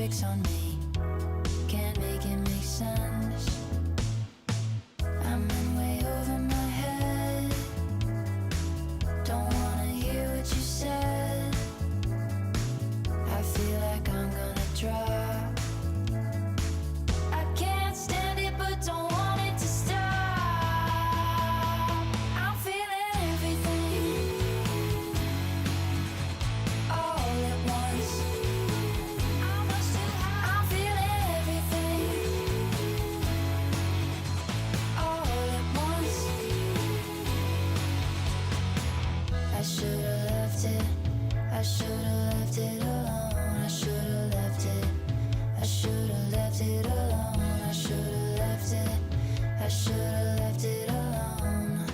tricks on me. Can't make it make sense. I'm in way over my head. Don't wanna hear what you said. I feel like I'm gonna drop. I can't stand it but don't want it to stop. I'm feeling everything all at once. I'm feeling everything all at once. I should've left it. I should've left it alone. I should've left it. I should've left it alone. I should've left it. I should've left it alone.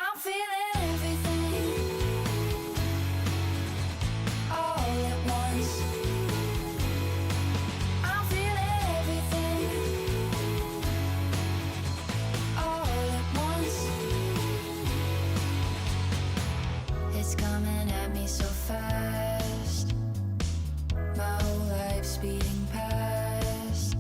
I'm feeling everything all at once. I'm feeling everything all at once. It's coming at me so fast. My whole life speeding past.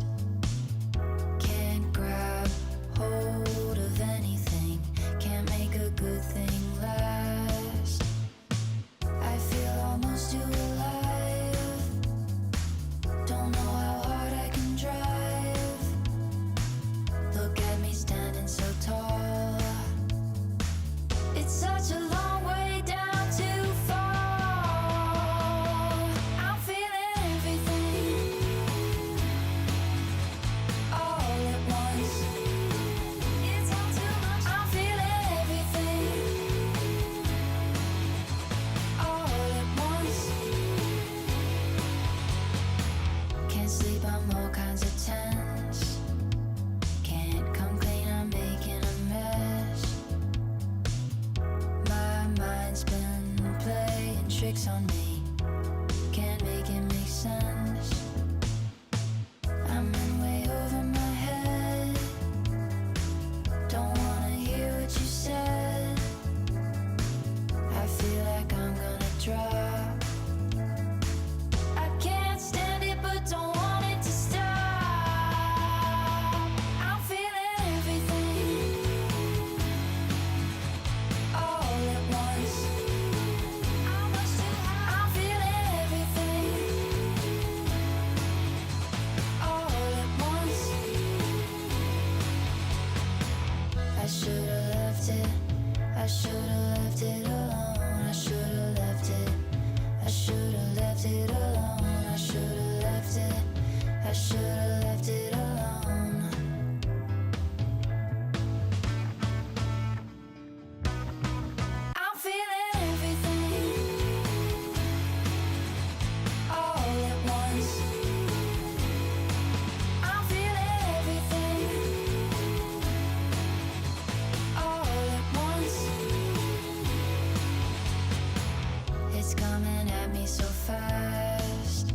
Can't grab hold of anything. Can't make a good thing last. I feel almost too alive. Don't know how hard I can drive. Look at me standing so tall. It's such a long way down to fall. I'm feeling everything all at once. It's all too much. I'm feeling everything all at once. Can't sleep, I'm all kinds of tense. Can't come clean, I'm making a mess. My mind's been playing tricks on me. Can't make it make sense. I'm in way over my head. Don't wanna hear what you said. I feel like I'm gonna drop. I can't stand it but don't want it to stop. I'm feeling everything all at once. I'm feeling everything all at once. I should've left it. I should've left it alone. I should've left it. I should've left it alone. I should've left it. I should've left it alone. I'm feeling everything all at once. I'm feeling everything all at once. It's coming at me so fast.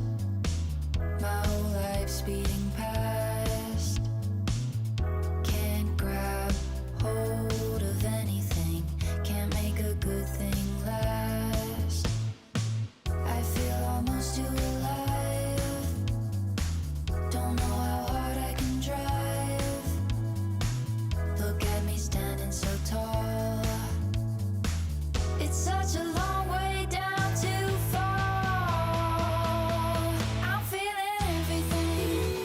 My whole life speeding past. Can't grab hold of anything. Can't make a good thing last. I feel almost too alive. Don't know how hard I can drive. Look at me standing so tall. It's such a long way down to fall. I'm feeling everything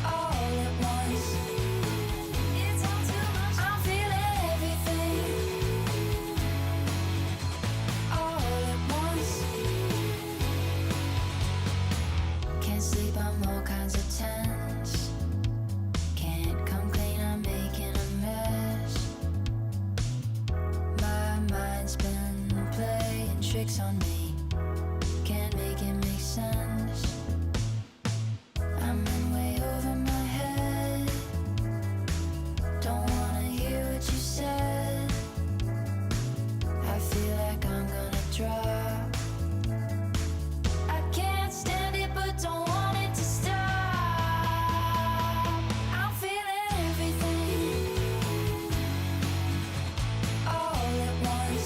all at once. It's all too much. I'm feeling everything all at once. Can't sleep, I'm all kinds of tense. Can't come clean, I'm making a mess. My mind's been playing tricks on me. Can't make it make sense. I'm in way over my head. Don't wanna hear what you said. I feel like I'm gonna drop. I can't stand it but don't want it to stop. I'm feeling everything all at once.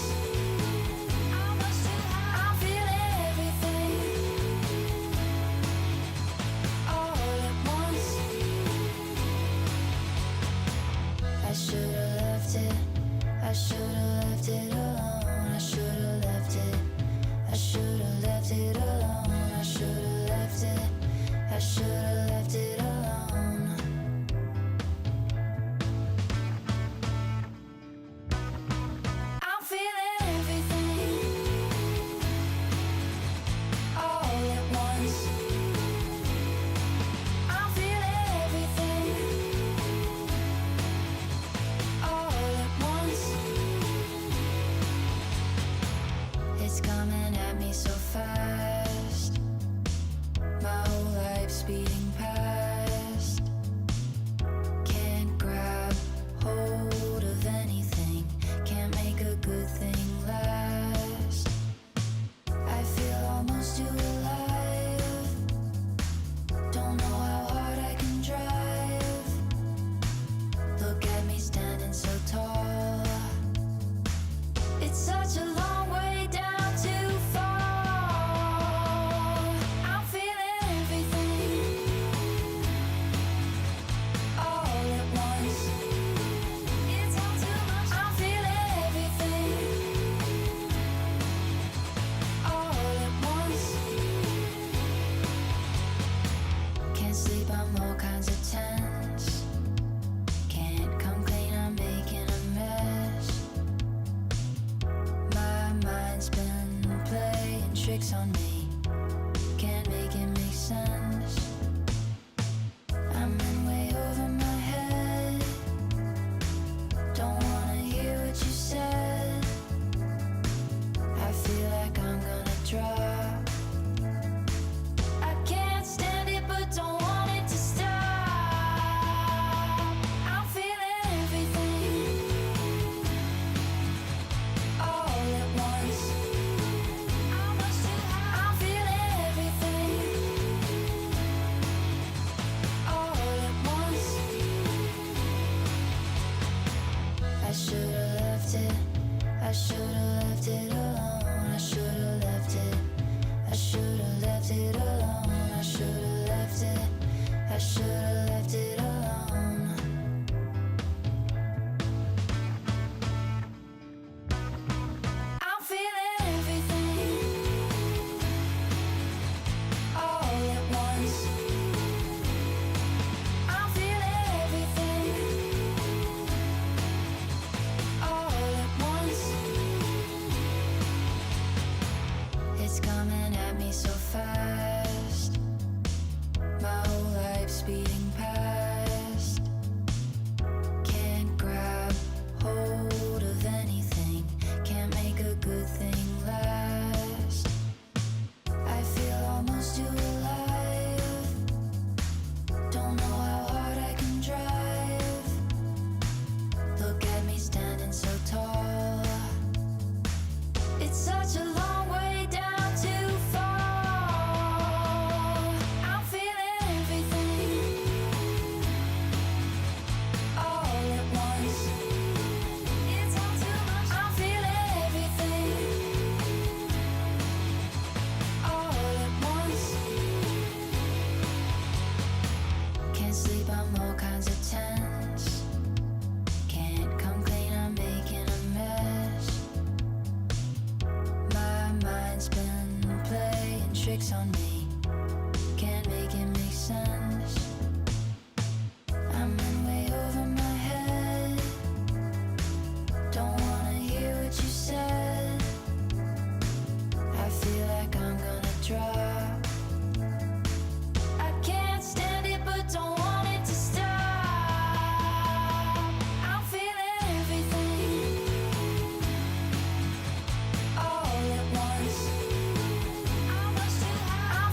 It's coming at me so fast. My whole life speeding past. Can't grab hold of anything. Can't make a good thing last. I feel almost too alive. Don't know how hard I can drive. Look at me standing so tall. It's such a long way down to fall. I'm feeling everything all at once. It's all too much. I'm feeling everything all at once. Can't sleep, I'm all kinds of tense. Can't come clean, I'm making a mess. My mind's been playing tricks on me. Can't make it make sense. I'm in way over my head. Don't wanna hear what you said. I feel like I'm gonna drop. I can't stand it but don't want it to stop. I'm feeling everything all at once. I'm much too high. I'm feeling everything all at once. I should've left it. I should've left it alone. I should've left it. I should've left it alone. I should've left it. I should've left it alone. I'm feeling everything all at once. I'm feeling everything all at once. It's coming at me so fast. My whole life speeding past. Can't grab hold of anything. Can't make a good thing last. I feel almost too alive. Don't know how hard I can drive. Look at me standing so tall. It's such a long way down to fall. I'm feeling everything all at once. It's all too much. I'm feeling everything all at once. Can't sleep, I'm all kinds of tense. Can't come clean, I'm making a mess. My mind's been playing tricks on me. Can't make it make sense. I'm in way over my head. Don't wanna hear what you said. I feel like I'm gonna drop. I can't stand it but don't want it to stop. I'm feeling everything all at once. I'm much too high. I'm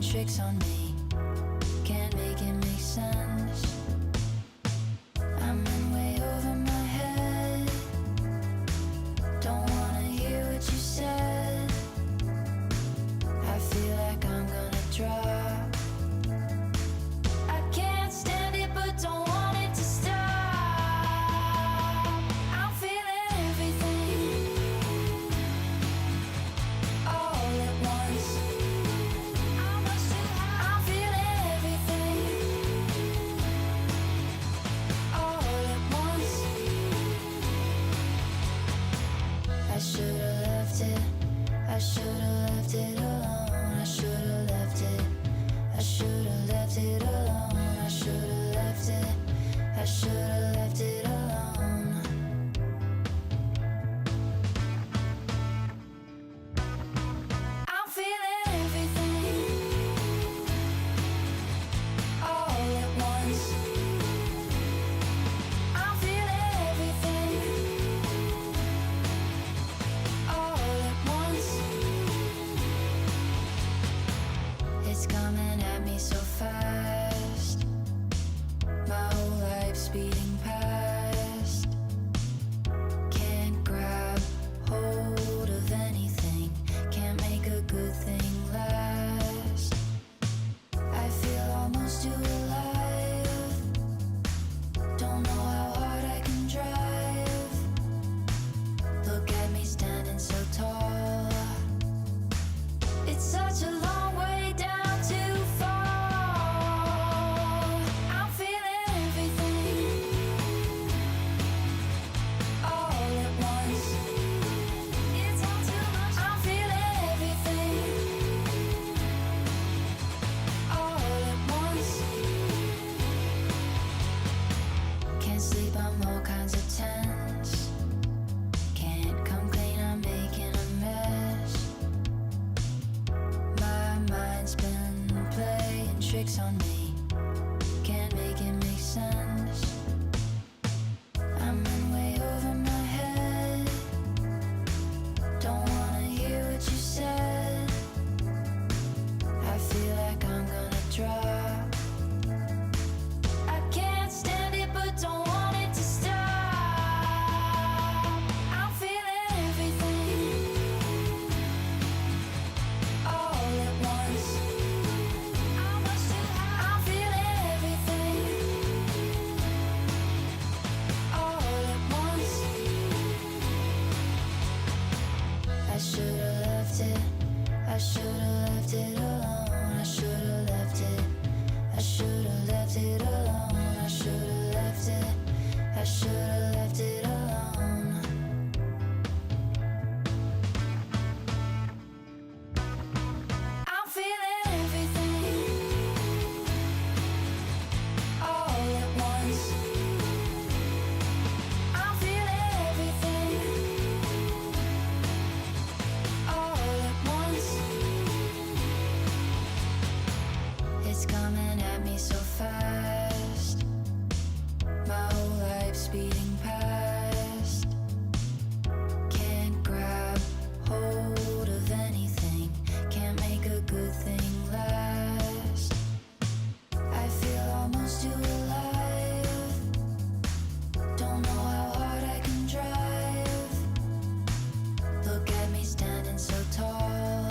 tricks on me. Can't make it make sense. I'm in way over my head. Don't wanna hear what you said. I feel like I'm gonna drop. I can't stand it but don't want it to stop. I'm feeling everything all at once. I'm feeling everything all at once. I should've left it. I should've left it alone. I should've left it. I should've left it alone. I should've left it. I should've left it alone. I'm feeling everything all at once. I'm feeling everything all at once. It's coming at me so fast. My whole life's speeding past. Can't grab hold of anything. Can't make a good thing last. I feel almost too alive. Don't know how hard I can drive. Look at me standing so tall. It's such a long way down to fall. I'm feeling everything all at once. It's all too much. I'm feeling everything all at once. Can't sleep, I'm all kinds of tense. Can't come clean, I'm making a mess. My mind's been playing tricks on me. Can't make it make sense. I'm in way over my head. Don't wanna hear what you said. I feel like I'm gonna drop. I can't stand it but don't want it to stop. I'm feeling everything all at once. I'm feeling everything all at once. I should've left it. I should've left it alone. I should've left it. I should've left it alone. I should've left it. I should've left it alone. I'm feeling everything all at once. I'm feeling everything all at once. It's coming at me so fast. My whole life's speeding past. Can't grab hold of anything. Can't make a good thing last. I feel almost too alive. Don't know how hard I can drive. Look at me standing so tall.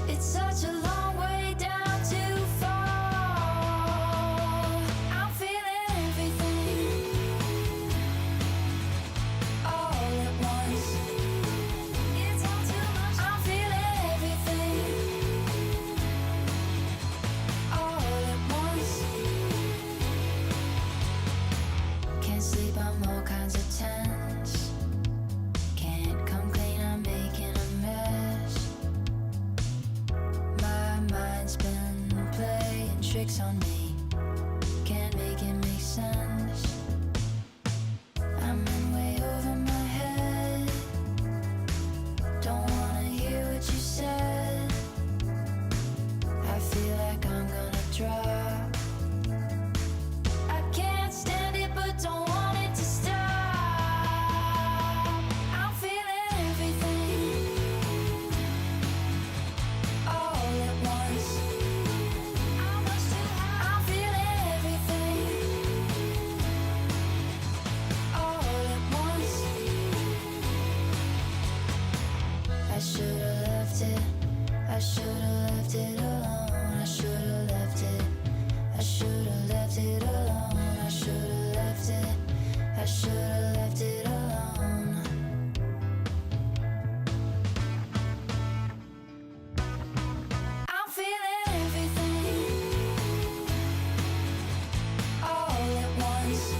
It's such a long way down to fall. I'm feeling everything all at once. It's all too much. I'm feeling everything all at once. Can't sleep, I'm all kinds of tense. Can't come clean, I'm making a mess. My mind's been playing tricks on me. Can't make it make sense. I'm in way over my head. Don't wanna hear what you said. I feel like I'm gonna drop. I can't stand it but don't want it to stop. I'm feeling everything all at once. should've left it. I should've left it alone. I should've left it. I should've left it alone. I should've left it. I should've left it alone. I'm feeling everything all at once.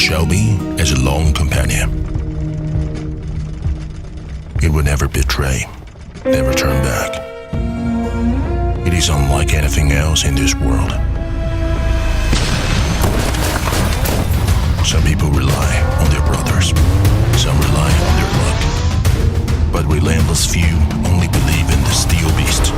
shall be as a long companion. It will never betray, never turn back. It is unlike anything else in this world. Some people rely on their brothers, some rely on their luck, but relentless few only believe in the steel beast.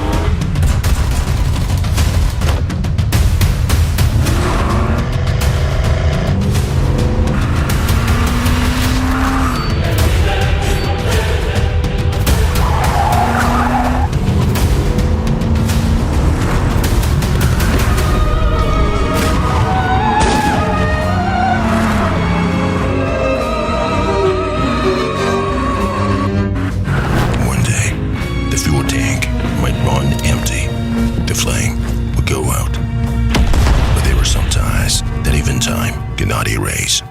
Cannot erase.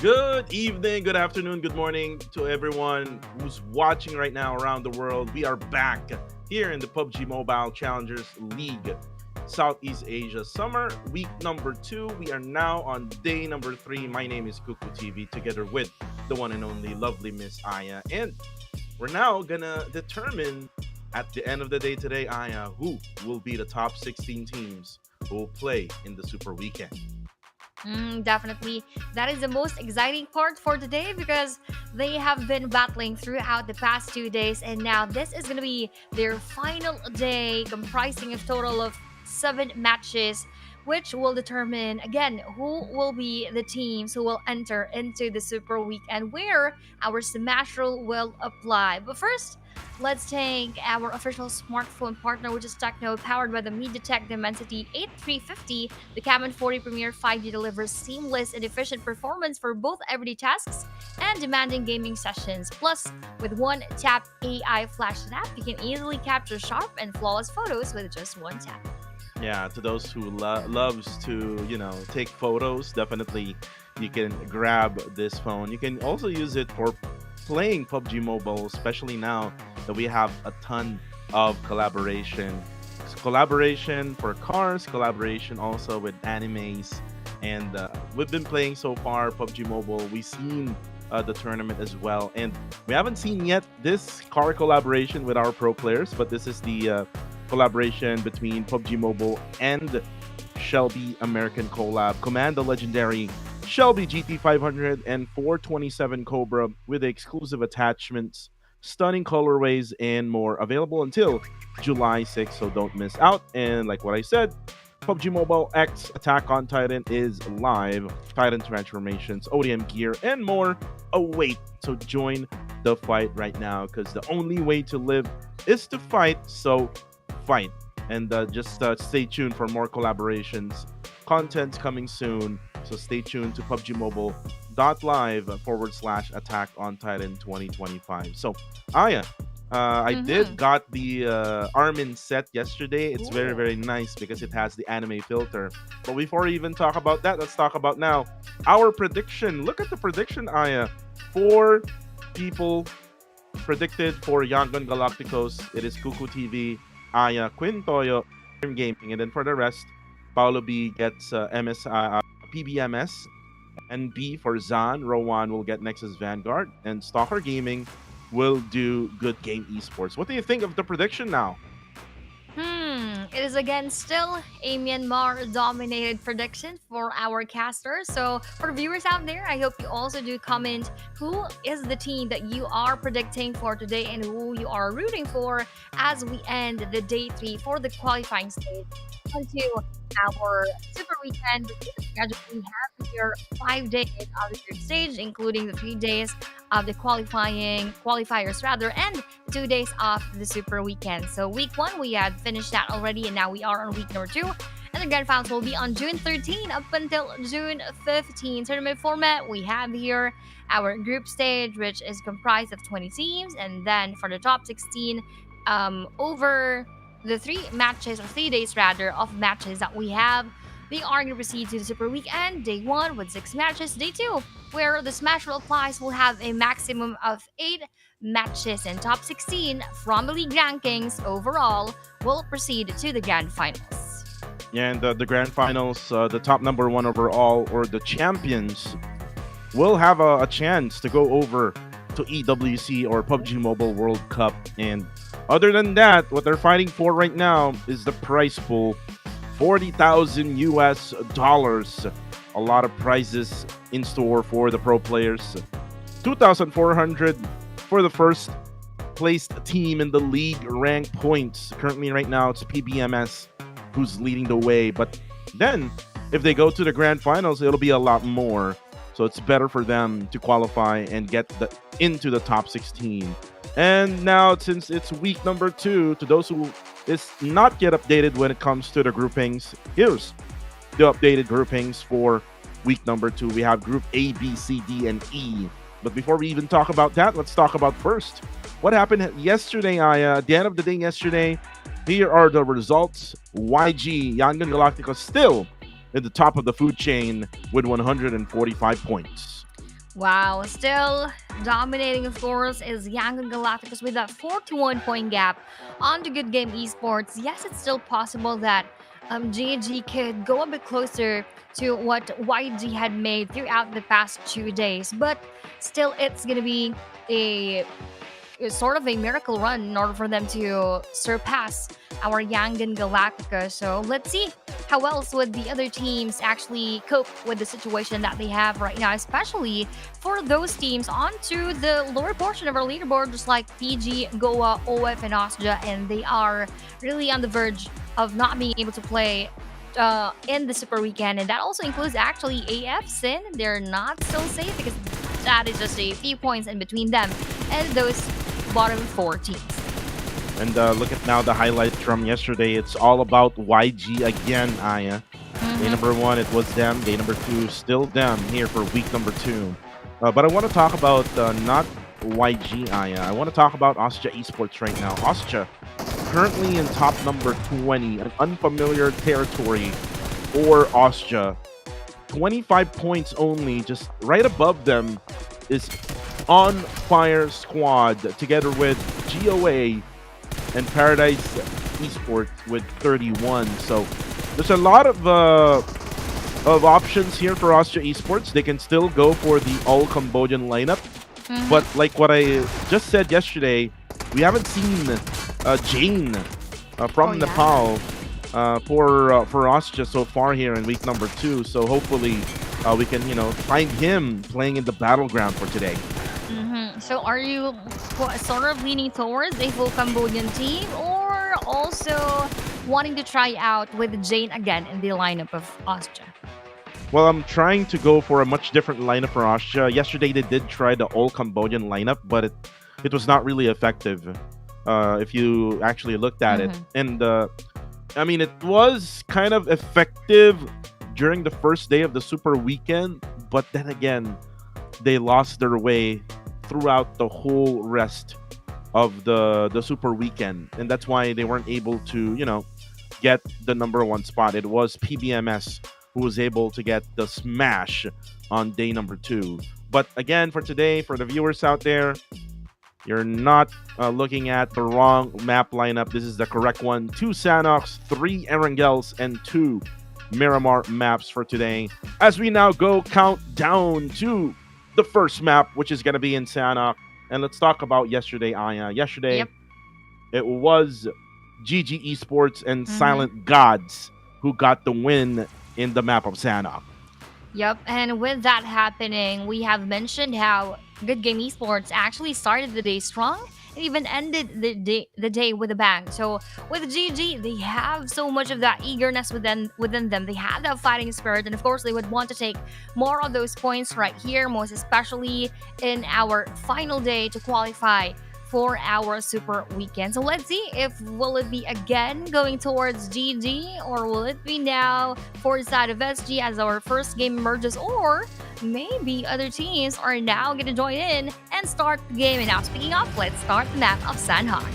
Good evening, good afternoon, good morning to everyone who's watching right now around the world. We are back here in the PUBG Mobile Challengers League Southeast Asia Summer Week number 2. We are now on day number 3. My name is Kuku TV together with the one and only lovely Miss Aya. And we're now gonna determine at the end of the day today, Aya, who will be the top 16 teams who will play in the Super Weekend. Definitely. That is the most exciting part for today because they have been battling throughout the past 2 days, and now this is going to be their final day, comprising a total of 7 matches, which will determine again who will be the teams who will enter into the Super Week and where our Smash rule will apply. But first, let's take our official smartphone partner, which is Techno, powered by the MediaTek Dimensity 8350. The Camon 40 Premier 5G delivers seamless and efficient performance for both everyday tasks and demanding gaming sessions. Plus, with one tap AI flash snap, you can easily capture sharp and flawless photos with just one tap. Yeah, to those who loves to, take photos, definitely you can grab this phone. You can also use it for playing PUBG Mobile, especially now that we have a ton of collaboration for cars, collaboration also with animes, and we've been playing so far PUBG Mobile. We've seen the tournament as well, and we haven't seen yet this car collaboration with our pro players, but this is the collaboration between PUBG Mobile and Shelby American collab, command the legendary Shelby GT500 and 427 Cobra with exclusive attachments, stunning colorways, and more. Available until July 6th, so don't miss out. And like what I said, PUBG Mobile X Attack on Titan is live. Titan transformations, ODM gear, and more await. So join the fight right now, because the only way to live is to fight. So fight. And just stay tuned for more collaborations. Content's coming soon. So stay tuned to PUBGmobile.live/Attack on Titan 2025. So, Aya, I did got the Armin set yesterday. It's very, very nice because it has the anime filter. But before we even talk about that, let's talk about now our prediction. Look at the prediction, Aya. 4 people predicted for Yangon Galacticos. It is Kuku TV, Aya, Quintoyo, Gaming, and then for the rest, Paolo B gets PBMS, and B for Zan. Rowan will get Nexus Vanguard, and Stalker Gaming will do Good Game Esports. What do you think of the prediction now? It is again still a Myanmar dominated prediction for our casters. So for viewers out there, I hope you also do comment who is the team that you are predicting for today and who you are rooting for as we end the day 3 for the qualifying stage onto our super weekend. We have here 5 days of the third stage, including the 3 days of the qualifiers rather, and the 2 days of the super weekend. So week 1 we had finished that already, and now we are on week number 2. And the grand finals will be on June 13 up until June 15. Tournament format, we have here our group stage, which is comprised of 20 teams, and then for the top 16, over the 3 matches, or 3 days rather, of matches that we have, we are going to proceed to the super weekend, day 1 with 6 matches, day 2, where the Smash Roll applies, will have a maximum of 8 matches, and top 16 from the league rankings overall will proceed to the grand finals. Yeah, and the grand finals, the top number 1 overall, or the champions, will have a chance to go over to EWC or PUBG Mobile World Cup. And other than that, what they're fighting for right now is the prize pool, $40,000 US. A lot of prizes in store for the pro players. 2,400 for the first placed team in the league rank points. Currently right now it's PBMS who's leading the way, but then if they go to the grand finals, it'll be a lot more. So it's better for them to qualify and get into the top 16. And now, since it's week number 2, to those who is not yet updated when it comes to the groupings, here's the updated groupings for week number 2. We have Group A, B, C, D, and E. But before we even talk about that, let's talk about first what happened yesterday, Aya. At the end of the day yesterday, here are the results. YG, Yangon Galacticos, still at the top of the food chain with 145 points. Wow, still dominating, of course, is Yangon Galacticos with that 41-point gap on the Good Game Esports. Yes, it's still possible that GG could go a bit closer to what YG had made throughout the past 2 days, but still it's going to be a sort of a miracle run in order for them to surpass our Yangon Galactica. So let's see how else would the other teams actually cope with the situation that they have right now, especially for those teams onto the lower portion of our leaderboard, just like PG, Goa, OF, and Osja, and they are really on the verge of not being able to play in the super weekend. And that also includes actually AF Sin. They're not so safe because that is just a few points in between them and those bottom 4 teams. And look at now the highlights from yesterday. It's all about YG again, Aya. Day number 1, it was them. Day number 2, still them here for week number 2. But I want to talk about not YG, Aya. I want to talk about Osja Esports right now. Osja currently in top number 20, an unfamiliar territory for Osja. 25 points only. Just right above them is On Fire Squad together with GOA and Paradise Esports with 31. So there's a lot of options here for Osja Esports. They can still go for the all Cambodian lineup, but like what I just said yesterday, we haven't seen Jane from Nepal for us just so far here in week number 2. So hopefully we can find him playing in the battleground for today. So are you sort of leaning towards a full Cambodian team or also wanting to try out with Jane again in the lineup of Austria? Well, I'm trying to go for a much different lineup for Austria. Yesterday they did try the all Cambodian lineup, but it was not really effective. If you actually looked at it, and I mean, it was kind of effective during the first day of the Super Weekend, but then again, they lost their way throughout the whole rest of the Super Weekend, and that's why they weren't able to, get the number 1 spot. It was PBMS who was able to get the smash on day number 2. But again, for today, for the viewers out there, you're not looking at the wrong map lineup. This is the correct one. 2 Sanox, 3 Erangels, and 2 Miramar maps for today. As we now go count down to the first map, which is going to be in Sanox. And let's talk about yesterday, Aya. Yesterday, Yep. it was GG Esports and Silent Gods who got the win in the map of Sanox. Yep, and with that happening, we have mentioned how Good Game Esports actually started the day strong and even ended the day with a bang. So with GG, they have so much of that eagerness within them. They have that fighting spirit, and of course, they would want to take more of those points right here, most especially in our final day to qualify for our super weekend. So let's see if will it be again going towards GG or will it be now for the side of SG as our first game emerges, or maybe other teams are now going to join in and start the game. And now speaking of, let's start the map of Sandhawk.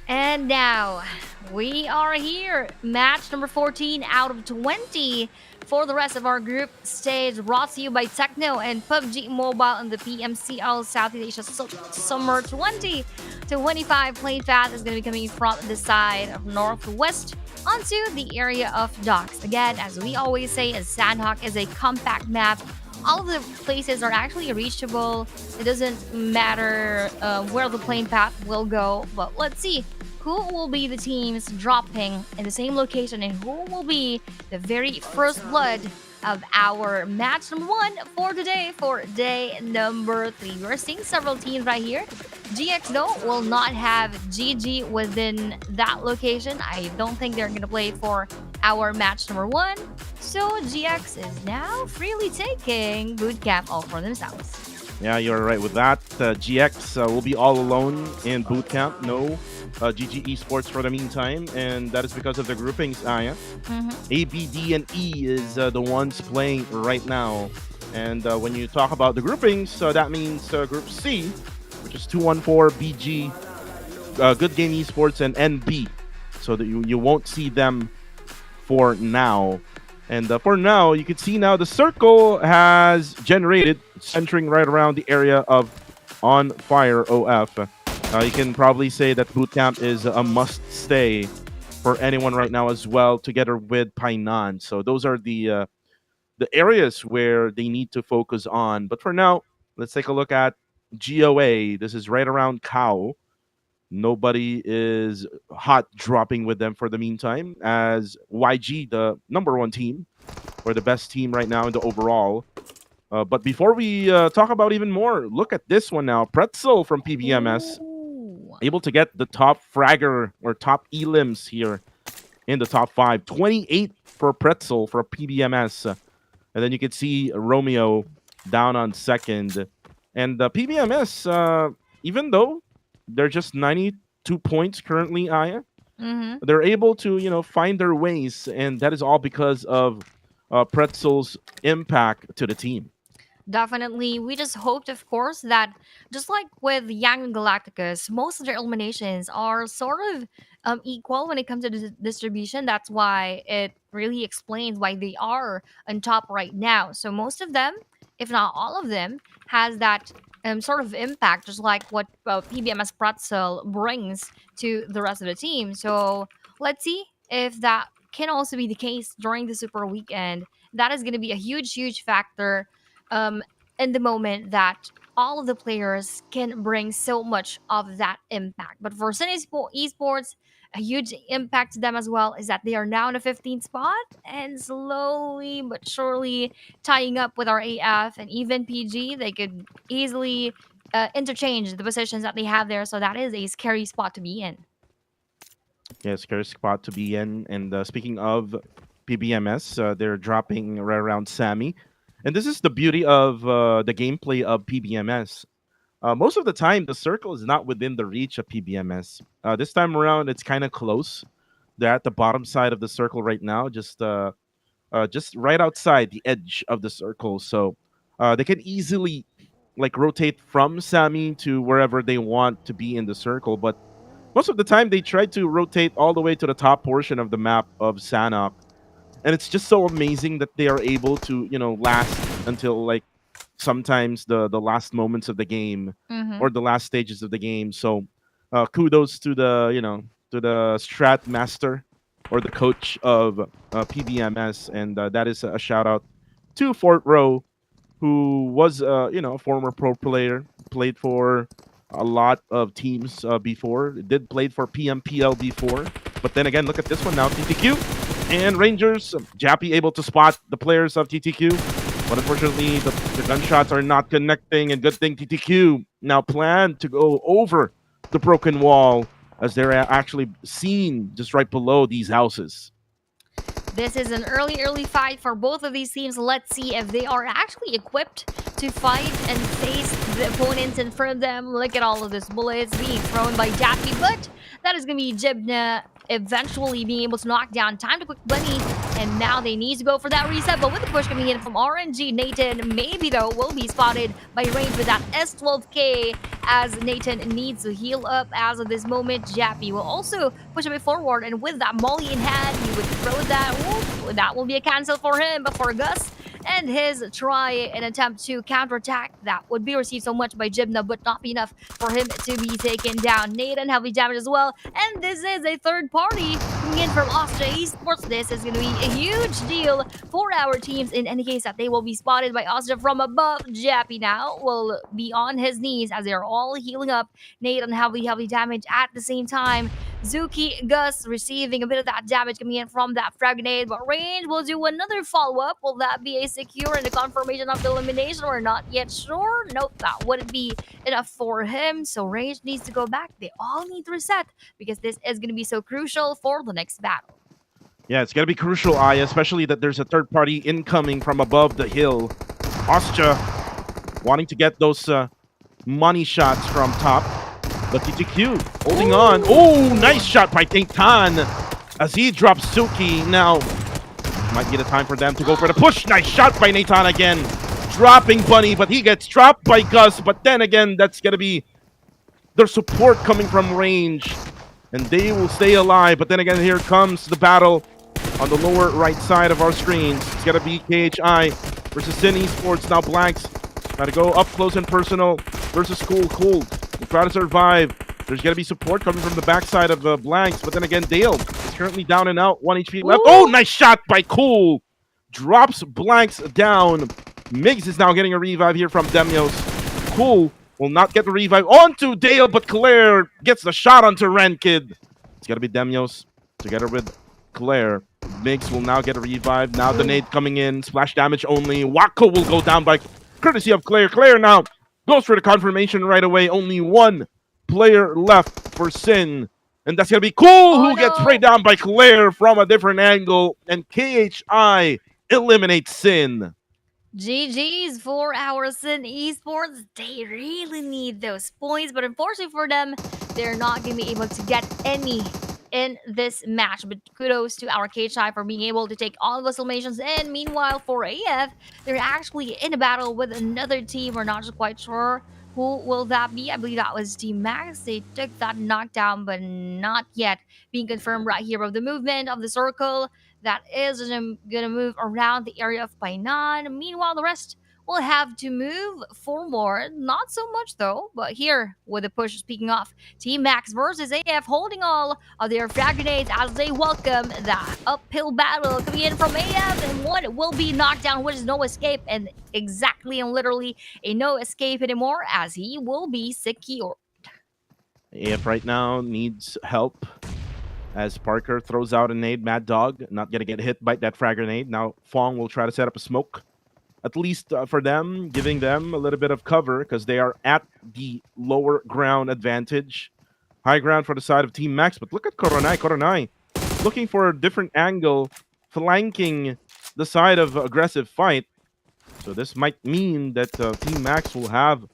And now we are here. Match number 14 out of 20 for the rest of our group stage, brought to you by Techno and PUBG Mobile and the PMCL Southeast Asia Summer 2025 playing path is going to be coming from the side of Northwest onto the area of docks. Again, as we always say, as Sandhawk is a compact map. All of the places are actually reachable. It doesn't matter where the plane path will go, but let's see who will be the teams dropping in the same location and who will be the very first blood of our match number 1 for today for day number 3. We're seeing several teams right here. GX though will not have GG within that location. I don't think they're going to play for our match number 1. So GX is now freely taking bootcamp all for themselves. Yeah, you're right with that. GX will be all alone in bootcamp. No GG Esports for the meantime, and that is because of the groupings, Aya. A, B, D, and E is the ones playing right now. And when you talk about the groupings, that means Group C, which is 214, BG, Good Game Esports, and NB. So that you won't see them for now. And for now, you can see now the circle has generated, centering right around the area of On Fire OF. You can probably say that bootcamp is a must-stay for anyone right now as well, together with Painan. So those are the areas where they need to focus on. But for now, let's take a look at GOA. This is right around Cow. Nobody is hot dropping with them for the meantime, as YG, the number 1 team, or the best team right now in the overall. But before we talk about even more, look at this one now. Pretzel from PBMS, able to get the top fragger or top elims here in the top 5. 28 for Pretzel for PBMS. And then you can see Romeo down on second. And PBMS, even though they're just 92 points currently, Aya, they're able to, find their ways. And that is all because of Pretzel's impact to the team. Definitely. We just hoped, of course, that just like with Yang and Galacticus, most of their eliminations are sort of equal when it comes to distribution. That's why it really explains why they are on top right now. So most of them, if not all of them, has that sort of impact, just like what PBMS Pretzel brings to the rest of the team. So let's see if that can also be the case during the Super Weekend. That is going to be a huge, huge factor um, in the moment that all of the players can bring so much of that impact. But for Sun Esports, a huge impact to them as well is that they are now in the 15th spot and slowly but surely tying up with our AF and even PG. They could easily interchange the positions that they have there. So that is a scary spot to be in. Yeah, scary spot to be in. And speaking of PBMS, they're dropping right around Sammy. And this is the beauty of the gameplay of PBMS. Most of the time, the circle is not within the reach of PBMS. This time around, it's kind of close. They're at the bottom side of the circle right now, just right outside the edge of the circle. So they can easily like rotate from Sammy to wherever they want to be in the circle. But most of the time, they try to rotate all the way to the top portion of the map of Sanok, and it's just so amazing that they are able to last until like sometimes the last moments of the game Mm-hmm. or the last stages of the game. So kudos to the to the strat master or the coach of PBMS, and that is a shout out to Fort Row, who was a former pro player, played for a lot of teams before. Did played for PMPL before, but then again, look at this one now, TTQ and Rangers. Jappy able to spot the players of TTQ, but unfortunately the gunshots are not connecting. And good thing TTQ now plan to go over the broken wall as they're actually seen just right below these houses. This is an early fight for both of these teams. Let's see if they are actually equipped to fight and face the opponents in front of them. Look at all of these bullets being thrown by Jappy, but that is going to be Jibna eventually being able to knock down Time to Quick Bunny, and now they need to go for that reset. But with the push coming in from RNG, Nathan maybe though will be spotted by range with that S12K as Nathan needs to heal up as of this moment. Jappy will also push a bit forward, and with that Molly in hand, he would throw that. Ooh, that will be a cancel for him, but for Gus and his try and attempt to counterattack, that would be received so much by Jibna, but not be enough for him to be taken down. Nathan heavily damaged as well, and this is a third party coming in from Austria Esports. This is going to be a huge deal for our teams in any case that they will be spotted by Austria from above. Jappy now will be on his knees as they're all healing up. Nathan heavily damage at the same time. Zuki Gus receiving a bit of that damage coming in from that frag grenade, but Range will do another follow-up. Will that be a secure and a confirmation of the elimination? We're not yet sure. Nope, that wouldn't be enough for him. So Range needs to go back. They all need to reset because this is going to be so crucial for the next battle. Yeah, it's gonna be crucial, Aya, especially that there's a third party incoming from above the hill. Austria wanting to get those money shots from top. But TTQ holding on. Oh, nice shot by Tintan as he drops Suki. Now might be the time for them to go for the push. Nice shot by Nathan again. Dropping Bunny, but he gets dropped by Gus. But then again, that's gonna be their support coming from range, and they will stay alive. But then again, here comes the battle on the lower right side of our screens. It's gonna be KHI versus Sin Esports. Now Blanks gotta go up close and personal versus Cool. They try to survive. There's gonna be support coming from the backside of Blanks, but then again, Dale is currently down and out. 1 HP left. Ooh. Oh, nice shot by Cool. Drops Blanks down. Migs is now getting a revive here from Demios. Cool will not get the revive onto Dale, but Claire gets the shot onto Ren Kid. It's gotta be Demios together with Claire. Migs will now get a revive. Now the nade coming in. Splash damage only. Wako will go down by courtesy of Claire. Claire now goes for the confirmation right away. Only one player left for Sin. And that's going to be Cool, who gets sprayed down by Claire from a different angle. And KHI eliminates Sin. GG's for our Sin Esports. They really need those points, but unfortunately for them, they're not going to be able to get any in this match. But kudos to our KHI for being able to take all of those eliminations. And meanwhile, for AF, they're actually in a battle with another team. We're not quite sure who will that be. I believe that was Team Max. They took that knockdown, but not yet being confirmed right here of the movement of the circle that is gonna move around the area of Painan. Meanwhile, the rest will have to move forward. Not so much though, but here with the push, speaking of, Team Max versus AF holding all of their frag grenades as they welcome the uphill battle coming in from AF, and one will be knocked down, which is no escape, and exactly and literally a no escape anymore as he will be secure. AF right now needs help as Parker throws out a nade. Mad Dog not going to get hit by that frag grenade. Now Fong will try to set up a smoke, at least for them, giving them a little bit of cover because they are at the lower ground advantage. High ground for the side of Team Max, but look at Koronai. Koronai looking for a different angle, flanking the side of aggressive fight. So this might mean that Team Max will have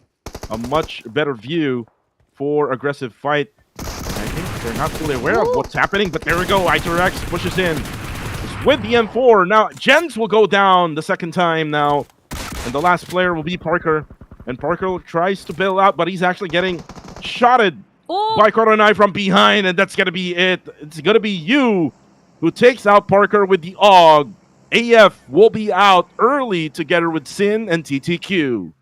a much better view for aggressive fight. I think they're not fully aware of what's happening, but there we go. Itorex pushes in. It's with the M4. Now, Gens will go down the second time now. And the last player will be Parker. And Parker tries to bail out, but he's actually getting shotted by Koronai from behind. And that's going to be it. It's going to be you who takes out Parker with the AUG. AF will be out early together with Sin and TTQ.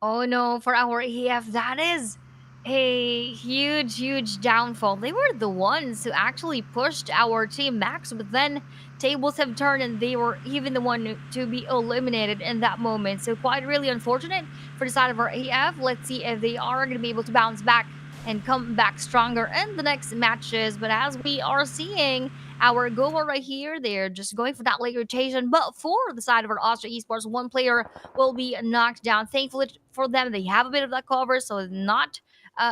Oh no, for our EF, that is a huge downfall. They were the ones who actually pushed our team Max, but then tables have turned and they were even the one to be eliminated in that moment. So quite really unfortunate for the side of our AF. Let's see if they are going to be able to bounce back and come back stronger in the next matches. But as we are seeing, our goal right here, they're just going for that late rotation. But for the side of our Austria Esports, one player will be knocked down. Thankfully for them, they have a bit of that cover, so not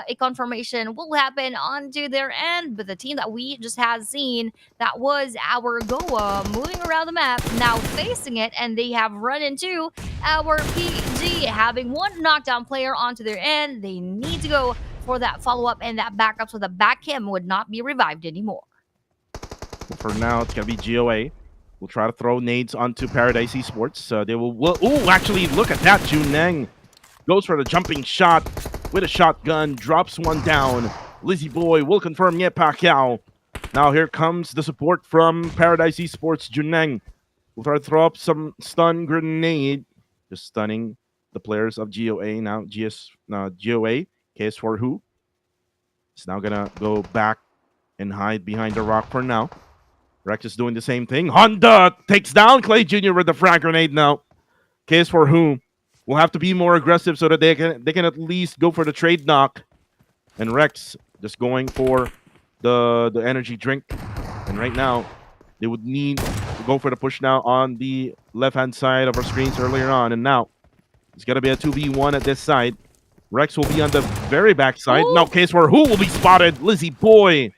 a confirmation will happen onto their end. But the team that we just had seen, that was our Goa, moving around the map, now facing it, and they have run into our PG, having one knockdown player onto their end. They need to go for that follow-up and that backup so the back him would not be revived anymore. Well, for now, it's going to be GOA. We'll try to throw nades onto Paradise Esports. They will actually, look at that. Juneng goes for the jumping shot with a shotgun, drops one down. Lizzie Boy will confirm Ye Pacquiao. Now here comes the support from Paradise Esports. Juneng will try to throw up some stun grenade, just stunning the players of GOA. Now GOA, KS4 Who is now gonna go back and hide behind the rock for now. Rex is doing the same thing. Honda takes down Clay Jr. with the frag grenade now. KS4 Who will have to be more aggressive so that they can at least go for the trade knock. And Rex just going for the energy drink. And right now, they would need to go for the push now on the left-hand side of our screens earlier on. And now, it's going to be a 2v1 at this side. Rex will be on the very back side. Now, KS4 Who will be spotted. Lizzie Boy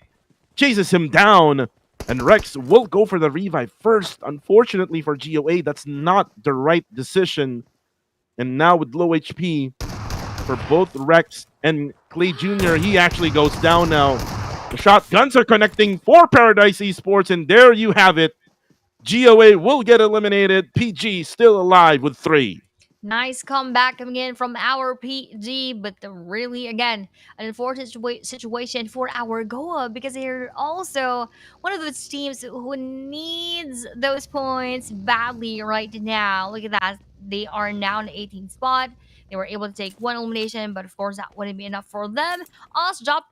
chases him down. And Rex will go for the revive first. Unfortunately for GOA, that's not the right decision. And now with low HP for both Rex and Clay Jr., he actually goes down now. The shotguns are connecting for Paradise Esports, and there you have it. GOA will get eliminated. PG still alive with 3. Nice comeback coming in from our PG, but really, again, an unfortunate situation for our Goa because they're also one of those teams who needs those points badly right now. Look at that. They are now in the 18th spot. They were able to take one elimination, but of course, that wouldn't be enough for them. Us dropped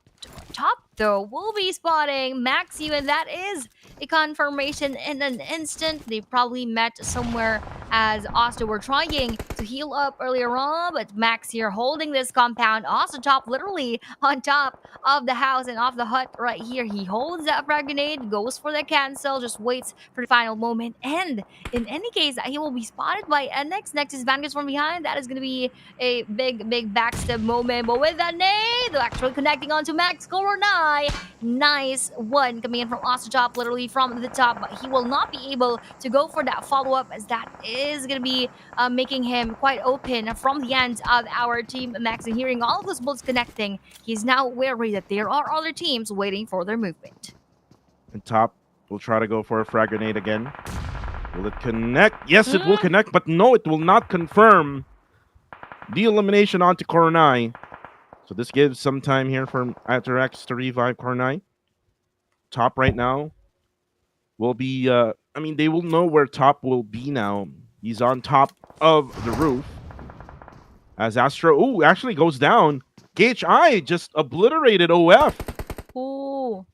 top, though, will be spotting Maxi, and that is a confirmation in an instant. They probably met somewhere as Asta were trying to heal up earlier on, but Max here holding this compound. Asta top literally on top of the house and off the hut right here. He holds that frag grenade, goes for the cancel, just waits for the final moment. And in any case, he will be spotted by NX. Next is Vanguard from behind. That is going to be a big backstab moment. But with that nade, they're actually connecting onto Max Koronai. Nice one coming in from Asta top, literally from the top, but he will not be able to go for that follow-up as that is going to be making him quite open from the end of our team Max. And hearing all of those bullets connecting, he's now wary that there are other teams waiting for their movement. And top will try to go for a frag grenade again. Will it connect? Yes, it will connect, but no, it will not confirm the elimination onto Koronai. So this gives some time here for Atarax to revive Koronai. Top right now will be, they will know where top will be now He's on top of the roof. As Astro, actually goes down. KHI just obliterated OF. Ooh.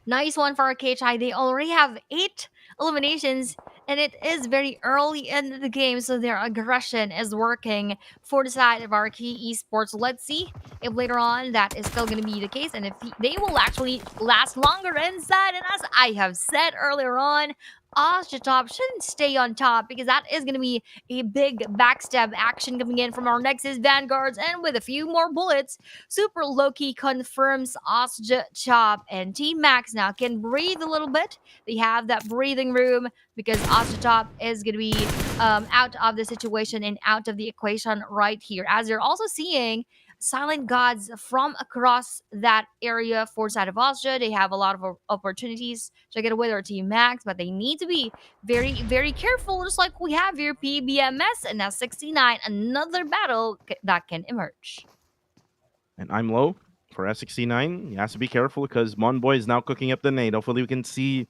Nice one for our KHI. They already have 8 eliminations, and it is very early in the game, so their aggression is working for the side of our key esports. Let's see if later on that is still going to be the case, and if they will actually last longer inside. And as I have said earlier on, Top shouldn't stay on top because that is going to be a big backstab action coming in from our Nexus Vanguards. And with a few more bullets, Super Loki confirms Osja Chop and Team Max now can breathe a little bit. They have that breathing room because Osja Chop is going to be out of the situation and out of the equation right here. As you're also seeing silent gods from across that area for side of Osja. They have a lot of opportunities to get away with their Team Max, but they need to be very, very careful, just like we have here PBMS and now 69, another battle that can emerge. And I'm low for S69. He has to be careful because Monboy is now cooking up the nade. Hopefully we can see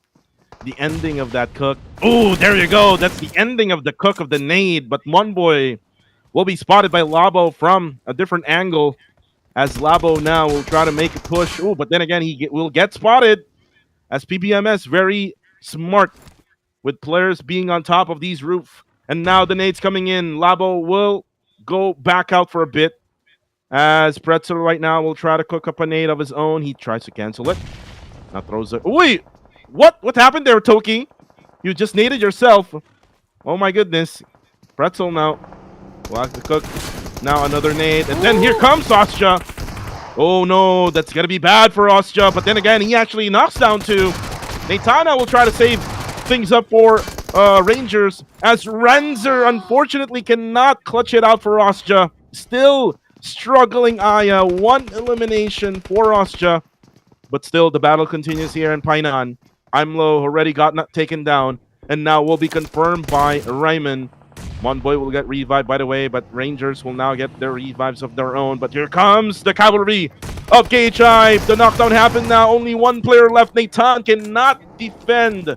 the ending of that cook. Oh, there you go. That's the ending of the cook of the nade. But Monboy will be spotted by Labo from a different angle. As Labo now will try to make a push. Oh, but then again, will get spotted. As PBMS very smart with players being on top of these roof. And now the nade's coming in. Labo will go back out for a bit. As Pretzel right now will try to cook up a nade of his own. He tries to cancel it. Now throws it. Wait! What happened there, Toki? You just naded yourself. Oh my goodness. Pretzel now. Will have to cook. Now another nade. And then here comes Ostja. Oh no, that's going to be bad for Ostja. But then again, he actually knocks down two. Natana will try to save things up for Rangers. As Renzer unfortunately cannot clutch it out for Ostja. Still struggling Aya. One elimination for Ostja. But still, the battle continues here in Painan. I'm low, already got not taken down. And now will be confirmed by Ryman. Monboy will get revived, by the way, but Rangers will now get their revives of their own. But here comes the cavalry of KHI. The knockdown happened now. Only one player left. Nathan cannot defend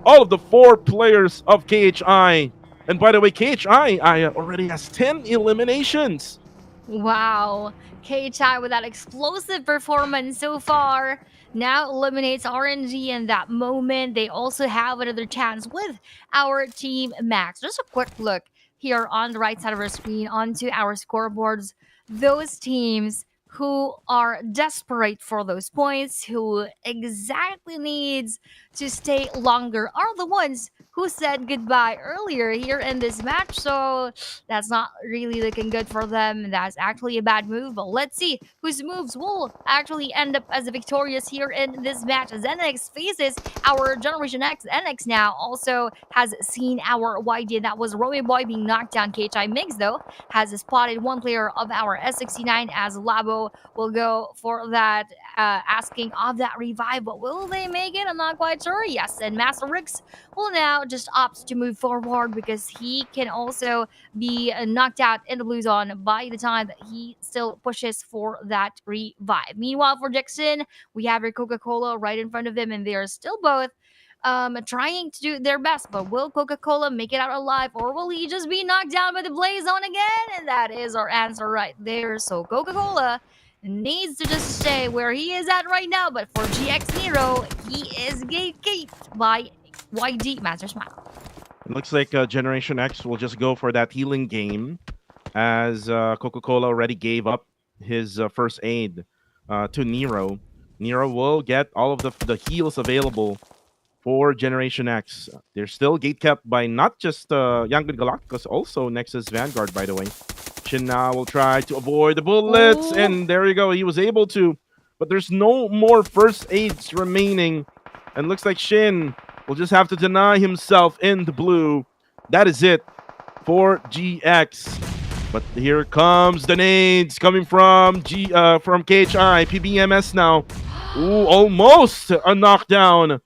all of the 4 players of KHI. And by the way, KHI already has 10 eliminations. Wow. KHI with that explosive performance so far now eliminates RNG in that moment. They also have another chance with our Team Max. Just a quick look here on the right side of our screen onto our scoreboards. Those teams who are desperate for those points, who exactly needs to stay longer, are the ones who said goodbye earlier here in this match. So that's not really looking good for them. That's actually a bad move. But let's see whose moves will actually end up as the victorious here in this match. As NX faces our Generation X. NX now also has seen our YD. That was Romeo Boy being knocked down. KHI Mix, though, has spotted one player of our S69 as Labo will go for that, asking of that revive. But will they make it? I'm not quite sure. Yes, and Master Rix will now just opt to move forward because he can also be knocked out in the blue zone by the time that he still pushes for that revive. Meanwhile, for Jackson, we have your Coca-Cola right in front of him, and they are still both trying to do their best. But will Coca-Cola make it out alive, or will he just be knocked down by the blaze zone again? And that is our answer right there. So Coca-Cola needs to just stay where he is at right now. But for GX Nero, he is gatekept by YD Master Smile. It looks like Generation X will just go for that healing game as Coca-Cola already gave up his first aid to Nero. Nero will get all of the heals available for Generation X. They're still gatekept by not just Yangon Galacticos, also Nexus Vanguard, by the way. Shin now will try to avoid the bullets, and there you go. He was able to, but there's no more first aids remaining. And looks like Shin will just have to deny himself in the blue. That is it for GX. But here comes the nades coming from KHI. PBMS now. Ooh, almost a knockdown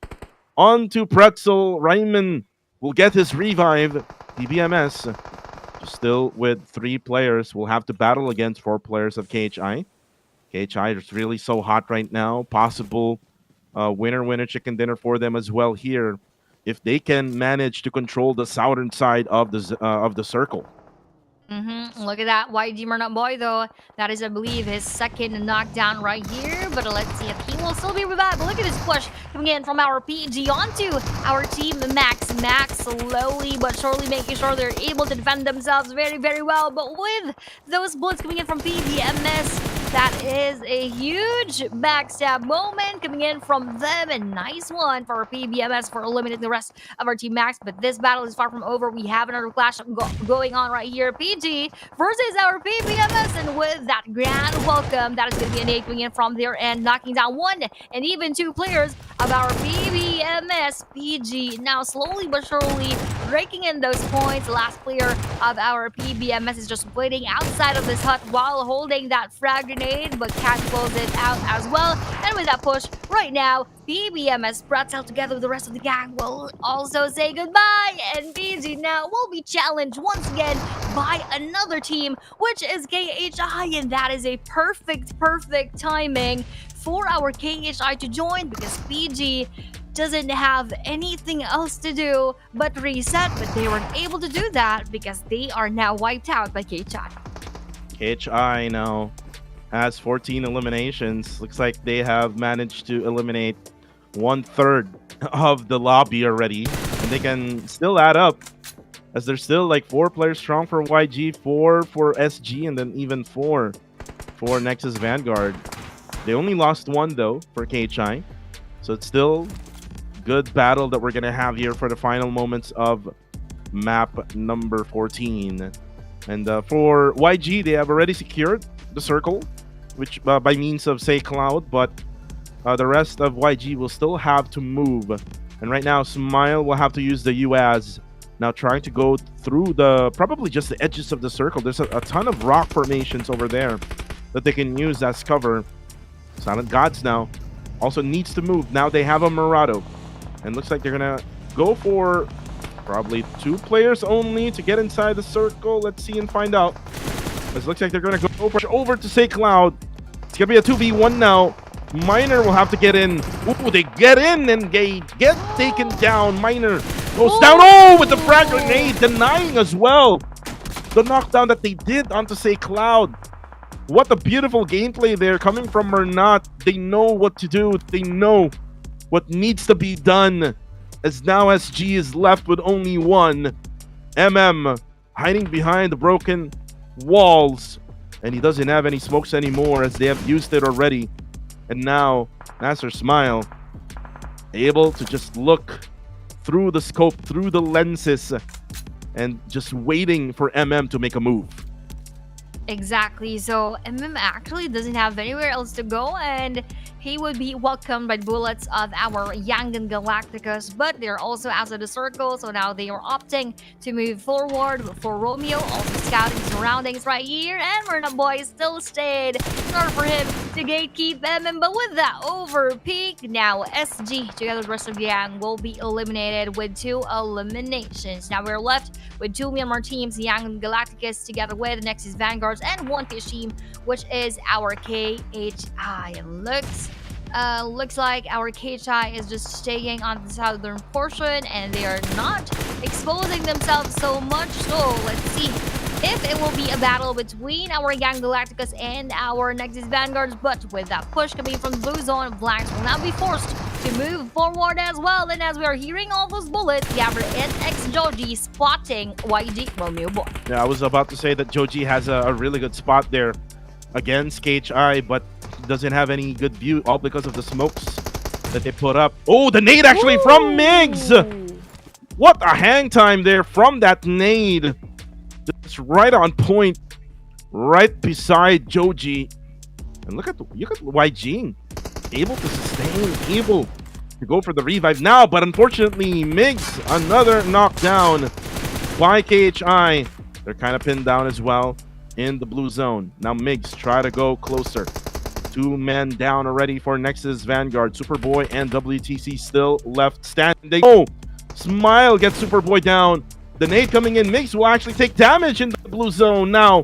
onto Pretzel. Ryman will get his revive. PBMS still with 3 players. Will have to battle against 4 players of KHI. KHI is really so hot right now. Possible winner chicken dinner for them as well here. if they can manage to control the southern side of the circle. Look at that. YG Murnut boy, though. That is, I believe, his second knockdown right here. But let's see if he will still be revived. But look at this push coming in from our PG onto our team Max. Max slowly but surely making sure they're able to defend themselves very, very well. But with those bullets coming in from PBMS, that is a huge backstab moment coming in from them. A nice one for our PBMS for eliminating the rest of our team Max. But this battle is far from over. We have another clash going on right here. PG versus our PBMS. And with that grand welcome, that is going to be an 8 coming in from their end, knocking down 1 and even 2 players of our PBMS. PG now slowly but surely raking in those points. The last player of our PBMS is just waiting outside of this hut while holding that frag grenade, but cancels it out as well. And with that push right now, PBMS Pretzel together with the rest of the gang will also say goodbye, and PG now will be challenged once again by another team, which is KHI, and that is a perfect timing for our KHI to join, because PG doesn't have anything else to do but reset, but they weren't able to do that because they are now wiped out by KHI. KHI now has 14 eliminations. Looks like they have managed to eliminate 1/3 of the lobby already, and they can still add up, as there's still like 4 players strong for YG, 4 for SG, and then even 4 for Nexus Vanguard. They only lost 1 though for KHI, so it's still good battle that we're gonna have here for the final moments of map number 14. And for YG, they have already secured the circle, which by means of say Cloud, but the rest of YG will still have to move. And right now, Smile will have to use the UAZ, now trying to go through probably just the edges of the circle. There's a ton of rock formations over there that they can use as cover. Silent Gods now also needs to move. Now they have a Murado, and looks like they're gonna go for probably 2 players only to get inside the circle. Let's see and find out. It looks like they're gonna go over to say Cloud. It's gonna be a 2v1 now. Miner will have to get in. Ooh, they get in and they get taken down. Miner goes down. Oh, with the frag grenade, denying as well the knockdown that they did onto say Cloud. What a beautiful gameplay there coming from Murnut. They know what to do. They know what needs to be done, as now SG is left with only 1. hiding behind the broken walls, and he doesn't have any smokes anymore, as they have used it already. And now Master Smile able to just look through the scope, through the lenses, and just waiting for to make a move. Exactly. So actually doesn't have anywhere else to go, and he would be welcomed by bullets of our Yangan Galacticus, but they're also out of the circle, so now they are opting to move forward for Romeo, also scouting surroundings right here, and Murna Boy still stayed in order for him to gatekeep but with that over peak, now SG together with the rest of the gang will be eliminated with 2 eliminations. Now we're left with 2 Myanmar teams, Yangan Galacticus together with Nexus Vanguards, and 1 team, which is our KHI. And looks like our KHI is just staying on the southern portion, and they are not exposing themselves so much. So let's see if it will be a battle between our Gang Galacticus and our Nexus Vanguards. But with that push coming from the blue zone, Blanks will now be forced to move forward as well. And as we are hearing all those bullets, we have our NX Joji spotting YG Romeo Boy. Yeah, I was about to say that Joji has a really good spot there against KHI, but doesn't have any good view, all because of the smokes that they put up. Oh, the nade actually from Migs! What a hang time there from that nade. Just right on point, right beside Joji. And look at YG, able to sustain, able to go for the revive now, but unfortunately Migs, another knockdown by KHI. They're kind of pinned down as well in the blue zone. Now Migs try to go closer. 2 men down already for Nexus Vanguard. Superboy and WTC still left standing. Oh, Smile gets Superboy down. The nade coming in. Migs will actually take damage in the blue zone now.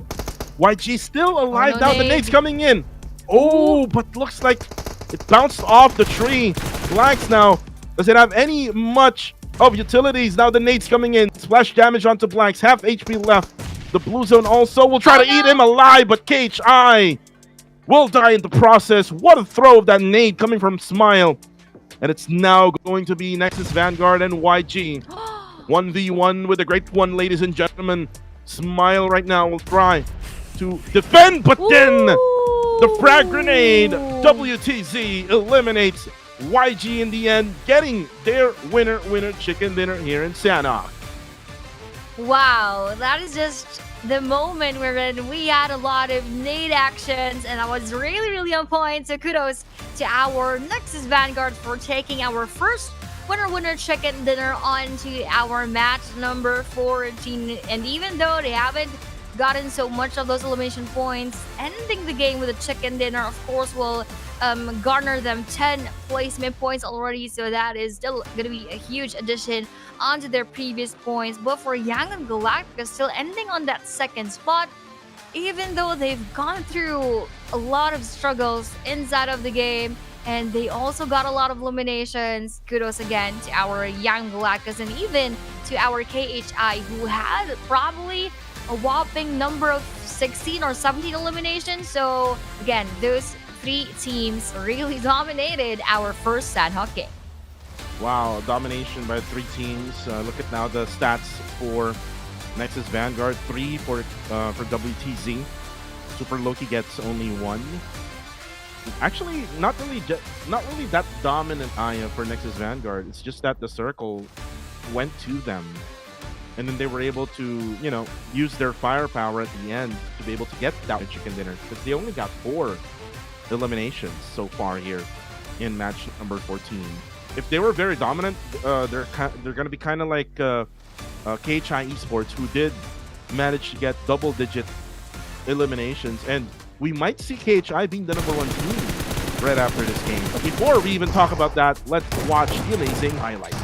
YG still alive. Now the nade's coming in. Oh, but looks like it bounced off the tree. Blacks now doesn't have any much of utilities. Now the nade's coming in. Splash damage onto Blacks. Half HP left. The blue zone also will try to eat him alive, but KHI will die in the process. What a throw of that nade coming from Smile. And it's now going to be Nexus Vanguard and YG. 1v1 with a great one, ladies and gentlemen. Smile right now will try to defend, but then the frag grenade, WTZ eliminates YG in the end, getting their winner chicken dinner here in Sanok. Wow, that is just the moment wherein we had a lot of nade actions, and that was really on point. So kudos to our Nexus Vanguard for taking our first winner chicken dinner onto our match number 14. And even though they haven't gotten so much of those elimination points, ending the game with a chicken dinner, of course, will garner them 10 placement points already. So that is still going to be a huge addition onto their previous points. But for Yang and Galactica, still ending on that second spot, even though they've gone through a lot of struggles inside of the game, and they also got a lot of eliminations. Kudos again to our Young Galacticas and even to our KHI, who had probably a whopping number of 16 or 17 eliminations. So again, those three teams really dominated our first Sanhok game. Wow, domination by three teams. Look at now the stats for Nexus Vanguard, 3 for WTZ. Super Loki gets only 1. Actually, not really that dominant Aya for Nexus Vanguard. It's just that the circle went to them, and then they were able to, use their firepower at the end to be able to get that chicken dinner, because they only got 4 eliminations so far here in match number 14. If they were very dominant, they're going to be kind of like KHI Esports, who did manage to get double-digit eliminations, and we might see KHI being the number 1 team right after this game. But before we even talk about that, let's watch the amazing highlights.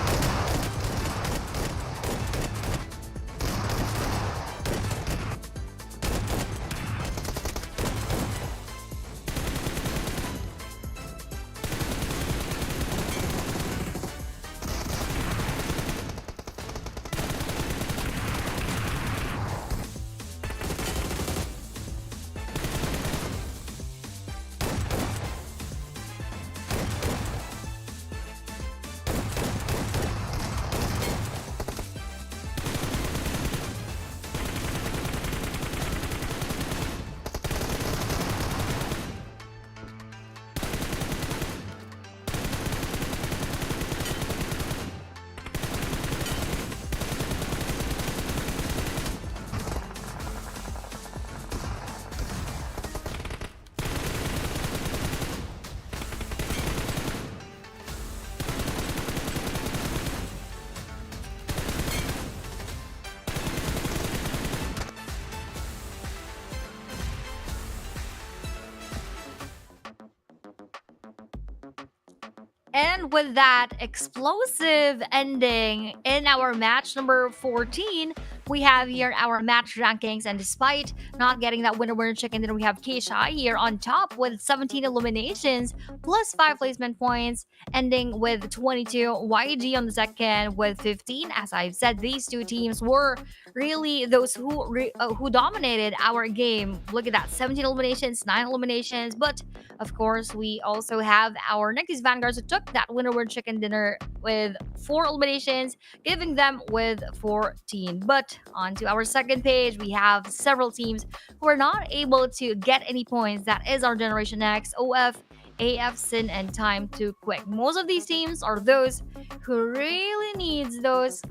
And with that explosive ending in our match number 14, we have here our match rankings. And despite not getting that winner chicken dinner, we have Keisha here on top with 17 eliminations plus 5 placement points, ending with 22. YG on the second with 15. As I've said, these two teams were really those who dominated our game. Look at that, 17 eliminations, 9 eliminations. But of course, we also have our Nexus Vanguards who took that winner chicken dinner with 4 eliminations, giving them with 14. But on to our second page, we have several teams who are not able to get any points. That is our Generation X, OF, AF, Sin, and Time to Quick. Most of these teams are those who really needs those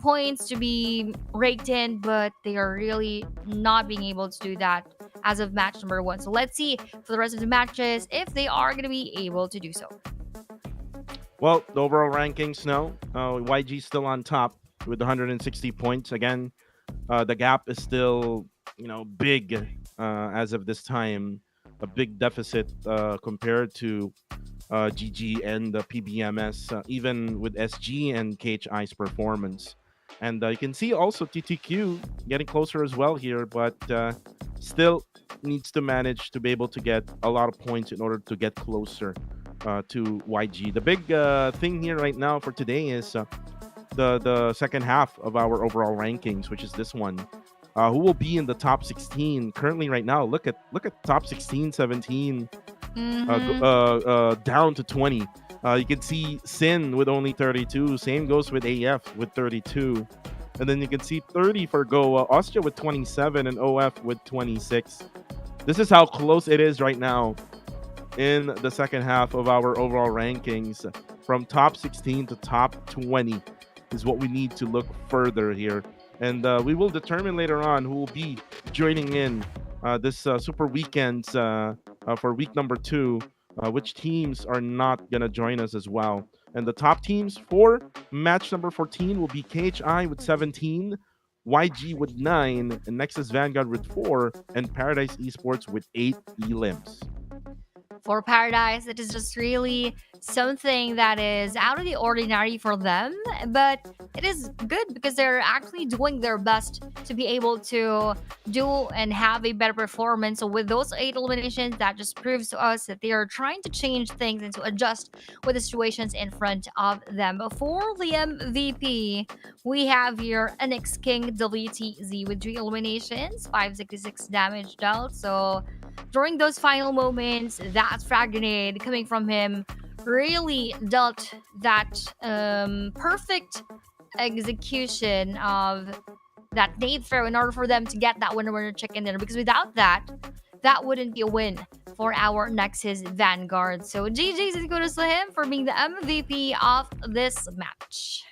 points to be raked in, but they are really not being able to do that as of match number 1. So let's see for the rest of the matches if they are going to be able to do so. Well, the overall rankings now, YG still on top with 160 points. Again, the gap is still, big as of this time. A big deficit compared to GG and the PBMS, even with SG and KHI's performance. And you can see also TTQ getting closer as well here, but still needs to manage to be able to get a lot of points in order to get closer to YG. The big thing here right now for today is the second half of our overall rankings, which is this one. Who will be in the top 16 currently right now? Look at top 16, 17, Mm-hmm. down to 20. You can see Sin with only 32. Same goes with AF with 32. And then you can see 30 for Goa, Austria with 27, and OF with 26. This is how close it is right now in the second half of our overall rankings. From top 16 to top 20 is what we need to look further here. And we will determine later on who will be joining in this Super Weekends for week number 2, which teams are not going to join us as well. And the top teams for match number 14 will be KHI with 17, YG with 9, and Nexus Vanguard with 4, and Paradise Esports with 8 elims. For Paradise, it is just really something that is out of the ordinary for them, but it is good because they're actually doing their best to be able to do and have a better performance. So with those 8 eliminations, that just proves to us that they are trying to change things and to adjust with the situations in front of them. For the MVP, we have here NX King WTZ with 3 eliminations, 566 damage dealt. So during those final moments, that frag grenade coming from him really dealt that perfect execution of that nade throw in order for them to get that winner chicken dinner. Because without that, that wouldn't be a win for our Nexus Vanguard. So GG's and kudos to him for being the MVP of this match.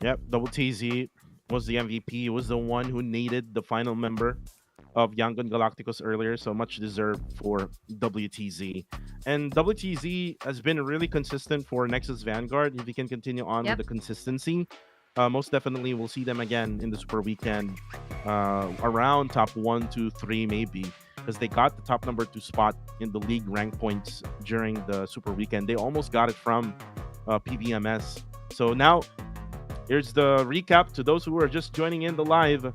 Yep, Double TZ was the MVP. He was the one who needed the final member of Yangon Galacticos earlier, so much deserved for WTZ. And WTZ has been really consistent for Nexus Vanguard. If he can continue on with the consistency, most definitely we'll see them again in the Super Weekend around top 1, 2, 3 maybe, because they got the top number 2 spot in the league rank points during the Super Weekend. They almost got it from PBMS. So now here's the recap to those who are just joining in the live.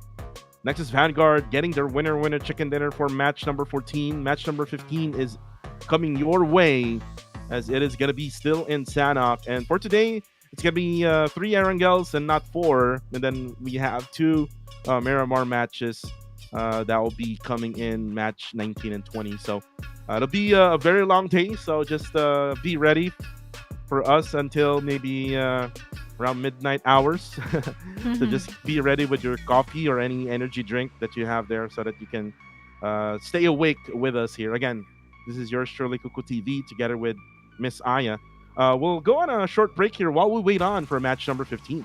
Nexus Vanguard getting their winner chicken dinner for match number 14. Match number 15 is coming your way, as it is going to be still in Sanok. And for today, it's going to be 3 Erangels and not 4. And then we have 2 Miramar matches that will be coming in match 19 and 20. So it'll be a very long day. So just be ready for us until maybe around midnight hours. So just be ready with your coffee or any energy drink that you have there so that you can stay awake with us here. Again, this is yours truly, Kuku TV, together with Miss Aya. We'll go on a short break here while we wait on for match number 15.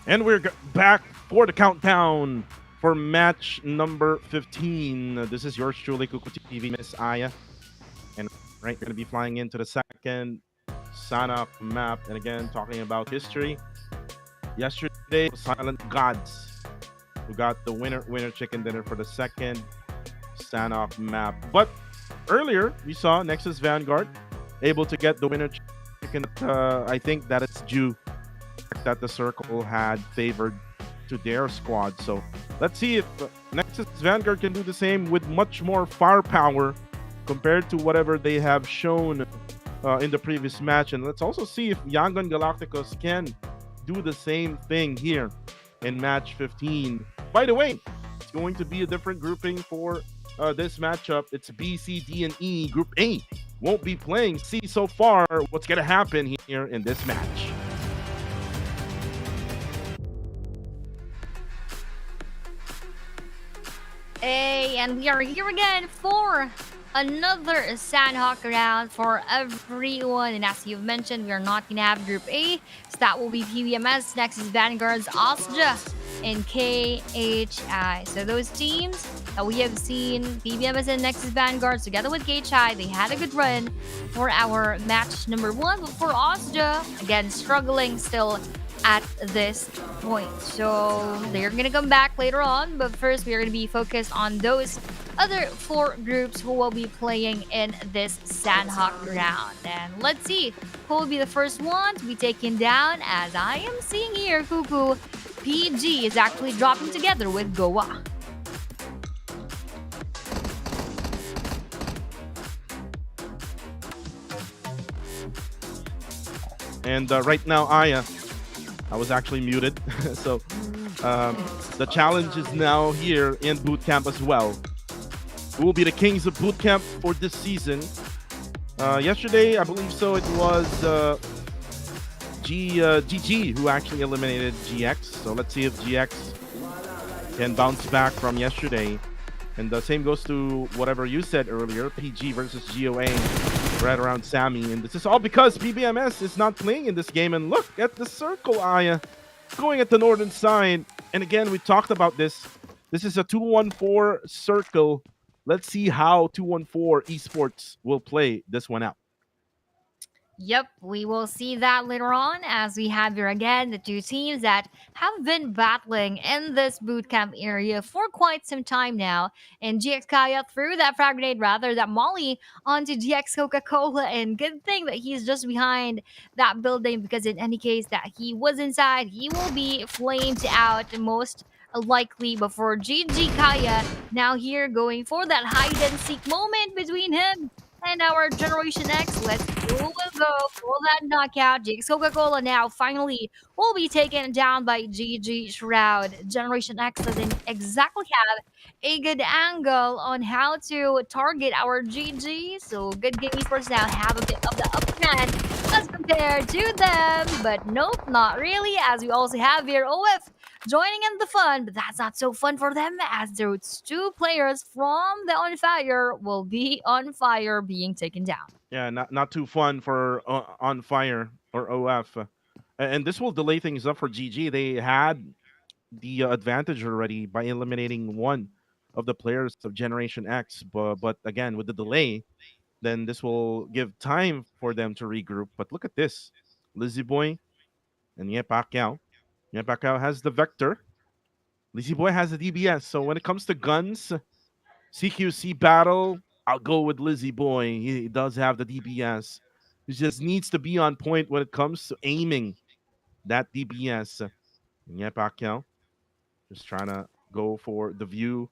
And we're back for the countdown for match number 15. This is yours truly, Kuku TV, Miss Aya. And right, we're going to be flying into the second Sanhok map. And again, talking about history. Yesterday, Silent Gods, who got the winner chicken dinner for the second Sanhok map. But earlier, we saw Nexus Vanguard able to get the winner chicken. I think that it's due that the circle had favored to their squad. So let's see if Nexus Vanguard can do the same with much more firepower compared to whatever they have shown in the previous match. And let's also see if Yangon Galacticos can do the same thing here in match 15. By the way, it's going to be a different grouping for this matchup. It's B, C, D, and E. Group A won't be playing C so far. What's going to happen here in this match? Hey, and we are here again for another Sanhok round for everyone. And as you've mentioned, we are not going to have Group A. So that will be PBMS, Nexus Vanguards, Osja, and KHI. So those teams that we have seen, PBMS and Nexus Vanguards, together with KHI, they had a good run for our match number 1. But for Osja, again, struggling still at this point. So they're gonna come back later on, but first we're gonna be focused on those other 4 groups who will be playing in this Sanhok round. And let's see who will be the first one to be taken down. As I am seeing here, Kuku, PG is actually dropping together with Goa. And right now, Aya, I was actually muted. So the challenge is now here in boot camp as well. We will be the kings of boot camp for this season. Yesterday, I believe so, it was GG who actually eliminated GX. So let's see if GX can bounce back from yesterday. And the same goes to whatever you said earlier, PG versus GOA. Right around Sammy, and this is all because PBMS is not playing in this game. And look at the circle, Aya, going at the northern side. And again, we talked about this. This is a 2-1-4 circle. Let's see how 2-1-4 Esports will play this one out. Yep, we will see that later on as we have here again the 2 teams that have been battling in this bootcamp area for quite some time now. And GX Kaya threw that frag grenade, rather, that Molly onto GX Coca-Cola. And good thing that he's just behind that building, because in any case that he was inside, he will be flamed out most likely before GG Kaya now here going for that hide and seek moment between him and our Generation X. Let's go for that knockout. GX Coca-Cola now finally will be taken down by GG Shroud. Generation X doesn't exactly have a good angle on how to target our GG. So Good Game Esports now have a bit of the upper hand as compared to them. But nope, not really, as we also have here OF joining in the fun, but that's not so fun for them, as those 2 players from the On Fire will be on fire being taken down. Yeah, not too fun for On Fire or OF. And this will delay things up for GG. They had the advantage already by eliminating one of the players of Generation X. But again, with the delay, then this will give time for them to regroup. But look at this. Lizzie Boy and Ye Pacquiao. Ye Pacquiao has the Vector. Lizzie Boy has the DBS. So when it comes to guns, CQC battle, I'll go with Lizzie Boy. He does have the DBS. He just needs to be on point when it comes to aiming that DBS. Yeah, Pacquiao just trying to go for the view,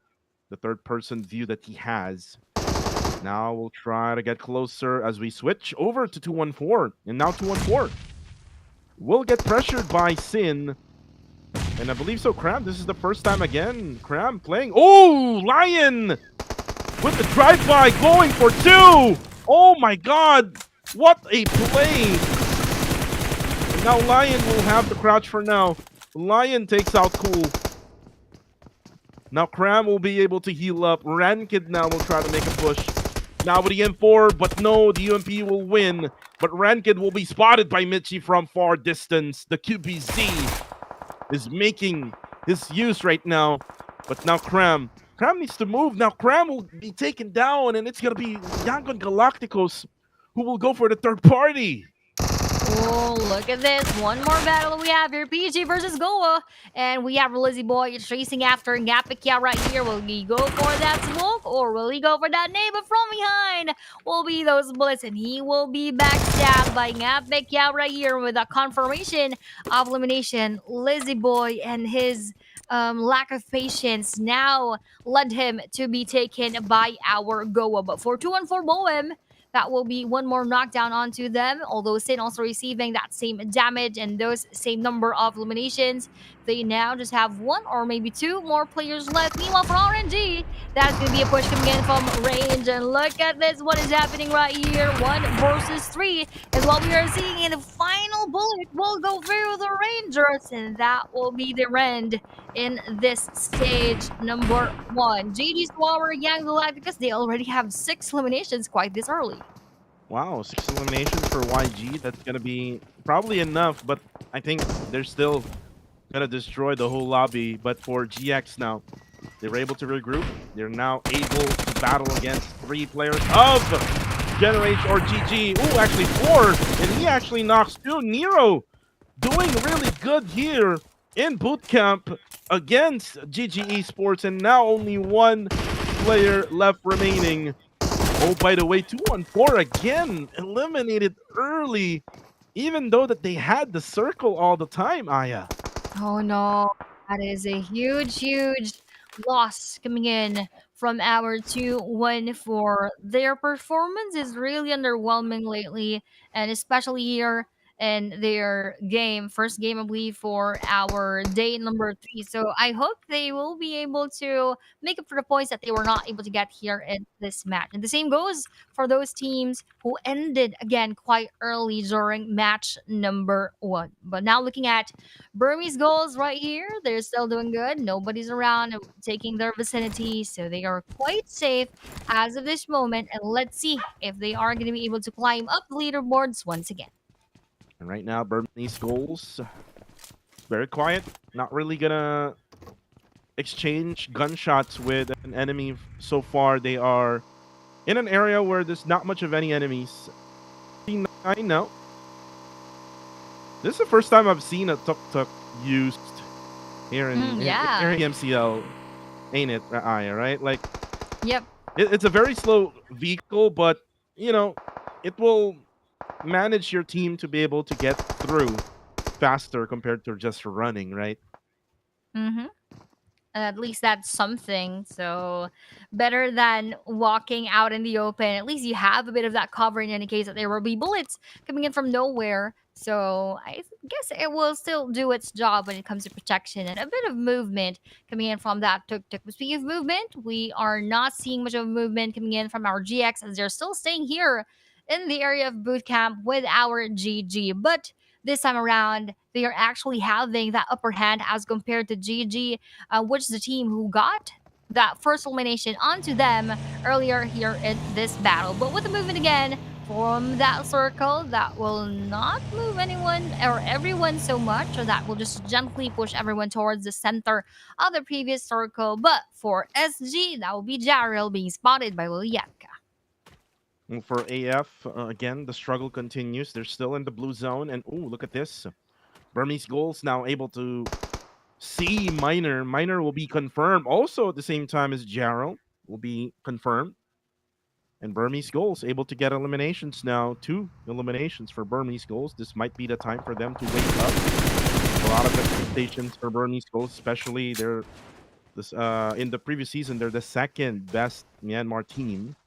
the third-person view that he has. Now we'll try to get closer as we switch over to 2-1-4. And now 2-1-4 will get pressured by Sin. And I believe so, Cram. This is the first time again. Cram playing. Oh, Lion with the drive-by going for 2. Oh my God. What a play. And now Lion will have the crouch for now. Lion takes out Cool. Now Cram will be able to heal up. Rankid now will try to make a push. Now with the M4, but no, the UMP will win. But Rankid will be spotted by Mitchie from far distance. The QBZ is making his use right now. But now Cram needs to move. Now Cram will be taken down, and it's gonna be Yangon Galacticos who will go for the third party. Oh, look at this. One more battle we have here. PG versus Goa. And we have Lizzy Boy chasing after Ngapikia right here. Will he go for that smoke or will he go for that neighbor from behind? Will be those bullets and he will be backstabbed by Ngapikia right here with a confirmation of elimination. Lizzy Boy and his lack of patience now led him to be taken by our Goa. But for 2-1-4 Bohem, that will be one more knockdown onto them. Although Sin also receiving that same damage and those same number of eliminations. They now just have one or maybe two more players left. Meanwhile, for RNG, that's going to be a push coming in from range. And look at this. What is happening right here? 1 versus 3 is what we are seeing. And the final bullet will go through the Rangers. And that will be the end in this stage number 1. GG's to our Young Galacticos. They already have 6 eliminations quite this early. Wow, 6 eliminations for YG. That's gonna be probably enough, but I think they're still gonna destroy the whole lobby. But for GX now, they were able to regroup. They're now able to battle against 3 players of Generation or GG. Ooh, actually 4, and he actually knocks 2. Nero doing really good here in boot camp against GG Esports, and now only 1 player left remaining. Oh, by the way, 2-1-4 again, eliminated early, even though that they had the circle all the time, Aya. Oh no, that is a huge loss coming in from our 2-1-4. Their performance is really underwhelming lately, and especially here in their game, first game, I believe, for our day number 3. So I hope they will be able to make up for the points that they were not able to get here in this match. And the same goes for those teams who ended again quite early during match number 1. But now looking at Burmese goals right here. They're still doing good. Nobody's around taking their vicinity, so they are quite safe as of this moment. And let's see if they are going to be able to climb up the leaderboards once again. And right now, Burmese goals, very quiet. Not really gonna exchange gunshots with an enemy so far. They are in an area where there's not much of any enemies. I know. This is the first time I've seen a tuk-tuk used here in Yeah. PMCL, ain't it, Aya, right? Like, Yep. it's a very slow vehicle, but, you know, it will manage your team to be able to get through faster compared to just running, right? Mm-hmm. At least that's something. So better than walking out in the open. At least you have a bit of that cover in any case that there will be bullets coming in from nowhere. So I guess it will still do its job when it comes to protection and a bit of movement coming in from that tuk-tuk. But speaking of movement, we are not seeing much of movement coming in from our GX as they're still staying here in the area of boot camp with our GG. But this time around, they are actually having that upper hand as compared to GG, which is the team who got that first elimination onto them earlier here in this battle. But with the movement again from that circle, that will not move anyone or everyone so much, or that will just gently push everyone towards the center of the previous circle. But for SG, that will be Jarrell being spotted by Liliatka. And for AF, again, the struggle continues. They're still in the blue zone, and ooh, look at this. Burmese goals now able to see Minor. Minor will be confirmed also at the same time as Jarrell will be confirmed. And Burmese goals able to get eliminations now. 2 eliminations for Burmese goals. This might be the time for them to wake up. A lot of expectations for Burmese goals, especially they're this in the previous season, they're the second best Myanmar team.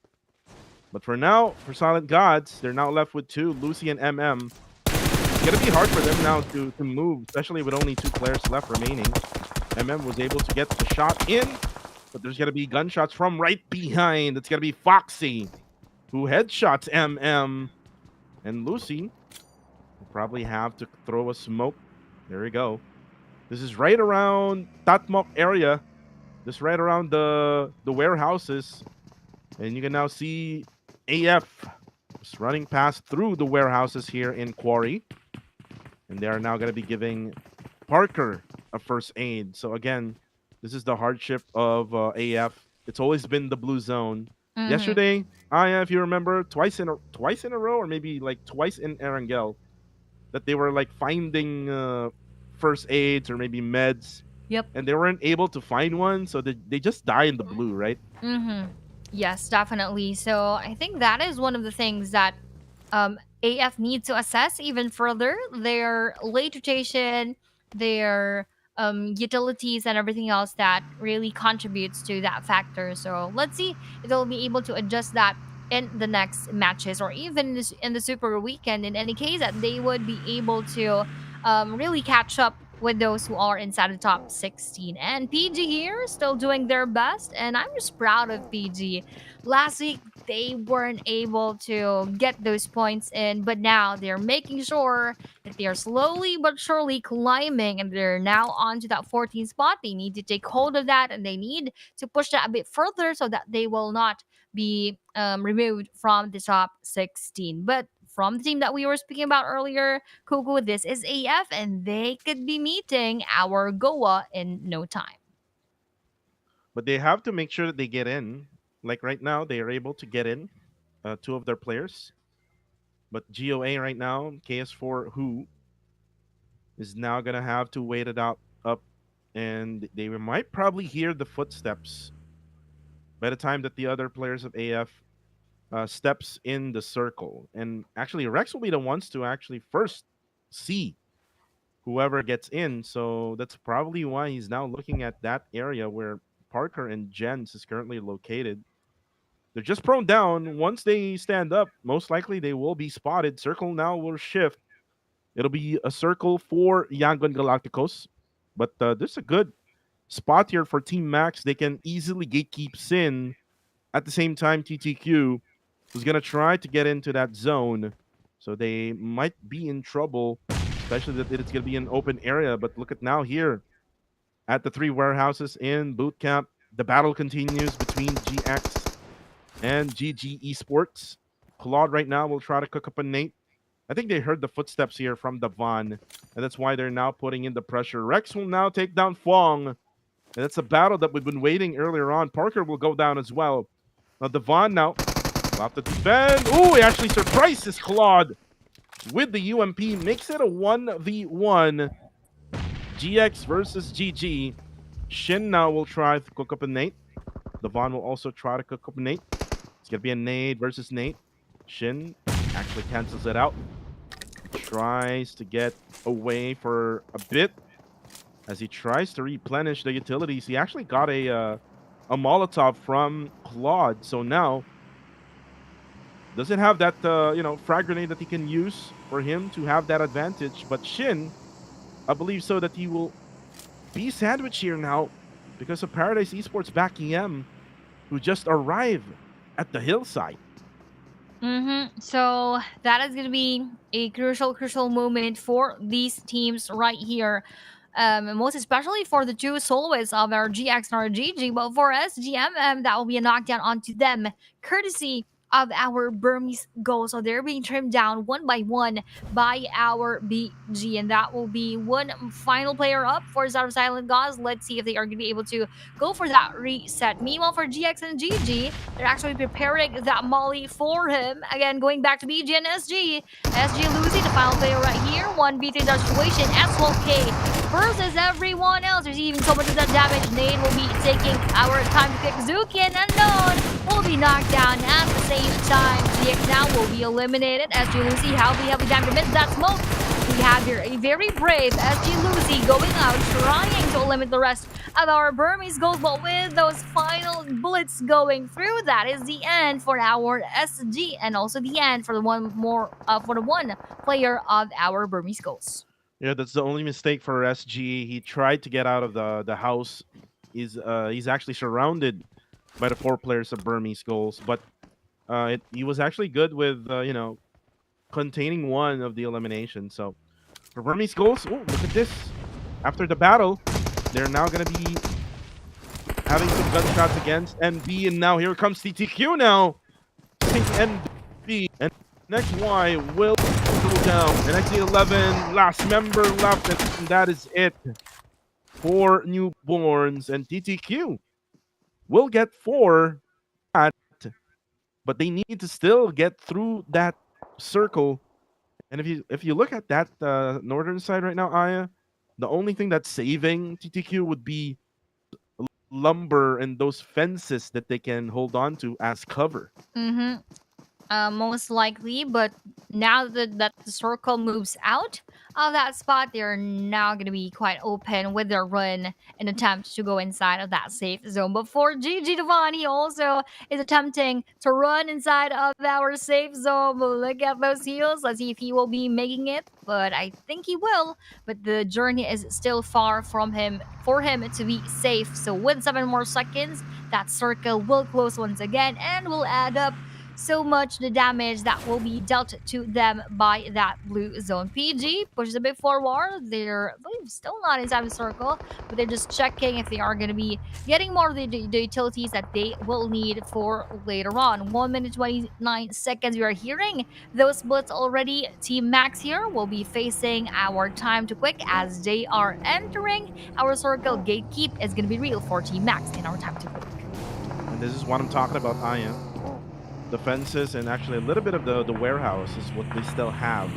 But for now, for Silent Gods, they're now left with 2, Lucy and MM. It's gonna be hard for them now to move, especially with only 2 players left remaining. MM was able to get the shot in, but there's gonna be gunshots from right behind. It's gonna be Foxy who headshots MM, and Lucy will probably have to throw a smoke. There we go. This is right around Tatmok area. This right around the warehouses, and you can now see AF just running past through the warehouses here in Quarry. And they are now going to be giving Parker a first aid. So again, this is the hardship of AF. It's always been the blue zone. Mm-hmm. Yesterday, if you remember, twice in a row, or maybe like twice in Erangel, that they were like finding first aids or maybe meds, Yep. and they weren't able to find one, so they just die in the blue, right? Mm-hmm. Yes, definitely. So I think that is one of the things that AF needs to assess even further. Their late rotation, their utilities, and everything else that really contributes to that factor. So let's see if they'll be able to adjust that in the next matches or even in the Super Weekend. In any case, that they would be able to really catch up with those who are inside the top 16. And PG here still doing their best, and I'm just proud of PG. Last week they weren't able to get those points in, but now they're making sure that they are slowly but surely climbing, and they're now on to that 14th spot. They need to take hold of that, and they need to push that a bit further so that they will not be removed from the top 16. But from the team that we were speaking about earlier, Kuku, this is AF, and they could be meeting our Goa in no time. But they have to make sure that they get in. Like right now, they are able to get in, two of their players. But GOA right now, KS4 who is now gonna have to wait it out up, and they might probably hear the footsteps by the time that the other players of AF steps in the circle. And actually, Rex will be the ones to actually first see whoever gets in. So that's probably why he's now looking at that area where Parker and Jens is currently located. They're just prone down. Once they stand up, most likely they will be spotted. Circle now will shift. It'll be a circle for Yangon Galacticos. But there's a good spot here for Team Max. They can easily gatekeep Sin. At the same time, TTQ who's going to try to get into that zone. So they might be in trouble, especially that it's going to be an open area. But look at now here at the three warehouses in boot camp. The battle continues between GX and GG Esports. Claude right now will try to cook up a Nate. I think they heard the footsteps here from Devon, and that's why they're now putting in the pressure. Rex will now take down Fong, and that's a battle that we've been waiting earlier on. Parker will go down as well. Now Devon now will have to defend. Ooh, he actually surprises Claude with the UMP. Makes it a 1v1. GX versus GG. Shin now will try to cook up a Nate. Devon will also try to cook up a Nate. It's going to be a Nate versus Nate. Shin actually cancels it out. Tries to get away for a bit as he tries to replenish the utilities. He actually got a Molotov from Claude, so now doesn't have that frag grenade that he can use for him to have that advantage. But Shin, I believe so that he will be sandwiched here now because of Paradise Esports back EM, who just arrived at the hillside. Mm-hmm. So that is going to be a crucial moment for these teams right here. Most especially for the two soloists of our GX and our GG, but for SGM, that will be a knockdown onto them, courtesy of our Burmese goals. So they're being trimmed down one by one by our BG, and that will be one final player up for Zara Silent Gods. Let's see if they are going to be able to go for that reset. Meanwhile, for GX and GG, they're actually preparing that molly for him. Again, going back to BG and SG. SG losing the final player right here. 1v3 situation. S12K versus everyone else, receiving so much of that damage. Nade will be taking our time to pick Zuki, and Unknown will be knocked down at the same time. GX now will be eliminated. SG Lucy, how we have damage amidst that smoke. We have here a very brave SG Lucy going out, trying to limit the rest of our Burmese goals, but with those final bullets going through, that is the end for our SG, and also the end for the one player of our Burmese goals. Yeah, that's the only mistake for SG. He tried to get out of the house. He's actually surrounded by the four players of Burmese goals, but he was actually good with containing one of the elimination. So for Burmese goals, oh, look at this! After the battle, they're now gonna be having some gunshots against NB, and now here comes TTQ now. I think NB and next Y will will go down. And XC11, last member left, and that is it for newborns. And TTQ will get 4, but they need to still get through that circle. And if you look at that northern side right now, Aya, the only thing that's saving TTQ would be lumber and those fences that they can hold on to as cover. Mm-hmm. Most likely, but now that the circle moves out of that spot, they're now going to be quite open with their run and attempt to go inside of that safe zone. But for GG Devon, he also is attempting to run inside of our safe zone. But look at those heels. Let's see if he will be making it. But I think he will. But the journey is still far from him for him to be safe. So with 7 more seconds, that circle will close once again and will add up so much the damage that will be dealt to them by that blue zone. PG pushes a bit forward. They're, I believe, still not inside the circle, but they're just checking if they are going to be getting more of the utilities that they will need for later on. 1 minute 29 seconds. We are hearing those bullets already. Team Max here will be facing our time to quick as they are entering our circle. Gatekeep is going to be real for Team Max in our time to quick. And this is what I'm talking about, Aya. The fences and actually a little bit of the warehouse is what they still have.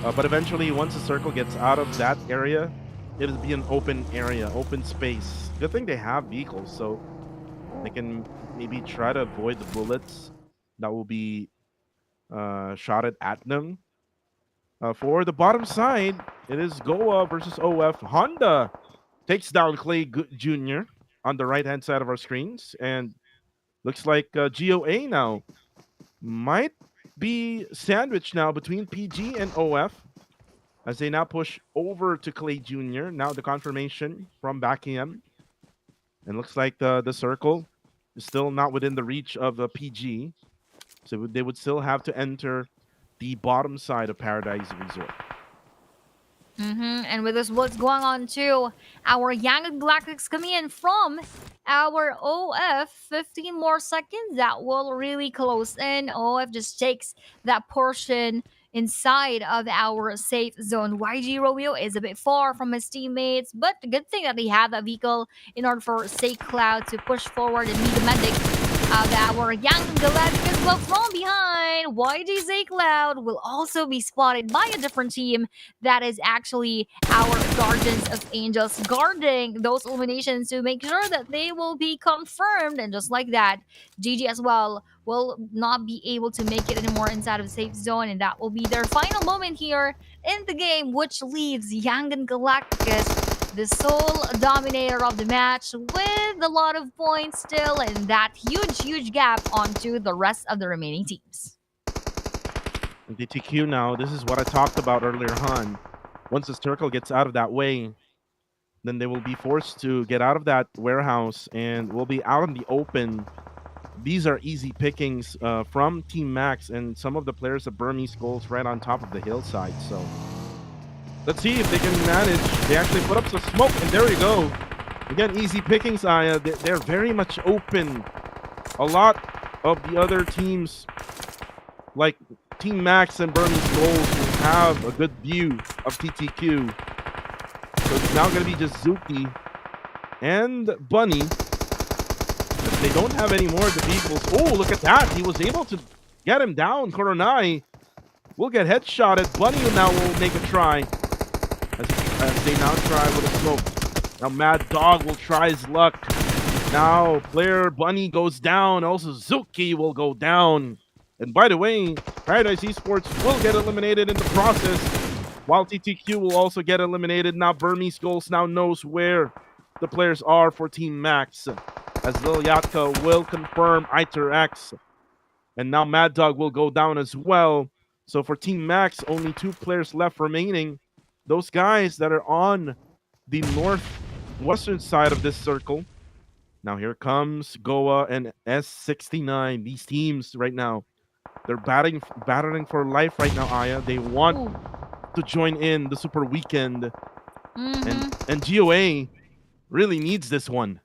But eventually, once the circle gets out of that area, it'll be an open area, open space. Good thing they have vehicles, so they can maybe try to avoid the bullets that will be shotted at them. For the bottom side, it is Goa versus OF. Honda takes down Clay Jr. on the right-hand side of our screens, and looks like GOA now might be sandwiched now between PG and OF as they now push over to Clay Jr. Now the confirmation from Backham. And looks like the circle is still not within the reach of PG. So they would still have to enter the bottom side of Paradise Resort. And with this, what's going on too? Our Young Galactics coming in from our OF. 15 more seconds. That will really close in. OF just takes that portion inside of our safe zone. YG Romeo is a bit far from his teammates, but the good thing that they have that vehicle in order for Say Cloud to push forward and be the medic of our Young Galacticus. But from behind, YG Say Cloud will also be spotted by a different team that is actually our Guardians of Angels, guarding those eliminations to make sure that they will be confirmed. And just like that, GG as well will not be able to make it anymore inside of the safe zone. And that will be their final moment here in the game, which leaves Young Galacticus the sole dominator of the match with a lot of points still and that huge gap onto the rest of the remaining teams. And DTQ now, this is what I talked about earlier on. Once the circle gets out of that way, then they will be forced to get out of that warehouse and will be out in the open. These are easy pickings from Team Max, and some of the players have Burmese goals right on top of the hillside. So let's see if they can manage. They actually put up some smoke, and there we go. Again, easy pickings, Aya. They're very much open. A lot of the other teams, like Team Max and Burmese Goals, will have a good view of TTQ. So it's now going to be just Zuki and Bunny. But they don't have any more of the vehicles. Oh, look at that. He was able to get him down. Koronai will get headshotted. Bunny now will make a try. As they now try with a smoke. Now Mad Dog will try his luck. Now player Bunny goes down. Also Zuki will go down. And by the way, Paradise Esports will get eliminated in the process, while TTQ will also get eliminated. Now Burmese Goals now knows where the players are for Team Max, as Lil Yatka will confirm Iter X. And now Mad Dog will go down as well. So for Team Max, only 2 players left remaining. Those guys that are on the northwestern side of this circle. Now here comes Goa and S69. These teams right now, they're battling for life right now, Aya. They want to join in the Super Weekend. And GOA really needs this one.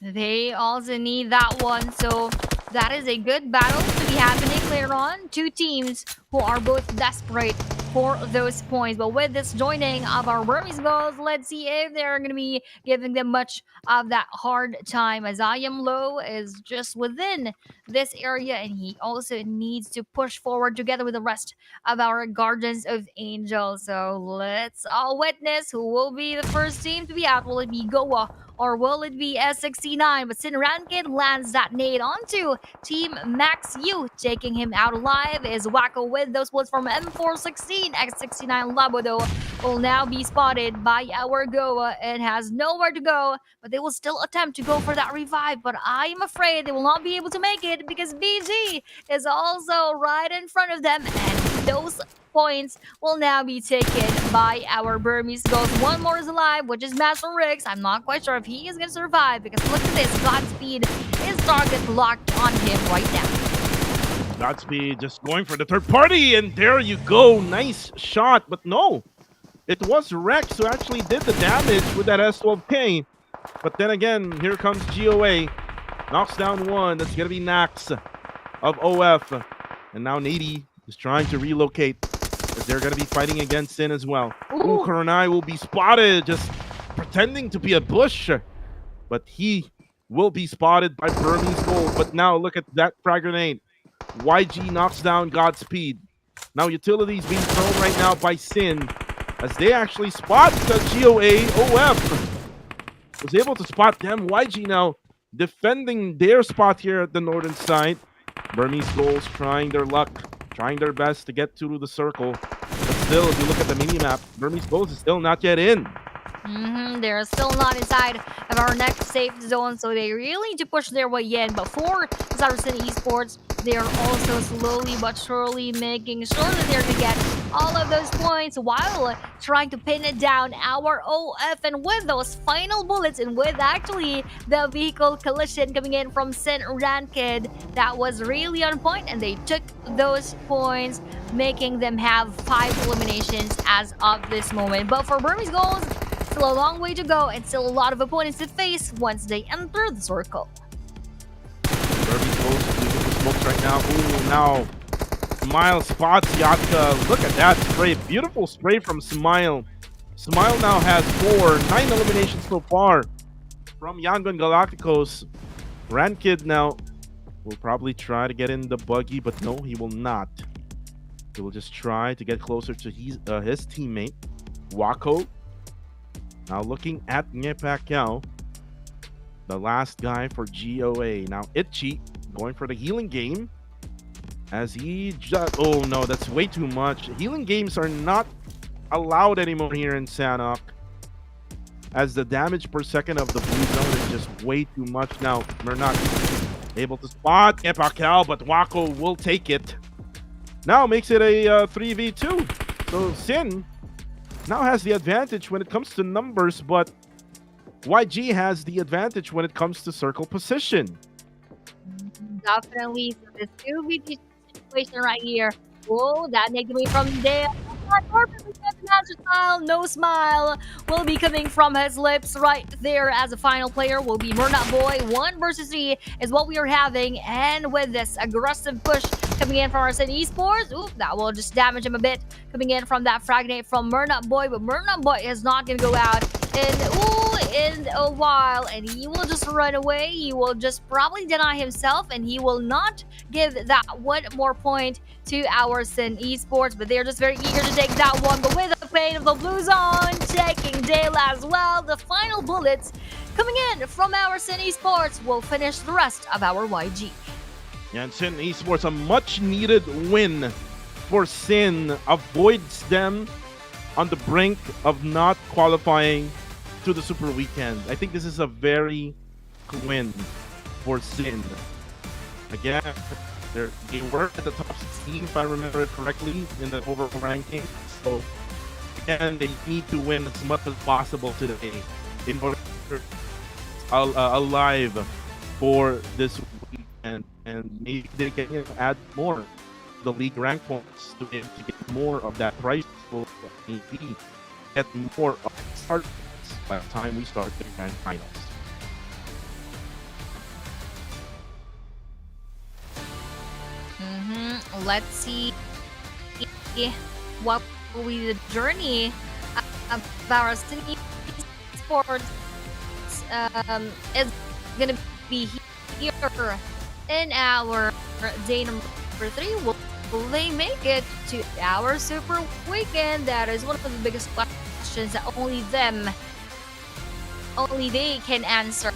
They also need that one. So that is a good battle to be happening later on. Two teams who are both desperate for those points. But with this joining of our Burmese goals, let's see if they're going to be giving them much of that hard time. As I am low is just within this area, and he also needs to push forward together with the rest of our Guardians of Angel. So let's all witness who will be the first team to be out. Will it be Goa or will it be S69? But Sin Rankin lands that nade onto Team Max U, taking him out alive. Is Wacko with those bullets from M416. X69 Labodo will now be spotted by our Goa and has nowhere to go, but they will still attempt to go for that revive. But I am afraid they will not be able to make it because BG is also right in front of them, and those points will now be taken by our Burmese Ghost. One more is alive, which is Master Riggs. I'm not quite sure if he is going to survive because look at this. Godspeed is target locked on him right now. Godspeed just going for the third party, and there you go. Nice shot, but no. It was Rex who actually did the damage with that S12K. But then again, here comes GOA. Knocks down one. That's going to be Nax of OF. And now Nady is trying to relocate, as they're going to be fighting against Sin as well. Ooh, Kuranai will be spotted, just pretending to be a bush. But he will be spotted by Burmese Gold. But now look at that frag grenade. YG knocks down Godspeed. Now utilities being thrown right now by Sin, as they actually spot the GOA OF. Was able to spot them. YG now defending their spot here at the northern side. Burmese Goals trying their luck, trying their best to get through the circle. But still, if you look at the mini-map, Burmese Goals is still not yet in. They're still not inside of our next safe zone, so they really need to push their way in. But for Saracen Esports, they are also slowly but surely making sure that they're going to get all of those points while trying to pin it down our OF. And with those final bullets and with actually the vehicle collision coming in from Sin Ranked, that was really on point, and they took those points, making them have 5 eliminations as of this moment. But for Burmese Goals, still a long way to go and still a lot of opponents to face once they enter the circle. Burmese Goals using the smokes right now. Ooh, now Smile spots Yatka. Look at that spray. Beautiful spray from Smile. Smile now has 9 eliminations so far from Yangon Galacticos. Rankid now will probably try to get in the buggy, but no, he will not. He will just try to get closer to his teammate, Wako. Now looking at Nye Pacquiao, the last guy for GOA. Now Itchy going for the healing game, as he just... Oh no, that's way too much. Healing games are not allowed anymore here in Sanok, as the damage per second of the blue zone is just way too much. Now we're not able to spot Nye Pacquiao, but Wako will take it. Now makes it a 3v2. So Sin now has the advantage when it comes to numbers, but YG has the advantage when it comes to circle position. Definitely. So this 2v2 situation right here. Oh, that naked me from there. Perfectly good master style, no smile will be coming from his lips right there. As a final player will be Murnat Boy. 1 versus 3 is what we are having, and with this aggressive push coming in from our Sin Esports, ooh, that will just damage him a bit. Coming in from that fragment from Murnat Boy, but Murnat Boy is not gonna go out in a while, and he will just run away. He will just probably deny himself, and he will not give that 1 more point to our Sin Esports, but they're just very eager to take that one. But with the pain of the blue zone, taking Dale as well, the final bullets coming in from our Sin Esports will finish the rest of our YG. Yeah, and Sin Esports, a much needed win for Sin, avoids them on the brink of not qualifying to the Super Weekend. I think this is a very good win for Sin. Again, they were at the top 16, if I remember it correctly, in the overall ranking. So, again, they need to win as much as possible today in order to alive for this weekend. And maybe they can add more the league rank points to get more of that prize pool, maybe get more of the start by the time we start the grand finals. Let's see what will be the journey of our Esports is gonna be here in our day number 3. Will they make it to our super weekend? That is one of the biggest questions that only they can answer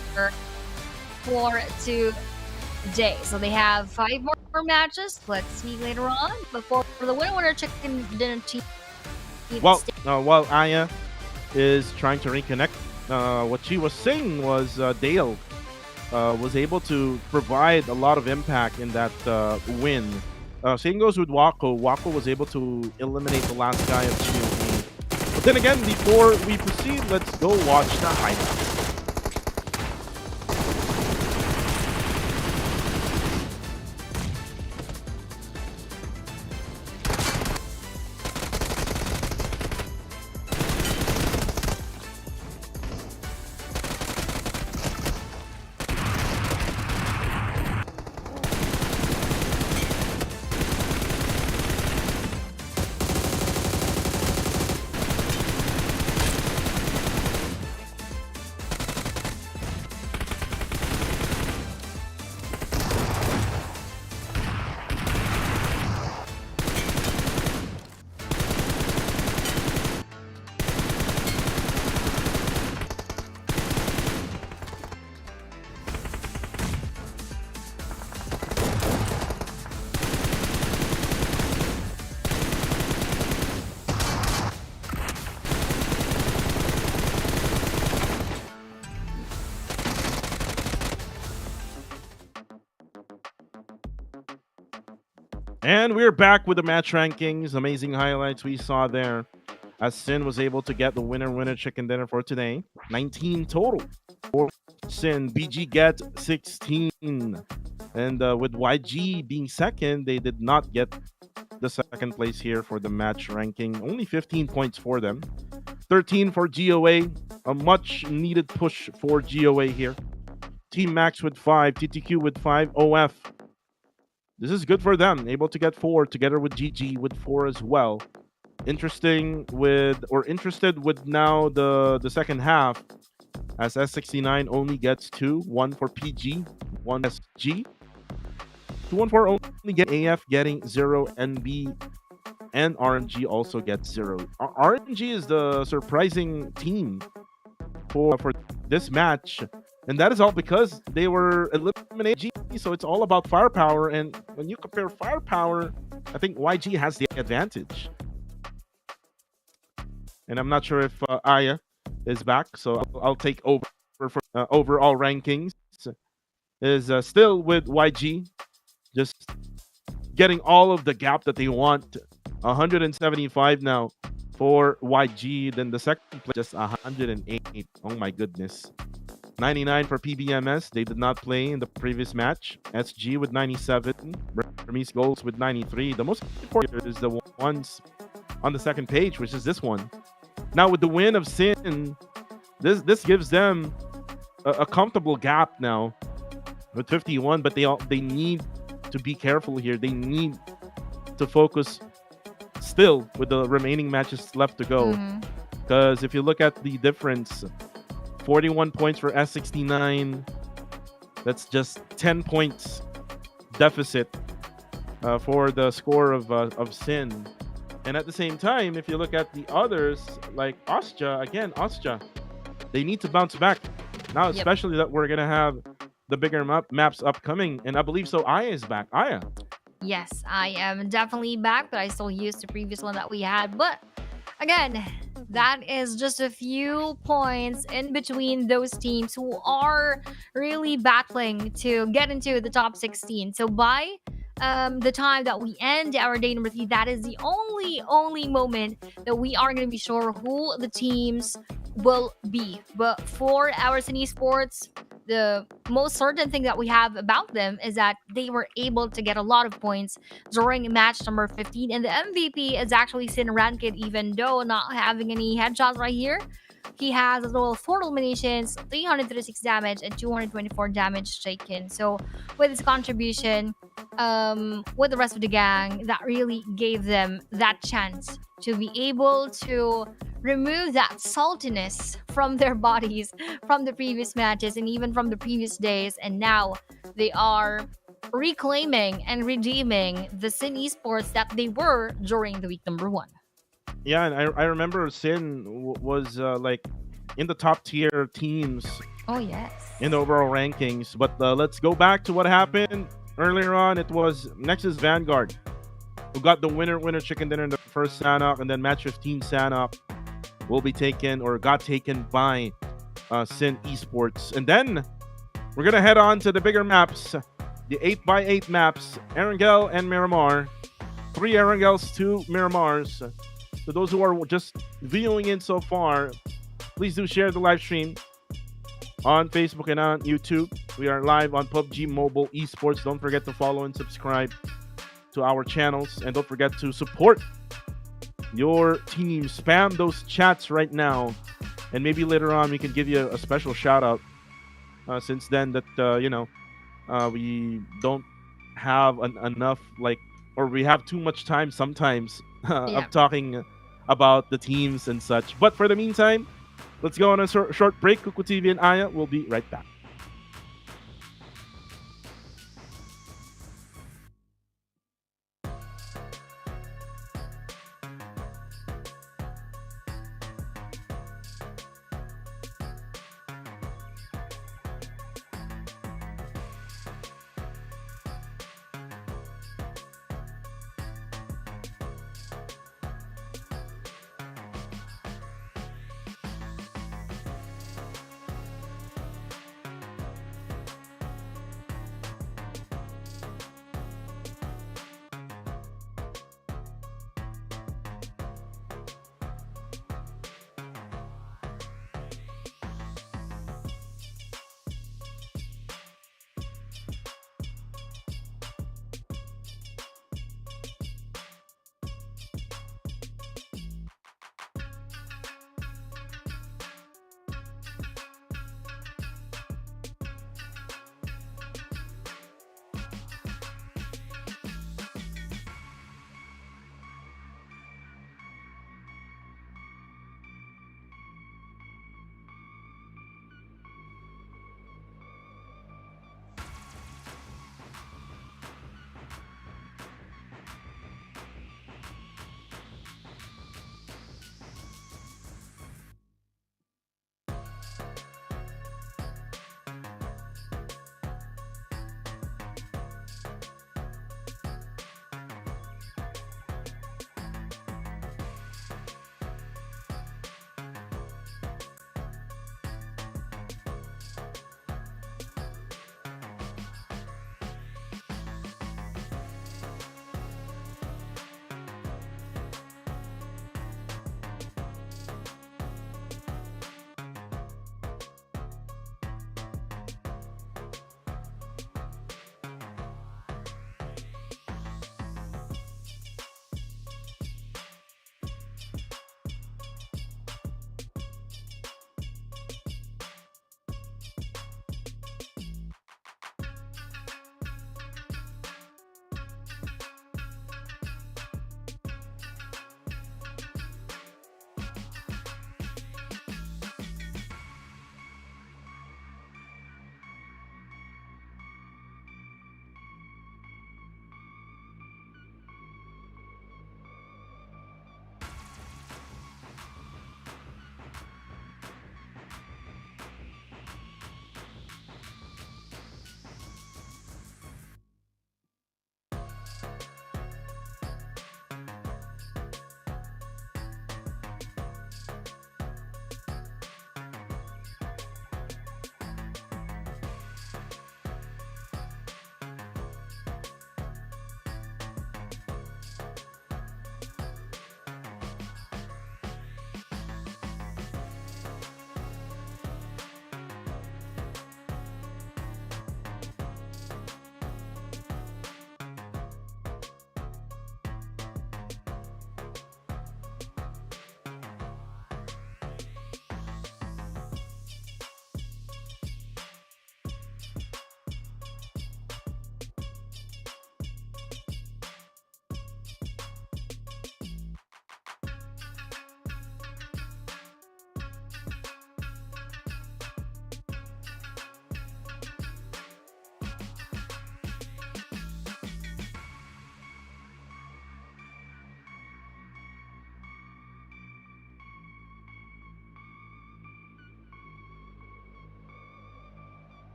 for today. So they have 5 more matches. Let's see later on. Before the winner chicken dinner team. Well, while Aya is trying to reconnect, what she was saying was Dale was able to provide a lot of impact in that win. Same goes with Wako. Wako was able to eliminate the last guy of GOE. But then again, before we proceed, let's go watch the highlights. And we're back with the match rankings. Amazing highlights we saw there. As Sin was able to get the winner chicken dinner for today. 19 total for Sin. BG get 16. And with YG being second, they did not get the second place here for the match ranking. Only 15 points for them. 13 for GOA. A much needed push for GOA here. Team Max with 5. TTQ with 5. OF. This is good for them. Able to get 4 together with GG with 4 as well. Interested with now the second half, as S69 only gets 2. 1 for PG, 1 SG. 214 only get AF getting 0. NB and RMG also gets 0. RMG is the surprising team for this match. And that is all because they were eliminated. So it's all about firepower. And when you compare firepower, I think YG has the advantage. And I'm not sure if Aya is back. So I'll take over for overall rankings. Is still with YG. Just getting all of the gap that they want. 175 now for YG. Then the second place, just 108. Oh my goodness. 99 for PBMS. They did not play in the previous match. SG with 97. Remise Goals with 93. The most important is the ones on the second page, which is this one. Now with the win of Sin, this gives them a comfortable gap now with 51. But they need to be careful here. They need to focus still with the remaining matches left to go. Because if you look at the difference, 41 points for S69. That's just 10 points deficit for the score of Sin. And at the same time, if you look at the others, like Ostja, they need to bounce back. Now, especially that we're going to have the bigger maps upcoming. And I believe so Aya is back. Aya. Yes, I am definitely back, but I still use the previous one that we had. But again, that is just a few points in between those teams who are really battling to get into the top 16. So by the time that we end our day number 3, that is the only moment that we are going to be sure who the teams will be. But for our Cine Sports, the most certain thing that we have about them is that they were able to get a lot of points during match number 15, and the MVP is actually Sin Ranked, even though not having any headshots right here. He has a total of 4 eliminations, 336 damage, and 224 damage taken. So with his contribution, with the rest of the gang, that really gave them that chance to be able to remove that saltiness from their bodies from the previous matches and even from the previous days. And now they are reclaiming and redeeming the Sin Esports that they were during the week number 1. Yeah, and I remember Sin was like in the top tier teams Oh, yes. in the overall rankings. But let's go back to what happened earlier on. It was Nexus Vanguard who got the winner chicken dinner in the first Sanok, and then match 15 Sanok will be taken or got taken by Sin Esports. And then we're gonna head on to the bigger maps, the 8x8 maps, Erangel and Miramar. 3 Erangels, 2 Miramars. So those who are just viewing in so far, please do share the live stream on Facebook and on YouTube. We are live on PUBG Mobile Esports. Don't forget to follow and subscribe to our channels, and don't forget to support your team. Spam those chats right now, and maybe later on we can give you a special shout out. Since then, that we don't have enough, like, or we have too much time sometimes Yeah. of talking about the teams and such. But for the meantime, let's go on a short break. Kuku TV and Aya will be right back.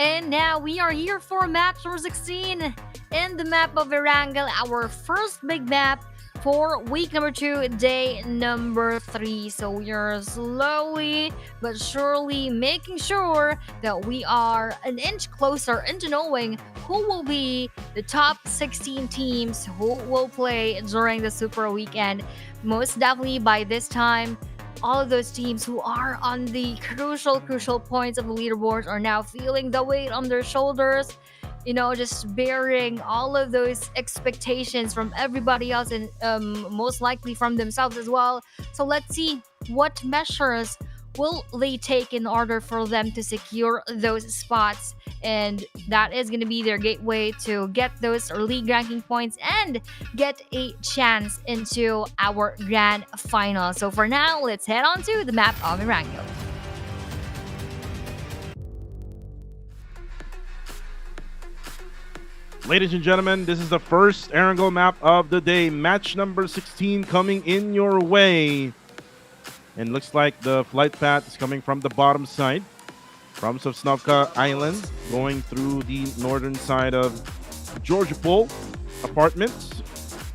And now we are here for match number 16 in the map of Erangel, our first big map for week number 2, day number 3. So we are slowly but surely making sure that we are an inch closer into knowing who will be the top 16 teams who will play during the Super Weekend. Most definitely by this time, all of those teams who are on the crucial points of the leaderboards are now feeling the weight on their shoulders, just bearing all of those expectations from everybody else and most likely from themselves as well. So let's see what measures will they take in order for them to secure those spots, and that is going to be their gateway to get those league ranking points and get a chance into our grand final. So for now, let's head on to the map of Erangel. Ladies and gentlemen, this is the first Erangel map of the day. Match number 16 coming in your way. And looks like the flight path is coming from the bottom side, from Sosnovka Island, going through the northern side of Georgia Pole apartments.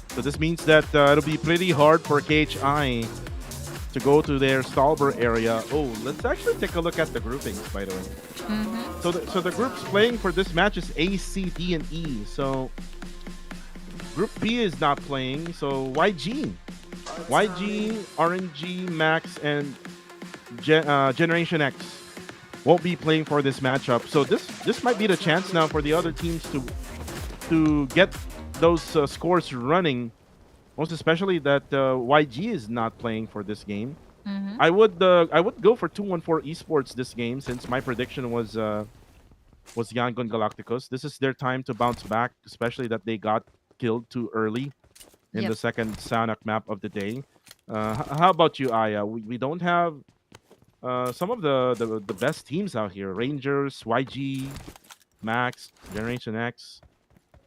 So this means that it'll be pretty hard for KHI to go to their Stalber area. Oh, let's actually take a look at the groupings, by the way. So the groups playing for this match is A, C, D, and E. So Group B is not playing. So YG, RNG, Max, and Generation X won't be playing for this matchup. So this might be the chance now for the other teams to get those scores running. Most especially that YG is not playing for this game. I would go for 214 Esports this game, since my prediction was Yangon Galacticos. This is their time to bounce back, especially that they got killed too early in the second Sanak map of the day. How about you, Aya? We don't have some of the best teams out here. Rangers, YG, Max, Generation X.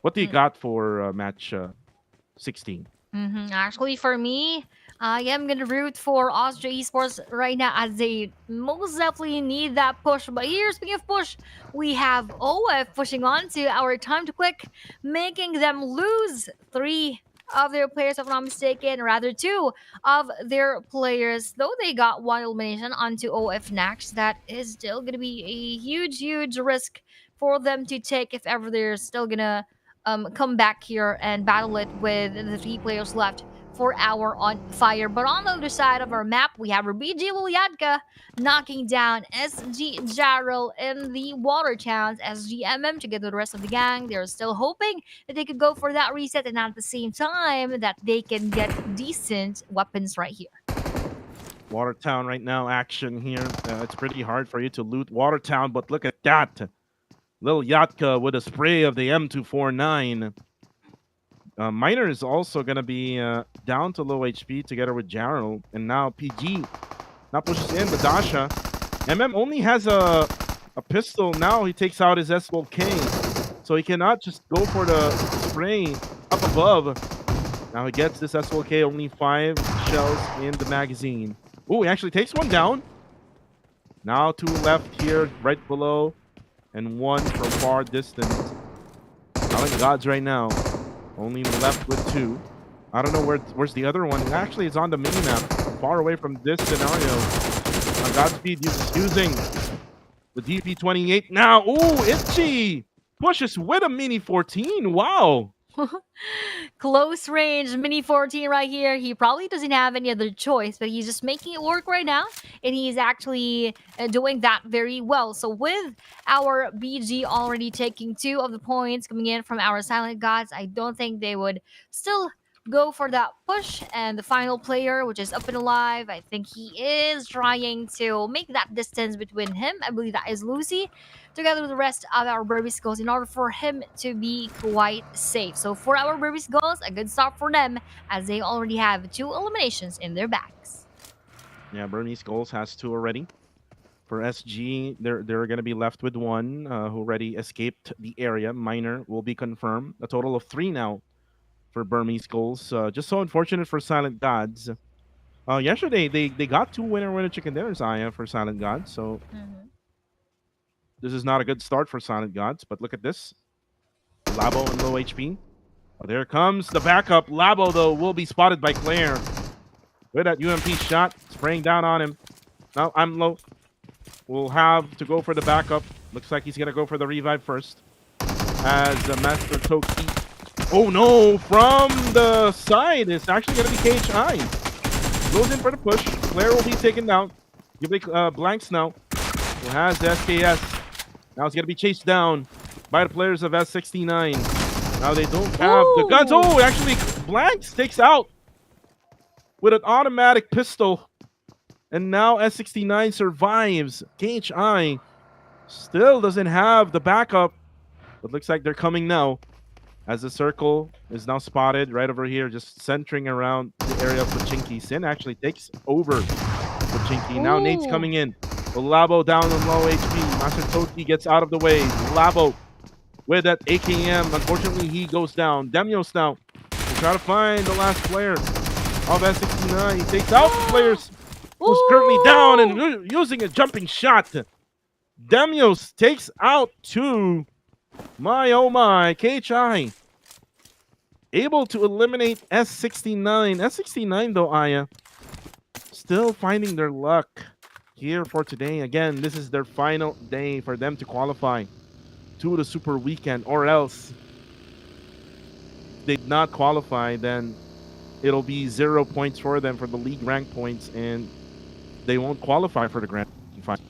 What do you got for match 16? Actually, for me, I am gonna root for Austria Esports right now, as they most definitely need that push. But here, speaking of push, we have OF pushing on to our time to click, making them lose 3 of their players, if I'm not mistaken, rather 2 of their players. Though they got 1 elimination onto OF Nax, that is still gonna be a huge risk for them to take if ever they're still gonna come back here and battle it with the 3 players left for our on fire. But on the other side of our map, we have BG Luliadka knocking down SG Jarrell in the Water Towns. SGMM together with the rest of the gang, they're still hoping that they could go for that reset, and at the same time that they can get decent weapons right here. Watertown right now, action here. It's pretty hard for you to loot Watertown, but look at that. Lil Yatka with a spray of the M249. Miner is also going to be down to low HP together with Jarrell. And now PG now pushes in, but Dasha. MM only has a pistol. Now he takes out his S12K. So he cannot just go for the spray up above. Now he gets this S12K, only 5 shells in the magazine. Ooh, he actually takes one down. Now 2 left here, right below. And 1 from far distance. Silent Gods right now. Only left with 2. I don't know where's the other one. Actually, it's on the minimap. Far away from this scenario. Godspeed is using the DP28 now. Ooh, Itchy pushes with a Mini 14. Wow. Close range Mini 14 right here. He probably doesn't have any other choice, but he's just making it work right now, and he's actually doing that very well. So with our BG already taking 2 of the points coming in from our Silent Gods, I don't think they would still go for that push. And the final player, which is Up and Alive, I think he is trying to make that distance between him. I believe that is Lucy, together with the rest of our Burby Skulls, in order for him to be quite safe. So for our Burby Skulls, a good start for them, as they already have 2 eliminations in their bags. Yeah, Burmese Goals has 2 already. For SG, they're going to be left with 1 who already escaped the area. Miner will be confirmed. A total of 3 now for Burmese Goals. Just so unfortunate for Silent Gods. Yesterday, they got 2 winner chicken dinners, Aya, for Silent Gods. So This is not a good start for Silent Gods, but look at this. Labo and low HP. Oh, there comes the backup. Labo, though, will be spotted by Claire. With that UMP shot, spraying down on him. Now I'm low. We'll have to go for the backup. Looks like he's going to go for the revive first. As Master Toki. Oh no, from the side, it's actually going to be KHI. Goes in for the push. Claire will be taken down. Give it blanks now. Who has the SKS. Now it's going to be chased down by the players of S69. Now they don't have the guns. Oh, actually, blanks takes out with an automatic pistol. And now S69 survives. KHI still doesn't have the backup. But looks like they're coming now. As the circle is now spotted right over here, just centering around the area of Pachinki. Sin actually takes over Pachinki. Now Nate's coming in. Labo down on low HP. Master Toki gets out of the way. Labo with that AKM. Unfortunately, he goes down. Demios now will try to find the last player of S69. He takes out the players who's currently down and using a jumping shot. Demios takes out two. My oh my, KHI able to eliminate S69. S69 though, Aya, still finding their luck here for today. Again, this is their final day for them to qualify to the Super Weekend, or else if they did not qualify, then it'll be 0 points for them for the league rank points, and they won't qualify for the grand final.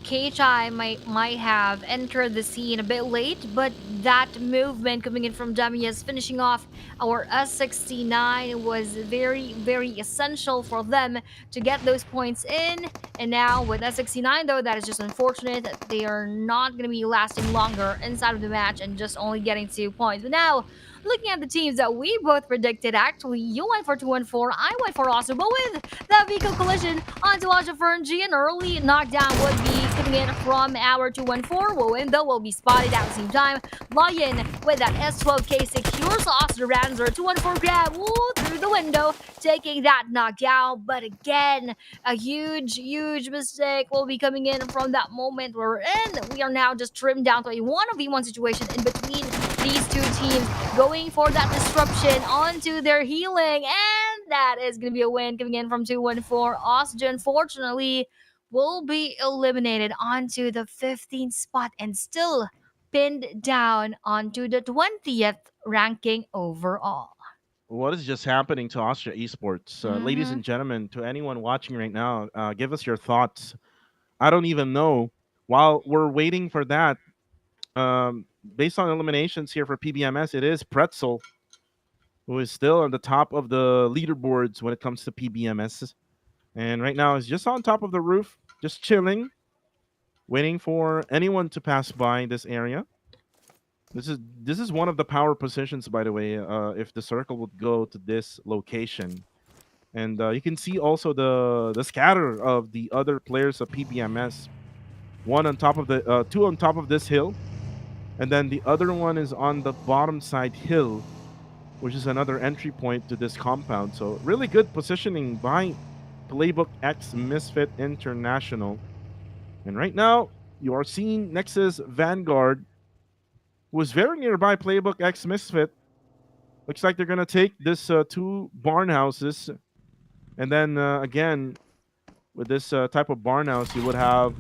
KHI might have entered the scene a bit late, but that movement coming in from Demias, finishing off our S69 was very, very essential for them to get those points in. And now with S69 though, that is just unfortunate that they are not going to be lasting longer inside of the match and just only getting 2 points. But now, looking at the teams that we both predicted, actually, you went for 2-4, I went for Asu, but with that vehicle collision onto Aja Fernji, an early knockdown would be coming in from our 2-4. Wowen, though, will be spotted at the same time. Lion with that S12K secures Asu Ranzer, 2-4 grab, through the window, taking that knockout. But again, a huge, huge mistake will be coming in from that moment we're in. We are now just trimmed down to a 1v1 situation in between these two teams, going for that disruption onto their healing, and that is going to be a win coming in from 2-4. Osja, unfortunately, will be eliminated onto the 15th spot and still pinned down onto the 20th ranking overall. What is just happening to Austria Esports? Ladies and gentlemen, to anyone watching right now, give us your thoughts. I don't even know. While we're waiting for that, based on eliminations here for PBMS, it is Pretzel who is still on the top of the leaderboards when it comes to PBMS. And right now is just on top of the roof, just chilling, waiting for anyone to pass by this area. This is one of the power positions, by the way, if the circle would go to this location. And you can see also the scatter of the other players of PBMS. One on top of the two on top of this hill, and then the other one is on the bottom side hill, which is another entry point to this compound. So really good positioning by Playbook X Misfit International. And right now, you are seeing Nexus Vanguard, who is very nearby Playbook X Misfit. Looks like they're going to take this two barn houses. And then again, with this type of barn house, you would have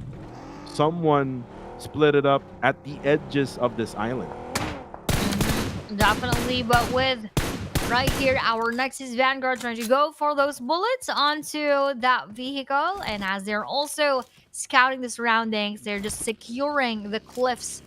someone split it up at the edges of this island. Definitely, but with right here, our Nexus Vanguard trying to go for those bullets onto that vehicle. And as they're also scouting the surroundings, they're just securing the cliffs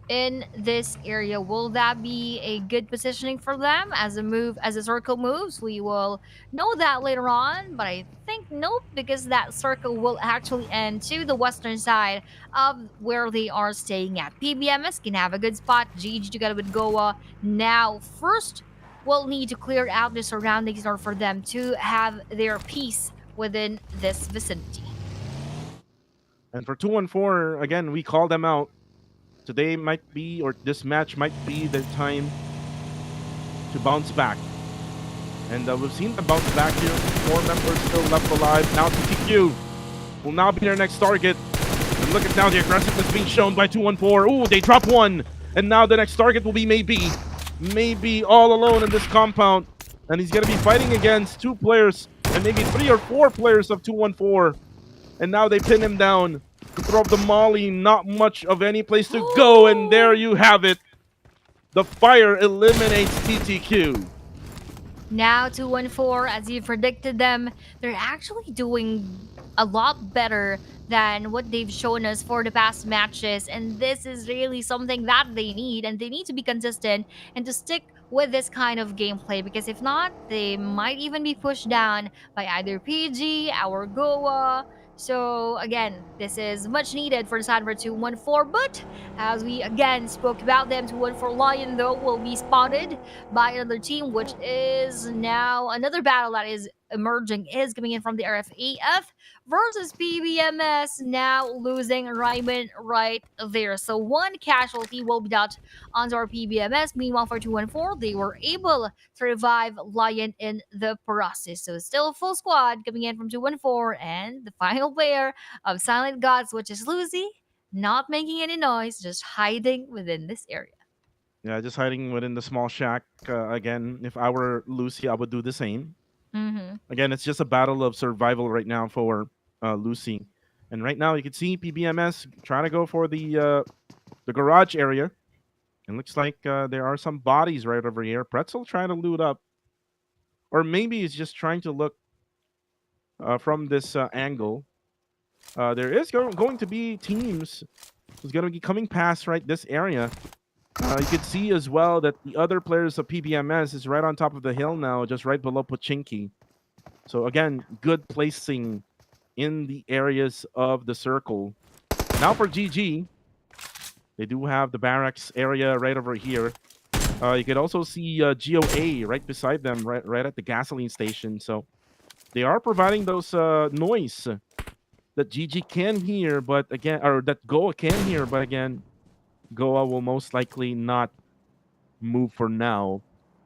in this area. Will that be a good positioning for them as the circle moves? We will know that later on, but I think nope, because that circle will actually end to the western side of where they are staying at. PBMS can have a good spot. GG together with Goa. Now, first, we'll need to clear out the surroundings in order for them to have their peace within this vicinity. And for 2-4, again, we call them out. Today might be, or this match might be the time to bounce back. And we've seen them bounce back here. 4 members still left alive. Now TTQ will now be their next target. And look at now the aggressiveness being shown by 214. Ooh, they drop one. And now the next target will be maybe all alone in this compound. And he's going to be fighting against 2 players and maybe 3 or 4 players of 214. And now they pin him down. To throw up the molly, not much of any place to go. And there you have it. The fire eliminates TTQ. Now 214, as you predicted them, they're actually doing a lot better than what they've shown us for the past matches. And this is really something that they need. And they need to be consistent and to stick with this kind of gameplay. Because if not, they might even be pushed down by either PG, our Goa. So again, this is much needed for the side for 214. But as we again spoke about them, 214 Lion though will be spotted by another team, which is now another battle that is emerging, is coming in from the RFAF versus PBMS, now losing Ryman right there. So one casualty will be dealt onto our PBMS. Meanwhile, for 214, they were able to revive Lion in the process. So still a full squad coming in from 214, and the final player of Silent Gods, which is Lucy, not making any noise, just hiding within this area. Yeah, just hiding within the small shack. Again, if I were Lucy, I would do the same. Mm-hmm. Again, it's just a battle of survival right now for Lucy. And right now, you can see PBMS trying to go for the garage area. And looks like there are some bodies right over here. Pretzel trying to loot up. Or maybe he's just trying to look from this angle. There is going to be teams who's going to be coming past right this area. You can see as well that the other players of PBMS is right on top of the hill now, just right below Pochinki. So again, good placing in the areas of the circle. Now for GG, they do have the barracks area right over here. You could also see GOA right beside them, right at the gasoline station. So they are providing those noise that GG can hear, but again, or that Goa can hear, but again, Goa will most likely not move for now.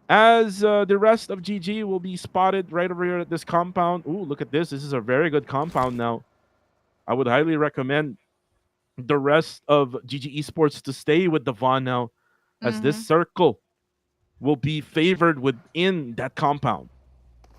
As the rest of GG will be spotted right over here at this compound. Ooh, look at this. This is a very good compound now. I would highly recommend the rest of GG Esports to stay with the Vaughn now, as this Mm-hmm. circle will be favored within that compound.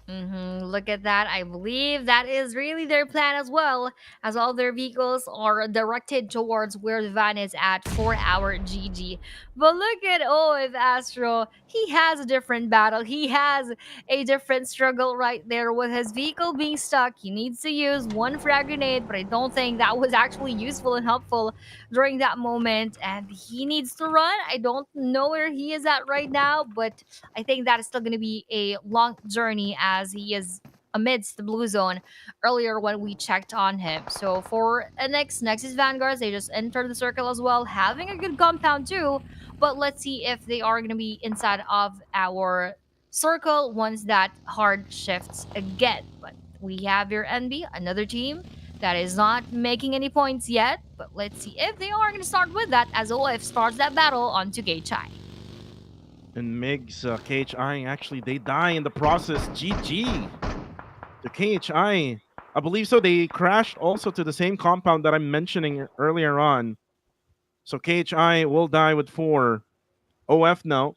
Look at that. I believe that is really their plan as well, as all their vehicles are directed towards where the van is at for our GG. But look at OF Astro. He has a different battle. He has a different struggle right there with his vehicle being stuck. He needs to use one frag grenade, but I don't think that was actually useful and helpful during that moment. And he needs to run. I don't know where he is at right now, but I think that is still going to be a long journey as he is amidst the blue zone earlier when we checked on him. So for next is Vanguards. They just entered the circle as well, having a good compound too. But let's see if they are going to be inside of our circle once that hard shifts again. But we have your NB, another team that is not making any points yet. But let's see if they are going to start with that as OF starts that battle onto Gaichai. And Migs, KHI, actually, they die in the process. GG. The KHI, I believe so. They crashed also to the same compound that I'm mentioning earlier on. So KHI will die with 4. OF now.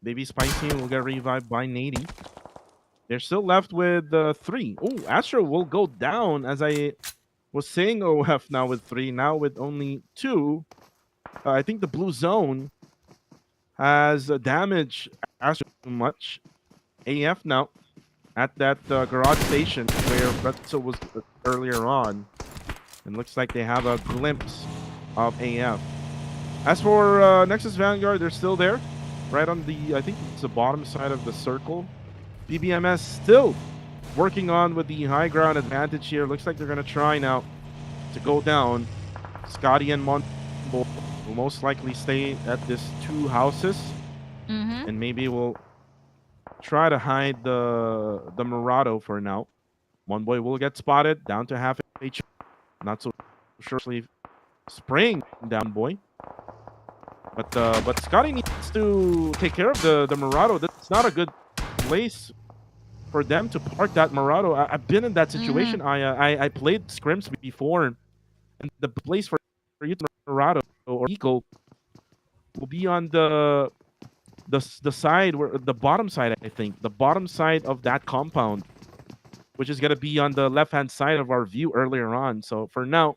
Baby Spicy will get revived by Nady. They're still left with 3. Oh, Astro will go down, as I was saying. OF now with 3. Now with only 2. I think the blue zone has damaged Astro too much. AF now at that garage station where Pretzel was earlier on. And looks like they have a glimpse of AF. As for Nexus Vanguard, they're still there. Right on the, I think it's the bottom side of the circle. PBMS still working on with the high ground advantage here. Looks like they're going to try now to go down. Scotty and Monbo will most likely stay at this 2 houses. Mm-hmm. And maybe we'll try to hide the Murado for now. One boy will get spotted down to half HP. Not so surely spraying down boy. But Scotty needs to take care of the Murado. That's not a good place for them to park that Murado. I've been in that situation. I played scrims before, and the place for you to Dorado or Eagle will be on the side where the bottom side, I think, the bottom side of that compound, which is gonna be on the left hand side of our view earlier on. So for now,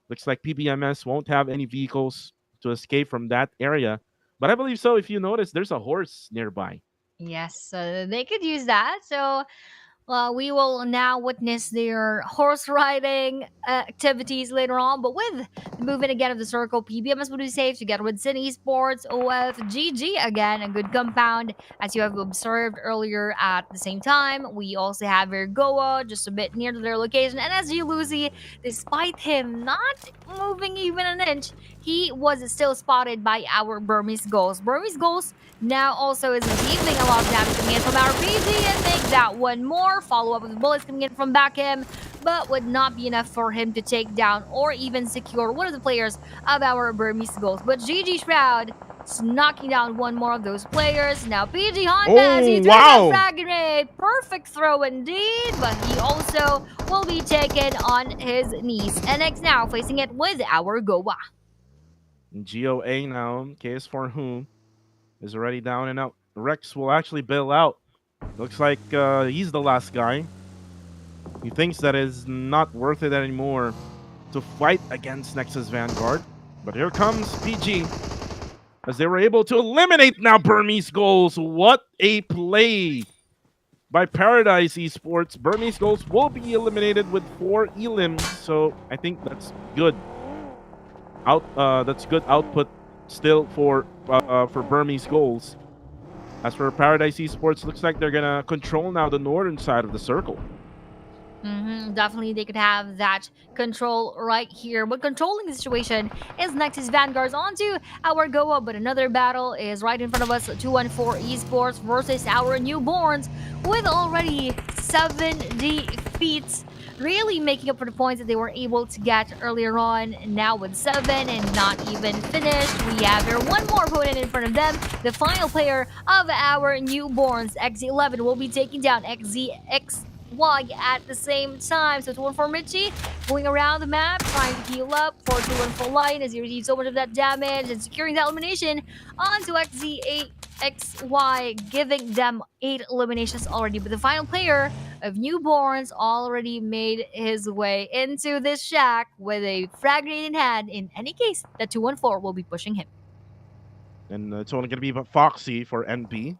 looks like PBMS won't have any vehicles to escape from that area. But I believe so. If you notice, there's a horse nearby. Yes, they could use that. So we will now witness their horse riding activities later on. But with the movement again of the circle, PBMS will be safe together with Sin Esports, OF, GG again, a good compound as you have observed earlier. At the same time, we also have Ergoa just a bit near to their location. And as you, Lucy, despite him not moving even an inch, he was still spotted by our Burmese Ghost. Burmese Ghost now also is dealing a lot of damage coming in from our PG and make that one more. Follow up with bullets coming in from back him, but would not be enough for him to take down or even secure one of the players of our Burmese Ghost. But GG Shroud is knocking down one more of those players. Now PG Honda as he Oh, threw that wow. frag grenade. Perfect throw indeed, but he also will be taken on his knees. NX now facing it with our Goa. GOA now, KS4 Who is already down and out. Rex will actually bail out. Looks like he's the last guy. He thinks that is not worth it anymore to fight against Nexus Vanguard. But here comes PG as they were able to eliminate now Burmese goals. What a play by Paradise Esports. Burmese goals will be eliminated with 4 elims, so I think that's good. That's good output still for Burmese goals. As for Paradise Esports, looks like they're gonna control now the northern side of the circle. Definitely, they could have that control right here. But controlling the situation is Nexus Vanguards onto our Goa. But another battle is right in front of us. 214 Esports versus our newborns with already 7 defeats. Really making up for the points that they were able to get earlier on. Now with 7 and not even finished. We have here one more opponent in front of them. The final player of our newborns, XZ11, will be taking down XZX. At the same time. So 214 Richie going around the map, trying to heal up for 214 Lion as he receives so much of that damage and securing that elimination onto XZ8XY, giving them 8 eliminations already. But the final player of Newborns already made his way into this shack with a frag grenade in hand. In any case, the 214 will be pushing him. And it's only going to be Foxy for NB.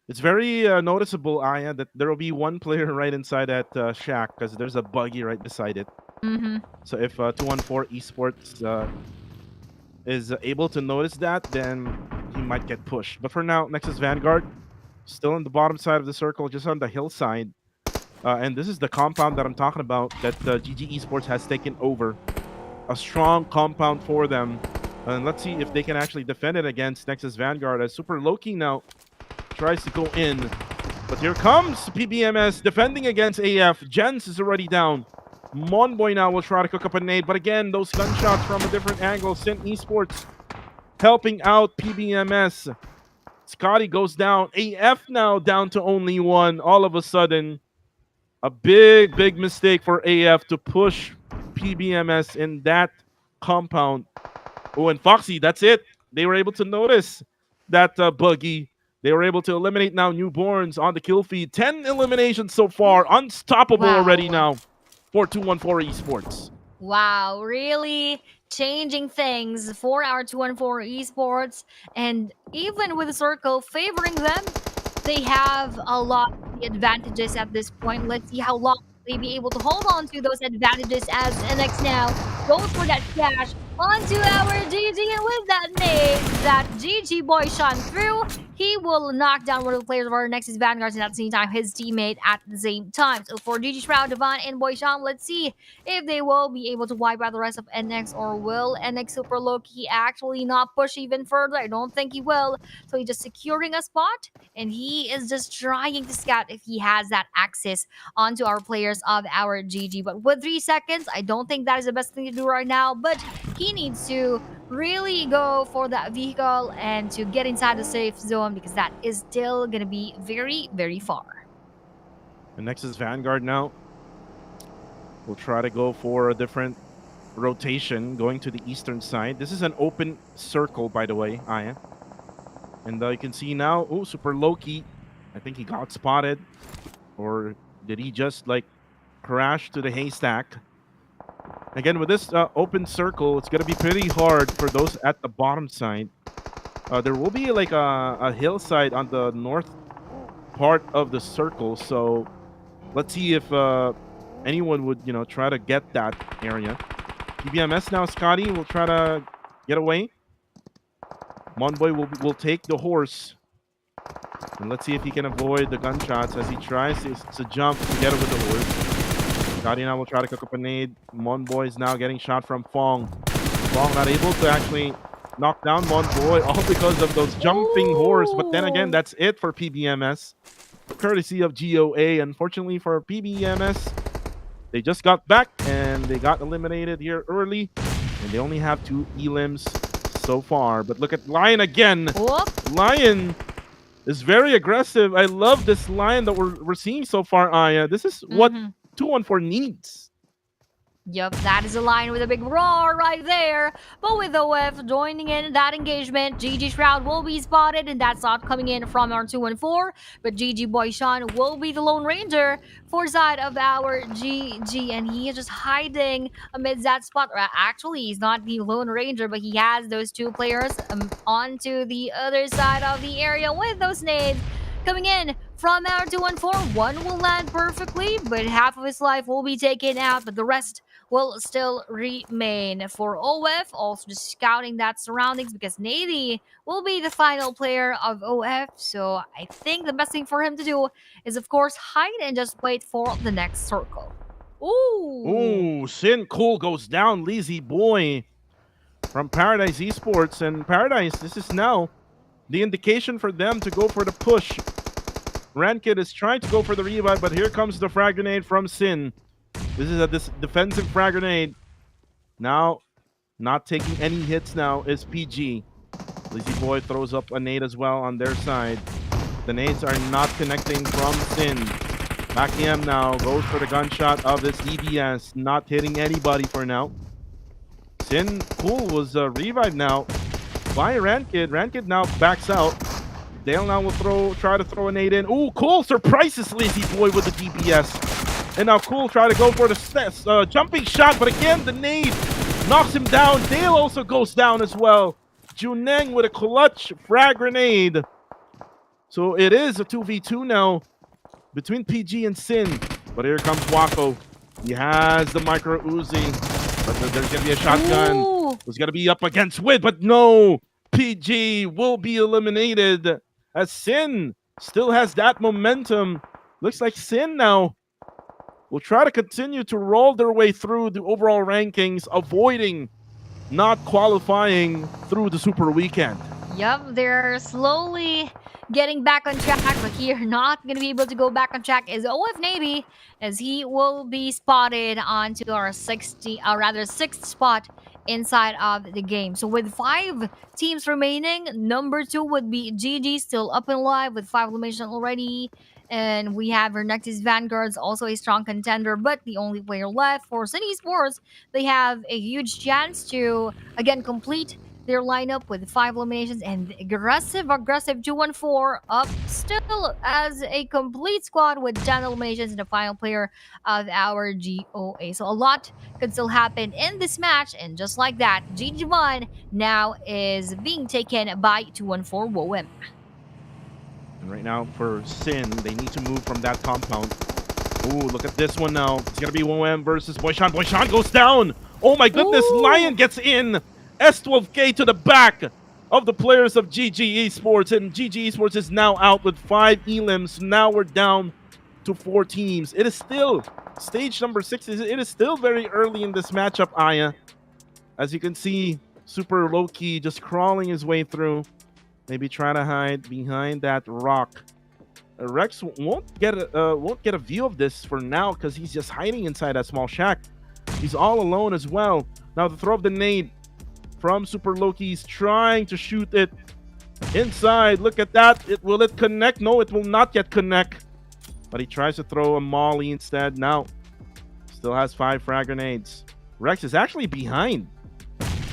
It's very noticeable, Aya, that there will be one player right inside that shack because there's a buggy right beside it. So if 214 Esports is able to notice that, then he might get pushed. But for now, Nexus Vanguard still on the bottom side of the circle, just on the hillside. And this is the compound that I'm talking about that GG Esports has taken over. A strong compound for them. And let's see if they can actually defend it against Nexus Vanguard as Super Loki now tries to go in. But here comes PBMS defending against AF. Jens is already down. Monboy now will try to cook up a nade. But again, those gunshots from a different angle. Sent Esports helping out PBMS. Scotty goes down. AF now down to only 1. All of a sudden, a big mistake for AF to push PBMS in that compound. Oh, and Foxy, that's it. They were able to notice that buggy. They were able to eliminate now newborns on the kill feed. 10 eliminations so far. Unstoppable already now for 214 Esports. Wow, really changing things for our 214 Esports. And even with the circle favoring them, they have a lot of the advantages at this point. Let's see how long they be able to hold on to those advantages as NX now goes for that dash onto our GG, and with that nade, that GG boy shone through. He will knock down one of the players of our Nexus Vanguards, and at the same time, his teammate at the same time. So for GG Shroud, Devon, and Boyshan, let's see if they will be able to wipe out the rest of NX, or will NX Super Loki actually not push even further? I don't think he will. So he's just securing a spot, and he is just trying to scout if he has that access onto our players of our GG. But with 3 seconds, I don't think that is the best thing to do right now, but he needs to really go for that vehicle and to get inside the safe zone, because that is still going to be very far. And Nexus Vanguard now will try to go for a different rotation going to the eastern side. This is an open circle, by the way, Aya. And you can see now, oh, Super Loki. I think he got spotted. Or did he just like crash to the haystack? Again, with this open circle, it's going to be pretty hard for those at the bottom side. There will be like a hillside on the north part of the circle. So let's see if anyone would, try to get that area. PBMS now, Scotty will try to get away. Monboy will take the horse. And let's see if he can avoid the gunshots as he tries to jump together with the horse. Scotty now will try to cook up a nade. Monboy is now getting shot from Fong. Fong not able to actually knock down Monboy, all because of those jumping horse. But then again, that's it for PBMS. Courtesy of GOA. Unfortunately for PBMS, they just got back and they got eliminated here early. And they only have 2 elims so far. But look at Lion again. Whoop. Lion is very aggressive. I love this Lion that we're seeing so far, Aya. This is what 214 needs. Yup, that is a line with a big roar right there. But with OF joining in that engagement, GG Shroud will be spotted, and that's not coming in from our 214. But GG Boy Sean will be the Lone Ranger for side of our GG, and he is just hiding amidst that spot. Actually, he's not the Lone Ranger, but he has those 2 players onto the other side of the area with those nades. Coming in from our 214, one will land perfectly, but half of his life will be taken out, but the rest will still remain for OF. Also just scouting that surroundings because Nady will be the final player of OF. So I think the best thing for him to do is, of course, hide and just wait for the next circle. Ooh. Ooh, Sin Cool goes down. Lazy Boy from Paradise Esports. And Paradise, this is now the indication for them to go for the push. Rankid is trying to go for the revive, but here comes the frag grenade from Sin. This is a defensive frag grenade. Now, not taking any hits now is PG. Lazy Boy throws up a nade as well on their side. The nades are not connecting from Sin. Back him now, goes for the gunshot of this EBS, not hitting anybody for now. Sin Cool was revived now by Rankid. Rankid now backs out. Dale now will try to throw a nade in. Ooh, Cool surprises Lazy Boy with the DPS. And now Cool try to go for the jumping shot, but again, the nade knocks him down. Dale also goes down as well. Juneng with a clutch frag grenade. So it is a 2v2 now between PG and Sin. But here comes Wako. He has the micro Uzi. But there's going to be a shotgun. Ooh. It's going to be up against Wid, but no. PG will be eliminated as Sin still has that momentum. Looks like Sin now will try to continue to roll their way through the overall rankings, avoiding not qualifying through the Super Weekend. Yup, they're slowly getting back on track, but here not going to be able to go back on track is OF Navy, as he will be spotted onto our 6th spot inside of the game. So with 5 teams remaining, number 2 would be GG, still up and alive with 5 eliminations already. And we have our Nexus Vanguards, also a strong contender, but the only player left for City Sports. They have a huge chance to, again, complete their lineup with 5 eliminations, and aggressive 214 up still as a complete squad with 10 eliminations in the final player of our GOA. So a lot could still happen in this match, and just like that, GG1 now is being taken by 214 WOM. And right now for Sin, they need to move from that compound. Ooh, look at this one now. It's going to be WOM versus Boyshan. Boyshan goes down. Oh my goodness, Ooh. Lion gets in. S12K to the back of the players of GG Esports, and GG Esports is now out with 5 elims. Now we're down to 4 teams. It is still stage number 6. It is still very early in this matchup, Aya. As you can see, Super Loki just crawling his way through. Maybe try to hide behind that rock. Rex won't get a view of this for now because he's just hiding inside that small shack. He's all alone as well. Now the throw of the nade from Super Loki's trying to shoot it inside. Look at that. Will it connect? No, it will not yet connect. But he tries to throw a molly instead. Now, still has 5 frag grenades. Rex is actually behind.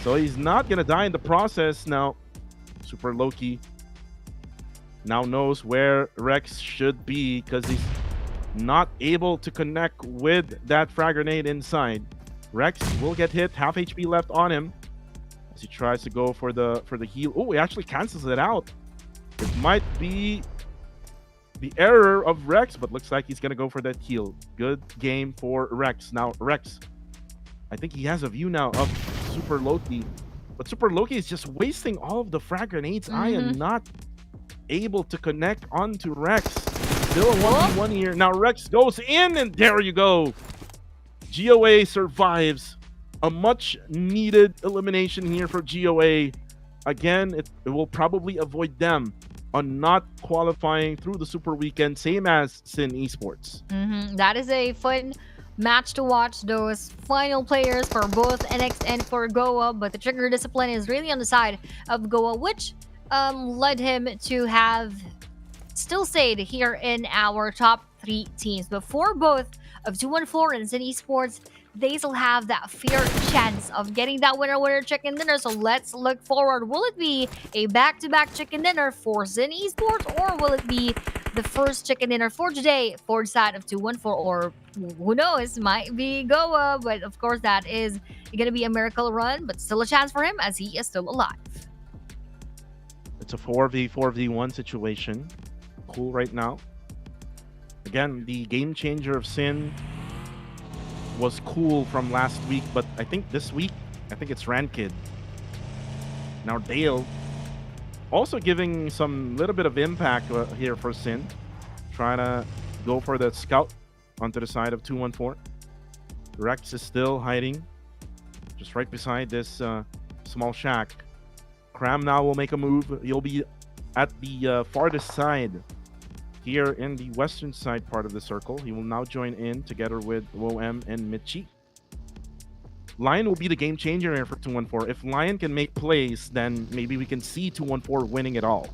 So he's not going to die in the process. Now, Super Loki now knows where Rex should be because he's not able to connect with that frag grenade inside. Rex will get hit. Half HP left on him as he tries to go for the heal. Oh, he actually cancels it out. It might be the error of Rex, but looks like he's going to go for that heal. Good game for Rex. Now, Rex, I think he has a view now of Super Loki, but Super Loki is just wasting all of the frag grenades. I am not able to connect onto Rex. Still a 1v1 here. Now Rex goes in, and there you go. GOA survives. A much needed elimination here for GOA. Again, it will probably avoid them on not qualifying through the Super Weekend, same as Sin Esports. That is a fun match to watch, those final players for both NX and for Goa, but the trigger discipline is really on the side of Goa, which led him to have still stayed here in our top 3 teams. But for both of 214 and Sin Esports, they still have that fair chance of getting that winner chicken dinner. So let's look forward. Will it be a back-to-back chicken dinner for Sin Esports, or will it be the first chicken dinner for today for the side of 214, or who knows, might be Goa? But of course, that is going to be a miracle run, but still a chance for him as he is still alive. It's a 4v1 situation. Cool right now. Again, the game changer of Sin was cool from last week, but I think this week, I think it's Rankid. Now Dale also giving some little bit of impact here for Sin. Trying to go for the scout onto the side of 214. Rex is still hiding just right beside this small shack. Cram now will make a move. He'll be at the farthest side here in the western side part of the circle. He will now join in together with WOM and Michi. Lion will be the game changer here for 214. If Lion can make plays, then maybe we can see 214 winning it all.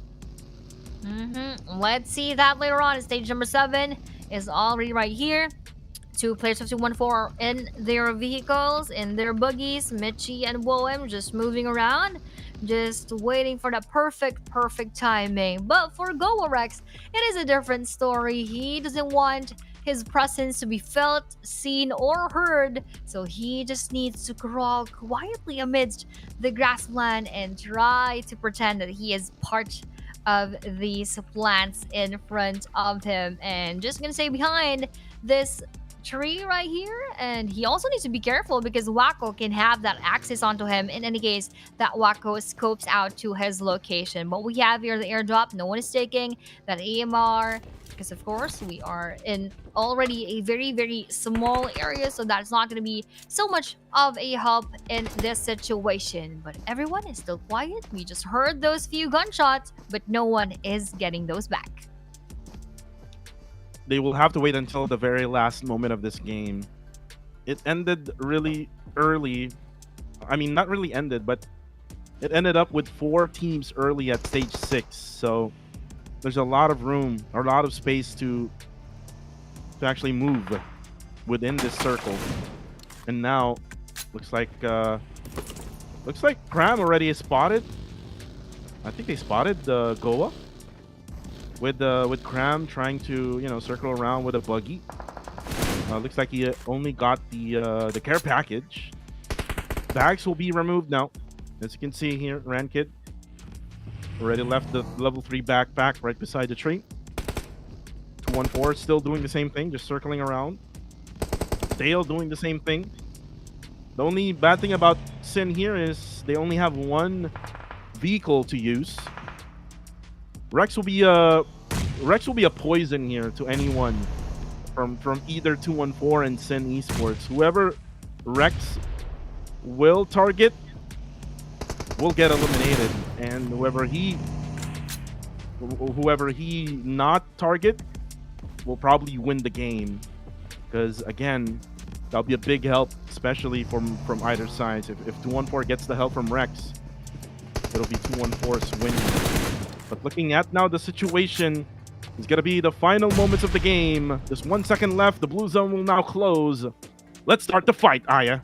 Let's see that later on. Stage number 7 is already right here. 2 players of 214 are in their vehicles, in their buggies. Michi and WOM just moving around, just waiting for that perfect timing. But for Goa Rex, it is a different story. He doesn't want his presence to be felt, seen, or heard, so he just needs to crawl quietly amidst the grassland and try to pretend that he is part of these plants in front of him, and just gonna stay behind this tree right here. And he also needs to be careful because Wako can have that access onto him in any case that Wako scopes out to his location. But we have here the airdrop. No one is taking that AMR because of course we are in already a very small area, so that's not going to be so much of a help in this situation. But everyone is still quiet. We just heard those few gunshots, but no one is getting those back. They will have to wait until the very last moment of this game. It ended really early. I mean, not really ended, but it ended up with 4 teams early at stage 6. So there's a lot of room, or a lot of space to actually move within this circle. And now looks like Cram already is spotted. I think they spotted the Goa. With Cram trying to, you know, circle around with a buggy. Looks like he only got the care package. Bags will be removed now. As you can see here, Rankid already left the level 3 backpack right beside the tree. 214 still doing the same thing, just circling around. Dale doing the same thing. The only bad thing about Sin here is they only have 1 vehicle to use. Rex will be a poison here to anyone from either 214 and Sin Esports. Whoever Rex will target will get eliminated, and whoever he not target will probably win the game. Because again, that'll be a big help, especially from either side. If 214 gets the help from Rex, it'll be 214's winning. But looking at now the situation is going to be the final moments of the game. There's 1 second left. The blue zone will now close. Let's start the fight, Aya.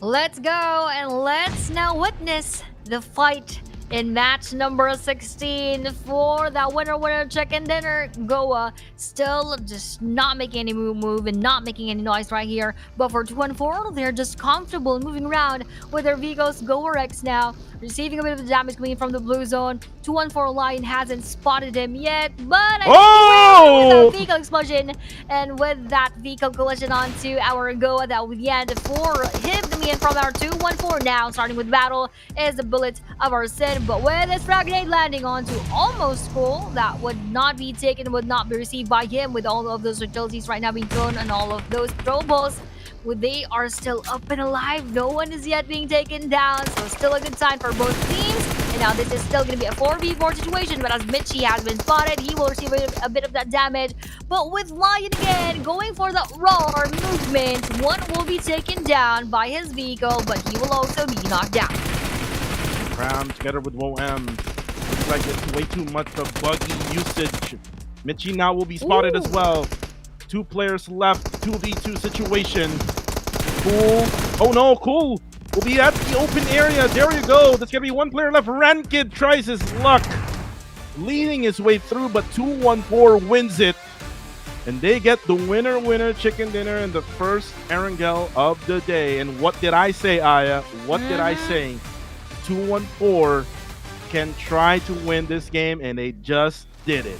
Let's go and let's now witness the fight in match number 16 for that winner chicken dinner. Goa still just not making any move and not making any noise right here. But for 2 and 4, they're just comfortable moving around with their Vigos Goa Rex now, receiving a bit of the damage coming from the blue zone. 2 and 4 Lion hasn't spotted him yet, but I think he will with Oh! that vehicle explosion. And with that vehicle collision onto our Goa, that will be the end for him coming in from our 2-1-4 now, starting with battle is the bullet of our Sid, but with this frag grenade landing onto almost full, that would not be taken, would not be received by him with all of those utilities right now being thrown and all of those throw balls. They are still up and alive. No one is yet being taken down, so still a good sign for both teams. And now this is still going to be a 4v4 situation, but as Mitchie has been spotted, he will receive a bit of that damage. But with Lion again going for the raw movement, one will be taken down by his vehicle, but he will also be knocked down. Ram together with WOM. Looks like it's way too much of buggy usage. Mitchie now will be spotted as well. 2 players left, 2v2 situation. Cool. Oh no, Cool will be at the open area. There you go. There's gonna be 1 player left. Rankid tries his luck, leading his way through, but 2-1-4 wins it. And they get the winner chicken dinner in the first Erangel of the day. And what did I say, Aya? What did I say? 2-1-4 can try to win this game, and they just did it.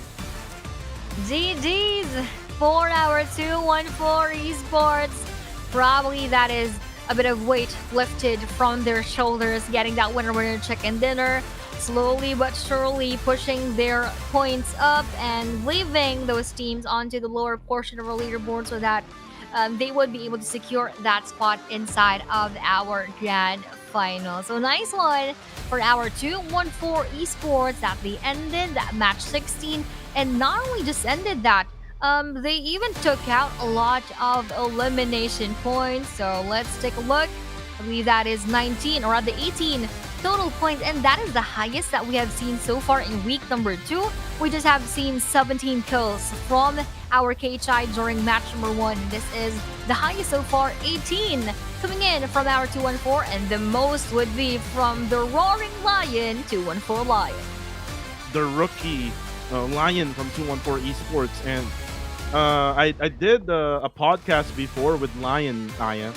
GG's for our 2-1-4 Esports. Probably that is a bit of weight lifted from their shoulders, getting that winner chicken dinner. Slowly but surely pushing their points up and leaving those teams onto the lower portion of our leaderboard so that they would be able to secure that spot inside of our grand final. So nice one for our 2-1-4 Esports that they ended that match 16, and not only just ended that, they even took out a lot of elimination points. So let's take a look. I believe that is 19 or rather 18 total points, and that is the highest that we have seen so far in week number 2. We just have seen 17 kills from our KHI during match number 1. This is the highest so far, 18 coming in from our 2-1-4, and the most would be from the Roaring Lion 2-1-4 Lion. The rookie Lion from 2-1-4 Esports. And I did a podcast before with Lion, Aya,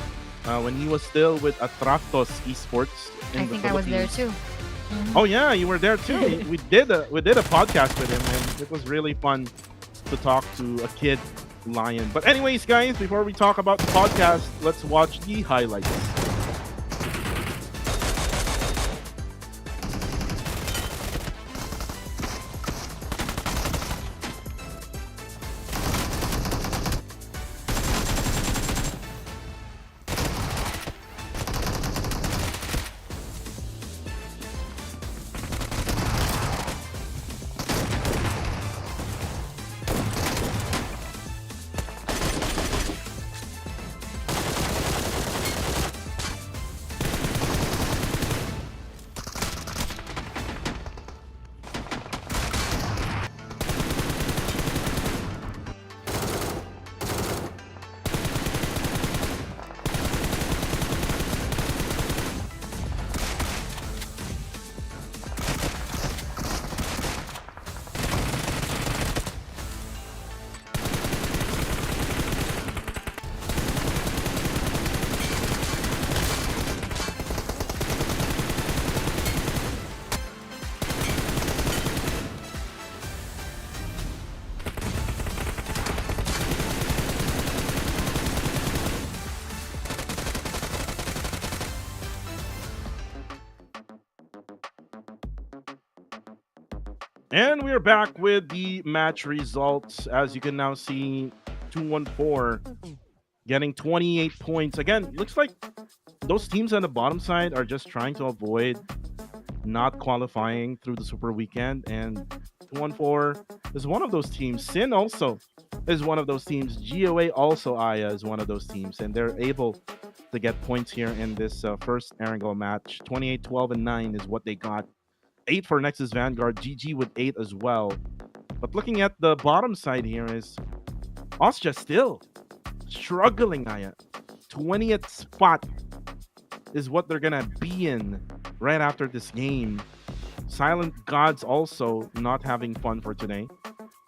when he was still with Atractos Esports. I think I was there too. Oh yeah, you were there too. we did a podcast with him, and it was really fun to talk to a kid Lion. But anyways, guys, before we talk about the podcast, let's watch the highlights. And we're back with the match results. As you can now see, 2-1-4 getting 28 points. Again, looks like those teams on the bottom side are just trying to avoid not qualifying through the Super Weekend. And 2-1-4 is one of those teams. Sin also is one of those teams. GOA also, Aya, is one of those teams. And they're able to get points here in this first Erangel match. 28, 12, and 9 is what they got. 8 for Nexus Vanguard, GG with 8 as well. But looking at the bottom side here is Austria still struggling, Aya. 20th spot is what they're gonna be in right after this game. Silent Gods also not having fun for today.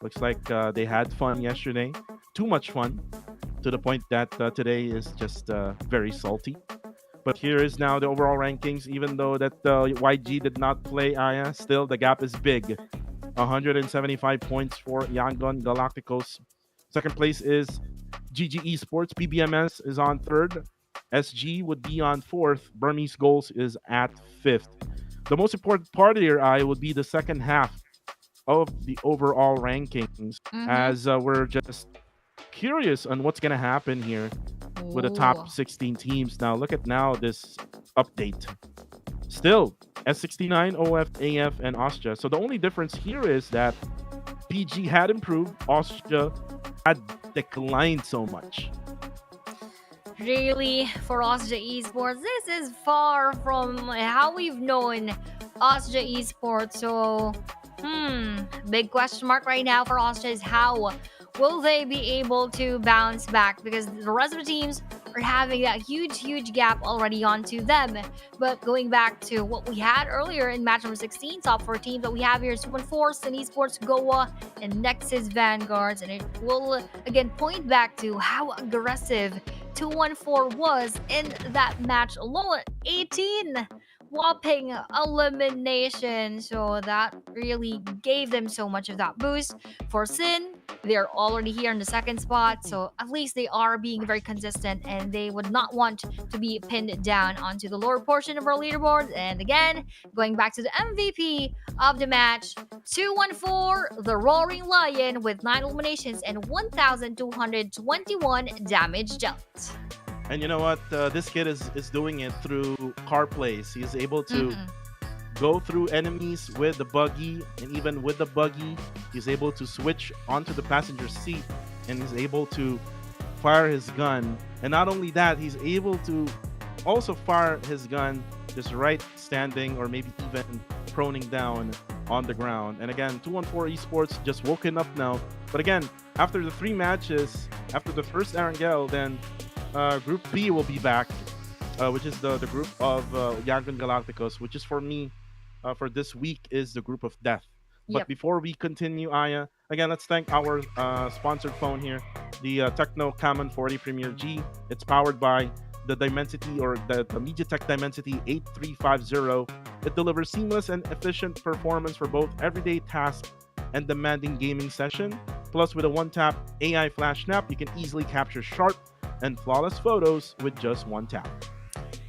Looks like they had fun yesterday. Too much fun to the point that today is just very salty. But here is now the overall rankings. Even though that YG did not play Aya, still the gap is big. 175 points for Yangon Galacticos. Second place is GG Esports. PBMS is on third. SG would be on fourth. Burmese Goals is at fifth. The most important part here, I would be the second half of the overall rankings, Mm-hmm. as we're just curious on what's going to happen here with the top 16 teams. Now, look at now this update. Still, S69, OF, AF, and Austria. So the only difference here is that PG had improved, Austria had declined so much. Really, for Austria Esports, this is far from how we've known Austria Esports. So, big question mark right now for Austria is how will they be able to bounce back, because the rest of the teams are having that huge gap already onto them. But going back to what we had earlier in match number 16, top 4 teams that we have here is 214, Sin Esports, Goa, and Nexus Vanguards. And it will again point back to how aggressive 214 was in that match alone. 18 whopping elimination. So that really gave them so much of that boost. For Sin, they're already here in the second spot, so at least they are being very consistent and they would not want to be pinned down onto the lower portion of our leaderboard. And again, going back to the MVP of the match, 214, the Roaring Lion, with 9 eliminations and 1,221 damage dealt. And you know what? This kid is doing it through car plays. He's able to Mhm. go through enemies with the buggy, and even with the buggy, he's able to switch onto the passenger seat and he's able to fire his gun. And not only that, he's able to also fire his gun just right standing or maybe even proning down on the ground. And again, 214 Esports just woken up now. But again, after the 3 matches, after the first Erangel, then Group B will be back, which is the group of Yangon Galacticos, which is for me, for this week, is the group of death. But Yep. before we continue, Aya, again, let's thank our sponsored phone here, the Techno Common 40 Premier G. It's powered by the Dimensity, or the MediaTek Dimensity 8350. It delivers seamless and efficient performance for both everyday tasks and demanding gaming session. Plus, with a one-tap AI flash snap, you can easily capture sharp and flawless photos with just one tap.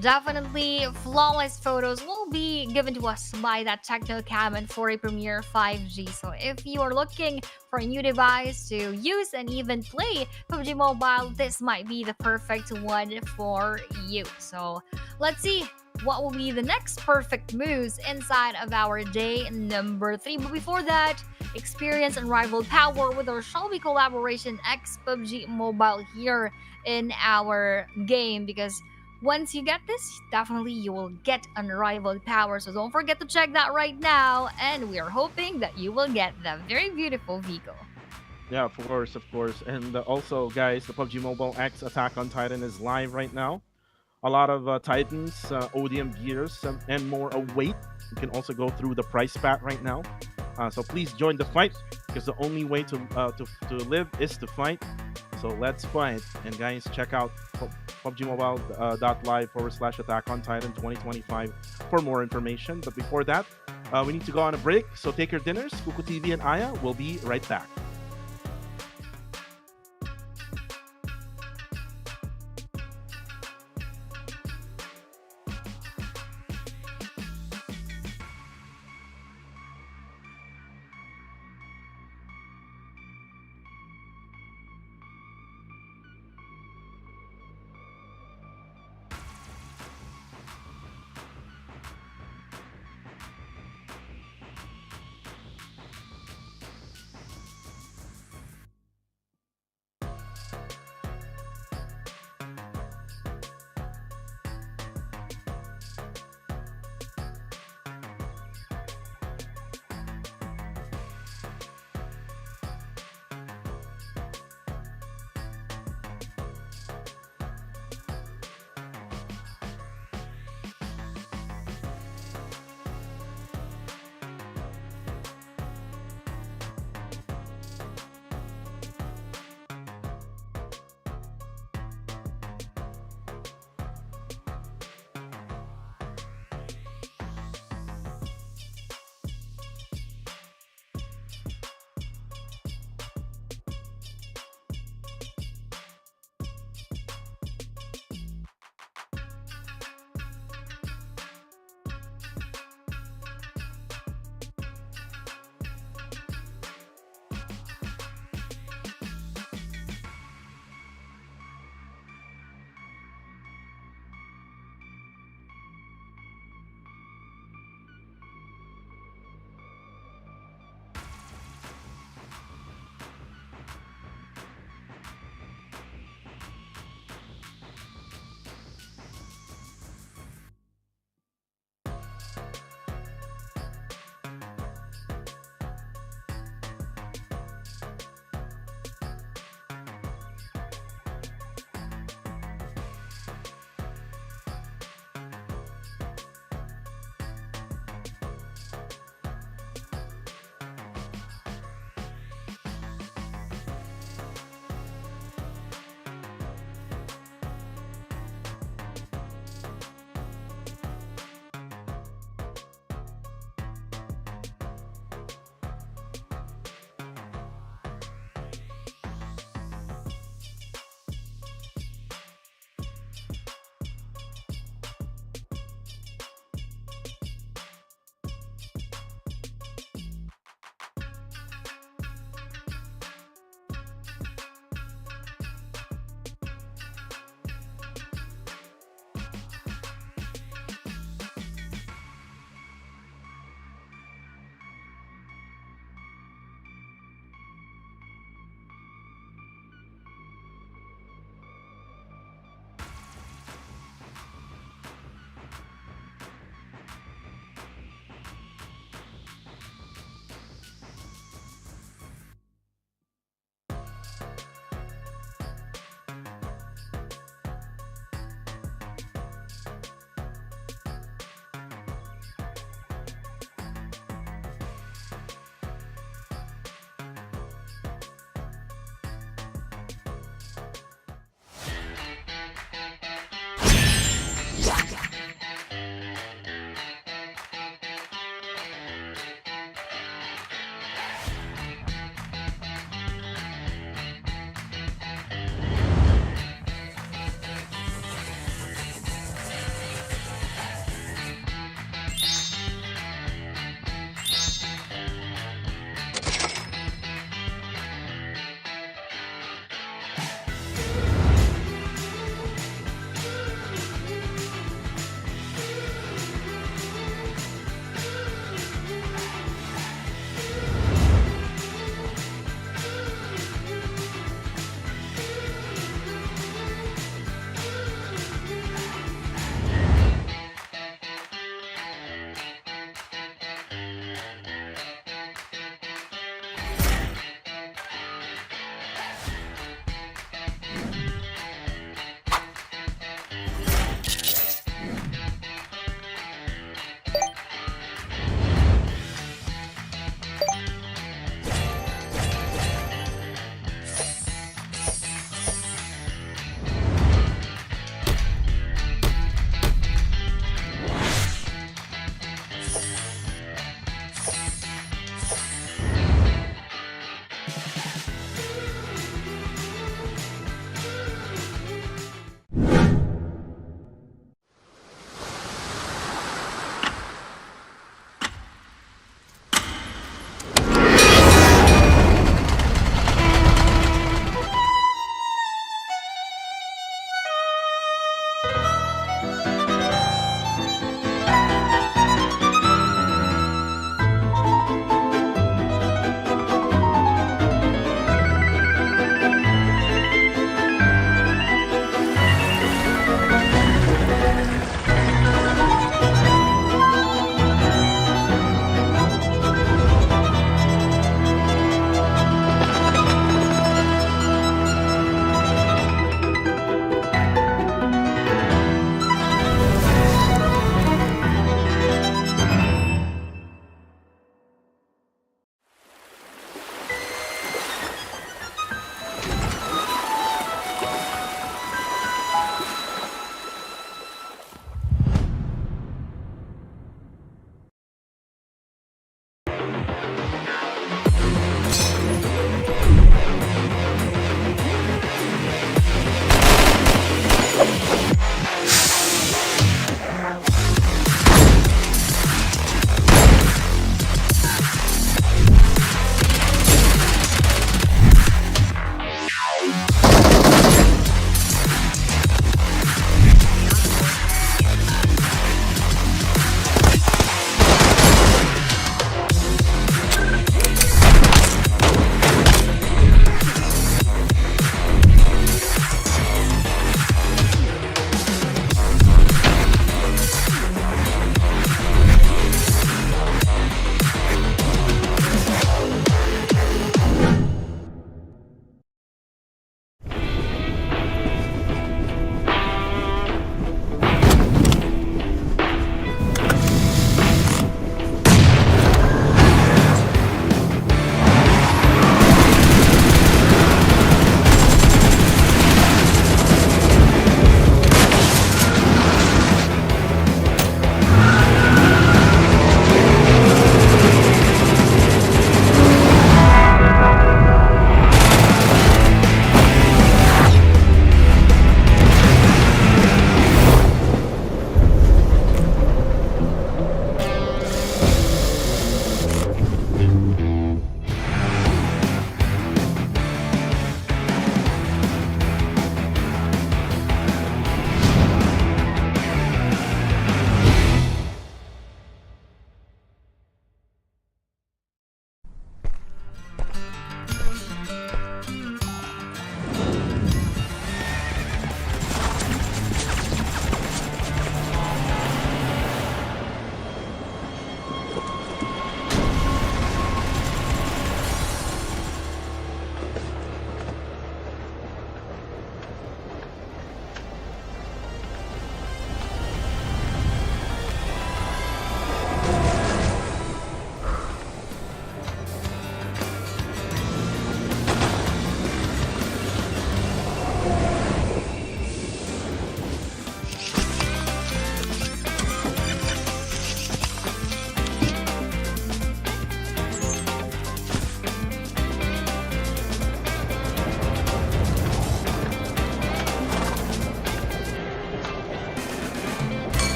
Definitely, flawless photos will be given to us by that Techno Canon 40 Premier 5G. So if you are looking for a new device to use and even play PUBG Mobile, this might be the perfect one for you. So let's see what will be the next perfect moves inside of our day number 3. But before that, experience unrivaled power with our Shelby collaboration X PUBG Mobile here in our game, because once you get this, definitely you will get unrivaled power. So don't forget to check that right now. And we are hoping that you will get the very beautiful vehicle. Yeah, of course, of course. And also, guys, the PUBG Mobile X Attack on Titan is live right now. A lot of Titans, ODM gears, and more await. You can also go through the price pack right now. So please join the fight, because the only way to live is to fight. So let's fight. And guys, check out PUBGMobile.live/Attack on Titan 2025 for more information. But before that, we need to go on a break. So take your dinners. Kuku TV and Aya will be right back.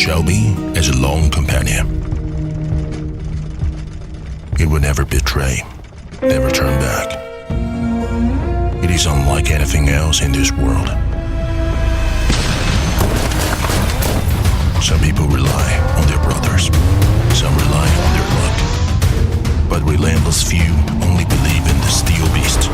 shall be as a long companion. It will never betray, never turn back. It is unlike anything else in this world. Some people rely on their brothers, some rely on their luck, but relentless few only believe in the steel beast.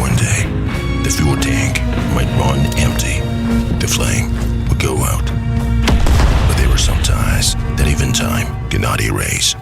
One day, the fuel tank might run empty. The flame would go out. But there are some ties that even time cannot erase.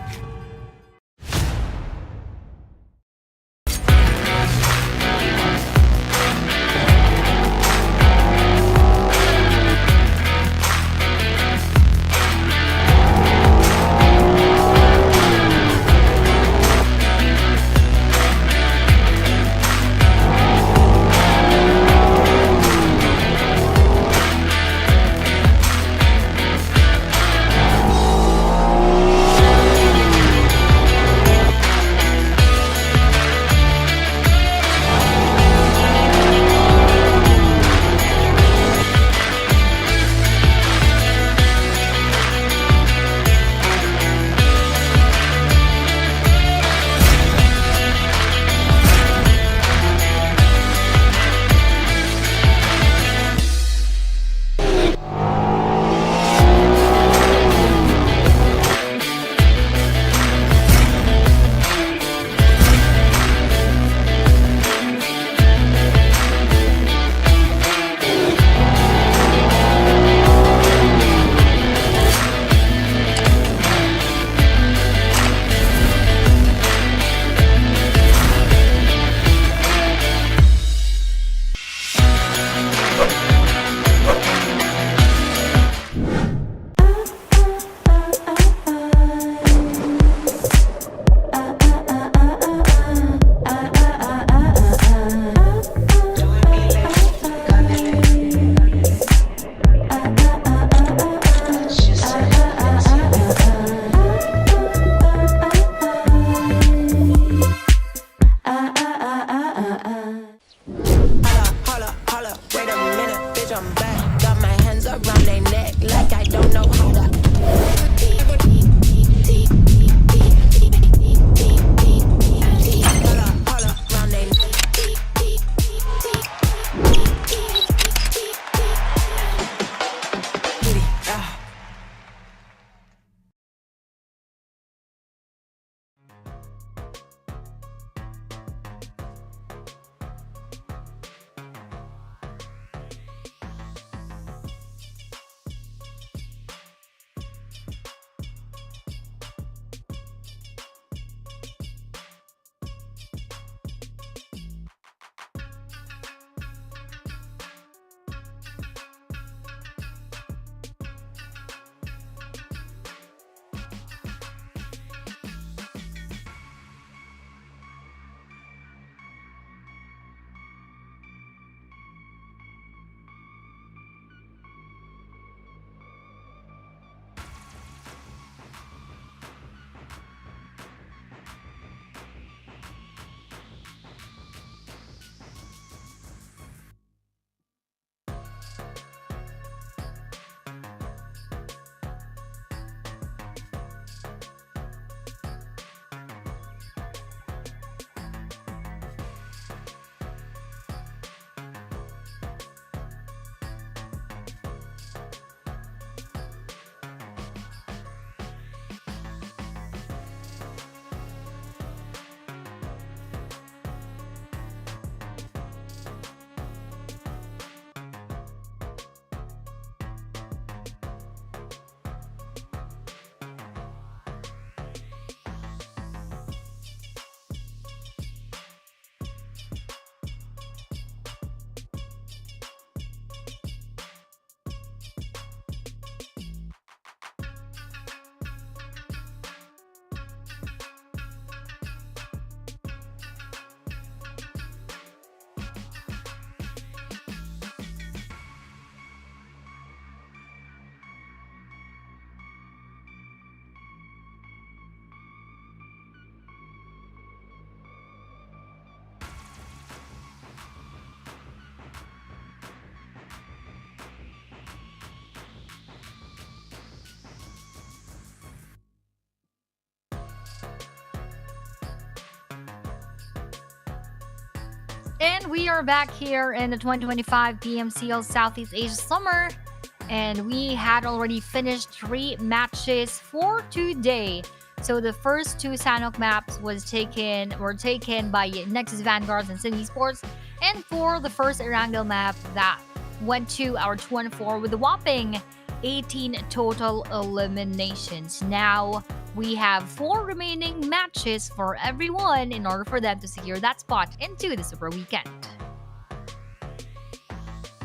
And we are back here in the 2025 PMCL Southeast Asia Summer. And we had already finished 3 matches for today. So the first two Sanok maps were taken by Nexus Vanguards and Sin Esports. And for the first Erangel map, that went to our 2 and 4 with a whopping 18 total eliminations. Now we have 4 remaining matches for everyone in order for them to secure that spot into the Super Weekend.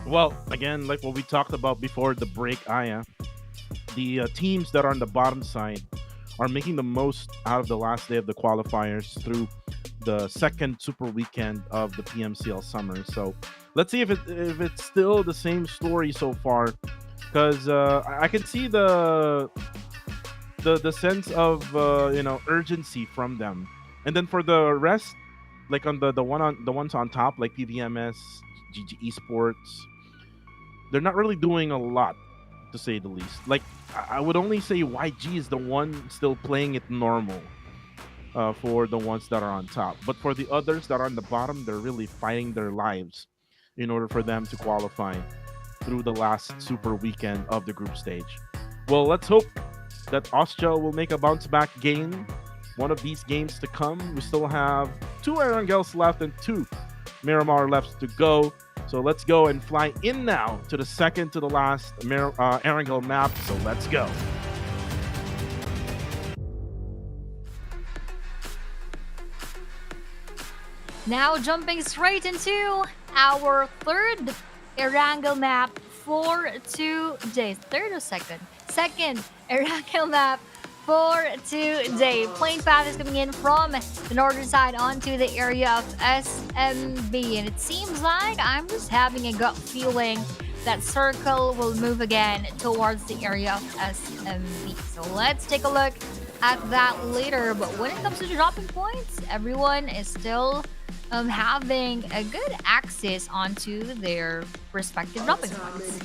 Well, again, like what we talked about before the break, Aya, the teams that are on the bottom side are making the most out of the last day of the qualifiers through the second super weekend of the PMCL summer. So let's see if it's still the same story so far, because I can see the sense of urgency from them. And then for the rest, like on the ones on top, like PVMS, GG Esports, they're not really doing a lot, to say the least. Like I would only say YG is the one still playing it normal for the ones that are on top. But for the others that are on the bottom, they're really fighting their lives in order for them to qualify through the last super weekend of the group stage. Well, let's hope that Austria will make a bounce back game. One of these games to come. We still have 2 Erangels left and 2 Miramar left to go. So let's go and fly in now to the second to the last Erangel map. So let's go. Now jumping straight into our third Erangel map for today. Third or second? Second Erangel map for today. Plane path is coming in from the northern side onto the area of SMB. And it seems like I'm just having a gut feeling that circle will move again towards the area of SMB. So let's take a look at that later. But when it comes to dropping points, everyone is still having a good access onto their respective dropping points.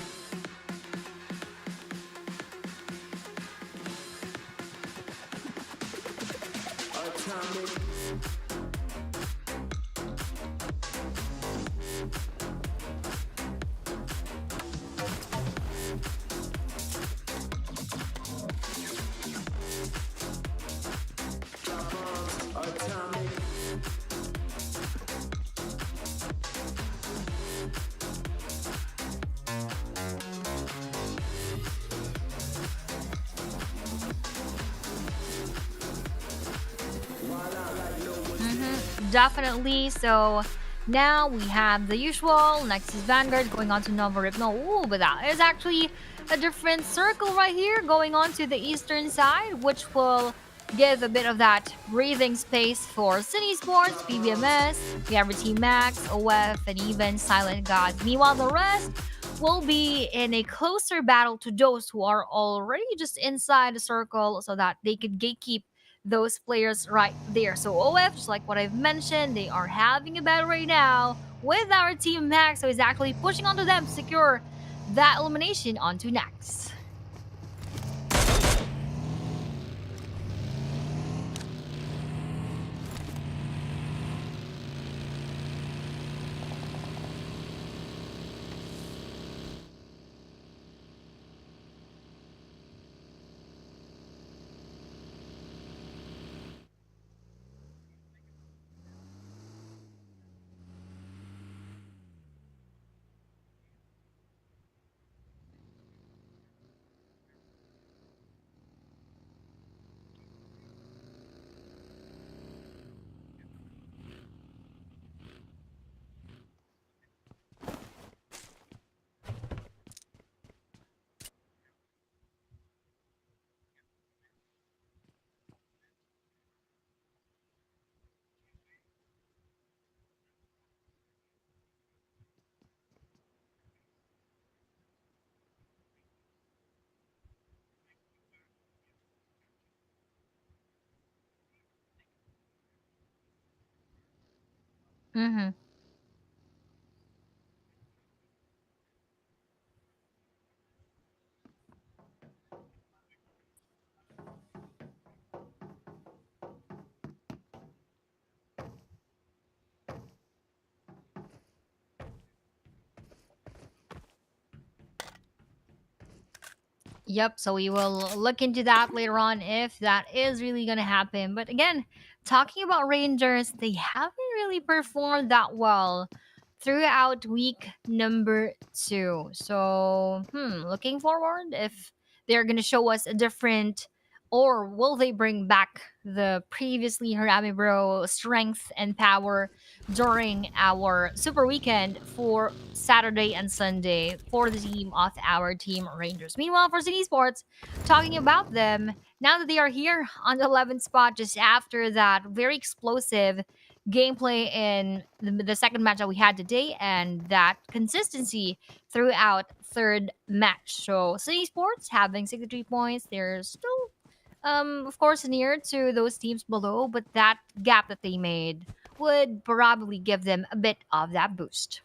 Definitely. So now we have the usual Nexus Vanguard going on to Nova Ripno. Ooh, but that is actually a different circle right here going on to the eastern side, which will give a bit of that breathing space for City Sports, PBMS, we have Team Max, OF, and even Silent Gods. Meanwhile, the rest will be in a closer battle to those who are already just inside the circle so that they could gatekeep those players right there. So OF, just like what I've mentioned, they are having a battle right now with our team Max, so he's actually pushing onto them to secure that elimination onto next. Mm-hmm. Yep, so we will look into that later on if that is really going to happen. But again, talking about Rangers, they haven't really performed that well throughout week number 2. So, looking forward if they're going to show us a different, or will they bring back the previously Harami Bro strength and power during our super weekend for Saturday and Sunday for the team of our team Rangers. Meanwhile, for City Sports, talking about them, now that they are here on the 11th spot, just after that very explosive gameplay in the second match that we had today and that consistency throughout third match. So City Sports having 63 points, they're still of course near to those teams below, but that gap that they made would probably give them a bit of that boost.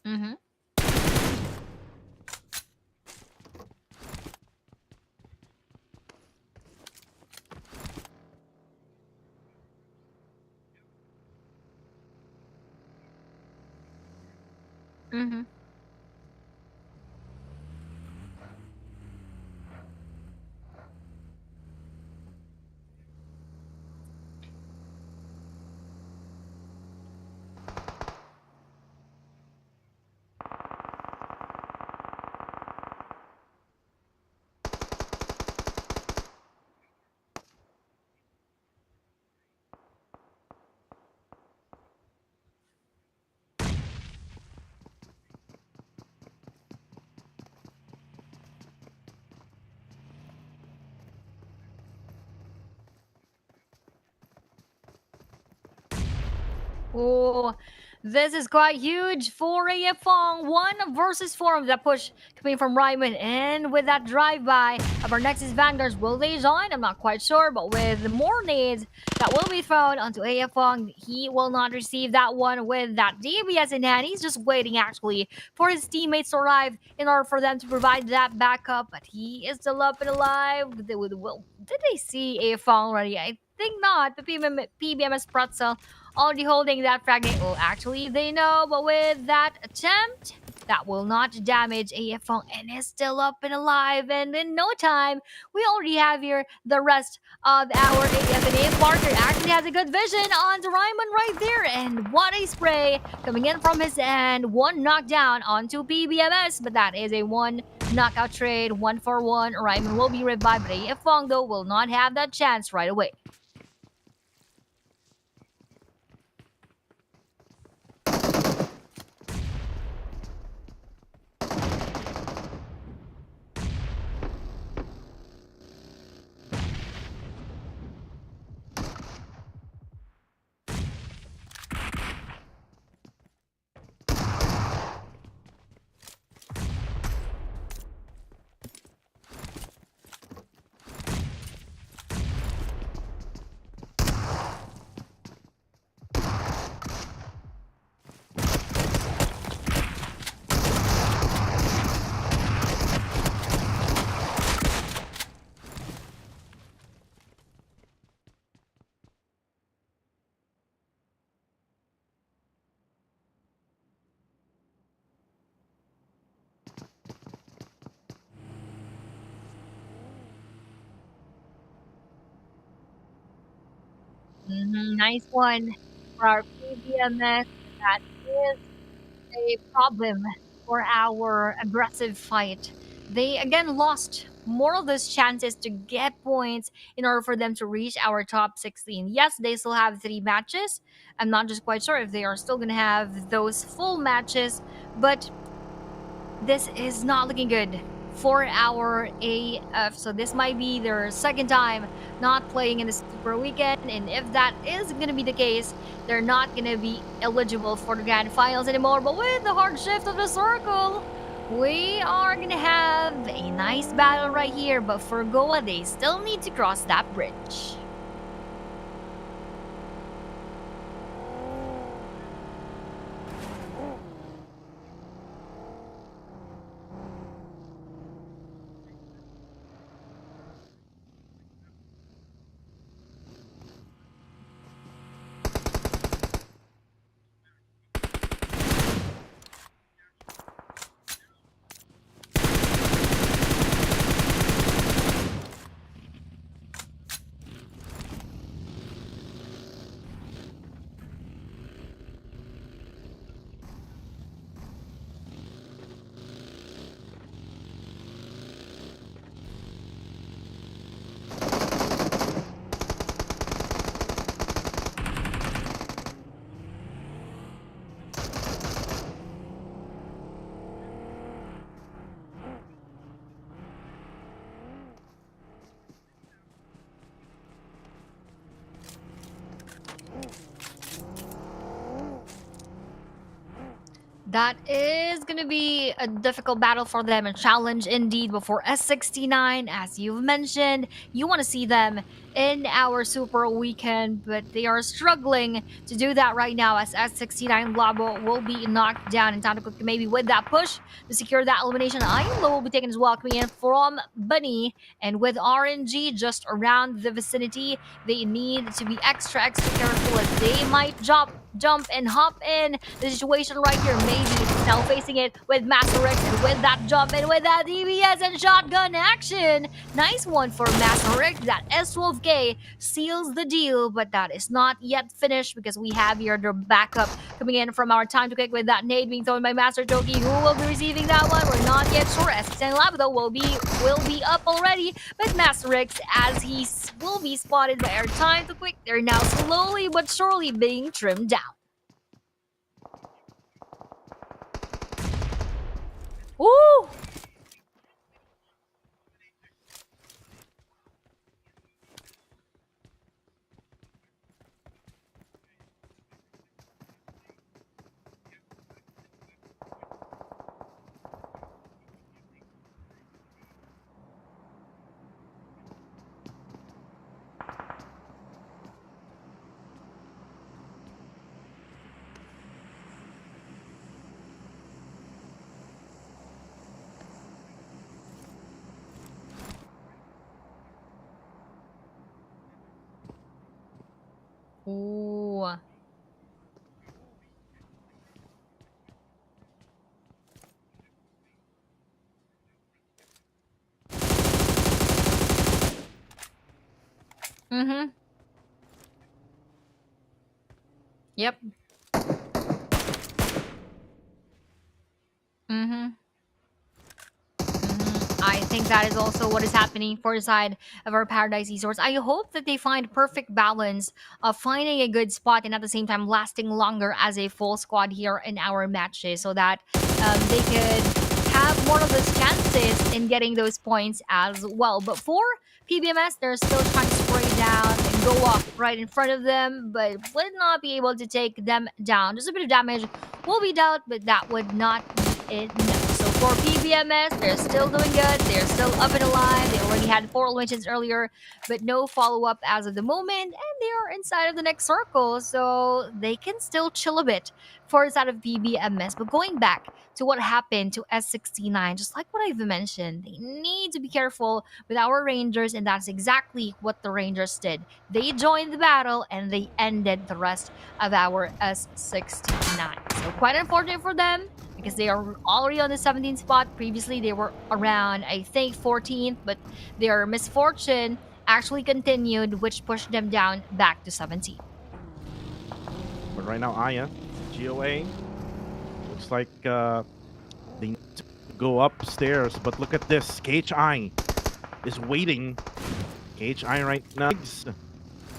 Mm-hmm. Mm-hmm. Oh, this is quite huge for AF Fong. 1 versus 4 of that push coming from Ryman. And with that drive-by of our Nexus Vanguards, will they join? I'm not quite sure, but with more nades that will be thrown onto AF Fong, he will not receive that one with that DBS in hand. He's just waiting actually for his teammates to arrive in order for them to provide that backup, but he is still up and alive. Well, did they see AF Fong already? I think not. The PBMS Pretzel already holding that fragment. Well, actually, they know, but with that attempt, that will not damage AF Fong and is still up and alive. And in no time, we already have here the rest of our AF and AF partner. Actually has a good vision on the Ryman right there. And what a spray coming in from his end. One knockdown onto PBMS, but that is a one knockout trade, 1 for 1. Ryman will be revived, but AF Fong, though, will not have that chance right away. Nice one for our PBMS. That is a problem for our aggressive fight. They again lost more of those chances to get points in order for them to reach our top 16. Yes, they still have 3 matches. I'm not just quite sure if they are still going to have those full matches, but this is not looking good for our AF. So this might be their second time not playing in the Super Weekend. And if that is going to be the case, they're not going to be eligible for the Grand Finals anymore. But with the hard shift of the circle, we are going to have a nice battle right here. But for Goa, they still need to cross that bridge. That is going to be a difficult battle for them, a challenge indeed. But for S69, as you've mentioned, you want to see them in our Super Weekend, but they are struggling to do that right now as S69 Labo will be knocked down in time to cook maybe with that push to secure that elimination. Iron Low will be taken as well, coming in from Bunny, and with RNG just around the vicinity, they need to be extra careful as they might jump and hop in the situation right here. Maybe now facing it with Master X and with that jump and with that DBS and shotgun action. Nice one for Master X. That S12K seals the deal, but that is not yet finished because we have here the backup coming in from our time to kick with that nade being thrown by Master Toki. Who will be receiving that one? We're not yet sure. S10 Lab though will be up already, but Master X, as he will be spotted by our time to quick, they're now slowly but surely being trimmed down. Woo! Ooh. Mm-hmm. Yep. Mm-hmm. I think that is also what is happening for the side of our Paradise Esports. I hope that they find perfect balance of finding a good spot and at the same time lasting longer as a full squad here in our matches so that they could have more of those chances in getting those points as well. But for PBMS, they're still trying to spray down and go up right in front of them, but would not be able to take them down. Just a bit of damage will be dealt, but that would not be enough. So for PBMS, they're still doing good. They're still up and alive. They already had 4 eliminations earlier, but no follow-up as of the moment. And they are inside of the next circle, so they can still chill a bit for the side of PBMS. But going back to what happened to S69, just like what I've mentioned, they need to be careful with our Rangers, and that's exactly what the Rangers did. They joined the battle, and they ended the rest of our S69. So quite unfortunate for them, because they are already on the 17th spot. Previously, they were around, I think, 14th, but their misfortune actually continued, which pushed them down back to 17th. But right now, Aya, GOA, looks like they need to go upstairs. But look at this. KHI is waiting. KHI right now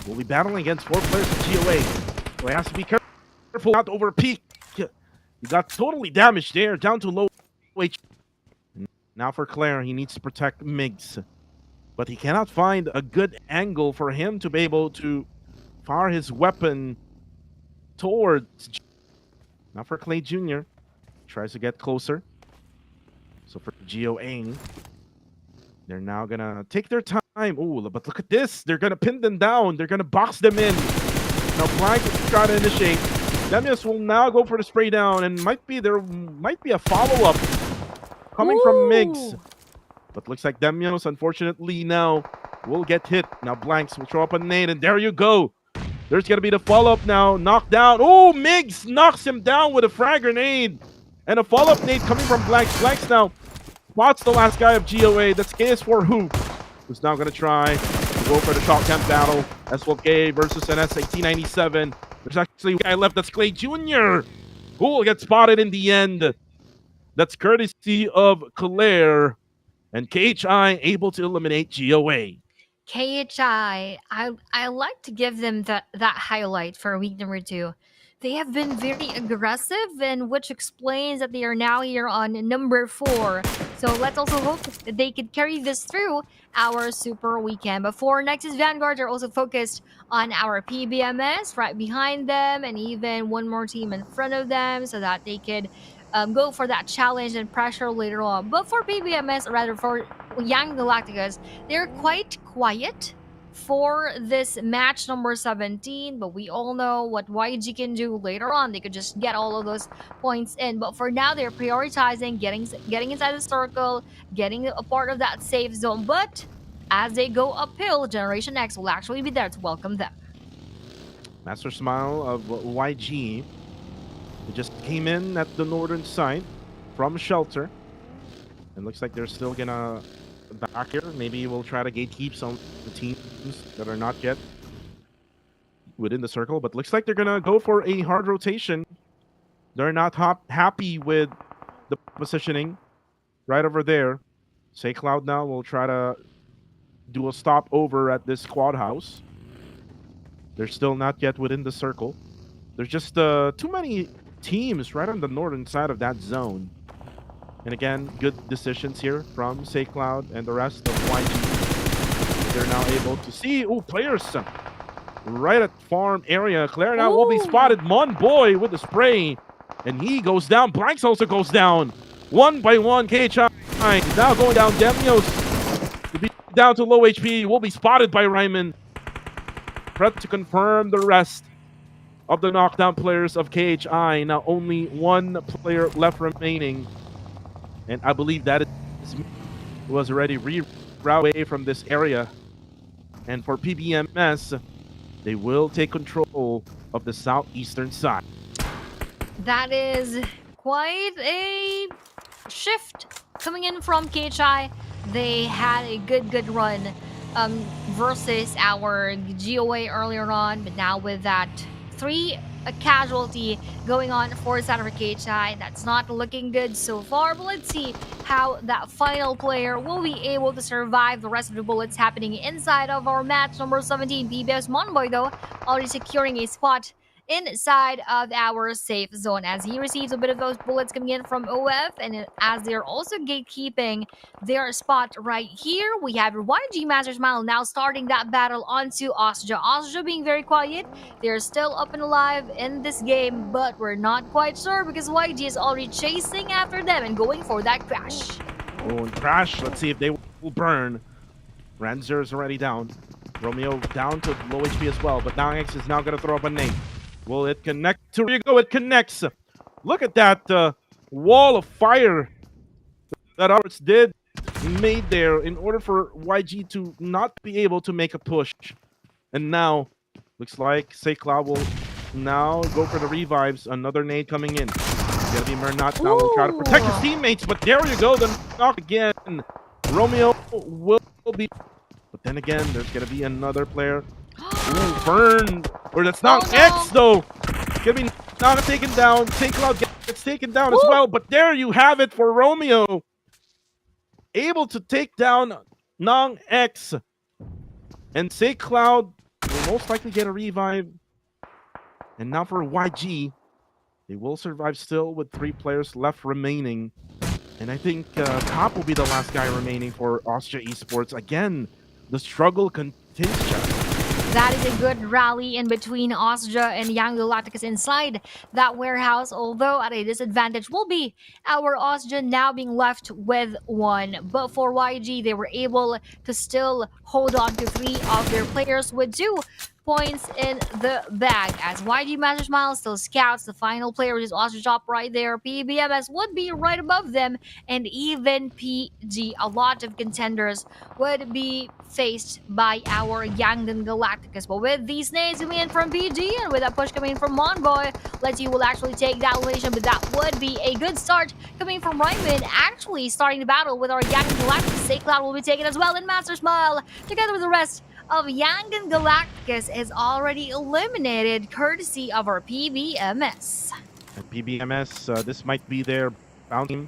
will be battling against 4 players of GOA. So he has to be careful not to overpeak. He got totally damaged there, down to low HP. Now for Claire, he needs to protect Migs. But he cannot find a good angle for him to be able to fire his weapon towards. Now for Clay Jr. Tries to get closer. So for Gio Aang, they're now gonna take their time. Oh, but look at this. They're gonna pin them down. They're gonna box them in. Now Blank is trying to initiate. Demius will now go for the spray down, and there might be a follow-up coming from Migs. But looks like Demios, unfortunately, now will get hit. Now Blanks will throw up a nade, and there you go. There's gonna be the follow-up now. Knockdown. Oh, Migs knocks him down with a frag grenade. And a follow-up nade coming from Blanks. Blanks now spots the last guy of GOA. That's KS4 who's now gonna try to go for the shotgun battle. SLK versus an S1897. There's actually a guy left. That's Clay Jr. who will get spotted in the end. That's courtesy of Claire. And KHI able to eliminate GOA. KHI, I like to give them that highlight for week number 2. They have been very aggressive, and which explains that they are now here on number 4. So let's also hope that they could carry this through our super weekend. But for Nexus Vanguard, they're also focused on our PBMS right behind them, and even one more team in front of them, so that they could go for that challenge and pressure later on. But for PBMS, or rather for Young Galacticus, they're quite quiet for this match number 17, but we all know what YG can do later on. They could just get all of those points in, but for now they're prioritizing getting inside the circle, getting a part of that safe zone. But as they go uphill, Generation X will actually be there to welcome them. Master Smile of YG. They just came in at the northern side from shelter. It looks like they're still gonna back here. Maybe we'll try to gatekeep some of the teams that are not yet within the circle. But looks like they're gonna go for a hard rotation. They're not happy with the positioning right over there. Say Cloud now will try to do a stopover at this quad house. They're still not yet within the circle. There's just too many teams right on the northern side of that zone. And again, good decisions here from Say Cloud and the rest of YG. They're now able to see players right at farm area. Claire now will be spotted. Mon Boy with the spray, and he goes down. Blanks also goes down. One by one, KHI now going down. Demios to be down to low HP. Will be spotted by Ryman. Threat to confirm the rest of the knockdown players of KHI. Now only one player left remaining. And I believe that was already rerouted away from this area. And for PBMS, they will take control of the southeastern side. That is quite a shift coming in from KHI. They had a good run versus our GOA earlier on, but now with that 3 casualty going on for Saturday KHI, that's not looking good so far. But let's see how that final player will be able to survive the rest of the bullets happening inside of our match number 17. PBS Monboy, though, already securing a spot inside of our safe zone as he receives a bit of those bullets coming in from OF, and as they're also gatekeeping their spot right here, we have YG Master Smile now starting that battle onto Osja. Osja being very quiet. They're still up and alive in this game, but we're not quite sure because YG is already chasing after them and going for that crash. Oh, and crash. Let's see if they will burn. Ranzer is already down. Romeo down to low HP as well, but now X is now going to throw up a nade. Will it connect? There you go, it connects. Look at that wall of fire that ours did made there in order for YG to not be able to make a push. And now, looks like Say Cloud will now go for the revives. Another nade coming in. It's gonna be Mernat now will try to protect his teammates, but there you go, the knock again. Romeo will be, but then again, there's gonna be another player. Ooh, burn! Or that's not X though. Gonna be not taken down. Say Cloud gets taken down as well. But there you have it for Romeo. Able to take down Nong X. And Say Cloud will most likely get a revive. And now for YG, they will survive still with 3 players left remaining. And I think Top will be the last guy remaining for Austria Esports. Again, the struggle continues. That is a good rally in between Austria and Young Galacticus inside that warehouse, although at a disadvantage will be our Austria now being left with one. But for YG, they were able to still hold on to 3 of their players with 2 points in the bag. As YG Master Smile still scouts the final player, which is Austria top right there. PBMS would be right above them, and even PG. A lot of contenders would be faced by our Yangdan Galacticus. But with these nades coming in from PG and with that push coming in from Monboy, let's see who will actually take that elimination. But that would be a good start coming from Ryman, actually starting the battle with our Yangdan Galacticus. Cloud will be taken as well, and Master Smile, together with the rest of Yangdan Galacticus, is already eliminated courtesy of our PBMS. And PBMS, this might be their bounce team.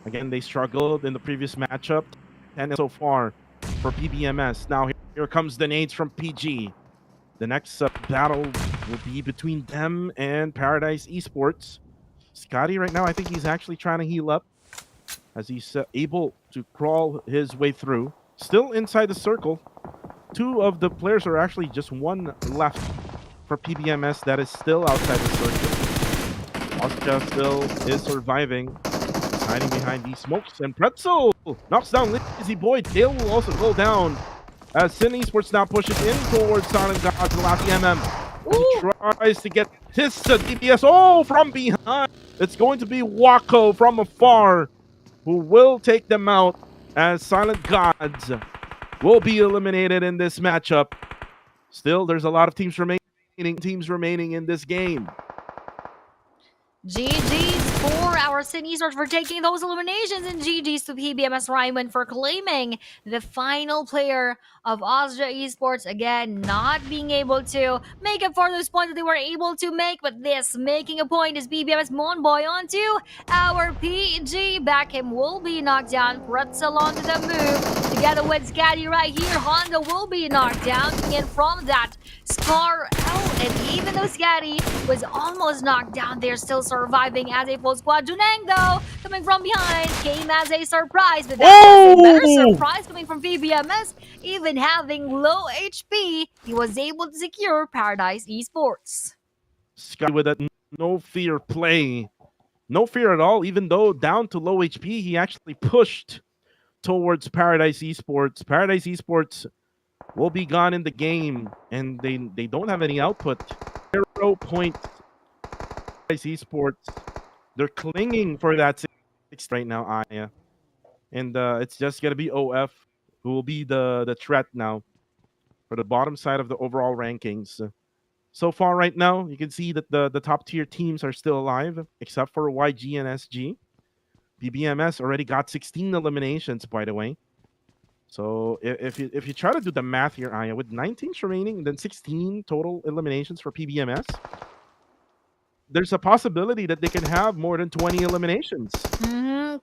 Again, they struggled in the previous matchup. 10 so far for PBMS. Now here comes the nades from PG. The next battle will be between them and Paradise Esports. Scotty right now, I think he's actually trying to heal up as he's able to crawl his way through. Still inside the circle. 2 of the players are actually just 1 left for PBMS that is still outside the circle. Austria still is surviving, hiding behind these smokes, and Pretzel knocks down Lazy Boy. Tail will also go down as Sin Esports now pushes in towards Silent Gods, the last MM. He tries to get his DPS. Oh, from behind. It's going to be Wako from afar who will take them out as Silent Gods will be eliminated in this matchup. Still, there's a lot of teams remaining in this game. GG's for our Sin Esports for taking those eliminations, and GG's to PBMS Ryman for claiming the final player of Austria Esports. Again, not being able to make up for those points that they were able to make, but this making a point is PBMS Monboy onto our PG. Back him will be knocked down. Pretzel onto the move. Together with Scotty right here, Honda will be knocked down. And from that, Scar out. And even though Scotty was almost knocked down, they're still surviving as a full squad. Juneng, though, coming from behind, came as a surprise. But that was a better surprise coming from PBMS. Even having low HP, he was able to secure Paradise Esports. Scotty with that no fear play. No fear at all. Even though down to low HP, he actually pushed towards Paradise Esports. Paradise Esports will be gone in the game, and they don't have any output. 0 points. Paradise Esports, they're clinging for that 6 right now, Aya. And it's just going to be OF who will be the threat now for the bottom side of the overall rankings. So far right now, you can see that the top tier teams are still alive, except for YG and SG. PBMS already got 16 eliminations, by the way. So if you try to do the math here, Aya, with 9 teams remaining, then 16 total eliminations for PBMS, there's a possibility that they can have more than 20 eliminations.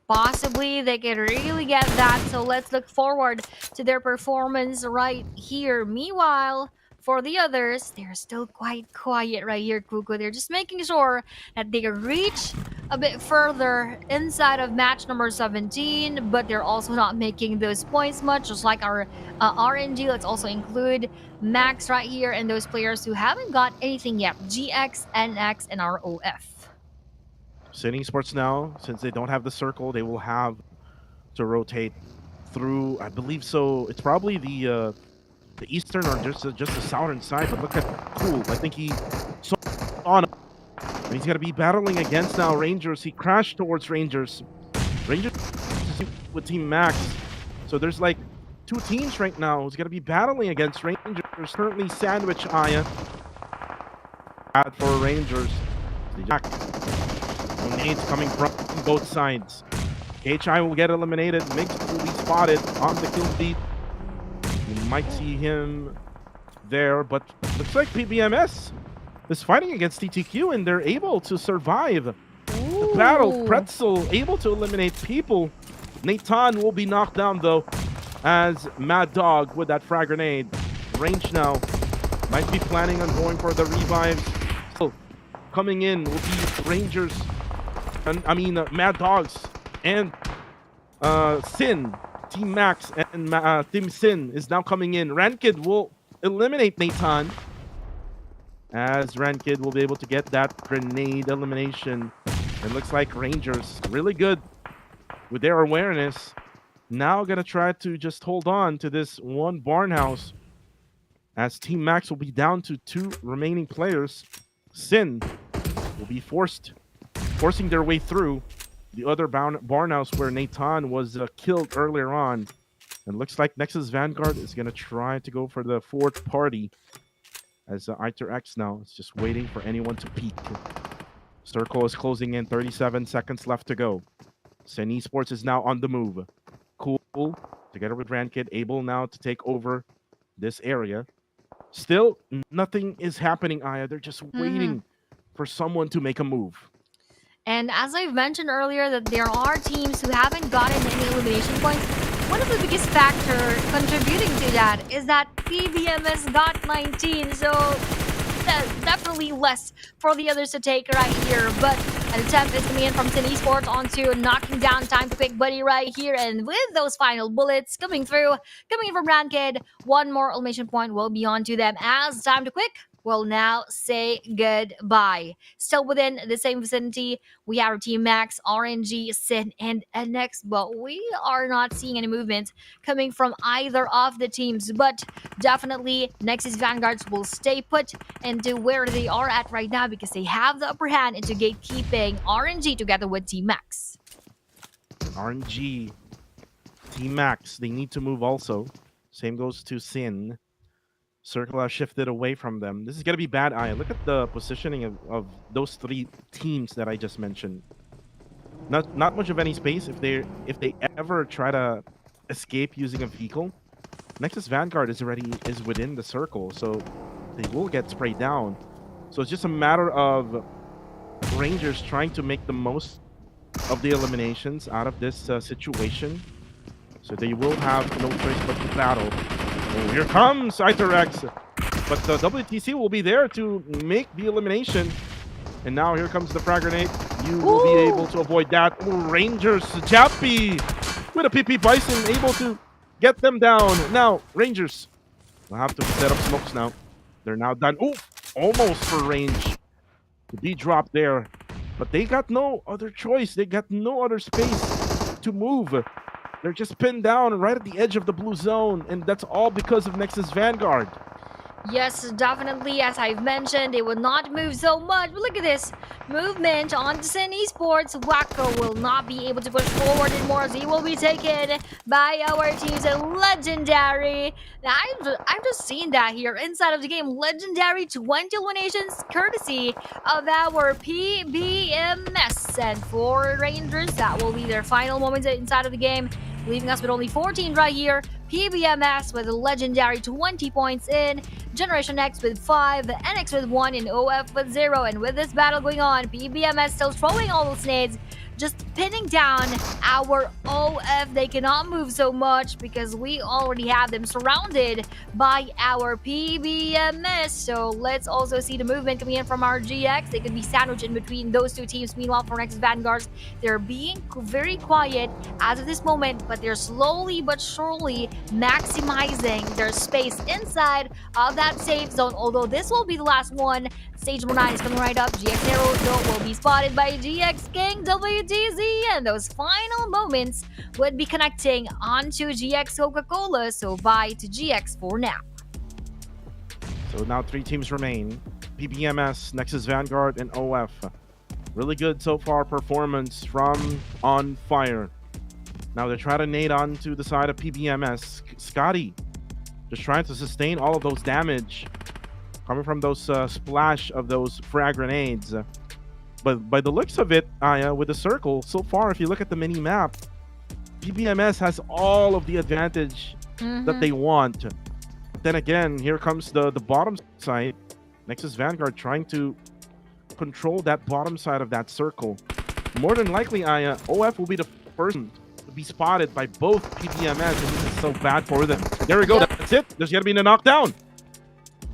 Possibly they can really get that. So let's look forward to their performance right here. Meanwhile, for the others, they're still quite quiet right here, Kuko. They're just making sure that they reach a bit further inside of match number 17, but they're also not making those points much, just like our RNG. Let's also include Max right here and those players who haven't got anything yet. GX, NX, and ROF. Sin Esports now, since they don't have the circle, they will have to rotate through, I believe so, it's probably the eastern or just the southern side, but look at Cool. I think he saw on. He's going to be battling against now Rangers. He crashed towards Rangers. Rangers with Team Max. So there's like 2 teams right now who's going to be battling against Rangers. Currently sandwich Aya. Bad for Rangers. Nades coming from both sides. HI will get eliminated. Mix will be spotted on the kill feed. You might see him there, but looks like PBMS is fighting against TTQ, and they're able to survive the battle. Pretzel able to eliminate people. Nathan will be knocked down, though, as Mad Dog with that frag grenade. Range now. Might be planning on going for the revives. Still, coming in will be Rangers, Mad Dogs, and Sin, Team Max, and Team Sin is now coming in. Rankid will eliminate Nathan, as Rankid will be able to get that grenade elimination. It looks like Rangers really good with their awareness. Now gonna try to just hold on to this one barn house, as Team Max will be down to 2 remaining players. Sin will be forcing their way through the other barn house where Nathan was killed earlier on. And looks like Nexus Vanguard is gonna try to go for the 4th party, as Iter X now is just waiting for anyone to peek. Circle is closing in, 37 seconds left to go. Sin Esports is now on the move. Cool, together with Rankid, able now to take over this area. Still, nothing is happening, Aya. They're just waiting for someone to make a move. And as I've mentioned earlier, that there are teams who haven't gotten any elimination points. One of the biggest factor contributing to that is that PBMS got 19, so that's definitely less for the others to take right here. But an attempt is coming in from Sin Esports onto knocking down Time to Quick Buddy right here, and with those final bullets coming through, coming in from Rankid, one more elimination point will be on to them, as Time to Quick will now say goodbye. Still within the same vicinity, we have our Team Max, RNG, Sin, and NX, but we are not seeing any movement coming from either of the teams. But definitely, Nexus Vanguards will stay put into where they are at right now, because they have the upper hand into gatekeeping RNG together with Team Max. RNG, Team Max, they need to move also. Same goes to Sin. Circle has shifted away from them. This is going to be bad, Aya. Look at the positioning of those 3 teams that I just mentioned. Not much of any space if they ever try to escape using a vehicle. Nexus Vanguard is within the circle, so they will get sprayed down. So it's just a matter of Rangers trying to make the most of the eliminations out of this situation. So they will have no choice but to battle. Oh, here comes Iterex, but the WTC will be there to make the elimination. And now here comes the frag grenade. You will be able to avoid that. Oh, Rangers, Jappy with a PP Bison able to get them down. Now, Rangers will have to set up smokes now. They're now done. Oh, almost for range to be dropped there. But they got no other choice. They got no other space to move. They're just pinned down right at the edge of the blue zone, and that's all because of Nexus Vanguard. Yes, definitely, as I've mentioned, they will not move so much. But look at this movement on Sin Esports. Wacko will not be able to push forward anymore, as he will be taken by our team's Legendary. Now, I've just seen that here inside of the game. Legendary 20 eliminations, courtesy of our PBMS. And for Rangers, that will be their final moments inside of the game, leaving us with only 14 right here. PBMS with a legendary 20 points in, Generation X with 5, NX with 1, and OF with 0. And with this battle going on, PBMS still throwing all those nades, just pinning down our OF. They cannot move so much because we already have them surrounded by our PBMS. So let's also see the movement coming in from our GX. They could be sandwiched in between those 2 teams. Meanwhile, for Nexus Vanguards, they're being very quiet as of this moment, but they're slowly but surely maximizing their space inside of that safe zone. Although this will be the last one. Stage number 9 is coming right up. GX Hero though will be spotted by GX King WTZ, and those final moments would be connecting onto GX Coca-Cola. So bye to GX for now. So now 3 teams remain: PBMS, Nexus Vanguard, and OF. Really good so far performance from On Fire. Now they're trying to nade onto the side of PBMS. Scotty just trying to sustain all of those damage coming from those splash of those frag grenades. But by the looks of it, Aya, with the circle, so far, if you look at the mini map, PBMS has all of the advantage that they want. But then again, here comes the bottom side. Nexus Vanguard trying to control that bottom side of that circle. More than likely, Aya, OF will be the first to be spotted by both PBMS, and this is so bad for them. There we go. That's it. There's going to be a knockdown.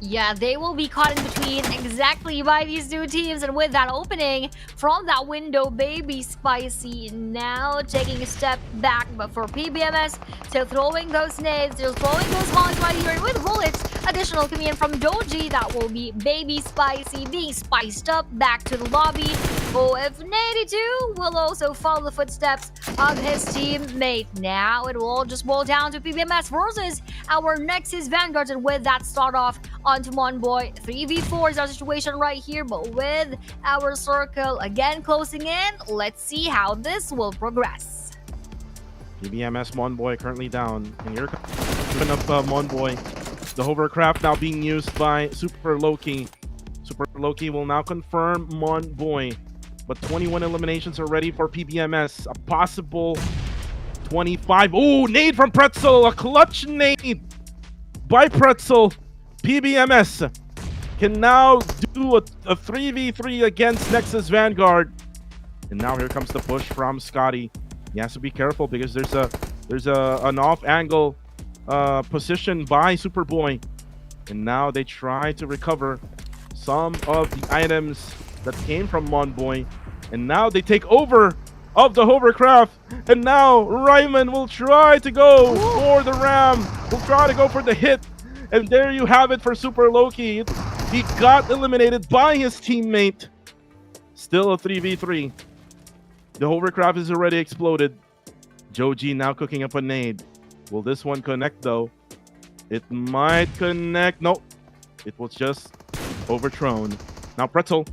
Yeah, they will be caught in between exactly by these two teams. And with that opening from that window, Baby Spicy now taking a step back. But for PBMS, still throwing those nades, still throwing those mollies right here. And with bullets, additional coming in from Doji, that will be Baby Spicy being spiced up back to the lobby. OF82 will also follow the footsteps of his teammate. Now it will all just boil down to PBMS versus our Nexus Vanguards. And with that start off onto Monboy, 3v4 is our situation right here. But with our circle again closing in, let's see how this will progress. PBMS Monboy currently down. And here comes up Monboy. The hovercraft now being used by Super Loki. Super Loki will now confirm Monboy. But 21 eliminations already for PBMS. A possible 25. Oh, nade from Pretzel. A clutch nade by Pretzel. PBMS can now do a 3v3 against Nexus Vanguard. And now here comes the push from Scotty. He has to be careful because there's an off angle position by Superboy. And now they try to recover some of the items that came from Monboy. And now they take over of the hovercraft. And now Ryman will try to go for the ram. Will try to go for the hit. And there you have it for Super Loki. He got eliminated by his teammate. Still a 3v3. The hovercraft is already exploded. Joji now cooking up a nade. Will this one connect though? It might connect. Nope. It was just overthrown. Now Pretzel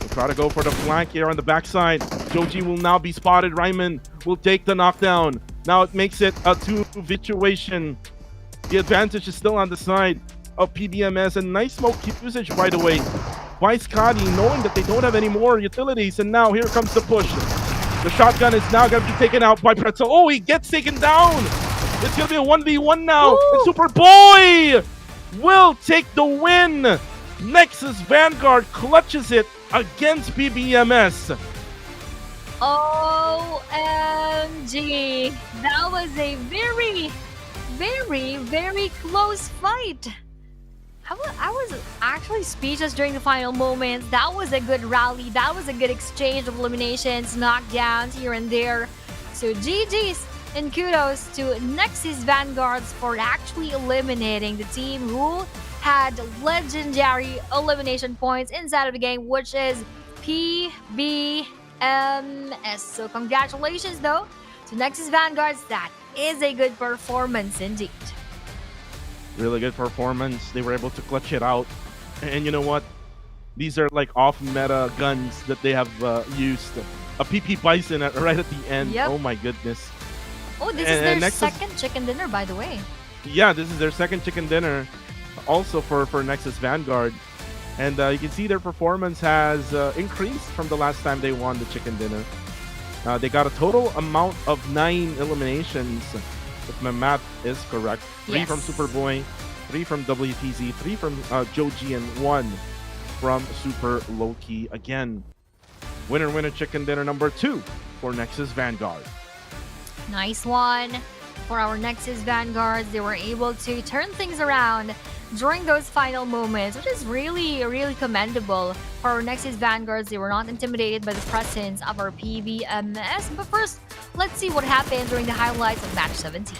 will try to go for the flank here on the backside. Joji will now be spotted. Ryman will take the knockdown. Now it makes it a 2 situation. The advantage is still on the side of PBMS. And nice smoke usage, by the way, by Scotty, knowing that they don't have any more utilities. And now here comes the push. The shotgun is now going to be taken out by Pretzel. Oh, he gets taken down. It's going to be a 1v1 now. And Superboy will take the win. Nexus Vanguard clutches it against PBMS. OMG. That was a very, very close fight. I was actually speechless during the final moments. That was a good rally. That was a good exchange of eliminations, knockdowns here and there. So GG's and kudos to Nexus Vanguards for actually eliminating the team who had legendary elimination points inside of the game, which is PBMS. So congratulations though to Nexus Vanguards. That is a good performance indeed. Really good performance. They were able to clutch it out. And you know what? These are like off-meta guns that they have used. A PP Bison right at the end. Yep. Oh my goodness. Oh, this is their second chicken dinner, by the way. Yeah, this is their second chicken dinner. Also for Nexus Vanguard. And you can see their performance has increased from the last time they won the chicken dinner. They got a total amount of 9 eliminations. If my math is correct. 3 from Superboy, 3 from WTZ, 3 from Joji, and 1 from Super Loki. Again, winner chicken dinner number 2 for Nexus Vanguard. Nice one for our Nexus Vanguards. They were able to turn things around during those final moments, which is really commendable for our Nexus Vanguards. They were not intimidated by the presence of our PBMS. But first, let's see what happened during the highlights of match 17.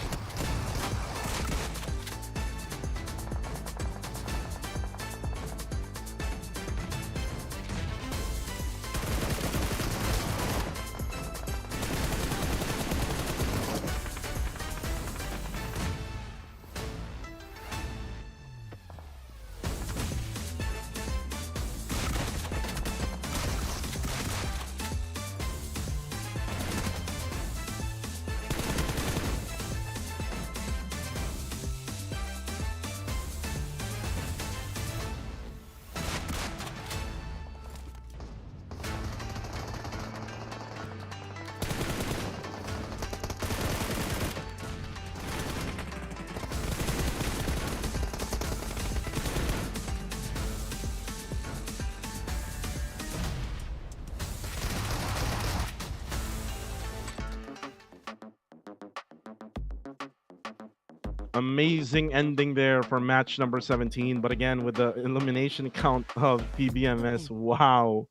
Amazing ending there for match number 17. But again, with the elimination count of PBMS, wow.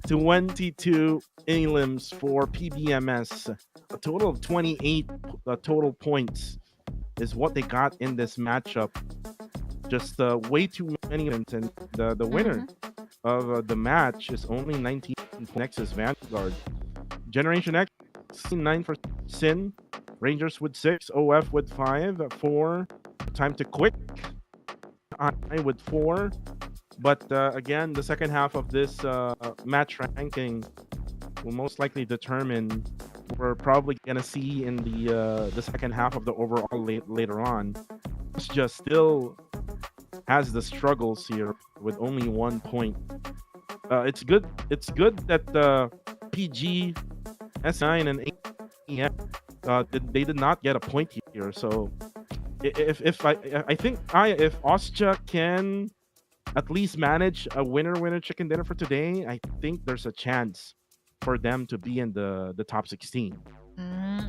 22 elims for PBMS. A total of 28 total points is what they got in this matchup. Just way too many elims. And the winner of the match is only 19 Nexus Vanguard. Generation X, 9 for Sin. Rangers with 6, OF with 5, 4. Time to Quick, I with 4. But again, the second half of this match ranking will most likely determine we're probably gonna see in the second half of the overall later on. It's just still has the struggles here with only 1 point. It's good. It's good that PG, S9, and AEM they did not get a point here. So if I think if Austria can at least manage a winner chicken dinner for today, I think there's a chance for them to be in the top 16.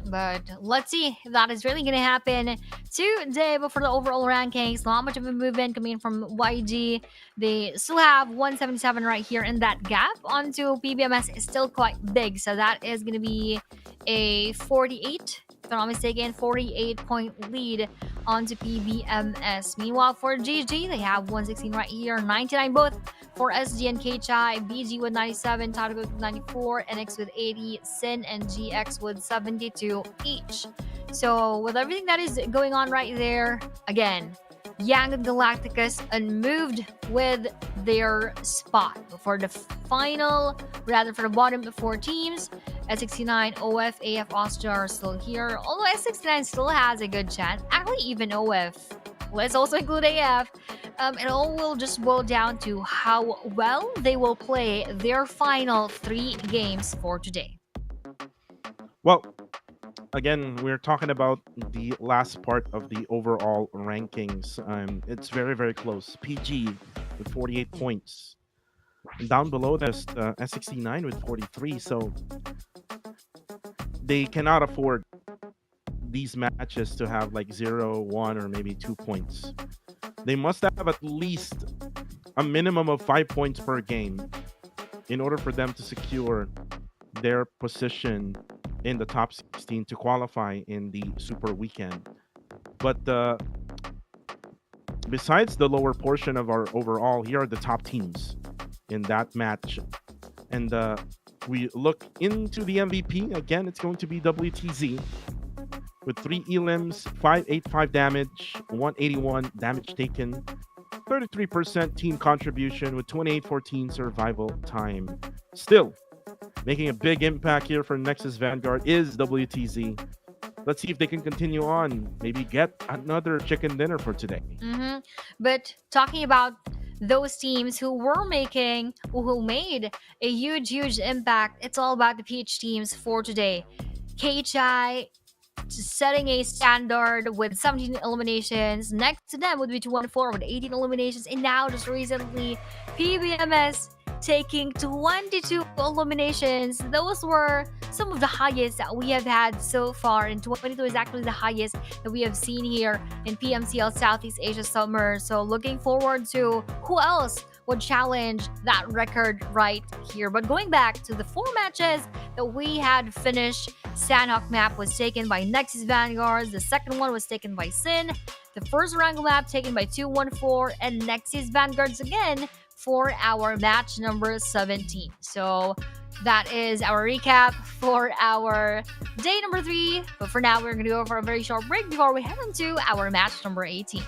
But let's see if that is really going to happen today. But for the overall rankings, not much of a movement coming from YG. They still have 177 right here, and that gap onto PBMS is still quite big. So that is going to be a 48, if I'm not mistaken, 48-point lead onto PBMS. Meanwhile, for GG, they have 116 right here, 99 both for SG and KCHI, BG with 97, Tatago with 94, NX with 80, Sin and GX with 72 each. So with everything that is going on right there, again, Yang and Galacticus unmoved with their spot for the final, rather for the bottom 4 teams. S69, OF, AF, Austria are still here, although S69 still has a good chance. Actually, even OF. Let's also include AF. It all will just boil down to how well they will play their final 3 games for today. Well, again, we're talking about the last part of the overall rankings. It's very, very close. PG with 48 points. And down below, there's S69 with 43. So they cannot afford these matches to have like 0, 1, or maybe 2 points. They must have at least a minimum of 5 points per game in order for them to secure their position in the top 16 to qualify in the Super Weekend. But besides the lower portion of our overall, here are the top teams in that match. And we look into the MVP. Again, it's going to be WTZ with 3 elims, 585 damage, 181 damage taken, 33% team contribution with 2814 survival time. Still, making a big impact here for Nexus Vanguard is WTZ. Let's see if they can continue on. Maybe get another chicken dinner for today. But talking about those teams who made a huge impact, it's all about the PH teams for today. KHI setting a standard with 17 eliminations. Next to them would be 214 with 18 eliminations. And now, just recently, PBMS taking 22 eliminations. Those were some of the highest that we have had so far, and 22 is actually the highest that we have seen here in PMCL Southeast Asia Summer. So looking forward to who else would challenge that record right here. But going back to the 4 matches that we had finished, Sandhawk map was taken by Nexus Vanguards. The second one was taken by Sin. The first Erangel map taken by 214 and Nexus Vanguards again for our match number 17. So that is our recap for our day number 3. But for now, we're going to go for a very short break before we head into our match number 18.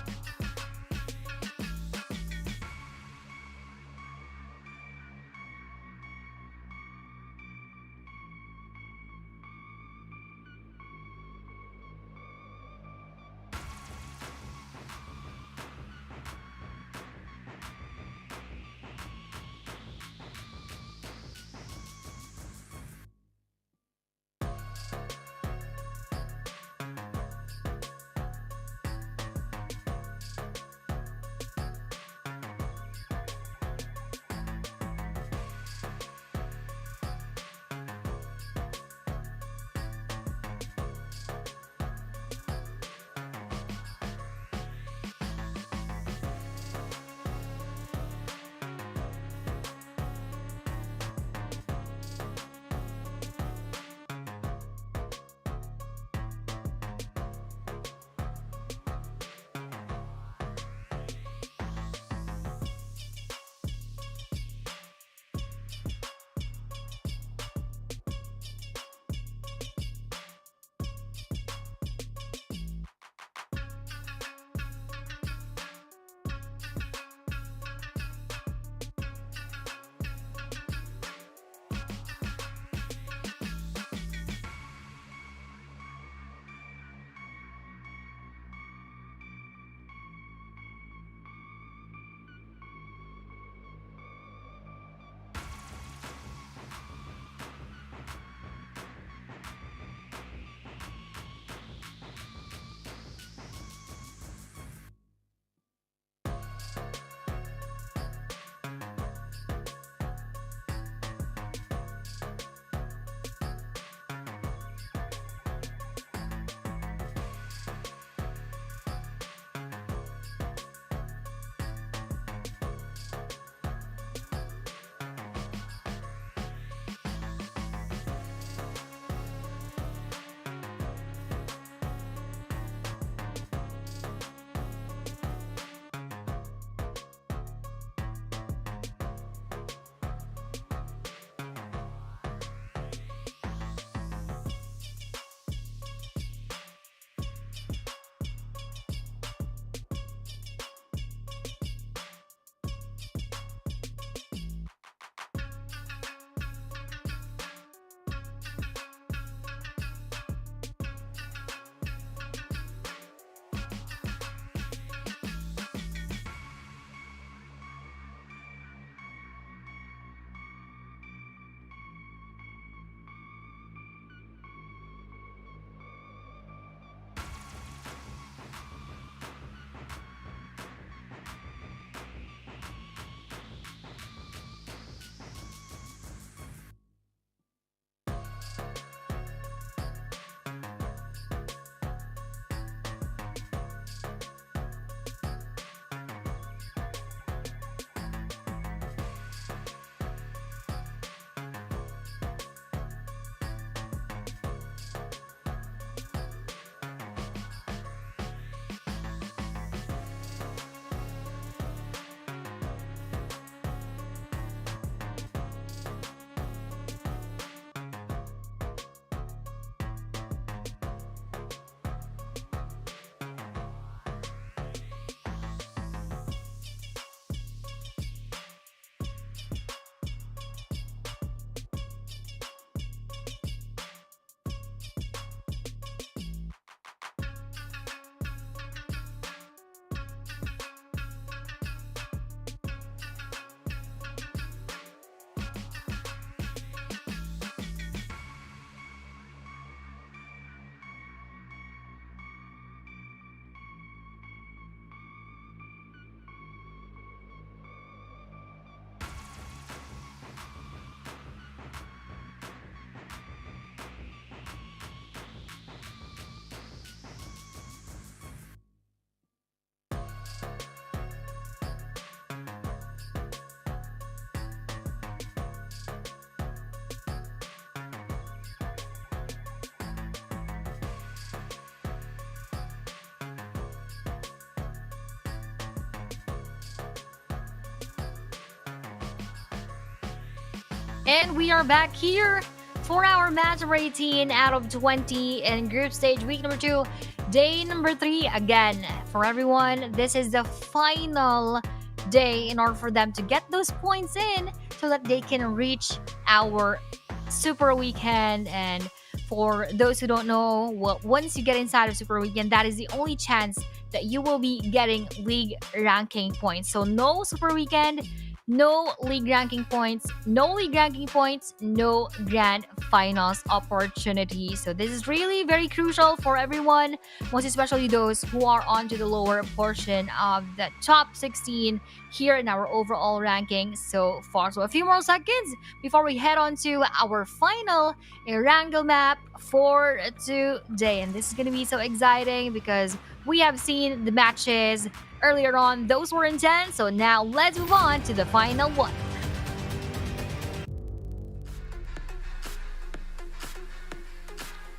And we are back here for our match number 18 out of 20 in group stage week number 2, day number 3. Again, for everyone, this is the final day in order for them to get those points in so that they can reach our super weekend. And for those who don't know, well, once you get inside of super weekend, that is the only chance that you will be getting league ranking points. So no super weekend, no league ranking points, no league ranking points, no grand finals opportunity. So this is really very crucial for everyone, most especially those who are onto the lower portion of the top 16 here in our overall ranking so far. So a few more seconds before we head on to our final Erangel map for today. And this is going to be so exciting because we have seen the matches earlier on. Those were intense. So now let's move on to the final one.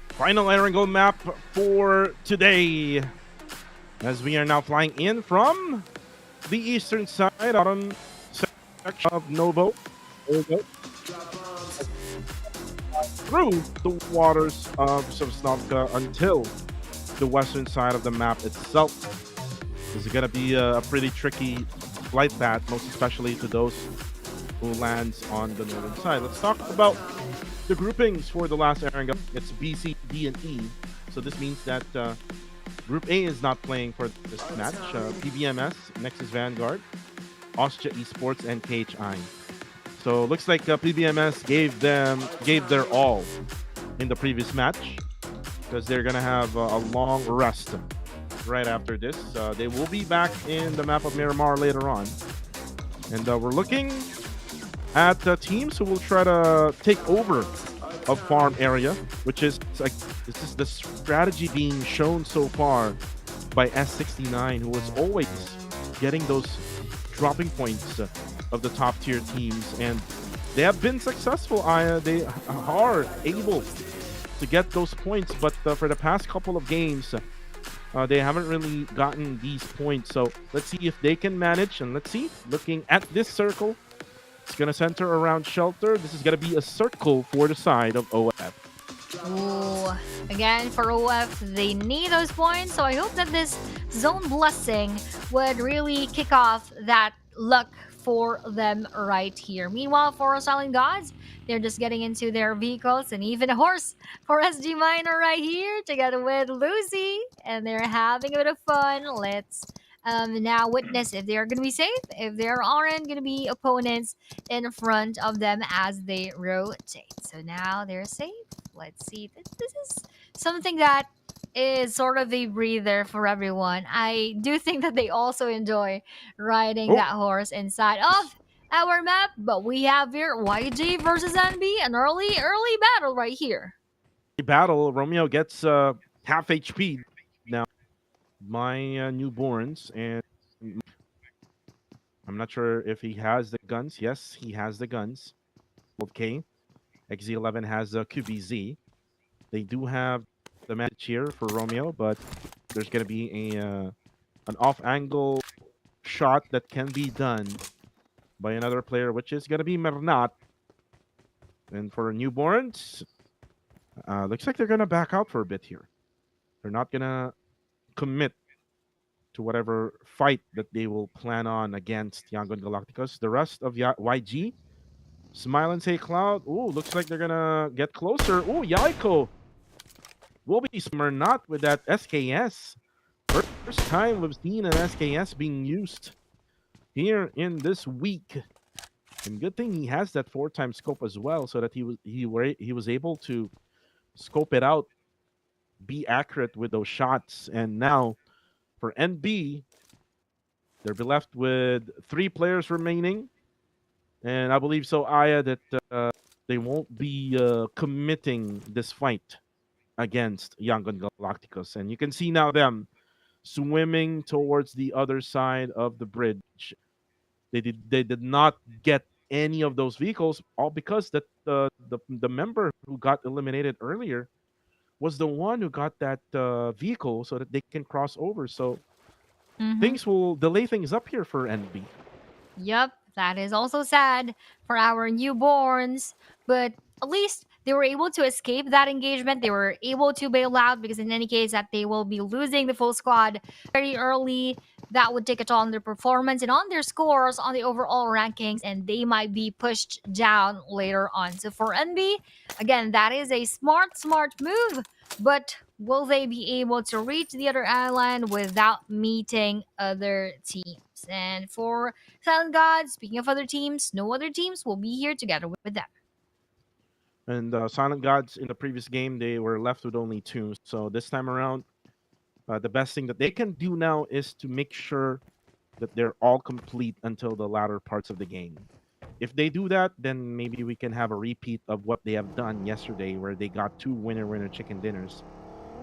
Final Erangel map for today. As we are now flying in from the eastern side, out on section of Novo, through the waters of Sosnovka until the western side of the map itself. This is going to be a pretty tricky flight path, most especially to those who lands on the northern side. Let's talk about the groupings for the last Erangel. It's B, C, D, and E. So this means that Group A is not playing for this match. PBMS, Nexus Vanguard, Austria Esports, and KHI. So looks like PBMS gave their all in the previous match because they're gonna have a long rest right after this. They will be back in the map of Miramar later on, and we're looking at teams who will try to take over a farm area, which is like this is the strategy being shown so far by S69, who was always getting those dropping points of the top tier teams, and they have been successful. They are able to get those points, but for the past couple of games, they haven't really gotten these points. So let's see if they can manage, and let's see. Looking at this circle, it's gonna center around shelter. This is gonna be a circle for the side of OF. Ooh, again, for OF, they need those points. So I hope that this zone blessing would really kick off that luck for them right here. Meanwhile, for Silent Gods, they're just getting into their vehicles, and even a horse for SG Minor right here together with Lucy, and they're having a bit of fun. Let's now witness if they're going to be safe, if there aren't going to be opponents in front of them as they rotate. So now they're safe. Let's see. This is something that is sort of a breather for everyone. I do think that they also enjoy riding that horse inside of our map, but we have here YG versus NB, an early battle right here. Battle. Romeo gets half HP now. My newborns, and I'm not sure if he has the guns. Yes, he has the guns. Okay, XZ11 has a QBZ. They do have the match here for Romeo, but there's gonna be a an off-angle shot that can be done by another player, which is gonna be Mernat. And for newborns, looks like they're gonna back out for a bit here. They're not gonna commit to whatever fight that they will plan on against Yangon Galacticos. The rest of YG, Smile and Say Cloud. Ooh, looks like they're gonna get closer. Ooh, Yaiko will be Mernat with that SKS. First time we've seen an SKS being used here in this week. And good thing he has that 4-time scope as well, so that he was able to scope it out, be accurate with those shots. And now for NB, they'll be left with 3 players remaining, and I believe so, Aya, that they won't be committing this fight against Yangon Galacticos. And you can see now them swimming towards the other side of the bridge. They did not get any of those vehicles, all because that the member who got eliminated earlier was the one who got that vehicle so that they can cross over. So things will delay things up here for NB. Yep, That is also sad for our newborns, but at least they were able to escape that engagement. They were able to bail out because, in any case, that they will be losing the full squad very early. That would take a toll on their performance and on their scores on the overall rankings, and they might be pushed down later on. So for NB, again, that is a smart move, but will they be able to reach the other island without meeting other teams? And for Silent God, speaking of other teams, no other teams will be here together with them. And Silent Gods in the previous game, they were left with only two. So this time around, the best thing that they can do now is to make sure that they're all complete until the latter parts of the game. If they do that, then maybe we can have a repeat of what they have done yesterday, where they got two winner chicken dinners.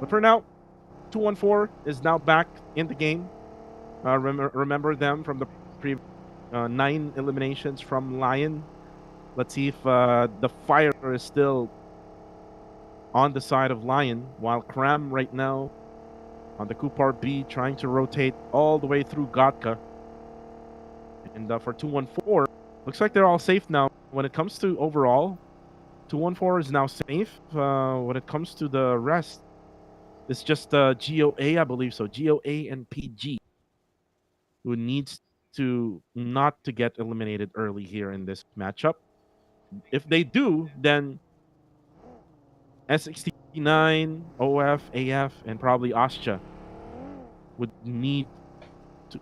But for now, 214 is now back in the game. Remember them from the previous 9 eliminations from Lion. Let's see if the fire is still on the side of Lion, while Cram right now on the Kupar B trying to rotate all the way through Gatka. And for 214, looks like they're all safe now. When it comes to overall, 214 is now safe. When it comes to the rest, it's just GOA, I believe so. GOA and PG, who needs to not to get eliminated early here in this matchup. If they do, then S69, OF, AF, and probably Ascha would need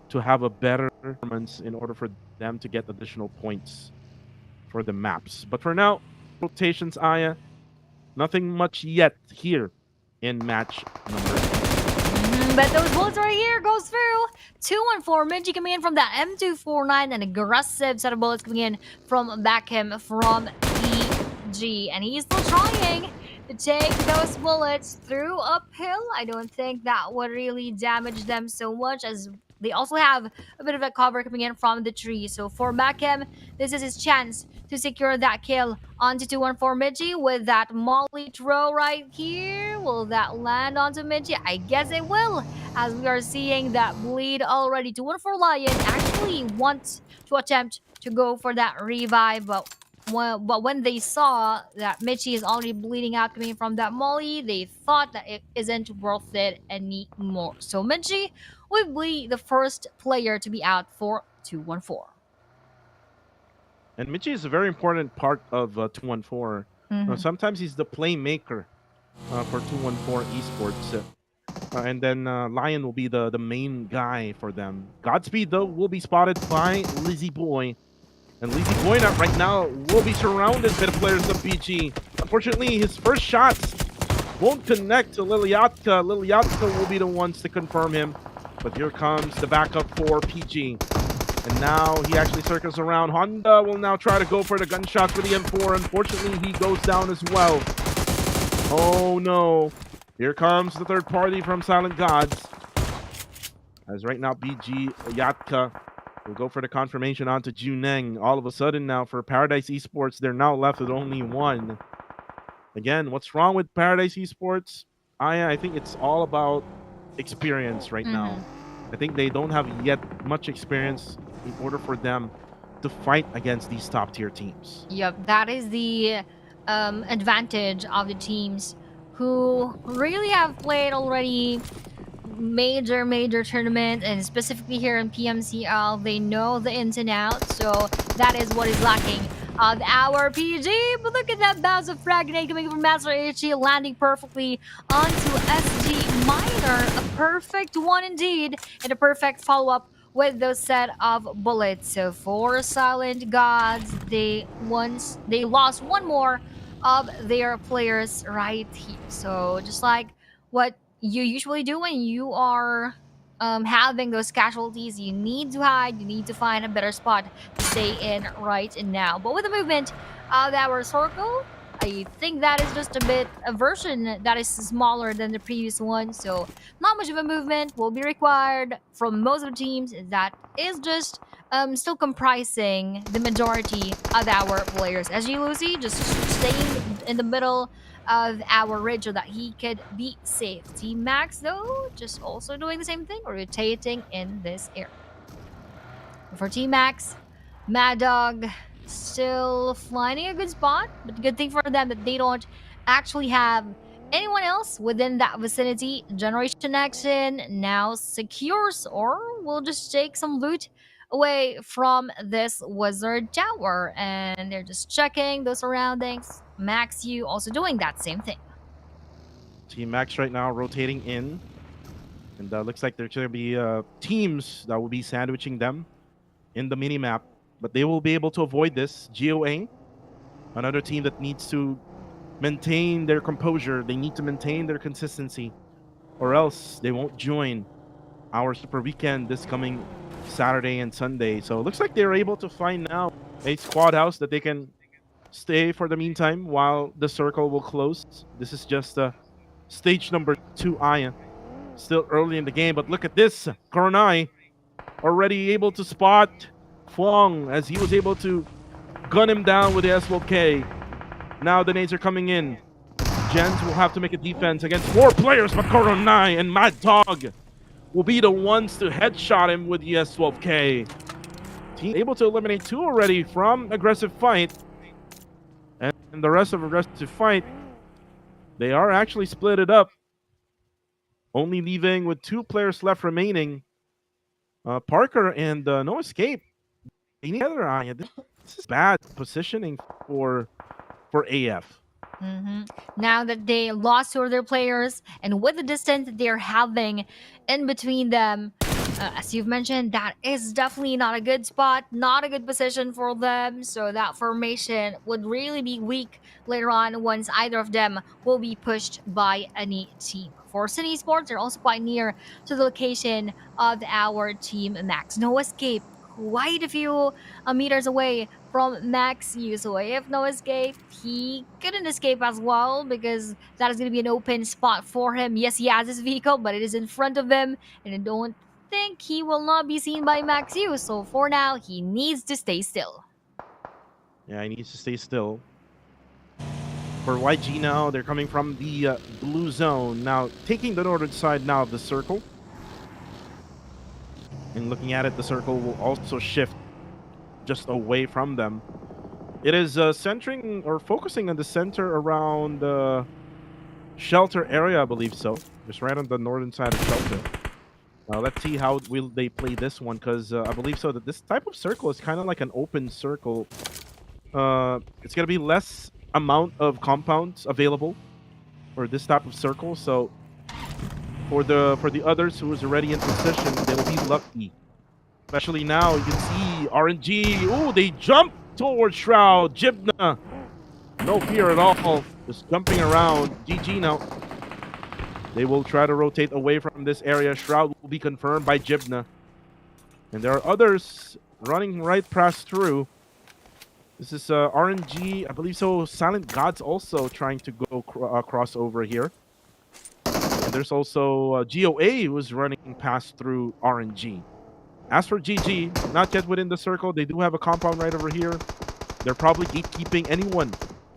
to have a better performance in order for them to get additional points for the maps. But for now, rotations, Aya, nothing much yet here in match number. But those bullets right here goes through. 214 Minji coming in from that M249, an aggressive set of bullets coming in from Backham from EG. And he's still trying to take those bullets through uphill. I don't think that would really damage them so much, as they also have a bit of a cover coming in from the tree. So for Backham, this is his chance to secure that kill onto 214 Midgie with that molly throw right here. Will that land onto Midgie? I guess it will, as we are seeing that bleed already. 214 Lion actually wants to attempt to go for that revive, but when they saw that Michi is already bleeding out coming from that molly, they thought that it isn't worth it anymore. So Michi will be the first player to be out for 214. And Michi is a very important part of 214. Sometimes he's the playmaker for 214 Esports. And then Lion will be the main guy for them. Godspeed, though, will be spotted by Lizzie Boy. And Lizzie Boy right now will be surrounded by the players of PG. Unfortunately, his first shots won't connect to Liliatka. Liliatka will be the ones to confirm him. But here comes the backup for PG. And now he actually circles around. Honda will now try to go for the gunshot for the M4. Unfortunately, he goes down as well. Oh no. Here comes the third party from Silent Gods. As right now, BG Yatka will go for the confirmation onto Juneng. All of a sudden now for Paradise Esports, they're now left with only one. Again, what's wrong with Paradise Esports? I think it's all about experience right now. I think they don't have yet much experience in order for them to fight against these top tier teams. Yep, that is the advantage of the teams who really have played already major tournament, and specifically here in PMCL, they know the ins and outs. So that is what is lacking of our PG. But look at that bounce of frag grenade coming from Master HG, landing perfectly onto SG Minor. A perfect one indeed, and a perfect follow-up with those set of bullets. So for Silent Gods, they lost one more of their players right here. So just like what you usually do when you are having those casualties, you need to hide, you need to find a better spot to stay in right now. But with the movement of our circle, I think that is just a version that is smaller than the previous one, so not much of a movement will be required from most of the teams. That is just still comprising the majority of our players. SG Lucy just staying in the middle of our ridge so that he could be safe. Team Max, though, just also doing the same thing, rotating in this area. For Team Max, Mad Dog still finding a good spot, but good thing for them that they don't actually have anyone else within that vicinity. Generation Action now secures, or will just take some loot away from this wizard tower, and they're just checking the surroundings. Max U also doing that same thing. Team Max right now rotating in, and looks like there's going to be teams that will be sandwiching them in the mini map, but they will be able to avoid this. GOA, another team that needs to maintain their composure. They need to maintain their consistency, or else they won't join our Super Weekend this coming Saturday and Sunday. So it looks like they're able to find now a squad house that they can stay for the meantime while the circle will close. This is just stage number 2 Iron. Still early in the game, but look at this. Koronai already able to spot Fuang as he was able to gun him down with the S12K. Now the nades are coming in. Gens will have to make a defense against 4 players, but Koronai and Mad Dog will be the ones to headshot him with the S12K. Team able to eliminate 2 already from aggressive fight. And the rest of aggressive fight, they are actually split it up. Only leaving with 2 players left remaining. Parker and No Escape. They need other eye. This is bad positioning for AF. Now that they lost 2 of their players, and with the distance that they're having in between them, as you've mentioned, that is definitely not a good spot, not a good position for them. So that formation would really be weak later on once either of them will be pushed by any team. For Cine Esports, they're also quite near to the location of our team Max. No Escape, quite a few meters away from Max U. So if No Escape, he couldn't escape as well because that is going to be an open spot for him. Yes, he has his vehicle, but it is in front of him, and I don't think he will not be seen by Max U. So for now, he needs to stay still. Yeah, he needs to stay still. For YG now, they're coming from the blue zone. Now, taking the northern side now of the circle. And looking at it, the circle will also shift just away from them. It is centering or focusing on the center around the shelter area, I believe so. Just right on the northern side of shelter. Let's see how will they play this one, because I believe so that this type of circle is kind of like an open circle. It's going to be less amount of compounds available for this type of circle. So for the others who is already in position, they'll be lucky. Especially now, you can see RNG. Oh, they jump towards Shroud. Jibna, no fear at all. Just jumping around. GG now. They will try to rotate away from this area. Shroud will be confirmed by Jibna. And there are others running right past through. This is RNG, I believe so. Silent Gods also trying to go cross over here. And there's also GOA who's running past through RNG. As for GG, not yet within the circle. They do have a compound right over here. They're probably gatekeeping anyone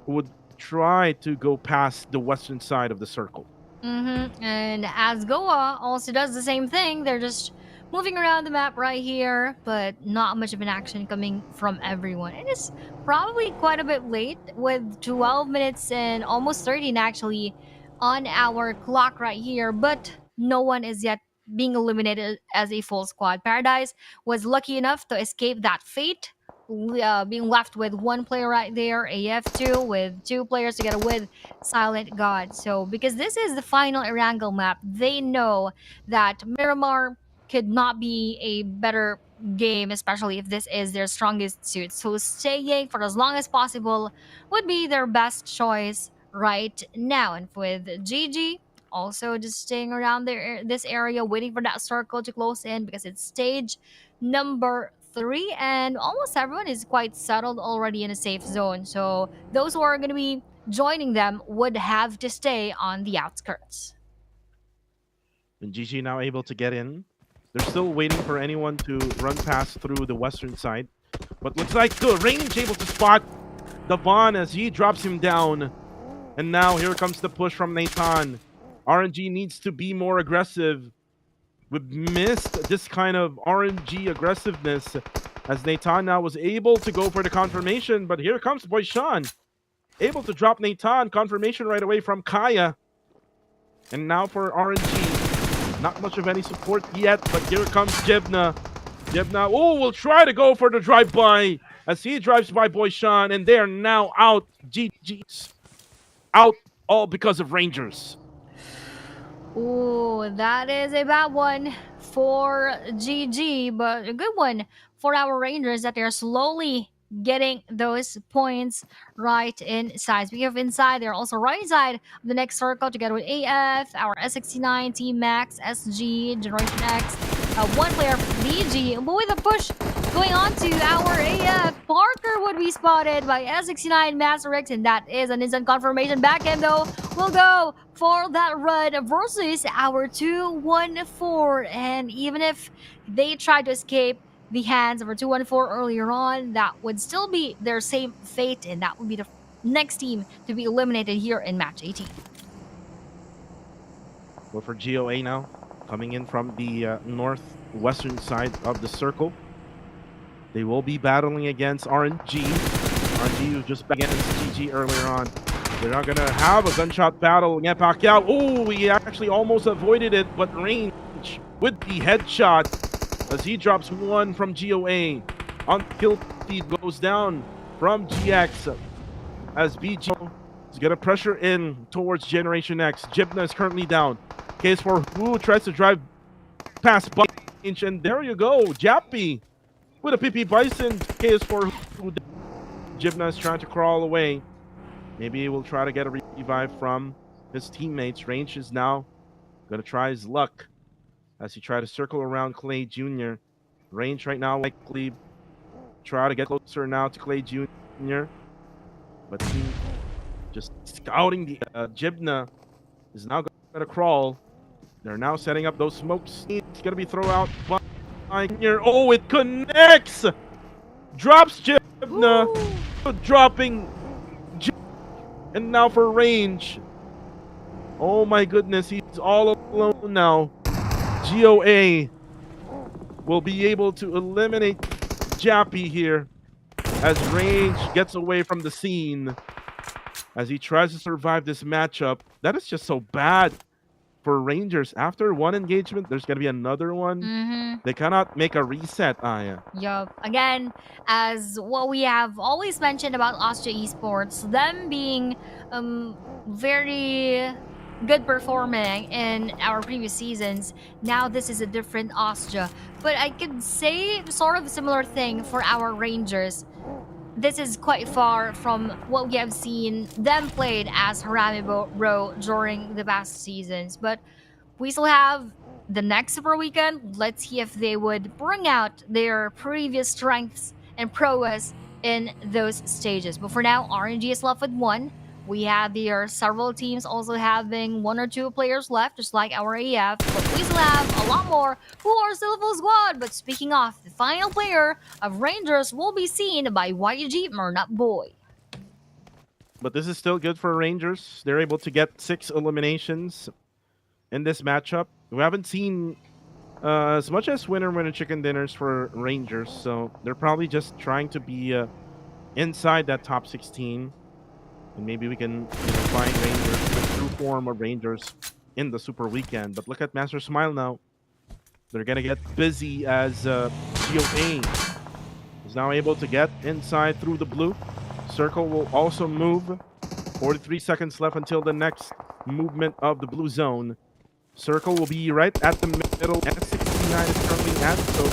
who would try to go past the western side of the circle. And as Goa also does the same thing, they're just moving around the map right here, but not much of an action coming from everyone. It is probably quite a bit late with 12 minutes and almost 13 actually on our clock right here, but no one is yet being eliminated as a full squad. Paradise was lucky enough to escape that fate, being left with 1 player right there, AF2 with 2 players together with Silent God. So because this is the final Erangel map, they know that Miramar could not be a better game, especially if this is their strongest suit. So staying for as long as possible would be their best choice right now. And with GG, also just staying around there, this area, waiting for that circle to close in because it's stage number 3, and almost everyone is quite settled already in a safe zone. So those who are going to be joining them would have to stay on the outskirts. And GG now able to get in. They're still waiting for anyone to run past through the western side. But looks like the range able to spot Devon as he drops him down. And now here comes the push from Nathan. RNG needs to be more aggressive. We've missed this kind of RNG aggressiveness as Nathan now was able to go for the confirmation, but here comes Boyshan. Able to drop Nathan. Confirmation right away from Kaya. And now for RNG. Not much of any support yet, but here comes Jibna. Jibna, will try to go for the drive-by as he drives by Boyshan, and they are now out. GG's out, all because of Rangers. Ooh, that is a bad one for GG, but a good one for our Rangers that they're slowly getting those points right inside. Speaking of inside, they're also right inside of the next circle together with AF, our S69, Team Max, SG, Generation X, one player BG, but with a push going on to our AF, Parker would be spotted by S69 Master X, and that is an instant confirmation. Back end though will go for that run versus our 214, and even if they try to escape the hands of our 214 earlier on, that would still be their same fate, and that would be the next team to be eliminated here in match 18. Well, for GOA now, coming in from the northwestern side of the circle, they will be battling against RNG. RNG who just against GG earlier on. They're not gonna have a gunshot battle. Get back out. Oh, he actually almost avoided it, but range with the headshot as he drops one from GOA. On kill feed goes down from GX as BG is gonna pressure in towards Generation X. Jibna is currently down. KS4 who tries to drive past Bunch, and there you go. Jappy with a PP Bison. KS4 who Jibna is trying to crawl away. Maybe he will try to get a revive from his teammates. Range is now going to try his luck as he tries to circle around Clay Jr. Range right now likely try to get closer now to Clay Jr. But he just scouting the Jibna is now going to crawl. They're now setting up those smokes. It's going to be thrown out by here. Oh, it connects! Drops Jibna. Dropping. And now for range. Oh my goodness, he's all alone now. GOA will be able to eliminate Jappy here as range gets away from the scene as he tries to survive this matchup. That is just so bad for Rangers. After one engagement, there's going to be another one. They cannot make a reset, Aya. Yup. Again, as what we have always mentioned about Austria Esports, them being very good performing in our previous seasons, now this is a different Austria. But I could say sort of a similar thing for our Rangers. This is quite far from what we have seen them played as Harami Row during the past seasons. But we still have the next Super Weekend. Let's see if they would bring out their previous strengths and prowess in those stages. But for now, RNG is left with one. We have there several teams also having one or two players left, just like our AF. But we still have a lot more who are still full squad. But speaking of, the final player of Rangers will be seen by YG Mernut Boy. But this is still good for Rangers. They're able to get 6 eliminations in this matchup. We haven't seen as much as winner chicken dinners for Rangers, so they're probably just trying to be inside that top 16. And maybe we can find Rangers, the true form of Rangers in the Super Weekend. But look at Master Smile now. They're going to get busy as GOA is now able to get inside through the blue. Circle will also move. 43 seconds left until the next movement of the blue zone. Circle will be right at the middle. S69 is currently at, so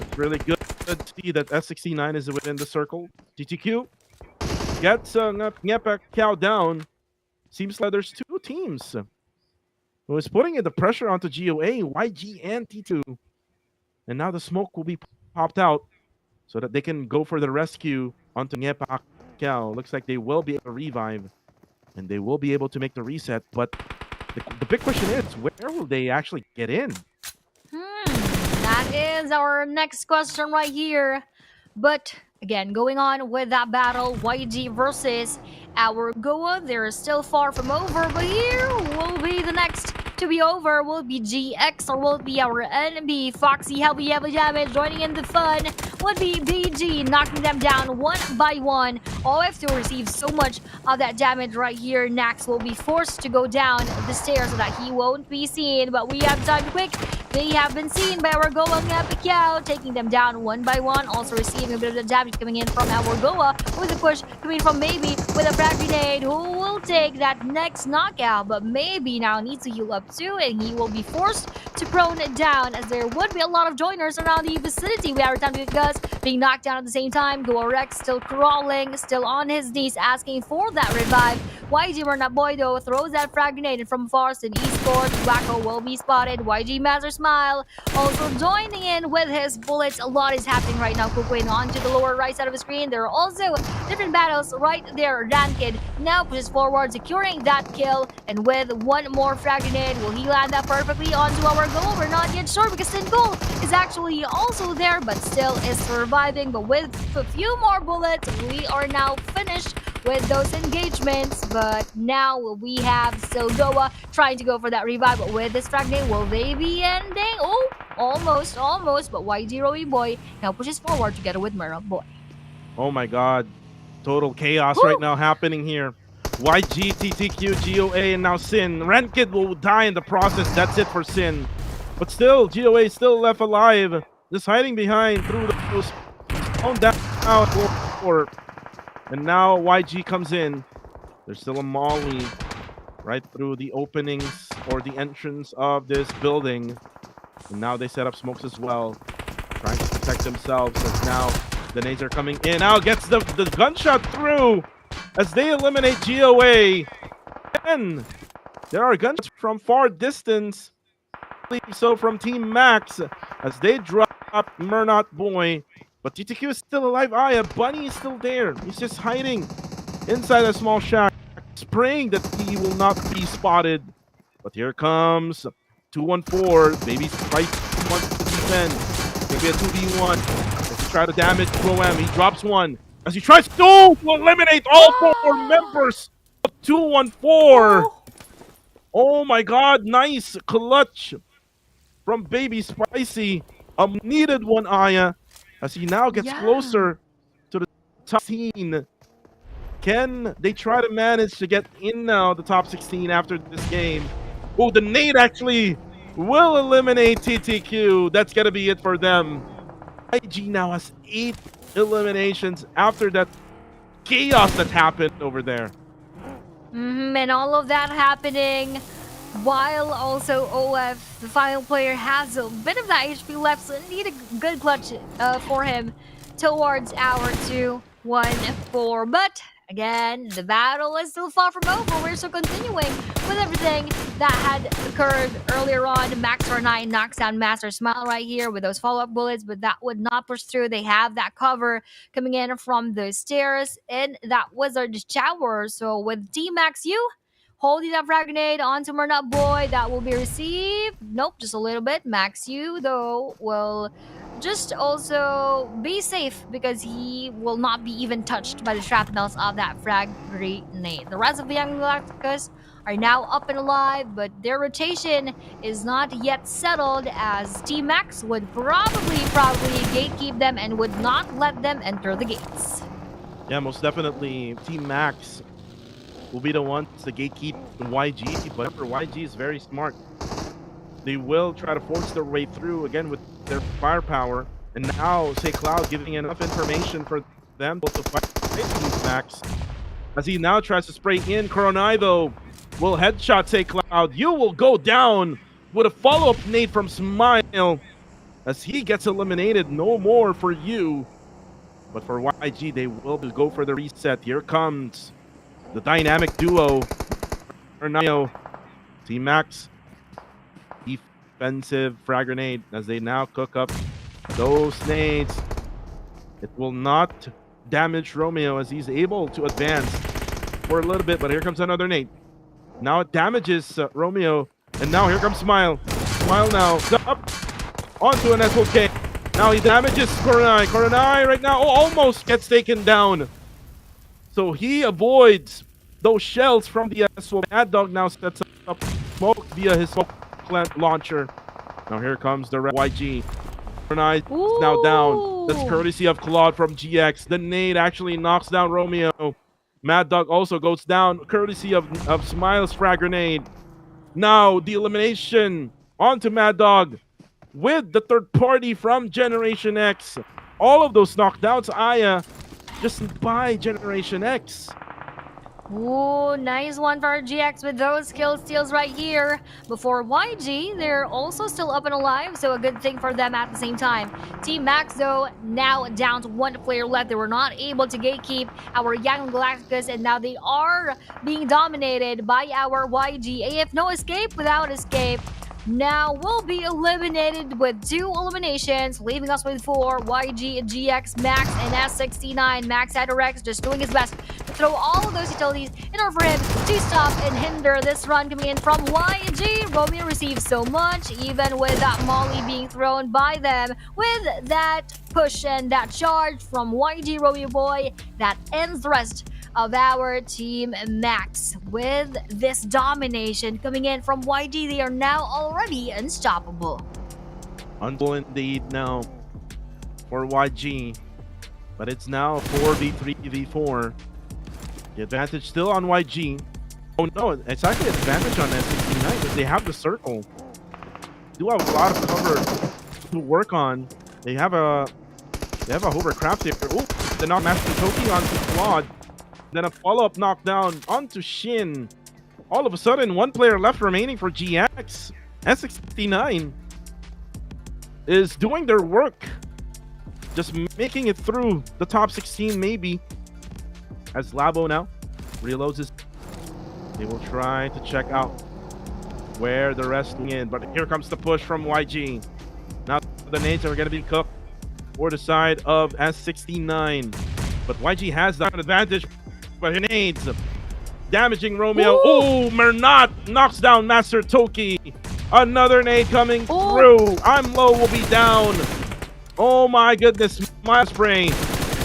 it's really good to see that S69 is within the circle. GTQ gets Ngepa Cow down. Seems like there's 2 teams who is putting in the pressure onto GOA, YG and T2. And now the smoke will be popped out so that they can go for the rescue onto Ngepa Cow. Looks like they will be able to revive and they will be able to make the reset, but the big question is, where will they actually get in? That is our next question right here. But again, going on with that battle, YG versus our Goa. They're still far from over, but here will be the next to be over? Will it be GX or will it be our enemy? Foxy heavy damage joining in the fun would be BG, knocking them down one by one. OF to receive so much of that damage right here. Nax will be forced to go down the stairs so that he won't be seen, but we have time to quick. They have been seen by our Goa Picao, taking them down one by one. Also receiving a bit of the damage coming in from our Goa with a push coming from Maybe with a frag grenade, who will take that next knockout. But Maybe now needs to heal up too, and he will be forced to prone down as there would be a lot of joiners around the vicinity. We have time to Gus being knocked down at the same time. Goa Rex still crawling, still on his knees asking for that revive. YG Murna Boy though throws that frag grenade from Forest and Esports. Wacko will be spotted. YG Master Smile also joining in with his bullets. A lot is happening right now. Kukwin onto the lower right side of the screen. There are also different battles right there. Ranked now pushes forward, securing that kill. And with one more frag grenade, will he land that perfectly onto our goal? We're not yet sure because Sin Goal is actually also there, but still is surviving. But with a few more bullets, we are now finished with those engagements. But now we have still Goa trying to go for that revive. But with this frag grenade, will they be ending? Oh, almost. But YG Roey Boy now pushes forward together with Murna Boy. Oh my god. Total chaos Woo! right now happening here. YG, TTQ, GOA, and now Sin. Renkid will die in the process. That's it for Sin. But still, GOA is still left alive. Just hiding behind through those own down now. And now YG comes in. There's still a Molly right through the openings or the entrance of this building. And now they set up smokes as well, trying to protect themselves as now the nades are coming in. Now gets the gunshot through as they eliminate GOA. And there are gunshots from far distance. So from Team Max as they drop Murna Boy. But TTQ is still alive. Aya, Bunny is still there. He's just hiding inside a small shack, praying that he will not be spotted. But here comes 214. Baby's right wants to defend. Maybe a 2v1. Let's try to damage Pro-Am. He drops one as he tries to eliminate all four members of 214. Oh my god, nice clutch from Baby Spicy. A needed one, Aya, as he now gets closer to the top 16. Can they try to manage to get in now the top 16 after this game? Oh, the nade actually will eliminate TTQ. That's going to be it for them. IG now has 8 eliminations after that chaos that happened over there. And all of that happening while also OF, the final player, has a bit of that HP left, so need a good clutch for him towards our 2-1-4. But again, the battle is still far from over. We're still continuing with everything that had occurred earlier on. Max R9 knocks down Master Smile right here with those follow-up bullets, but that would not push through. They have that cover coming in from the stairs in that Wizard Tower. So with Team Max U holding that frag grenade onto Murna Boy, that will be received. Nope, just a little bit. Max U, though, will just also be safe because he will not be even touched by the shrapnels of that frag grenade. The rest of the Young Galacticus are now up and alive, but their rotation is not yet settled as Team Max would probably gatekeep them and would not let them enter the gates. Yeah, most definitely Team Max will be the ones to gatekeep YG, but YG is very smart. They will try to force their way through again with their firepower, and now Say Cloud giving enough information for them to fight Team Max as he now tries to spray in. Coronai though will headshot Say Cloud. You will go down with a follow-up nade from Smile as he gets eliminated. No more for you, but for YG they will go for the reset. Here comes the dynamic duo. Team Max defensive frag grenade as they now cook up those nades. It will not damage Romeo as he's able to advance for a little bit, but here comes another nade. Now it damages Romeo, and now here comes Smile. Smile now up onto an SOK. Now he damages Coronai. Coronai right now almost gets taken down. So he avoids those shells from the SO. Mad Dog now sets up smoke via his smoke launcher. Now here comes the YG. Nice. Now down. That's Ooh. courtesy of Claude from GX. The nade actually knocks down Romeo. Mad Dog also goes down courtesy of Smile's frag grenade. Now the elimination onto Mad Dog with the third party from Generation X. All of those knockdowns, Aya, just by Generation X. Ooh, nice one for GX with those kill steals right here. Before YG, they're also still up and alive, so a good thing for them at the same time. Team Max, though, now down to one player left. They were not able to gatekeep our Young Galacticus, and now they are being dominated by our YG. AF no escape without escape. Now we'll be eliminated with 2 eliminations, leaving us with 4. YG, GX, Max, and S69. Max Rex just doing his best to throw all of those utilities in order for him to stop and hinder this run coming in from YG. Romeo receives so much, even with that Molly being thrown by them. With that push and that charge from YG Romeo Boy, that ends the rest of our Team Max. With this domination coming in from YG, they are now already unstoppable. Unstoppable indeed now for YG. But it's now 4v3 v4. The advantage still on YG. Oh no, it's actually an advantage on S69 because they have the circle. They do have a lot of cover to work on. They have a hovercraft here. Oh, the knock master Toki onto Claude. Then a follow-up knockdown onto Shin. All of a sudden, one player left remaining for GX. S69 is doing their work. Just making it through the top 16 maybe. As Labo now reloads his... They will try to check out where the rest are in. But here comes the push from YG. Now the nades are going to be cooked for the side of S69. But YG has that advantage. But he nades damaging Romeo. Oh, Mernat knocks down Master Toki. Another nade coming through. I'm low will be down. Oh my goodness, my brain.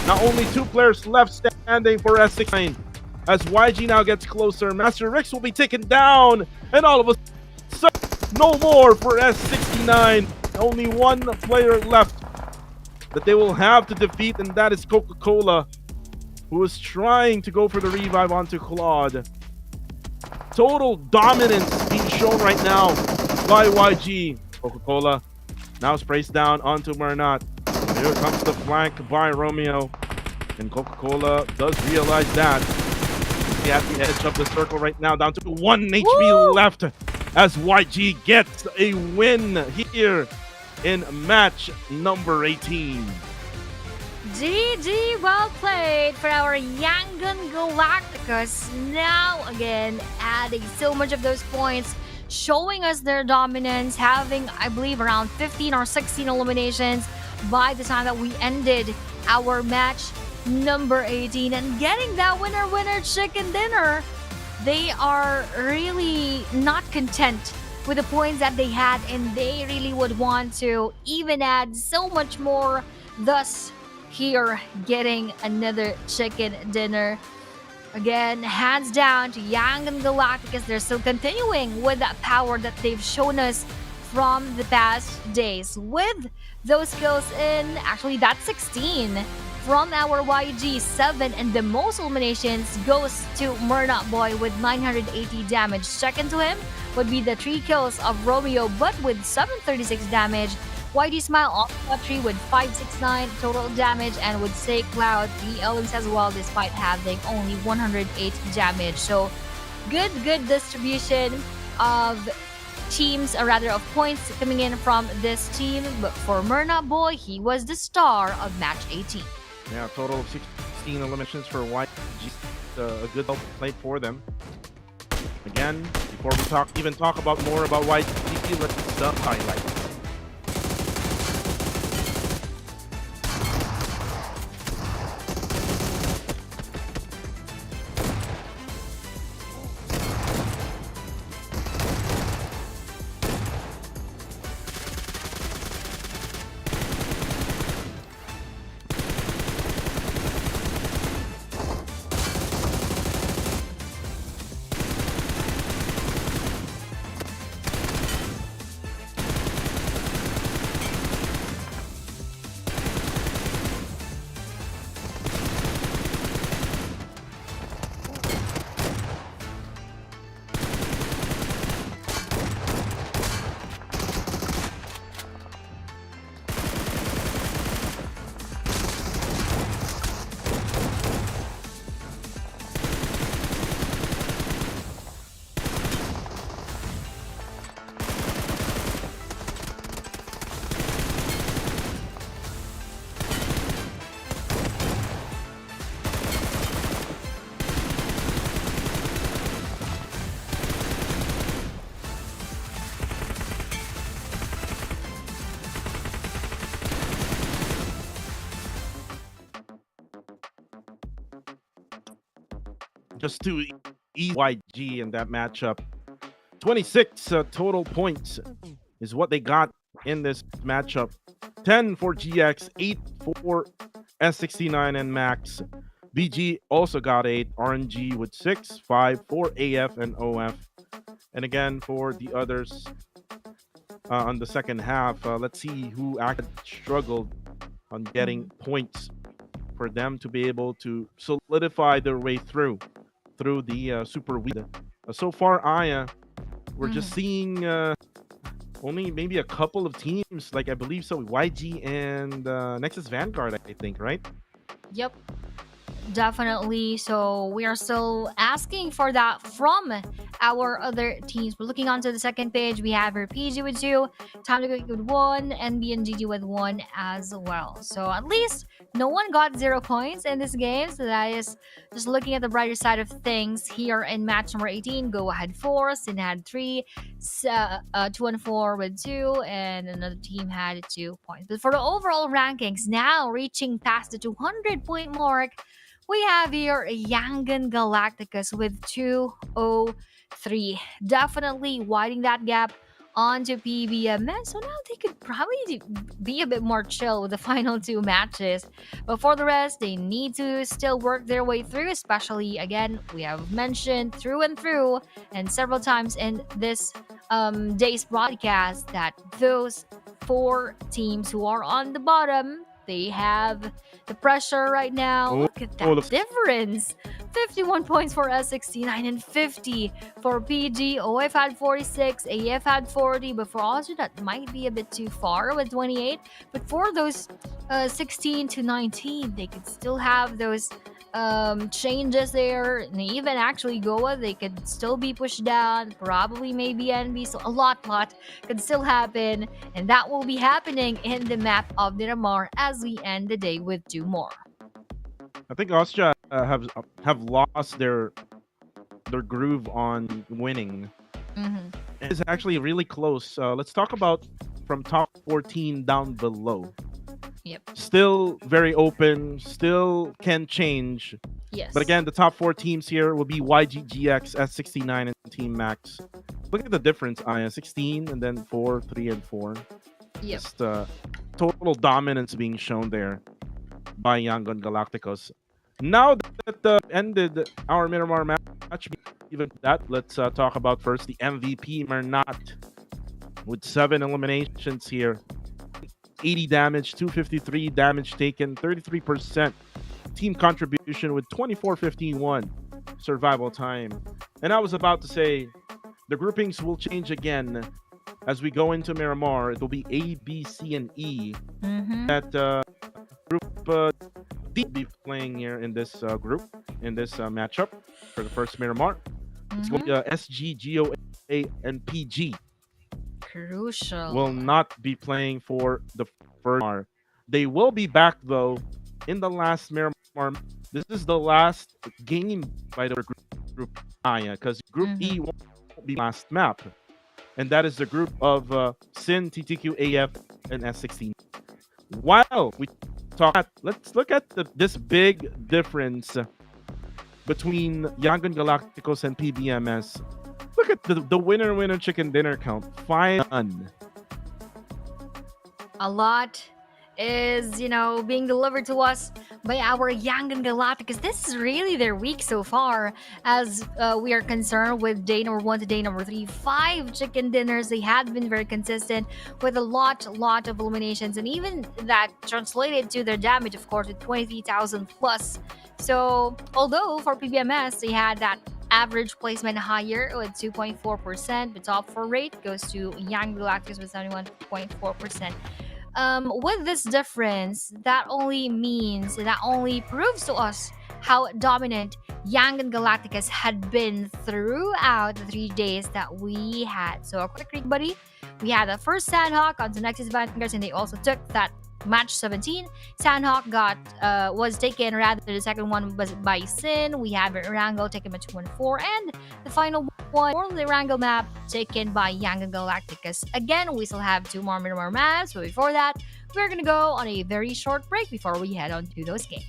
Now only 2 players left standing for S69. As YG now gets closer, Master Rix will be taken down. And all of a sudden, no more for S69. Only 1 player left that they will have to defeat, and that is Coca-Cola, who is trying to go for the revive onto Claude. Total dominance being shown right now by YG. Coca-Cola now sprays down onto Mernat. Here comes the flank by Romeo. And Coca-Cola does realize that. He's at the edge of the circle right now, down to 1 HP left as YG gets a win here in match number 18. GG, well played for our Yangon Galacticus. Now again, adding so much of those points, showing us their dominance, having, I believe, around 15 or 16 eliminations by the time that we ended our match number 18, and getting that winner chicken dinner. They are really not content with the points that they had, and they really would want to even add so much more, thus here getting another chicken dinner. Again, hands down to Yang and Galacticus. They're still continuing with that power that they've shown us from the past days. With those kills in, actually that's 16 from our YG, 7, and the most eliminations goes to Mernat Boy with 980 damage. Second to him would be the 3 kills of Romeo, but with 736 damage. YG Smile also got 3 with 569 total damage, and would stay Cloud 3 elements as well, despite having only 108 damage. So good distribution of teams, or rather of points coming in from this team. But for Mernat Boy, he was the star of match 18. Yeah, total of 16 eliminations for YG. A good play for them. Again, before we even talk about more about YG, let's highlight. just to ease YG in that matchup. 26 total points is what they got in this matchup. 10 for GX, 8 for S69 and Max. BG also got 8, RNG with 6, 5 for AF and OF. And again, for the others on the second half, let's see who actually struggled on getting points for them to be able to solidify their way through the Super Week. So far, Aya, we're just seeing only maybe a couple of teams, like I believe so, YG and Nexus Vanguard, I think, right? Yep. Definitely. So we are still asking for that from our other teams. We're looking onto the second page. We have our PG with 2, Time to Cook with 1, and BNGG with 1 as well. So at least no one got 0 points in this game. So that is just looking at the brighter side of things here in match number 18. Go had 4, Sin had 3, 2 and 4 with 2, and another team had 2 points. But for the overall rankings, now reaching past the 200-point mark, we have here Yangon Galacticus with 203. Definitely widening that gap onto PBMS. So now they could probably be a bit more chill with the final 2 matches. But for the rest, they need to still work their way through, especially, again, we have mentioned through and through and several times in this day's broadcast that those 4 teams who are on the bottom, they have the pressure right now. Look at that difference. 51 points for S69 and 50 for PG. OF had 46, AF had 40, but for Austria that might be a bit too far with 28. But for those 16 to 19, they could still have those changes there, and even actually Goa, they could still be pushed down, probably maybe NB, so a lot could still happen, and that will be happening in the map of Miramar as we end the day with 2 more. I think Austria have lost their groove on winning. It's actually really close. Let's talk about from top 14 down below. Yep. Still very open, still can change. Yes. But again, the top 4 teams here will be YG, GX, S69, and Team Max. Look at the difference, Aya. 16 and then 4, 3, and 4. Yep. Just total dominance being shown there by Yangon Galacticos. Now that ended our Miramar match, even that, let's talk about first the MVP, Mernat, with 7 eliminations here. 80 damage, 253 damage taken, 33% team contribution with 2451 survival time. And I was about to say, the groupings will change again as we go into Miramar. It will be A, B, C, and E. That group D will be playing here in this group, in this matchup for the first Miramar. It's going to be SG, GOA, and PG. Crucial. Will not be playing for the first Miramar. They will be back though in the last Miramar. This is the last game by the group Aya, because group E won't be last map, and that is the group of Sin, TTQ, AF, and S16. While we talk, let's look at this big difference between Yangon Galacticos and PBMS. Look at the winner chicken dinner count. 5 none. A lot is, being delivered to us by our Yangon Galacticos. This is really their week so far, as we are concerned with day number 1 to day number 3. 5 chicken dinners. They had been very consistent with a lot of eliminations, and even that translated to their damage, of course, with 23,000 plus. So, although for PBMS, they had that average placement higher with 2.4%, the top 4 rate goes to Yangon Galacticos with 71.4%. With this difference, that only proves to us how dominant Yangon Galacticus had been throughout the 3 days that we had. So a quick recap, we had the first Sandhawk on the Nexus Vanguards, and they also took that match 17. Sandhawk was taken, rather the second one was by Sin. We have Erangel taken by 2 and 4, and the final one for the Erangel map taken by Yangon Galacticus. Again, we still have 2 more Miramar maps, but before that, we're gonna go on a very short break before we head on to those games.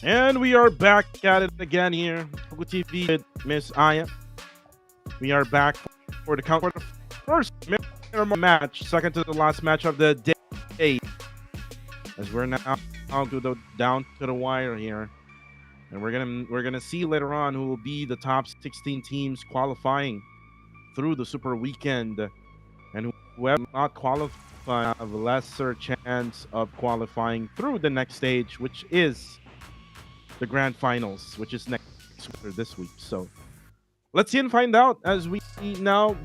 And we are back at it again here. TV with Miss Aya. We are back for the count for the first match, second to the last match of the day. As we're now down to the wire here. And we're gonna see later on who will be the top 16 teams qualifying through the Super Weekend, and whoever not qualify have a lesser chance of qualifying through the next stage, which is the grand finals, which is next week or this week. So let's see and find out as we now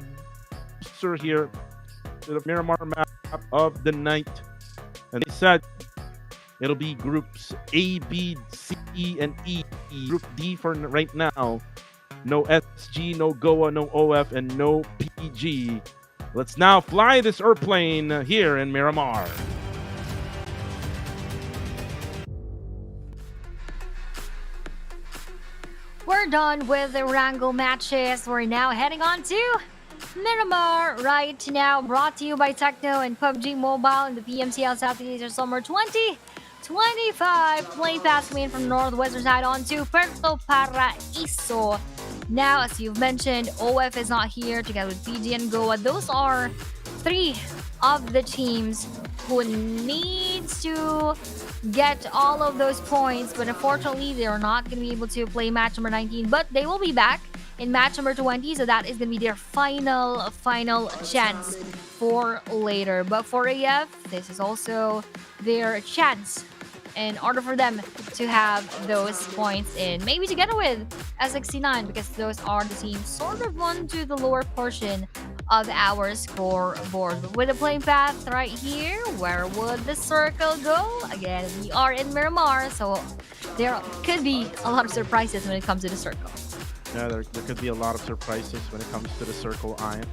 sir here to the Miramar map of the night. And they said it'll be groups A, B, C, and E. Group D for right now. No SG, no Goa, no OF, and no PG. Let's now fly this airplane here in Miramar. We're done with the Erangel matches. We're now heading on to Miramar right now. Brought to you by Techno and PUBG Mobile in the PMCL Southeast Asia Summer 2025. Plane pass coming in from northwestern side on to Puerto Paraiso. Now, as you've mentioned, OF is not here together with PG and Goa. Those are three of the teams who needs to get all of those points, but unfortunately they're not going to be able to play match number 19, but they will be back in match number 20, so that is going to be their final chance for later. But for AF, this is also their chance in order for them to have those points in, maybe together with S69, because those are the teams sort of one to the lower portion of our scoreboard. But with the playing path right here, where would the circle go? Again, we are in Miramar, so there could be a lot of surprises when it comes to the circle. Yeah, there could be a lot of surprises when it comes to the circle iron.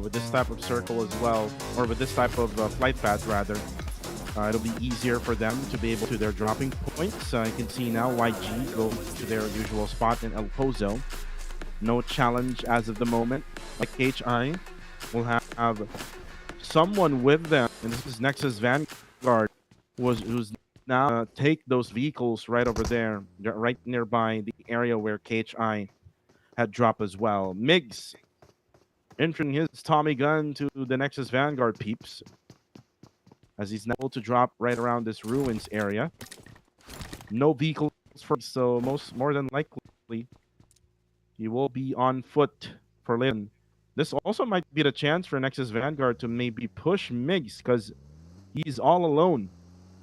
With this type of circle as well, or with this type of flight path rather, it'll be easier for them to be able to their dropping points. You can see now YG go to their usual spot in El Pozo. No challenge as of the moment. Like HI will have someone with them, and this is Nexus Vanguard, who's now take those vehicles right over there, right nearby the area where KHI had dropped as well. Migs entering his Tommy gun to the Nexus Vanguard peeps, as he's now able to drop right around this ruins area. No vehicles for, so more than likely he will be on foot for later. This also might be the chance for Nexus Vanguard to maybe push Migs, because he's all alone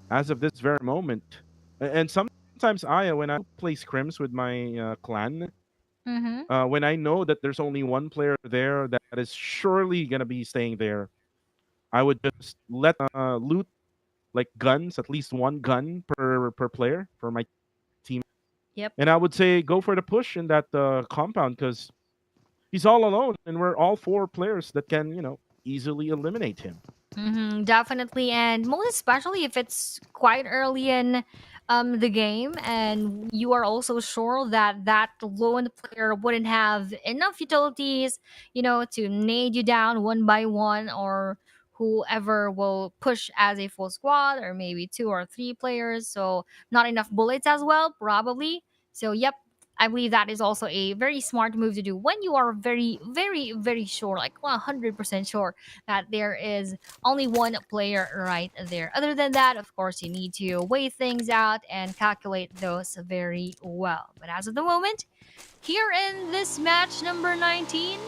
as of this very moment. And sometimes when I play scrims with my clan, Mm-hmm. when I know that there's only one player there that is surely gonna be staying there, I would just let loot like guns, at least one gun per player for my team. Yep. And I would say go for the push in that compound, because he's all alone, and we're all four players that can, easily eliminate him. Definitely, and most especially if it's quite early in the game, and you are also sure that that lone player wouldn't have enough utilities, to nade you down one by one, or whoever will push as a full squad, or maybe two or three players. So not enough bullets as well, probably. So yep. I believe that is also a very smart move to do when you are very, very, very sure, like 100% sure that there is only one player right there. Other than that, of course, you need to weigh things out and calculate those very well. But as of the moment, here in this match number 19,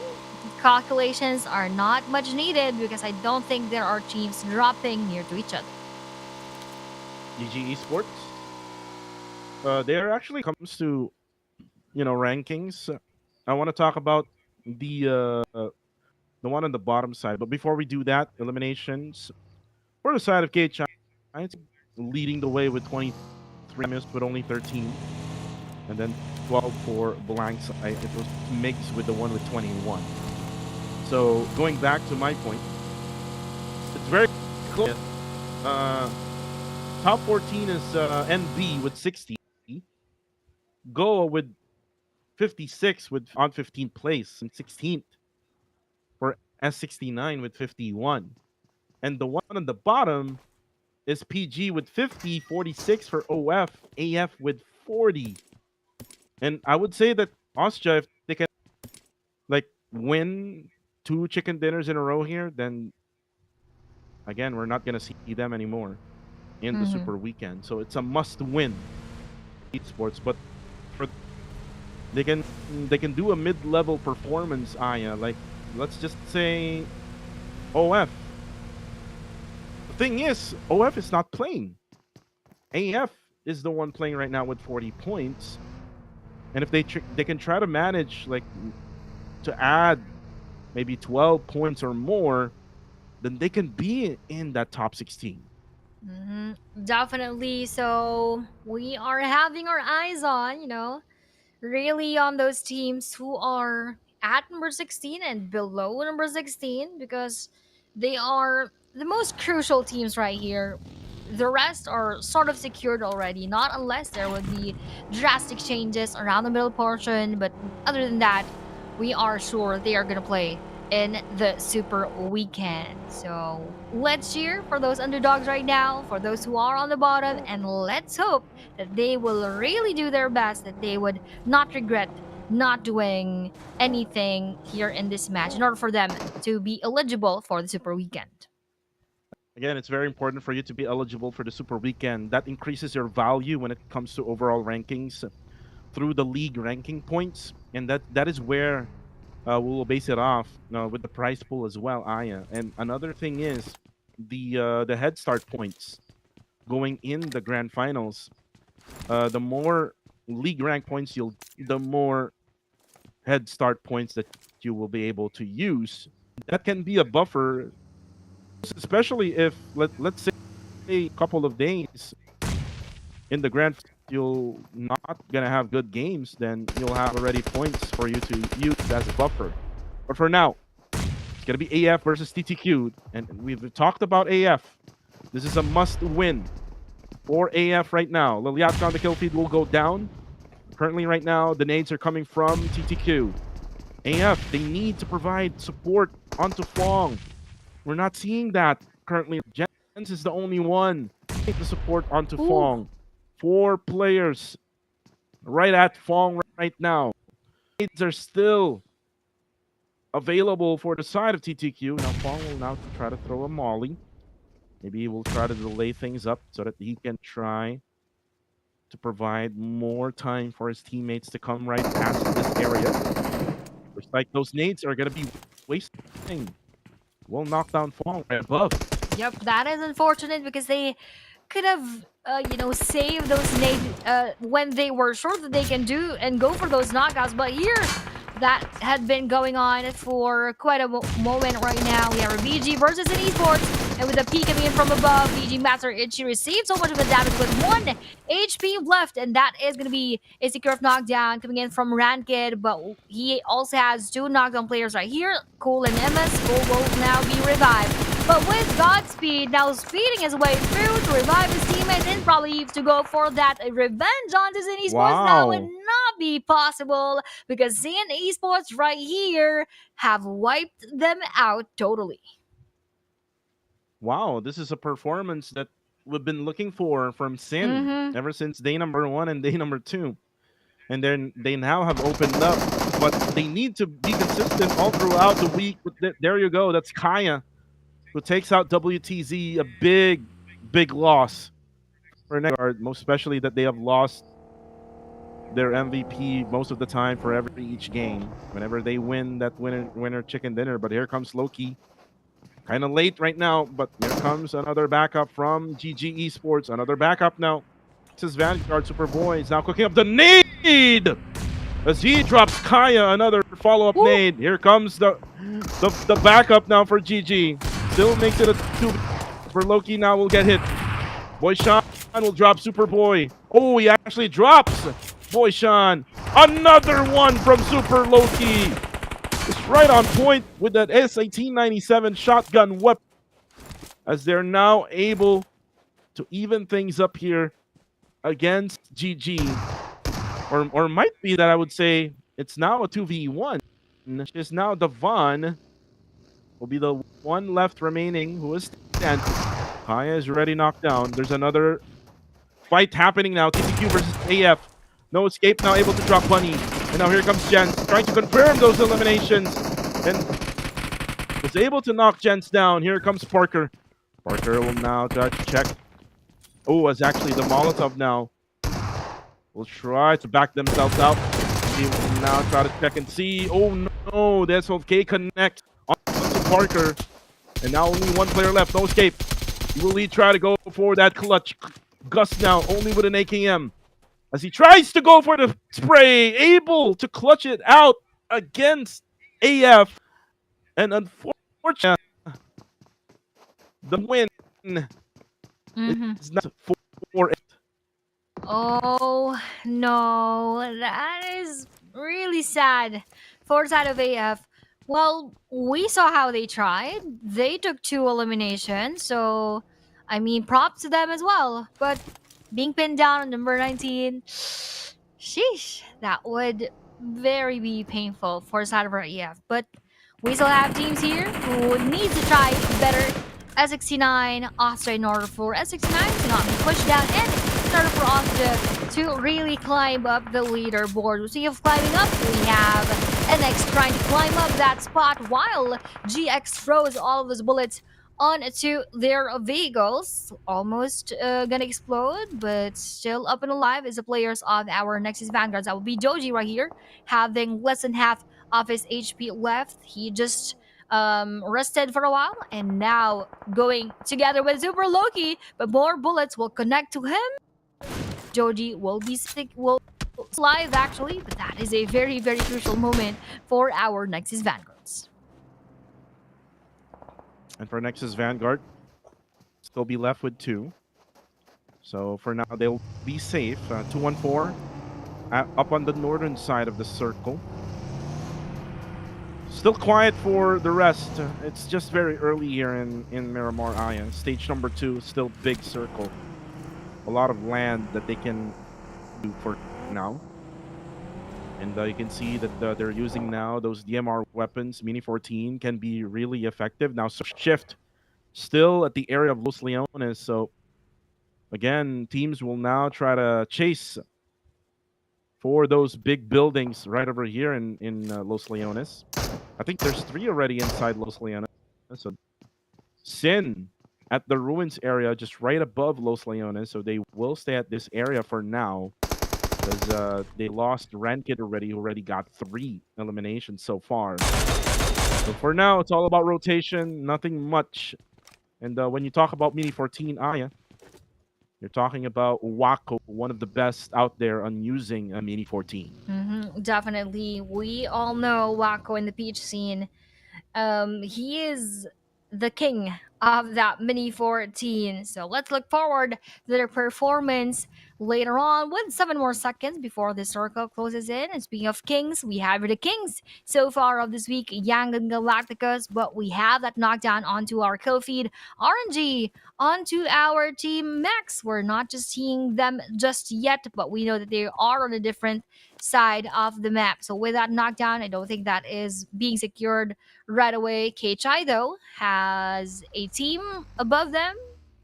calculations are not much needed because I don't think there are teams dropping near to each other. GG Esports. There actually comes to rankings. I want to talk about the one on the bottom side. But before we do that, eliminations for the side of KHI, leading the way with 23 missed with only 13, and then 12 for blank side. It was Migs with the one with 21. So going back to my point, it's very close. Top 14 is NB with 60. Goa with 56 with on 15th place and 16th for S69 with 51. And the one on the bottom is PG with 50, 46 for OF, AF with 40. And I would say that Austria, if they can like win 2 chicken dinners in a row here, then again, we're not gonna see them anymore in the Mm-hmm. Super Weekend. So it's a must win esports, but for they can they can do a mid-level performance, Aya. Like let's just say OF. The thing is, OF is not playing. AF is the one playing right now with 40 points. And if they can try to manage like to add maybe 12 points or more, then they can be in that top 16. Mm-hmm. Definitely. So we are having our eyes on, really on those teams who are at number 16 and below number 16, because they are the most crucial teams right here. The rest are sort of secured already, not unless there would be drastic changes around the middle portion. But other than that, we are sure they are going to play in the Super Weekend. So let's cheer for those underdogs right now, for those who are on the bottom, and let's hope that they will really do their best, that they would not regret not doing anything here in this match in order for them to be eligible for the Super Weekend. Again, it's very important for you to be eligible for the Super Weekend. That increases your value when it comes to overall rankings through the league ranking points, and that is where we will base it off with the prize pool as well, Aya. And another thing is the head start points going in the grand finals. The more league rank points the more head start points that you will be able to use. That can be a buffer, especially if let's say a couple of days in the grand you'll not gonna have good games, then you'll have already points for you to use as a buffer. But for now, it's gonna be AF versus TTQ, and we've talked about AF. This is a must win for AF right now. Liliatka on the kill feed will go down. Currently, right now, the nades are coming from TTQ. AF, they need to provide support onto Fong. We're not seeing that currently. Jens is the only one to support onto Ooh. Fong. 4 players right at Fong right now. Nades are still available for the side of TTQ. Now Fong will now try to throw a molly. Maybe he will try to delay things up so that he can try to provide more time for his teammates to come right past this area. Looks like those nades are going to be wasting. We'll knock down Fong right above. Yep, that is unfortunate because they could have, saved those nades when they were sure that they can do and go for those knockouts. But here, that had been going on for quite a moment right now. We have a VG versus an Esports, and with the P coming in from above, VG Master Ichi received so much of the damage with 1 HP left, and that is going to be a secure knockdown coming in from Ranked, but he also has 2 knockdown players right here. Cool and MS. Cool will now be revived. But with Godspeed now speeding his way through to revive his teammate and probably to go for that revenge on Zin Esports, that would not be possible because Zin Esports right here have wiped them out totally. Wow, this is a performance that we've been looking for from Sin ever since day number 1 and day number 2. And then they now have opened up, but they need to be consistent all throughout the week. There you go, that's Kaya, who takes out WTZ, a big loss for next guard, most especially that they have lost their MVP most of the time for each game whenever they win that winner chicken dinner. But here comes Loki, kind of late right now, but here comes another backup from GG Esports, another backup now. This is Vanguard Superboy is now cooking up the nade as he drops Kaya, another follow-up nade. Here comes the backup now for GG. Still makes it a 2 for Loki. Now will get hit. Boyshan will drop Superboy. Oh, he actually drops Boyshan. Another one from Super Loki. It's right on point with that S1897 shotgun weapon, as they're now able to even things up here against GG. Or might be that I would say it's now a 2v1. It's now Devon will be the one left remaining who is standing. Kaya is already knocked down. There's another fight happening now. TPQ versus AF. No escape, now able to drop Bunny. And now here comes Jens, trying to confirm those eliminations. And was able to knock Jens down. Here comes Parker. Parker will now try to check. Oh, it's actually the Molotov now. Will try to back themselves out. He will now try to check and see. Oh no, that's okay. Connect onto Parker. And now only one player left. No escape. Will he try to go for that clutch? Gus now only with an AKM. As he tries to go for the spray, able to clutch it out against AF. And unfortunately, the win Mm-hmm. is not for it. Oh no, that is really sad for the side of AF. Well, we saw how they tried. They took 2 eliminations, so I mean, props to them as well. But being pinned down on number 19, sheesh, that would very be painful for the side of our AF. But we still have teams here who need to try better. S69, Austria in order for S69 to not be pushed down, and in order for Austria to really climb up the leaderboard. Speaking of climbing up, we have NX trying to climb up that spot while GX throws all of those bullets onto their vehicles. Almost gonna explode, but still up and alive is the players of our Nexus Vanguards. That would be Doji right here, having less than half of his HP left. He just rested for a while and now going together with Super Loki, but more bullets will connect to him. Joji will be sick, will alive actually, but that is a very, very crucial moment for our Nexus Vanguards. And for Nexus Vanguard, still be left with 2. So for now, they'll be safe. 214 up on the northern side of the circle. Still quiet for the rest. It's just very early here in Miramar Aya. Stage number 2, still big circle. A lot of land that they can do for now. And you can see that they're using now those DMR weapons. Mini 14 can be really effective. Now shift still at the area of Los Leones. So again, teams will now try to chase for those big buildings right over here in Los Leones. I think there's 3 already inside Los Leones. So Sin at the ruins area, just right above Los Leones. So they will stay at this area for now, because they lost Rankid already, who already got 3 eliminations so far. So for now, it's all about rotation, nothing much. And when you talk about Mini 14 Aya, you're talking about Wako, one of the best out there on using a Mini 14. Definitely. We all know Wako in the Peach scene. He is the king of that Mini 14. So let's look forward to their performance later on with 7 more seconds before the circle closes in. And speaking of kings, we have the kings so far of this week, Yang and Galacticus, but we have that knockdown onto our kill feed. RNG onto our team Max. We're not just seeing them just yet, but we know that they are on a different side of the map. So with that knockdown, I don't think that is being secured right away. KChai, though, has a team above them,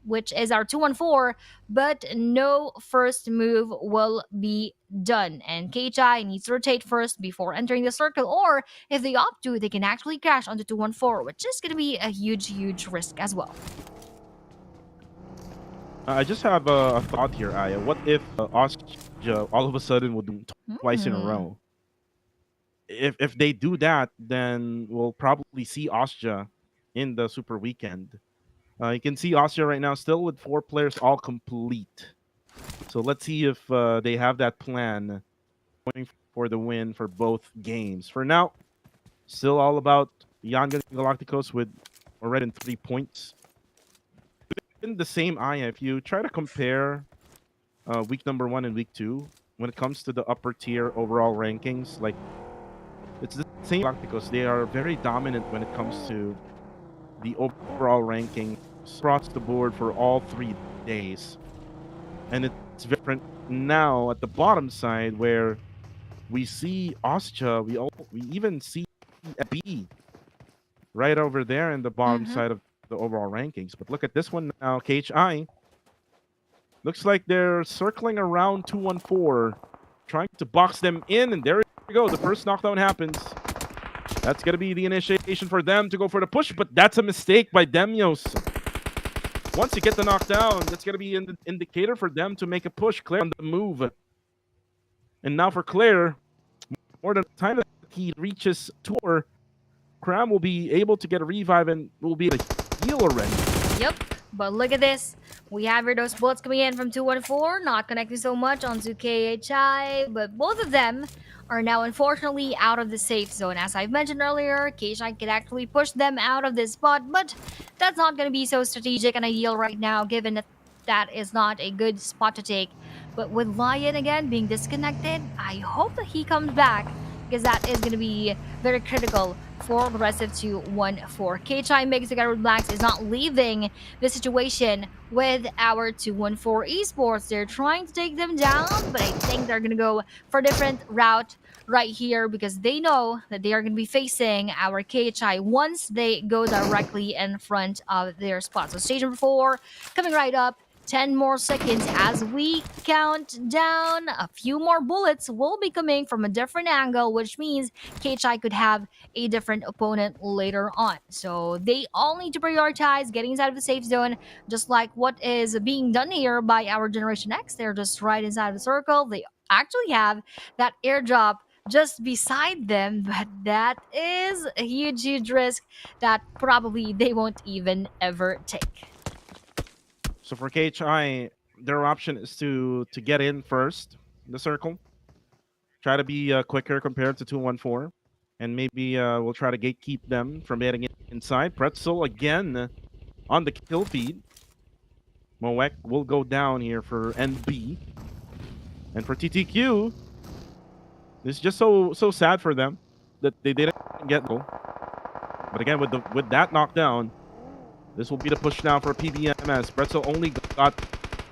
which is our 214, but no first move will be done. And KChai needs to rotate first before entering the circle, or if they opt to, they can actually crash onto 214, which is going to be a huge, huge risk as well. I just have a thought here, Aya. What if Austria all of a sudden would do twice in a row? If they do that, then we'll probably see Austria in the Super Weekend. You can see Austria right now still with 4 players all complete. So let's see if they have that plan going for the win for both games. For now, still all about Yan Galacticos with already in 3 points. In the same Aya, if you try to compare week number 1 and week 2, when it comes to the upper tier overall rankings, like it's the same Galacticos. They are very dominant when it comes to the overall ranking across the board for all 3 days. And it's different now at the bottom side where we see Austria, we even see a B right over there in the bottom side of the overall rankings. But look at this one now, KHI. Looks like they're circling around 214, trying to box them in, and there you go. The first knockdown happens. That's going to be the initiation for them to go for the push, but that's a mistake by Demios. Once you get the knockdown, that's going to be an indicator for them to make a push. Claire on the move. And now for Claire, more than the time that he reaches Tour, Cram will be able to get a revive and will be able to heal already. Yep, but look at this. We have here those bullets coming in from 214, not connecting so much onto KHI, but both of them are now unfortunately out of the safe zone. As I've mentioned earlier, KHI can actually push them out of this spot, but that's not going to be so strategic and ideal right now, given that that is not a good spot to take. But with Lion again being disconnected, I hope that he comes back, because that is going to be very critical for the rest of 214. KHI makes together with Blacks is not leaving the situation with our 214 Esports. They're trying to take them down, but I think they're going to go for a different route right here, because they know that they are going to be facing our KHI once they go directly in front of their spot. So stage number 4 coming right up. 10 more seconds as we count down. A few more bullets will be coming from a different angle, which means KHI could have a different opponent later on. So they all need to prioritize getting inside of the safe zone, just like what is being done here by our Generation X. They're just right inside of the circle. They actually have that airdrop just beside them, but that is a huge, huge risk that probably they won't even ever take. So for KHI, their option is to get in first in the circle. Try to be quicker compared to 214. And maybe we'll try to gatekeep them from getting inside. Pretzel again on the kill feed. Moek will go down here for NB. And for TTQ, it's just so sad for them that they didn't get goal. But again, with that knockdown, this will be the push now for PBMS. Pretzel only got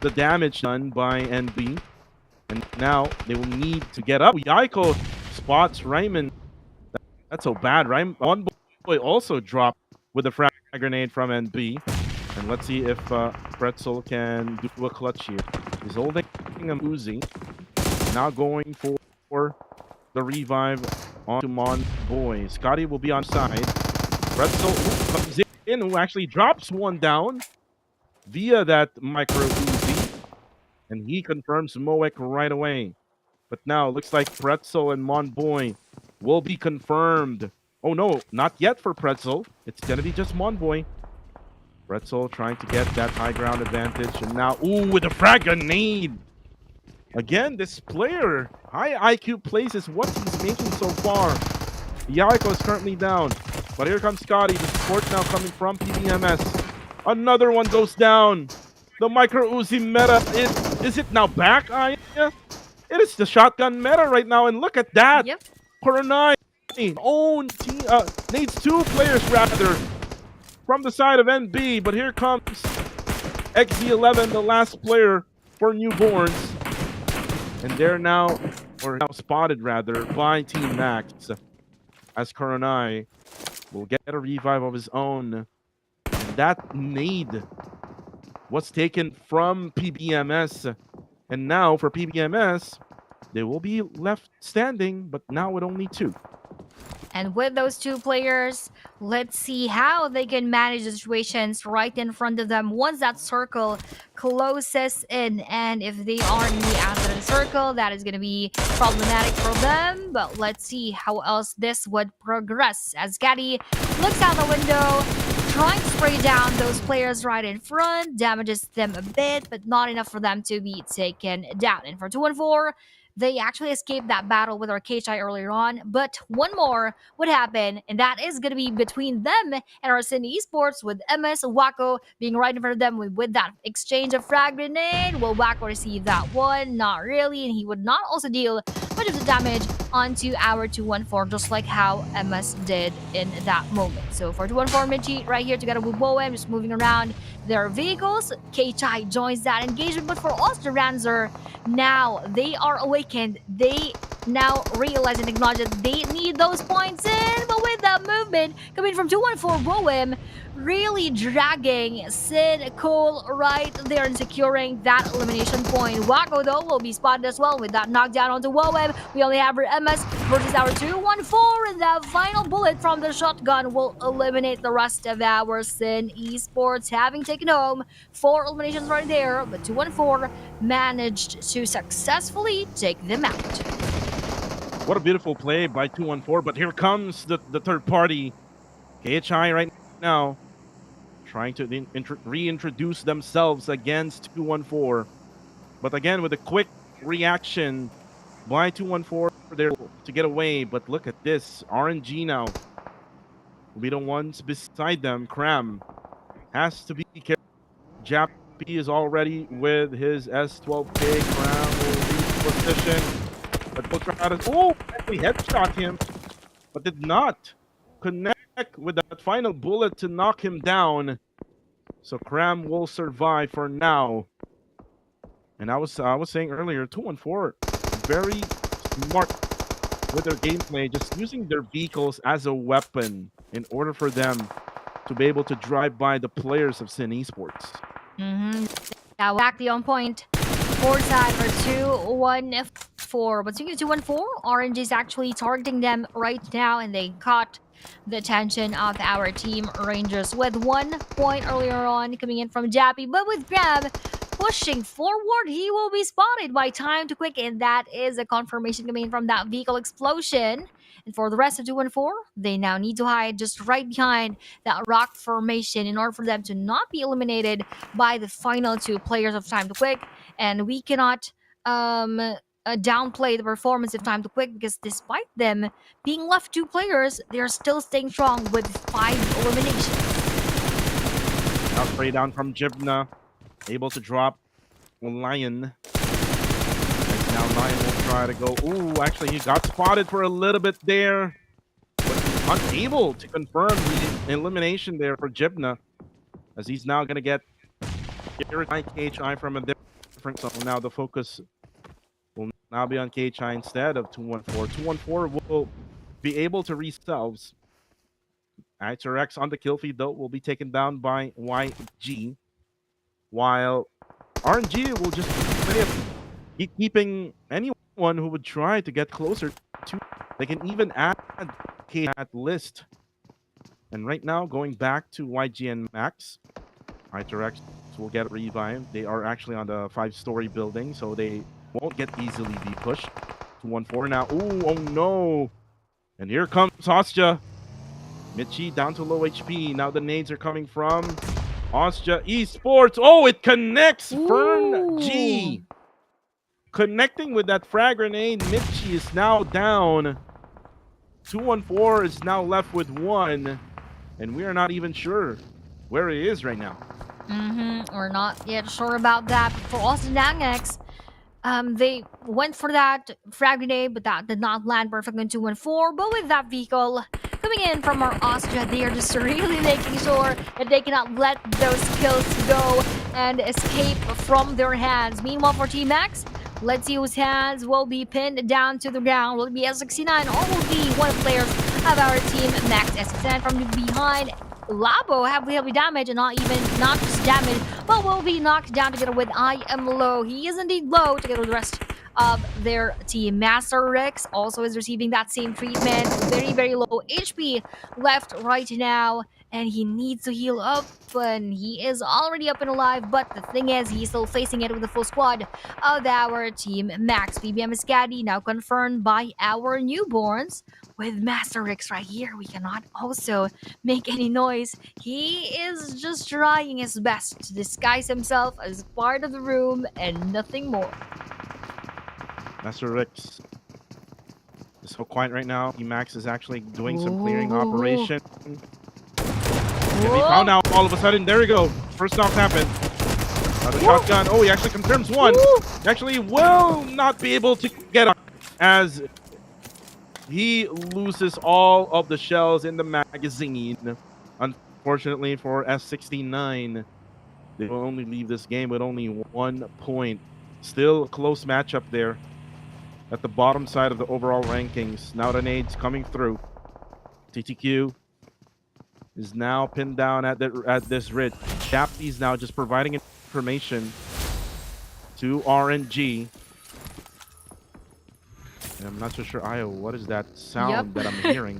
the damage done by NB. And now they will need to get up. Yaiko spots Ryman. That's so bad. Ryman, one boy also dropped with a frag grenade from NB. And let's see if Pretzel can do a clutch here. He's holding a Uzi. Now going for the revive onto Mon Boy. Scotty will be on side. Pretzel comes in, who actually drops one down via that micro Uzi. And he confirms Moek right away. But now looks like Pretzel and Mon Boy will be confirmed. Oh no, not yet for Pretzel. It's gonna be just Mon Boy. Pretzel trying to get that high ground advantage. And now, ooh, with a frag grenade. Again, this player, high IQ plays is what he's making so far. Yaiko is currently down. But here comes Scotty. The support now coming from PBMS. Another one goes down. The micro Uzi meta is it now back, Aya? It is the shotgun meta right now, and look at that. Yep. Coronai own team needs 2 players rather from the side of NB, but here comes XZ11, the last player for newborns. And they're now spotted rather by Team Max, as Coronai will get a revive of his own. And that nade was taken from PBMS. And now for PBMS, they will be left standing, but now with only 2. And with those 2 players, let's see how they can manage the situations right in front of them once that circle closes in. And if they are in the outside of the circle, that is going to be problematic for them. But let's see how else this would progress. As Gaddy looks out the window, trying to spray down those players right in front, damages them a bit, but not enough for them to be taken down. And for 214, they actually escaped that battle with our KHI earlier on, but one more would happen, and that is going to be between them and our Sydney Esports, with MS Wako being right in front of them with that exchange of frag grenade. Will Wako receive that one? Not really, and he would not also deal much of the damage onto our 214, just like how MS did in that moment. So for 214 Michi right here together with Boem, just moving around their vehicles. KHI joins that engagement, but for us, the Ranzer, now they are awakened. They now realize and acknowledge that they need those points in. But with that movement coming from 214 Roem, really dragging Sid Cole right there and securing that elimination point. Wacko though will be spotted as well with that knockdown onto Woem. We only have our MS versus our 214, and that final bullet from the shotgun will eliminate the rest of our Sin Esports, having taken home 4 eliminations right there, but 214 managed to successfully take them out. What a beautiful play by 214, but here comes the third party. KHI right now trying to reintroduce themselves against 214. But again, with a quick reaction by 214 there to get away. But look at this. RNG now will be the ones beside them. Cram has to be careful. Jappy is already with his S12K. Cram will leave position. But we'll try to. Oh, actually headshot him, but did not connect with that final bullet to knock him down. So Cram will survive for now. And I was saying earlier, 214 very smart with their gameplay, just using their vehicles as a weapon in order for them to be able to drive by the players of Sin Esports. Now exactly on point. Four side for 214. But speaking of 214, Orange is actually targeting them right now, and they caught the attention of our team Rangers with 1 point earlier on coming in from Jappy. But with Grab pushing forward, he will be spotted by Time to Quick, and that is a confirmation coming in from that vehicle explosion. And for the rest of 214, they now need to hide just right behind that rock formation in order for them to not be eliminated by the final 2 players of Time to Quick. And we cannot downplay the performance of Time to Quick, because despite them being left 2 players, they are still staying strong with 5 eliminations. Now spray down from Jibna, able to drop Lion. Right now Lion will try to go. Ooh, actually he got spotted for a little bit there, but unable to confirm the elimination there for Jibna, as he's now going to get KHI from a different. So now the focus will now be on KHI instead of 214. 214 will be able to reselves. Rex on the kill feed though will be taken down by YG, while RNG will just keep keeping anyone who would try to get closer to. They can even add K at list. And right now, going back to YG and Max, Rex will get revived. They are actually on the 5-story building, so they won't get easily be pushed. 214 now. Ooh, oh no! And here comes Hostja. Michi down to low HP. Now the nades are coming from Hostja Esports. Oh, it connects! Ooh. Fern G connecting with that frag grenade. Michi is now down. 214 is now left with 1, and we are not even sure where he is right now. We're not yet sure about that. But for Austin Nangex, they went for that frag grenade, but that did not land perfectly in 214. But with that vehicle coming in from our Austria, they are just really making sure that they cannot let those kills go and escape from their hands. Meanwhile, for Team Max, let's see whose hands will be pinned down to the ground. Will it be S69 or will it be one of the players of our Team Max? S69 from behind. Labo heavily damaged, and not just damaged, but will be knocked down together with I Am Low. He is indeed low together with the rest of their team. Master Rex also is receiving that same treatment. Very, very low HP left right now, and he needs to heal up, and he is already up and alive. But the thing is, he's still facing it with the full squad of our Team Max. PBM is Caddy, now confirmed by our newborns. With Master Rex right here, we cannot also make any noise. He is just trying his best to disguise himself as part of the room and nothing more. Master Rex is so quiet right now. Max is actually doing some clearing operation. Can be found out all of a sudden. There we go. First knock happened. Another shotgun. Oh, he actually confirms 1. He actually will not be able to get up as he loses all of the shells in the magazine. Unfortunately for S69, they will only leave this game with only 1 point. Still a close matchup there. at the bottom side of the overall rankings. Now the nades coming through. TTQ is now pinned down at this ridge. Japanese now just providing information to RNG. And I'm not so sure, Io, what is that sound that I'm hearing?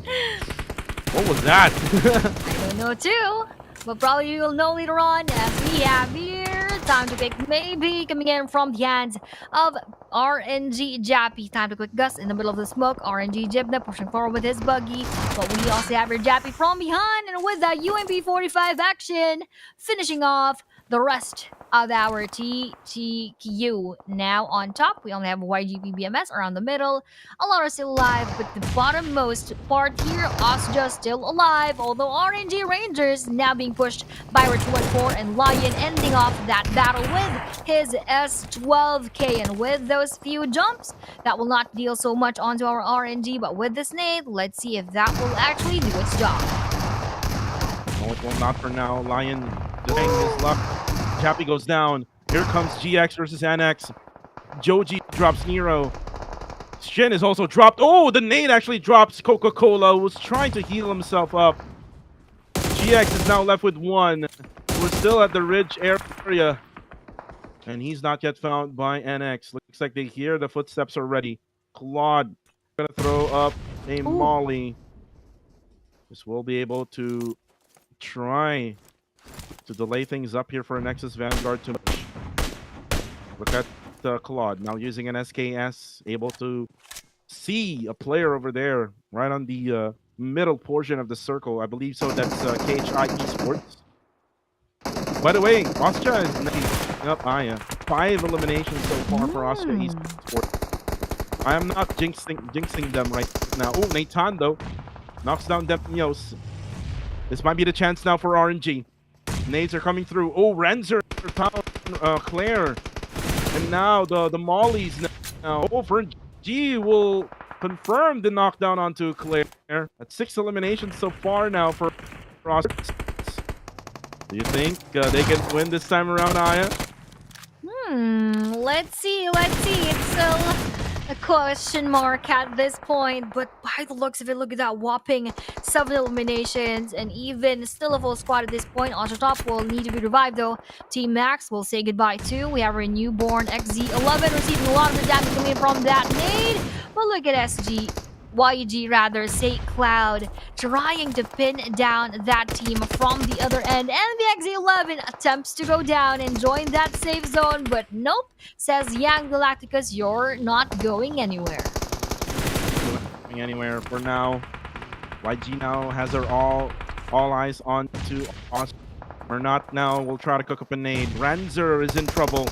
What was that? I don't know too. But probably you'll know later on as we have here. Time to pick maybe coming in from the hands of RNG Jappy. Time to quick Gus in the middle of the smoke. RNG Jibna pushing forward with his buggy. But we also have your Jappy from behind. And with that UMP 45 action, finishing off the rest of our TTQ. Now on top, we only have YGP around the middle. A lot are still alive, but the bottommost part here, Osja still alive, although RNG Rangers now being pushed by Rich14 and Lion ending off that battle with his S12K. And with those few jumps, that will not deal so much onto our RNG, but with this nade, let's see if that will actually do its job. No, it will not for now. Lion just hanging his luck. Chappy goes down. Here comes GX versus NX. Joji drops Nero. Shin is also dropped. Oh, the nade actually drops Coca-Cola, who was trying to heal himself up. GX is now left with one. We're still at the ridge area. And he's not yet found by NX. Looks like they hear the footsteps already. Claude gonna throw up a Molly. This will be able to try to delay things up here for a Nexus Vanguard too much. Look at Claude now using an SKS, able to see a player over there right on the middle portion of the circle. I believe so. That's KHI Esports. By the way, Austria is making up Aya. 5 eliminations so far for Austria Esports. I am not jinxing them right now. Oh, Nathan though knocks down Depnios. This might be the chance now for RNG. Nades are coming through. Oh, Renzer found Claire. And now the Mollies now. Oh, for G will confirm the knockdown onto Claire. That's 6 eliminations so far now for us. Do you think they can win this time around, Aya? Let's see. It's still a question mark at this point, but by the looks of it, look at that whopping 7 eliminations and even still a full squad at this point. On the top will need to be revived though. Team Max will say goodbye to. We have our newborn XZ11 receiving a lot of the damage coming in from that nade. But look at YG rather, say Cloud, trying to pin down that team from the other end. And the XZ11 attempts to go down and join that safe zone, but nope, says Young Galacticus, you're not going anywhere. Going anywhere for now. YG now has her all eyes on to us. Or not now, we'll try to cook up a nade. Ranzer is in trouble.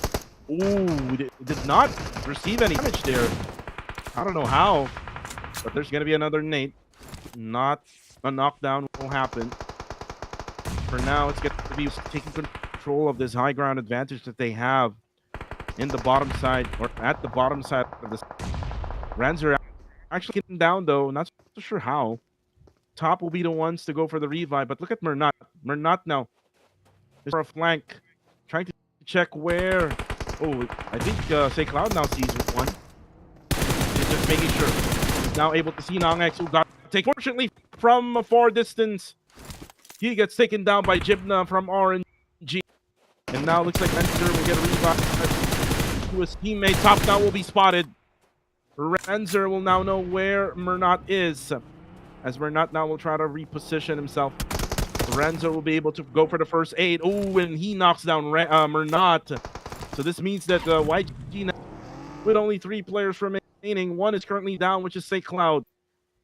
Ooh, did not receive any damage there. I don't know how. But there's going to be another nade. Not a knockdown will happen. For now, it's going to be taking control of this high ground advantage that they have in the bottom side, or at the bottom side of this. Ranzer actually getting down, though. Not so sure how. Top will be the ones to go for the revive, but look at Mernat. Mernat now is for a flank. Trying to check where. Oh, I think Say Cloud now sees one. He's just making sure. Now able to see Nangex, who got taken fortunately from a far distance. He gets taken down by Jibna from RNG. And now looks like Renzer will get a revive to his teammate. Top down will be spotted. Renzer will now know where Mernat is. As Mernat now will try to reposition himself. Renzer will be able to go for the first aid. Oh, and he knocks down Mernat. So this means that YG now, with only 3 players remaining. One is currently down, which is Say Cloud.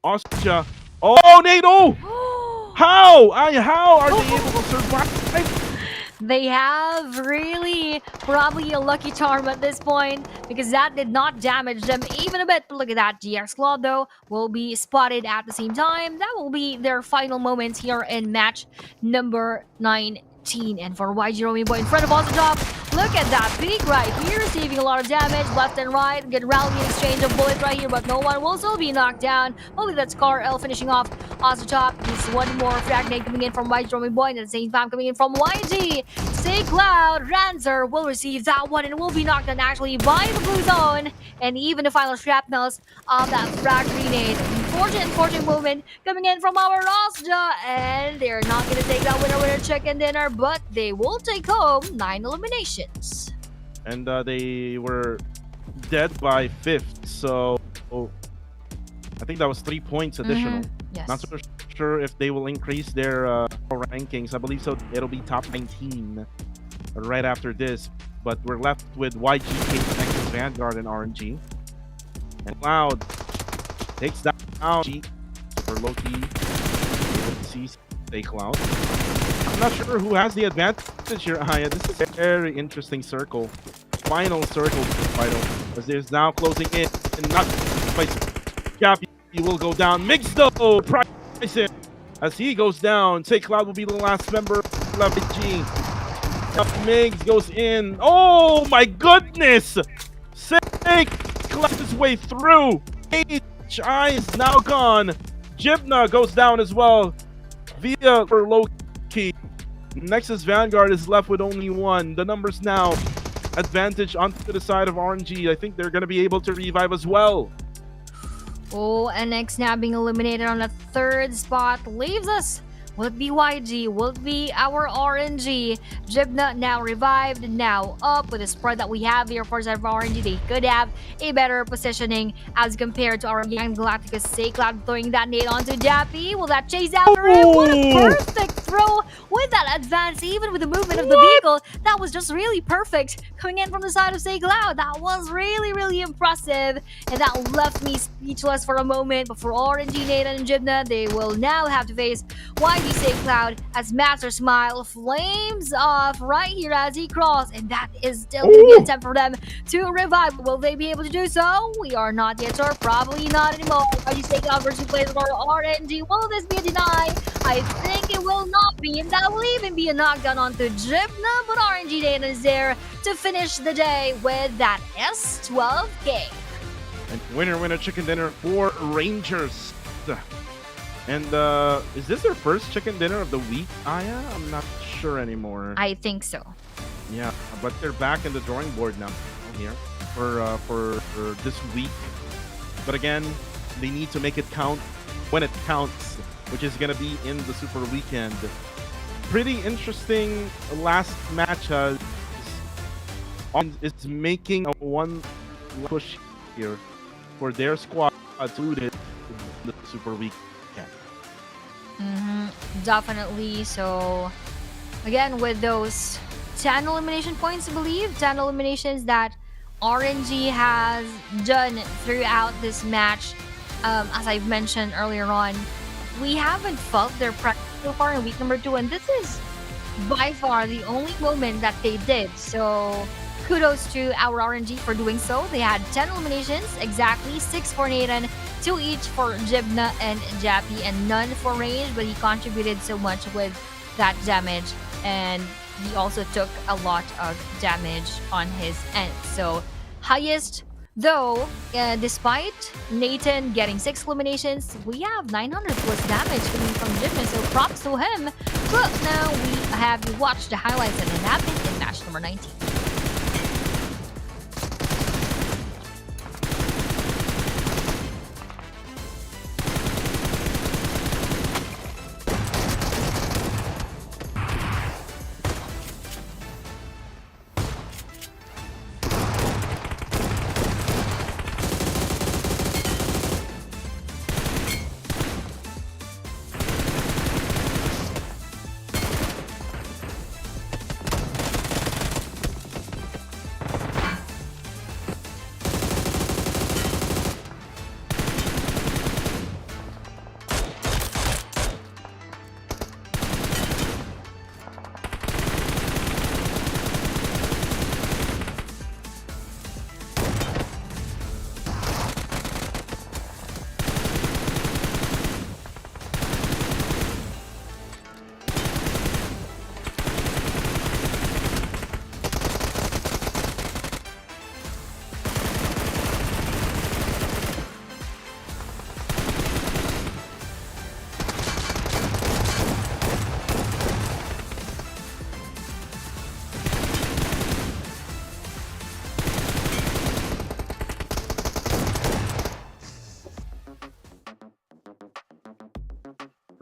Austria. Oh, Nate! Oh! How are they able to survive? They have really probably a lucky charm at this point because that did not damage them even a bit. But look at that. GX Claude, though, will be spotted at the same time. That will be their final moments here in match number 19. And for YG Romeo Boy in front of us, the top, Look at that peak right here, receiving a lot of damage left and right. Good rally exchange of bullets right here, but no one will still be knocked down. Only that's Carl finishing off on the top. There's one more frag nade coming in from White Drumming Boy, and at the same time coming in from YG. Stay Cloud, Ranzer will receive that one and will be knocked down actually by the blue zone. And even the final shrapnels of that frag grenade. Unfortunate movement coming in from our Rosja, and they're not going to take that winner chicken dinner, but they will take home 9 eliminations. And they were dead by 5th, so I think that was 3 points additional. Yes. Not so sure if they will increase their rankings. I believe so. It'll be top 19 right after this. But we're left with YG, Nexus, Vanguard, and RNG. And Cloud takes down G for Loki. See, stay Cloud. I'm not sure who has the advantage here, Aya. This is a very interesting circle. Final circle fight, as there's now closing in and not by Cappy will go down. Mix though, price it as he goes down. Say Cloud will be the last member left with G. Migs goes in. Oh my goodness! Say Cloud his way through. HI is now gone. Jibna goes down as well. Via for Loki. Nexus Vanguard is left with only one. The numbers now advantage onto the side of RNG. I think they're going to be able to revive as well. Oh, NX now being eliminated on the 3rd spot leaves us. Will it be YG? Will it be our RNG? Jibna now revived, now up with the spread that we have here for RNG. They could have a better positioning as compared to our Young Galacticus. Say Cloud throwing that nade onto Jappy. Will that chase after him? What a perfect throw with that advance, even with the movement of the vehicle. That was just really perfect. Coming in from the side of Say Cloud, that was really impressive. And that left me speechless for a moment. But for RNG, Nathan, and Jibna, they will now have to face YG Say Cloud as Master Smile flames off right here as he crosses, and that is still going to be an attempt for them to revive. Will they be able to do so? We are not yet sure. Probably not anymore. YG Say Cloud versus plays for RNG. Will this be a deny? I think it will not be, and that will even be a knockdown onto Jibna, but RNG Dana is there to finish the day with that S12K. And winner chicken dinner for Rangers. And is this their first chicken dinner of the week, Aya? I'm not sure anymore. I think so. Yeah, but they're back in the drawing board now here for this week. But again, they need to make it count when it counts, which is gonna be in the Super Weekend. Pretty interesting last match. Is making a one push here for their squad to the Super Weekend. Definitely. So again, with those 10 elimination points, I believe 10 eliminations that RNG has done throughout this match, as I've mentioned earlier on, we haven't felt their pressure so far in week number 2, and this is by far the only moment that they did. So kudos to our RNG for doing so. They had 10 eliminations, exactly 6 for Nathan, 2 each for Jibna and Jappy, and none for Range, but he contributed so much with that damage, and he also took a lot of damage on his end. So highest, though, despite Nathan getting 6 eliminations, we have 900 plus damage coming from Jibna, so props to him. But now we have you watch the highlights that happened in match number 19.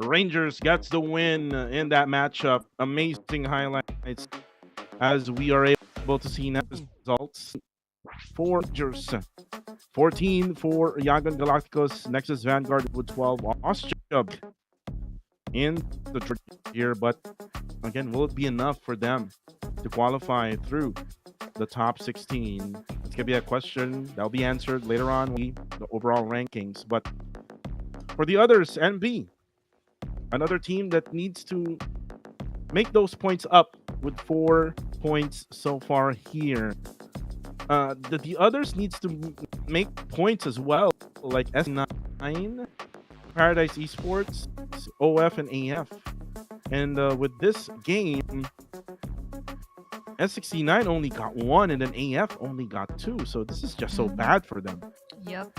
Rangers gets the win in that matchup. Amazing highlights as we are able to see now results for Rangers. 14 for Yagan Galacticos, Nexus Vanguard with 12. Austria in the here, but again, will it be enough for them to qualify through the top 16? It's gonna be a question that'll be answered later on the overall rankings. But for the others, NB, another team that needs to make those points up with 4 points so far here. The others needs to make points as well, like S9, Paradise Esports, OF, and AF. And with this game, S69 only got 1, and then AF only got 2. So this is just so bad for them. Yep.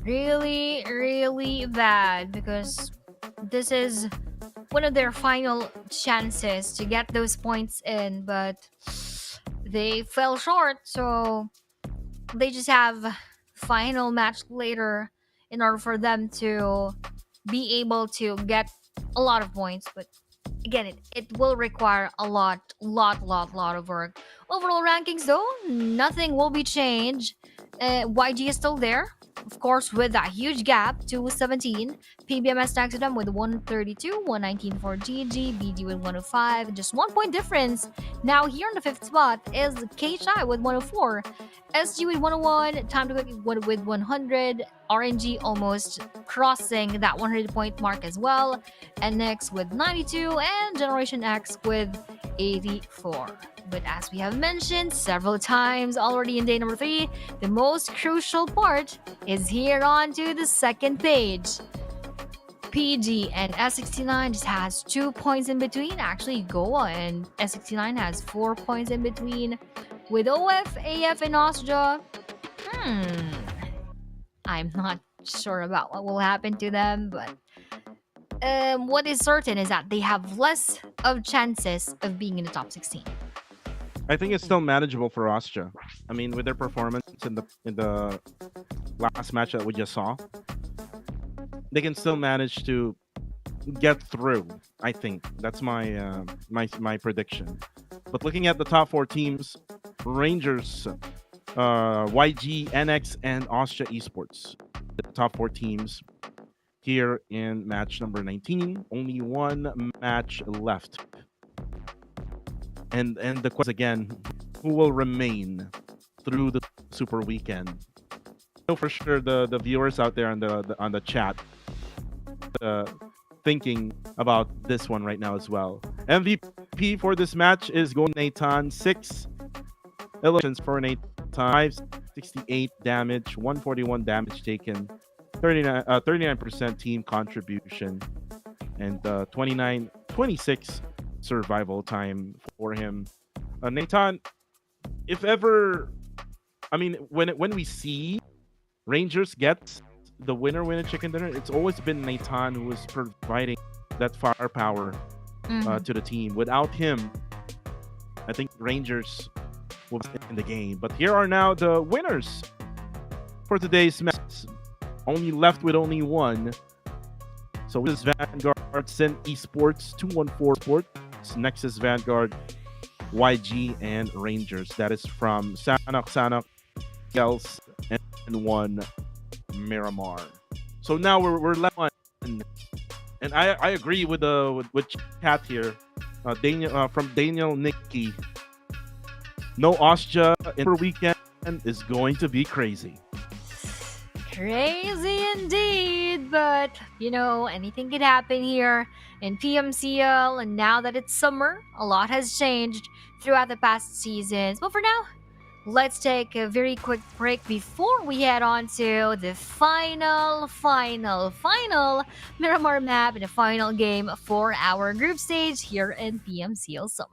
Really, really bad, because this is one of their final chances to get those points in, but they fell short. So they just have final match later in order for them to be able to get a lot of points. But again, it will require a lot of work. Overall rankings though, nothing will be changed. YG is still there, of course, with that huge gap to 17. PBMS tags to them with 132, 119 for GG, BG with 105, just 1 point difference. Now here in the 5th spot is KSHI with 104, SG with 101, Time to Cook with 100, RNG almost crossing that 100 point mark as well, NX with 92, and Generation X with 84. But as we have mentioned several times already in day number 3, the most crucial part is here on to the second page. PG and S69 just has 2 points in between. Actually, Goa and S69 has 4 points in between. With OF, AF, and Austria, I'm not sure about what will happen to them, but what is certain is that they have less of chances of being in the top 16. I think it's still manageable for Austria. I mean, with their performance in the last match that we just saw, they can still manage to get through. I think that's my my prediction. But looking at the top 4 teams, Rangers, YG, NX, and Austria Esports, the top 4 teams here in match number 19. Only 1 match left. And the question again, who will remain through the Super Weekend? I know for sure the viewers out there on the chat thinking about this one right now as well. MVP for this match is going Nathan. 6 eliminations for Nathan. 568 damage, 141 damage taken, 39% team contribution, and 26 survival time for him. Nathan, if ever, I mean, when we see Rangers get the winner chicken dinner, it's always been Nathan who was providing that firepower to the team. Without him, I think Rangers was in the game. But here are now the winners for today's match. Only left with only 1. So this is Vanguard, Sen Esports, 214 Sports, Nexus Vanguard, YG, and Rangers. That is from Sanok, Gels, and 1 Miramar. So now we're left one, and I agree with chat here. Daniel from Daniel Nicky. No Austria in per weekend is going to be crazy. Crazy indeed, but anything could happen here in PMCL, and now that it's summer, a lot has changed throughout the past seasons. But for now, let's take a very quick break before we head on to the final Miramar map and the final game for our group stage here in PMCL Summer.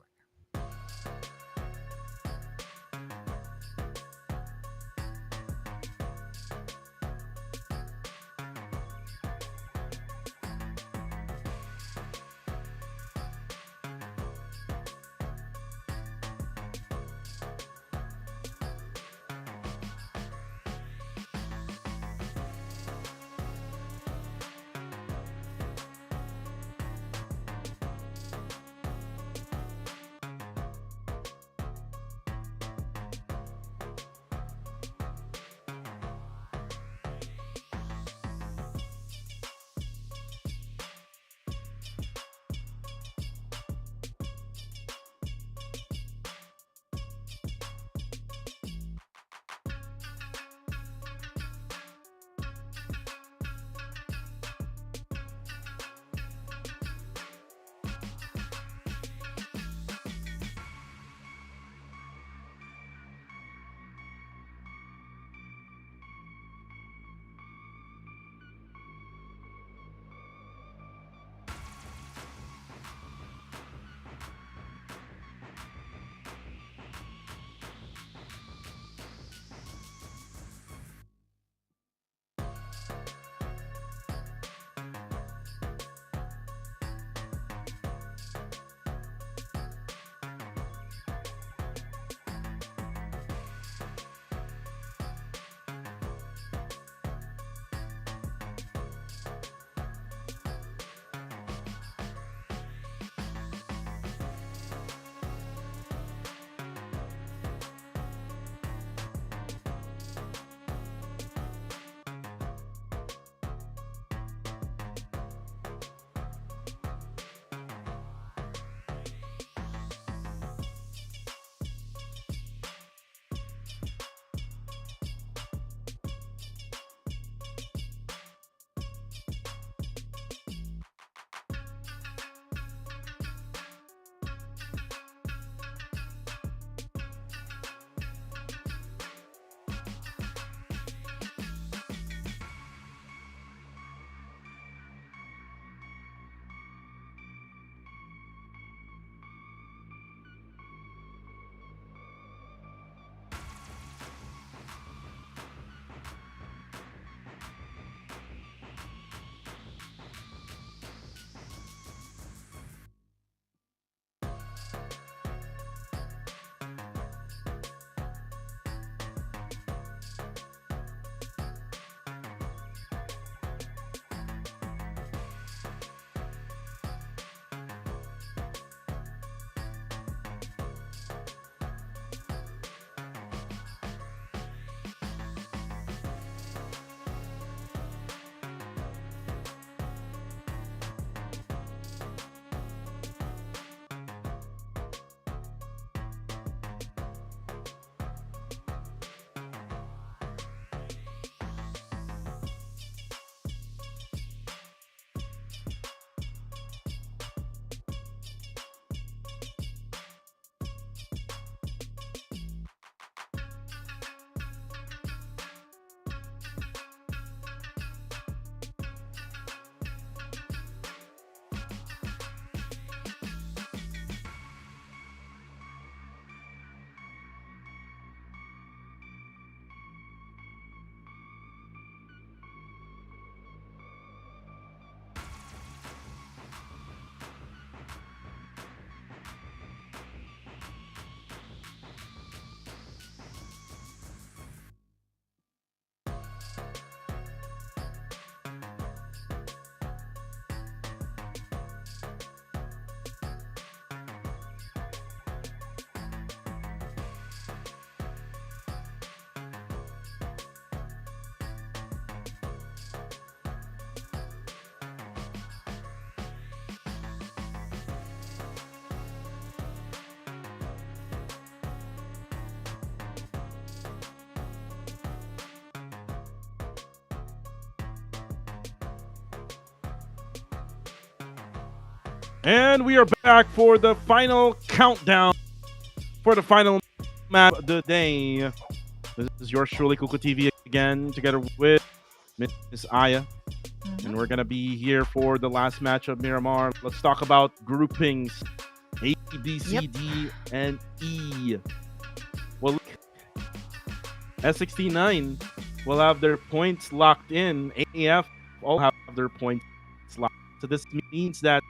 And we are back for the final countdown for the final match of the day. This is yours truly, Kuku TV again, together with Miss Aya. And we're going to be here for the last match of Miramar. Let's talk about groupings A, B, C, Yep. D, and E. Well, look, S69 will have their points locked in. AF all have their points locked. So this means that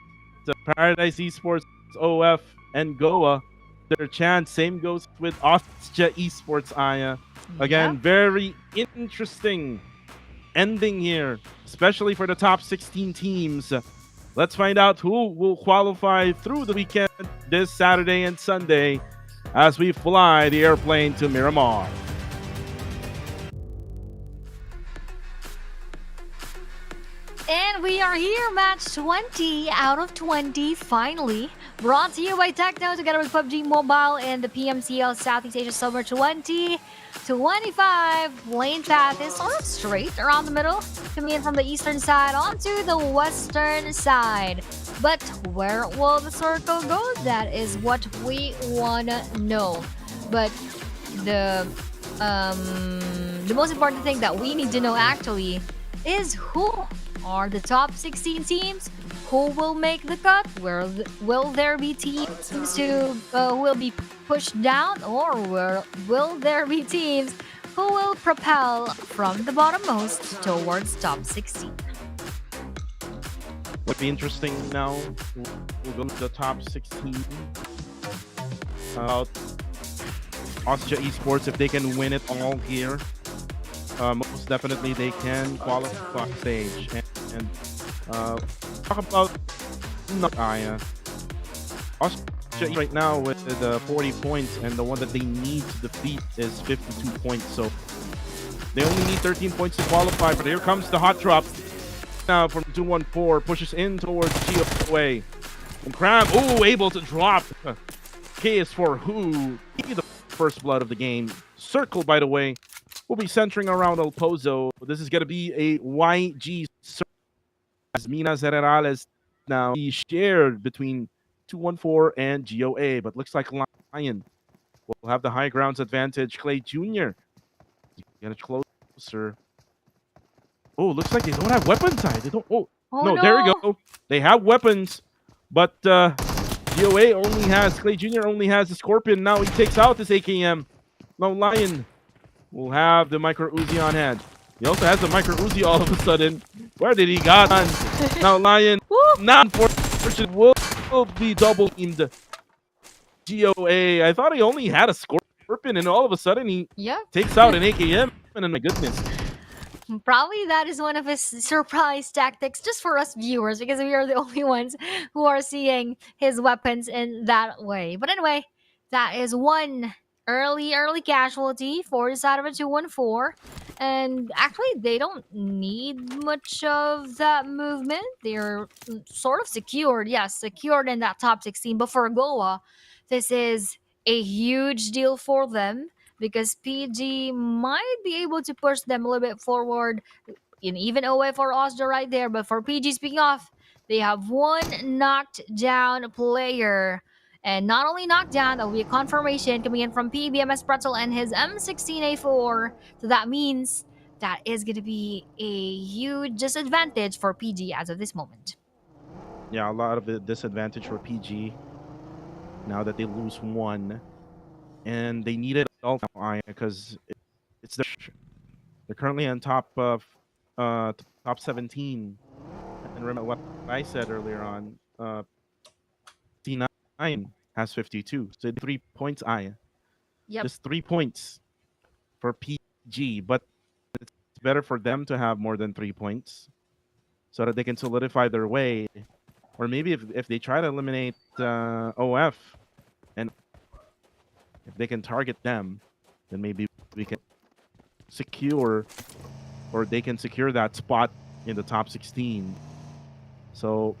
Paradise Esports, OF, and Goa, their chance. Same goes with Austria Esports, Aya. Again, Yep. very interesting ending here, especially for the top 16 teams. Let's find out who will qualify through the weekend this Saturday and Sunday as we fly the airplane to Miramar. And we are here, match 20 out of 20, finally. Brought to you by Techno together with PUBG Mobile and the PMCL Southeast Asia Summer 2025. Lane path is sort of straight around the middle, coming in from the eastern side onto the western side. But where will the circle go? That is what we wanna know. But the most important thing that we need to know actually is who are the top 16 teams, who will make the cut, will there be teams who will be pushed down, or will there be teams who will propel from the bottommost towards top 16. What'll be interesting now, we'll go to the top 16. About Austria Esports, if they can win it all here, most definitely they can qualify stage. And talk about Aya. Austria right now with 40 points, and the one that they need to defeat is 52 points. So they only need 13 points to qualify. But here comes the hot drop now from 214, pushes in towards GOA. And Crab, able to drop. K is for who? The first blood of the game. Circle, by the way, will be centering around El Pozo. This is going to be a YG circle, as Minas Generales now be shared between 214 and GOA. But looks like Lion will have the high grounds advantage. Clay Jr. Get closer. Oh, looks like they don't have weapons. They don't. Oh, no, there we go. They have weapons, but GOA only has, Clay Jr. only has the Scorpion. Now he takes out this AKM. Now Lion will have the Micro Uzi on hand. He also has the Micro Uzi all of a sudden. Where did he got on? Now Lion, not unfortunate, will be double teamed. GOA, I thought he only had a Scorpion, and all of a sudden he takes out an AKM. And my goodness. Probably that is one of his surprise tactics just for us viewers, because we are the only ones who are seeing his weapons in that way. But anyway, that is one early casualty for the side of a 214. And actually, they don't need much of that movement. They're sort of secured, yes, secured in that top 16. But for Goa, this is a huge deal for them, because PG might be able to push them a little bit forward, and even OA for Oscar right there. But for PG, speaking of, they have one knocked down player. And not only knocked down, that will be a confirmation coming in from PBMS Pretzel and his M16A4. So that means that is going to be a huge disadvantage for PG as of this moment. Yeah, a lot of a disadvantage for PG now that they lose one. And they need it all now, because they're currently on top of top 17. And remember what I said earlier on, C9 has 52. So 3 points, just 3 points for PG. But it's better for them to have more than 3 points so that they can solidify their way. Or maybe if they try to eliminate OF, and if they can target them, then maybe we can secure, or they can secure that spot in the top 16. So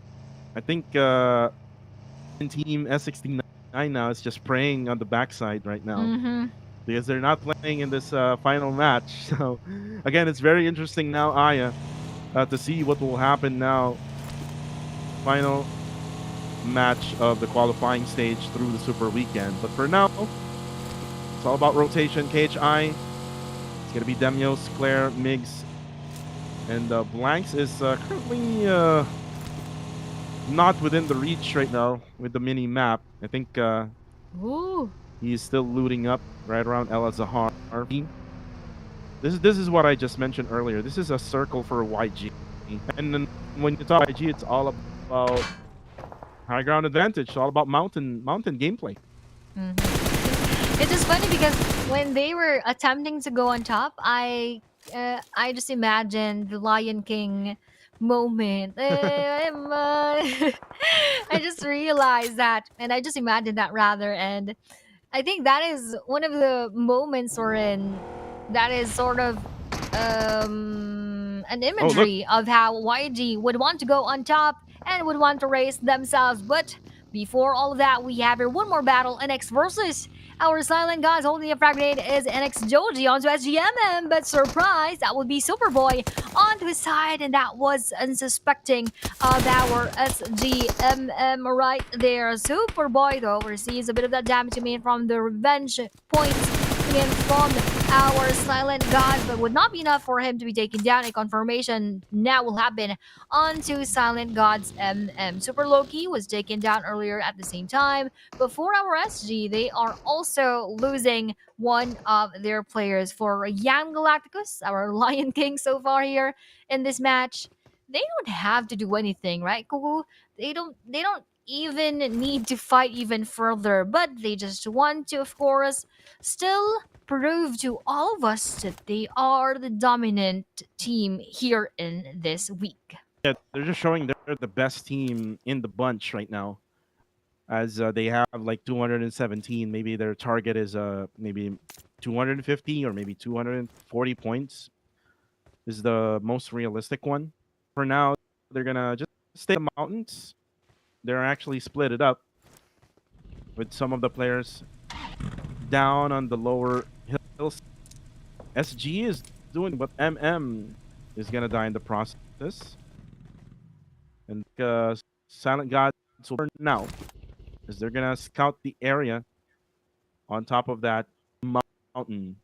I think team S69 now is just praying on the backside right now, because they're not playing in this final match. So again, it's very interesting now, Aya, to see what will happen now. Final match of the qualifying stage through the Super Weekend. But for now, it's all about rotation. KHI, it's going to be Demios, Claire, Migs, and Blanks is currently not within the reach right now with the mini map. I think Ooh. he's still looting up right around El Azahar. This is what I just mentioned earlier. This is a circle for YG. And then when you talk YG, it's all about high ground advantage. It's all about mountain gameplay. It's just funny because when they were attempting to go on top, I just imagined the Lion King moment. I just realized that, and I just imagined that rather, and I think that is one of the moments wherein that is sort of an Oh, look. imagery of how YG would want to go on top and would want to race themselves. But before all of that, we have here one more battle, NX versus our Silent Gods holding a frag grenade is NX Joji onto SGMM, but surprise, that would be Superboy onto his side, and that was unsuspecting of our SGMM right there. Superboy, though, receives a bit of that damage coming from the revenge points coming in from our Silent God, but would not be enough for him to be taken down. A confirmation now will happen onto Silent God's MM. Super Loki was taken down earlier at the same time, but for our SG, they are also losing one of their players. For Young Galacticus, our Lion King so far here in this match, they don't have to do anything, right, Kuku? They don't even need to fight even further, but they just want to, of course, still prove to all of us that they are the dominant team here in this week. Yeah, they're just showing they're the best team in the bunch right now, as they have like 217. Maybe their target is maybe 250 or maybe 240 points is the most realistic one. For now, they're gonna just stay in the mountains. They're actually split it up with some of the players down on the lower hills. SG is doing, but MM is gonna die in the process. And Silent Gods will burn now, because they're gonna scout the area on top of that mountain.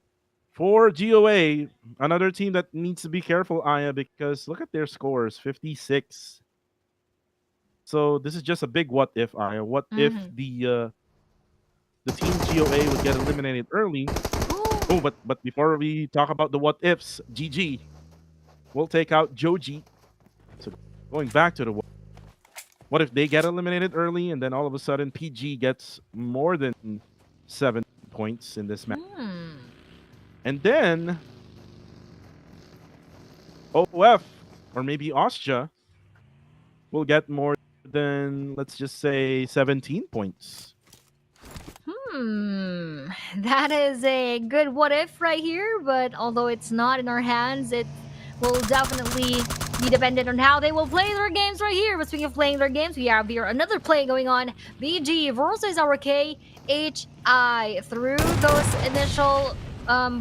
For GOA, another team that needs to be careful, Aya, because look at their scores, 56. So this is just a big what if, Aya. What if the team GOA would get eliminated early? Oh, but before we talk about the what ifs, GG will take out Joji. So going back to the what if they get eliminated early and then all of a sudden PG gets more than 7 points in this match? And then OF or maybe Austria will get more than, let's just say, 17 points. That is a good what if right here, but although it's not in our hands, it will definitely be dependent on how they will play their games right here. But speaking of playing their games, we have here another play going on. BG versus our KHI through those initial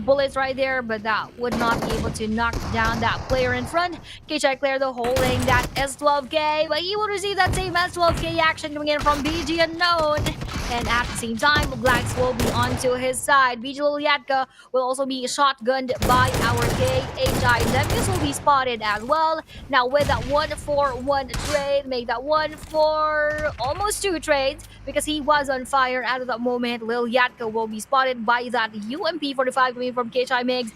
bullets right there, but that would not be able to knock down that player in front. KHI Claire, though, holding that S12K, but he will receive that same S12K action coming in from BG Unknown. And at the same time, Blacks will be onto his side. BG Lilyatka will also be shotgunned by our KHI. Demius will be spotted as well. Now with that 1-for-1 trade, make that 1 for almost 2 trades because he was on fire at that moment. Lilyatka will be spotted by that UMP45 coming from KHI Migs.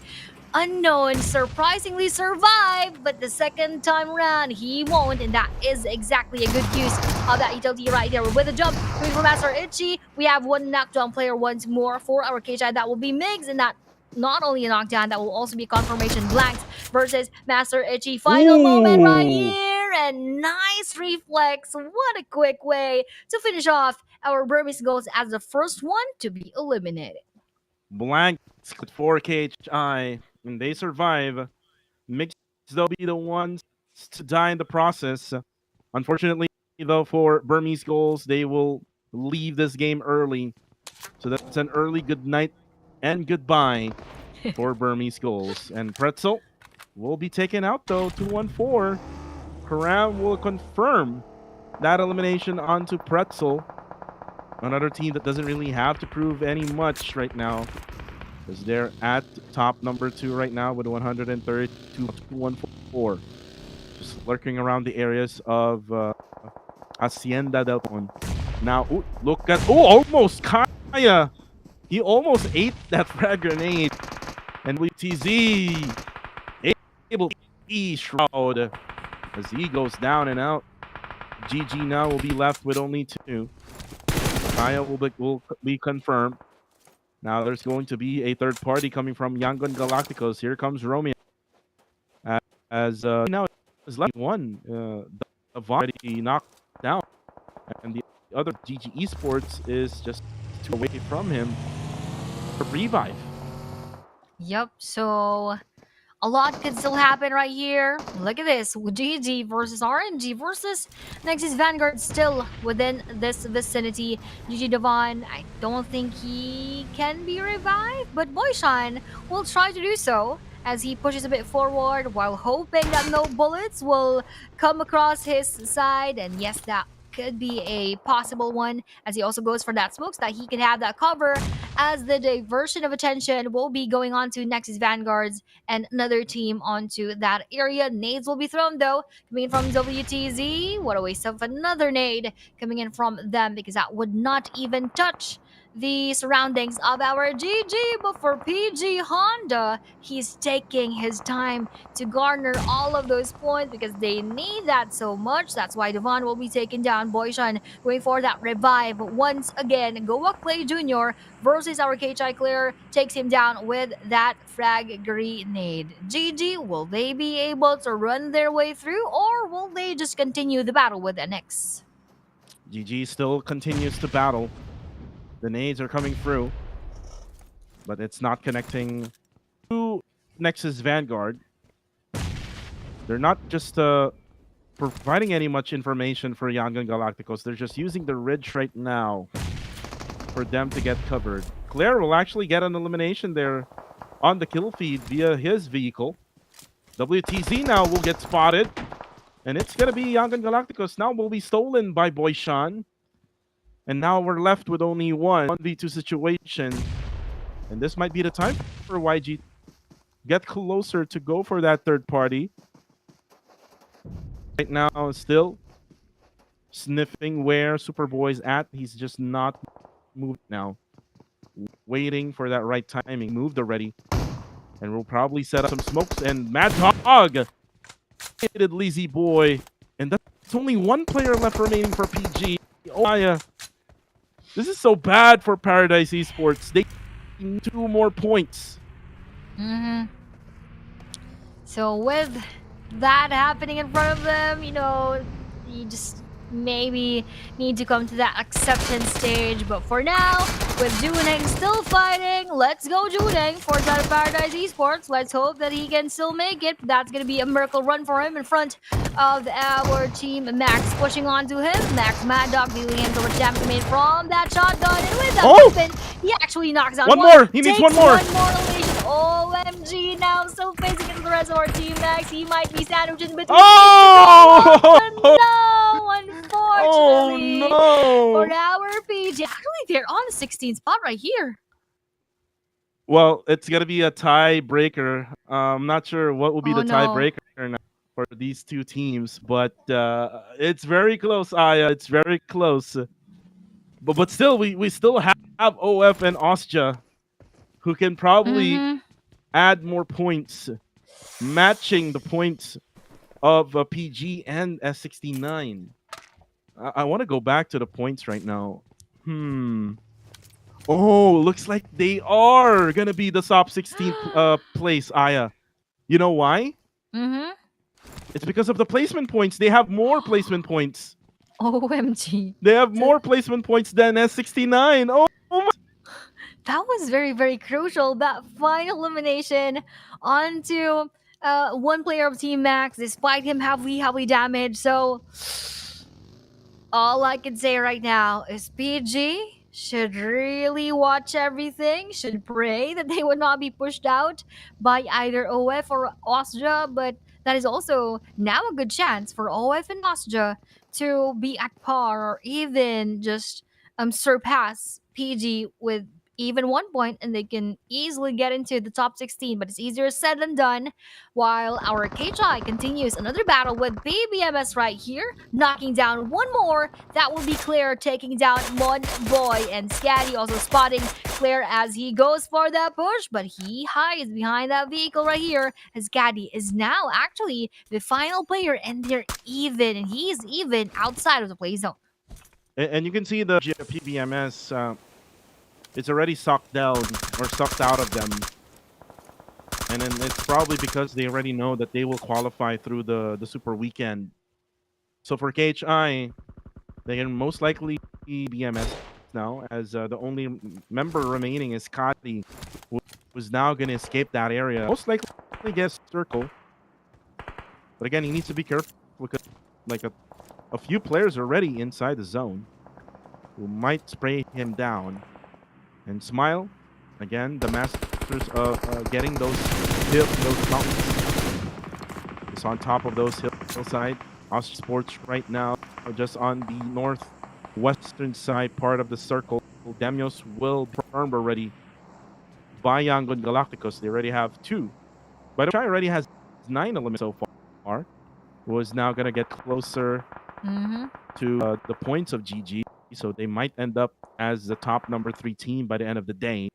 Unknown surprisingly survived, but the second time around he won't, and that is exactly a good use of that utility right there. With a jump coming from Master Itchy, we have one knockdown player once more for our KHI. That will be Migs, and that not only a knockdown, that will also be confirmation. Blanks versus Master Itchy. Final moment right here, and nice reflex. What a quick way to finish off our Burmese goals as the first one to be eliminated. Blanks for KHI, and they survive. Mixed, they'll be the ones to die in the process. Unfortunately, though, for Burmese goals, they will leave this game early. So that's an early good night and goodbye for Burmese goals. And Pretzel will be taken out, though, 2-1-4. Karam will confirm that elimination onto Pretzel. Another team that doesn't really have to prove any much right now, because they're at top number 2 right now with 132-114. Just lurking around the areas of Hacienda del Pon. Now, ooh, look at, almost Kaya. He almost ate that frag grenade. And WTZ able to E Shroud as he goes down and out. GG now will be left with only 2. Kaya will be confirmed. Now there's going to be a third party coming from Yangon Galacticos. Here comes Romeo. As now is left one. The already knocked down. And the other GG Esports is just away from him for revive. Yep. So a lot could still happen right here. Look at this. GG versus RNG versus Nexus Vanguard still within this vicinity. GG Devon, I don't think he can be revived, but Boyshan will try to do so as he pushes a bit forward while hoping that no bullets will come across his side. And yes, that could be a possible one as he also goes for that smoke so that he can have that cover as the diversion of attention will be going on to Nexus Vanguards and another team onto that area. Nades will be thrown though, coming in from WTZ. What a waste of another nade coming in from them because that would not even touch the surroundings of our GG. But for PG Honda, he's taking his time to garner all of those points because they need that so much. That's why Devon will be taken down. Boyshan going for that revive once again. Goa Clay Jr. versus our KHI Clear takes him down with that frag grenade. GG, will they be able to run their way through or will they just continue the battle with NX? GG still continues to battle. The nades are coming through, but it's not connecting to Nexus Vanguard. They're not just providing any much information for Yangon Galacticos. They're just using the ridge right now for them to get covered. Claire will actually get an elimination there on the kill feed via his vehicle. WTZ now will get spotted. And it's going to be Yangon Galacticos now will be stolen by Boyshan. And now we're left with only one 1v2 situation. And this might be the time for YG get closer to go for that third party. Right now, still sniffing where Superboy's at. He's just not moved now. Waiting for that right timing. Moved already. And we'll probably set up some smokes. And Mad Dog hit Lazy Boy. And that's only one player left remaining for PG. Oh, Maya. This is so bad for Paradise Esports. They need 2 more points. So with that happening in front of them, you know, you just maybe need to come to that acceptance stage. But for now, with Juneng still fighting, let's go Juneng for that Paradise Esports. Let's hope that he can still make it. That's going to be a miracle run for him in front of our team. Max pushing on to him. Max Mad Dog dealing him to a jump made from that shotgun. And with that weapon, he actually knocks down one more. He needs takes one more. elimination. OMG, now still facing into the rest of our team. Max, he might be sandwiched in between. Oh! No, unfortunately, Oh, for no. our PG. Actually, they're on the 16th spot right here. Well, it's going to be a tiebreaker. I'm not sure what will be Oh, the no. tiebreaker now for these 2 teams, but it's very close, Aya. It's very close. But still, we still have OF and Ostja who can probably add more points, matching the points of PG and S69. I want to go back to the points right now. Oh, looks like they are going to be the top 16th place, Aya. You know why? It's because of the placement points. They have more placement points. OMG. They have more placement points than S69. Oh my. That was very, very crucial. That final elimination onto one player of Team Max, despite him heavily damaged. So all I can say right now is PG should really watch everything, should pray that they would not be pushed out by either OF or Austria, but that is also now a good chance for OF and Nostra to be at par or even just surpass PG with even 1 point, and they can easily get into the top 16. But it's easier said than done. While our KHI continues another battle with BBMS right here, knocking down one more. That will be Claire taking down Mon Boy, and Scatty also spotting Claire as he goes for that push, but he hides behind that vehicle right here. As Scatty is now actually the final player, and they're even, and he's even outside of the play zone. And you can see the PBMS, it's already sucked down or sucked out of them. And then it's probably because they already know that they will qualify through the Super Weekend. So for KHI, they can most likely be BMS now, as the only member remaining is Scotty, who's now going to escape that area. Most likely guess circle. But again, he needs to be careful because like a few players are already inside the zone who might spray him down. And Smile, again, the masters of getting those mountains. It's on top of those hillside. Esports right now are just on the northwestern side part of the circle. Demios will be confirmed already by Yangon Galacticos. They already have 2. But Chai already has 9 eliminations so far. Who is now going to get closer to the points of GG. So they might end up as the top number 3 team by the end of the day.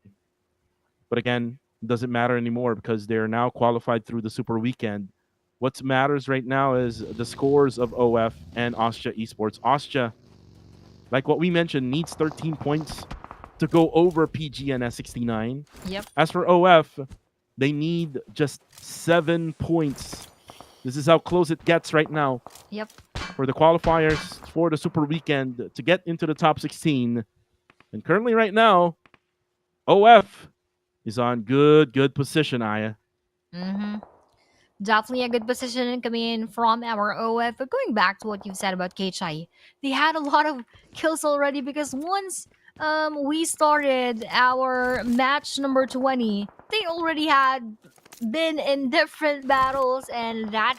But again, it doesn't matter anymore because they're now qualified through the Super Weekend. What matters right now is the scores of OF and Austria Esports. Austria, like what we mentioned, needs 13 points to go over PG and S69. Yep. As for OF, they need just 7 points. This is how close it gets right now. Yep. For the qualifiers for the Super Weekend to get into the top 16. And currently right now, OF is on good position, Aya. Definitely a good position coming in from our OF. But going back to what you've said about KHI, they had a lot of kills already because once we started our match number 20, they already had been in different battles, and that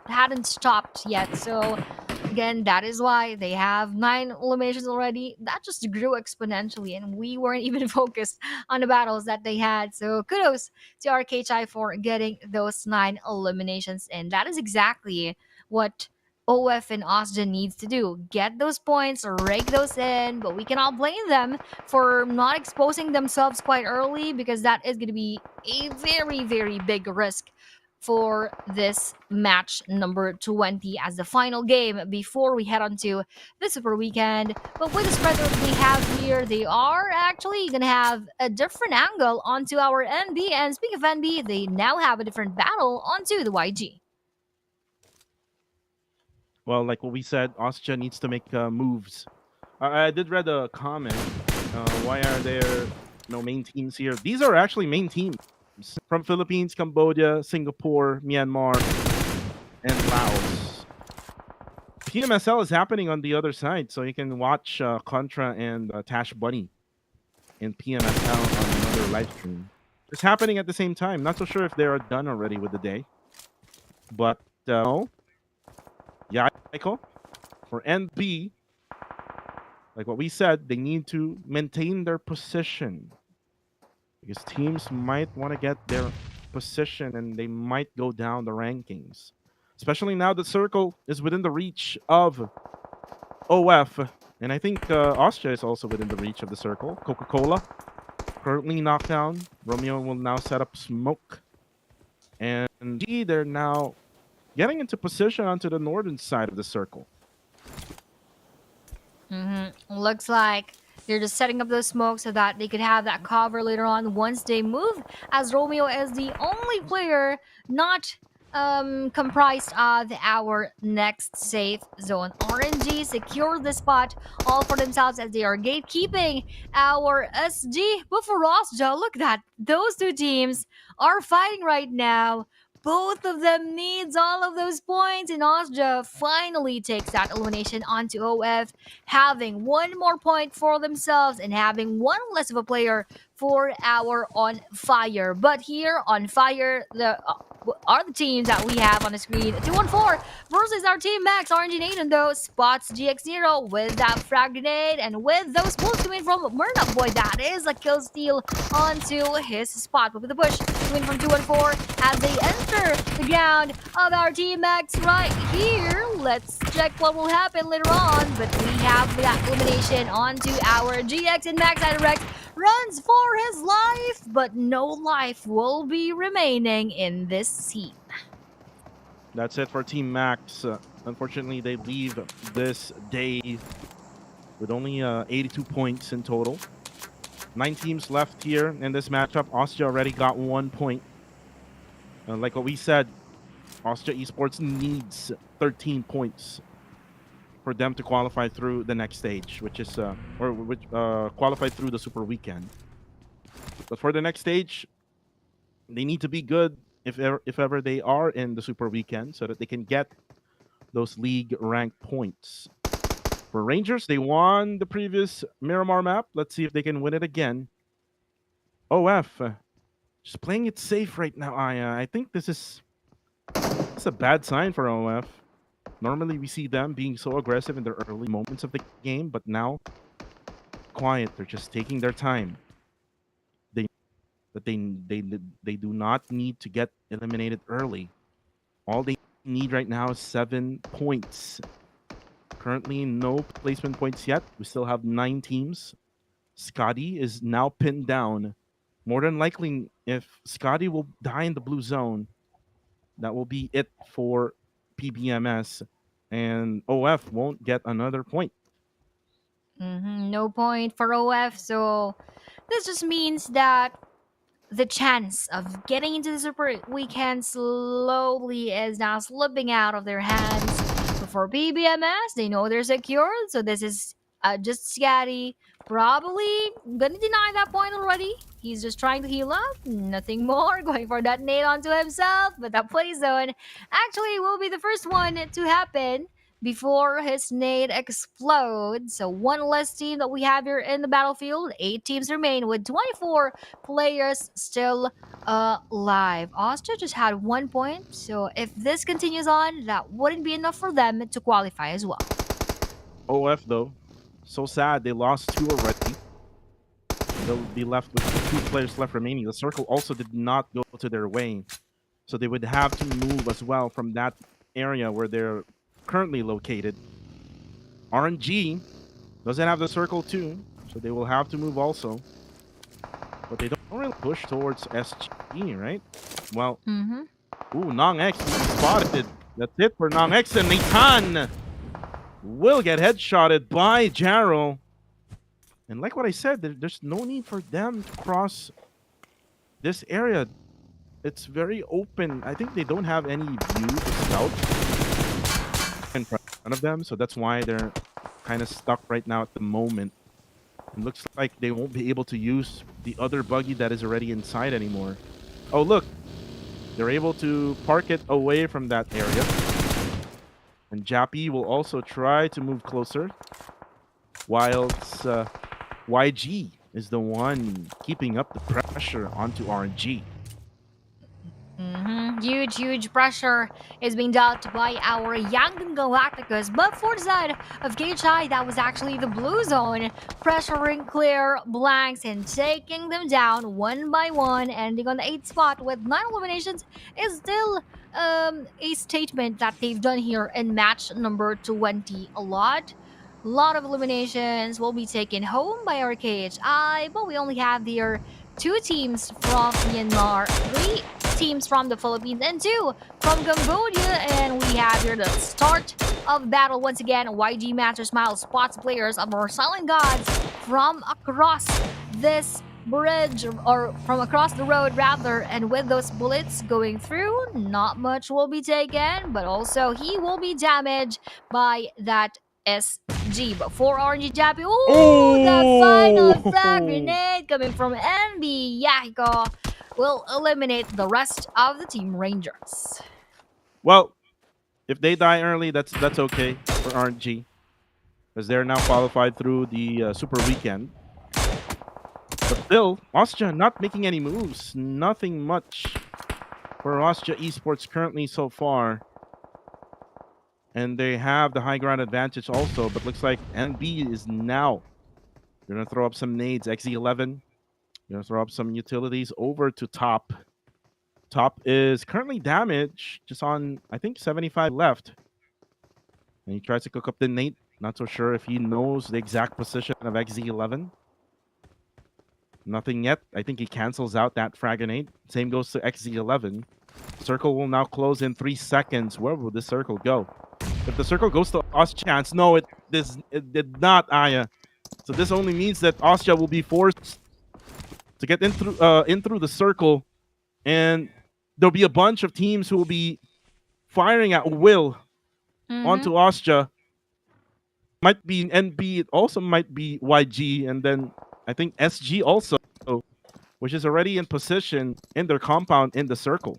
hadn't stopped yet. So again, that is why they have 9 eliminations already. That just grew exponentially, and we weren't even focused on the battles that they had. So kudos to our KHI for getting those 9 eliminations, and that is exactly what OF and Austin needs to do. Get those points, rake those in, but we cannot blame them for not exposing themselves quite early, because that is going to be a very big risk for this match number 20 as the final game before we head on to the Super Weekend. But with the spread that we have here, they are actually going to have a different angle onto our NB. And speaking of NB, they now have a different battle onto the YG. Well, like what we said, Austria needs to make moves. I did read a comment. Why are there no main teams here? These are actually main teams from Philippines, Cambodia, Singapore, Myanmar, and Laos. PMSL is happening on the other side, so you can watch Contra and Tash Bunny in PMSL on another live stream. It's happening at the same time. Not so sure if they are done already with the day. But, yeah, Michael, for NB, like what we said, they need to maintain their position. Because teams might want to get their position and they might go down the rankings. Especially now that Circle is within the reach of OF. And I think Austria is also within the reach of the Circle. Coca-Cola currently knocked down. Romeo will now set up Smoke. And they're now getting into position onto the northern side of the Circle. Looks like they're just setting up those smokes so that they could have that cover later on once they move, as Romeo is the only player not comprised of our next safe zone. RNG secured the spot all for themselves as they are gatekeeping our SG. But for Rosja, look at that. Those 2 teams are fighting right now. Both of them needs all of those points, and Osja finally takes that elimination onto OF, having 1 more point for themselves and having 1 less of a player for our On Fire. But here, On Fire, the are the teams that we have on the screen. 2-1-4 versus our team Max. RNG Nathan though spots GX0 with that frag grenade and with those bullets coming from Murdoch. Boy, that is a kill steal onto his spot. But with the push coming from 2-1-4 as they enter the ground of our team Max right here. Let's check what will happen later on. But we have that elimination onto our GX and Max. Rex runs for his life, but no life will be remaining in this scene. That's it for Team Max. Unfortunately, they leave this day with only 82 points in total. 9 teams left here in this matchup. Austria already got 1 point. Like what we said, Austria Esports needs 13 points for them to qualify through the next stage, which is qualify through the Super Weekend. But for the next stage, they need to be good if ever they are in the Super Weekend, so that they can get those league rank points. For Rangers, they won the previous Miramar map. Let's see if they can win it again. OF, just playing it safe right now. I think this is a bad sign for OF. Normally, we see them being so aggressive in the early moments of the game, but now, quiet. They're just taking their time. They do not need to get eliminated early. All they need right now is 7 points. Currently, no placement points yet. We still have 9 teams. Scotty is now pinned down. More than likely, if Scotty will die in the blue zone, that will be it for PBMS, and OF won't get another point. No point for OF, so this just means that the chance of getting into the Super Weekend slowly is now slipping out of their hands. But for PBMS, they know they're secured, so this is just Scotty probably gonna deny that point already. He's just trying to heal up, nothing more, going for that nade onto himself, but that play zone actually will be the first one to happen before his nade explodes. So one less team that we have here in the battlefield. 8 teams remain with 24 players still alive. Austria just had 1 point, so if this continues on, that wouldn't be enough for them to qualify as well. OF, though, so sad. They lost 2 already. They'll be left with 2 players left remaining. The circle also did not go to their way, so they would have to move as well from that area where they're currently located. RNG doesn't have the circle too, so they will have to move also. But they don't really push towards SG, right? Well, ooh, Nong X spotted. That's it for Nong X, and Nathan will get headshotted by Jarrell. And like what I said, there's no need for them to cross this area. It's very open. I think they don't have any view to scout in front of them, so that's why they're kind of stuck right now at the moment. It looks like they won't be able to use the other buggy that is already inside anymore. Oh, look. They're able to park it away from that area. And Jappy will also try to move closer, whilst YG is the one keeping up the pressure onto RNG. Huge pressure is being dealt by our Yangon Galacticos. But for the side of KHI, that was actually the blue zone, pressuring clear blanks and taking them down one by one, ending on the 8th spot with 9 eliminations is still a statement that they've done here in match number 20. A lot of eliminations will be taken home by our KHI, but we only have here 2 teams from Myanmar, 3 teams from the Philippines, and 2 from Cambodia. And we have here the start of battle once again. YG Master Smile spots players of our Silent Gods from across this bridge, or from across the road rather, and with those bullets going through, not much will be taken, but also he will be damaged by that SG. But for RNG Jappy, the final frag grenade coming from NB Yahiko will eliminate the rest of the Team Rangers. Well, if they die early, that's okay for RNG, because they're now qualified through the Super Weekend. But still, Austria not making any moves. Nothing much for Austria Esports currently so far. And they have the high ground advantage also, but looks like NB is now going to throw up some nades. XZ11 going to throw up some utilities over to top. Top is currently damaged, just on, I think, 75 left. And he tries to cook up the nade. Not so sure if he knows the exact position of XZ11. Nothing yet. I think he cancels out that frag grenade. Same goes to XZ11. Circle will now close in 3 seconds. Where will this circle go? If the circle goes to Austria, no, it did not, Aya. So this only means that Austria will be forced to get in through the circle, and there'll be a bunch of teams who will be firing at will onto Austria. Might be NB, it also might be YG, and then I think SG also, which is already in position in their compound in the circle.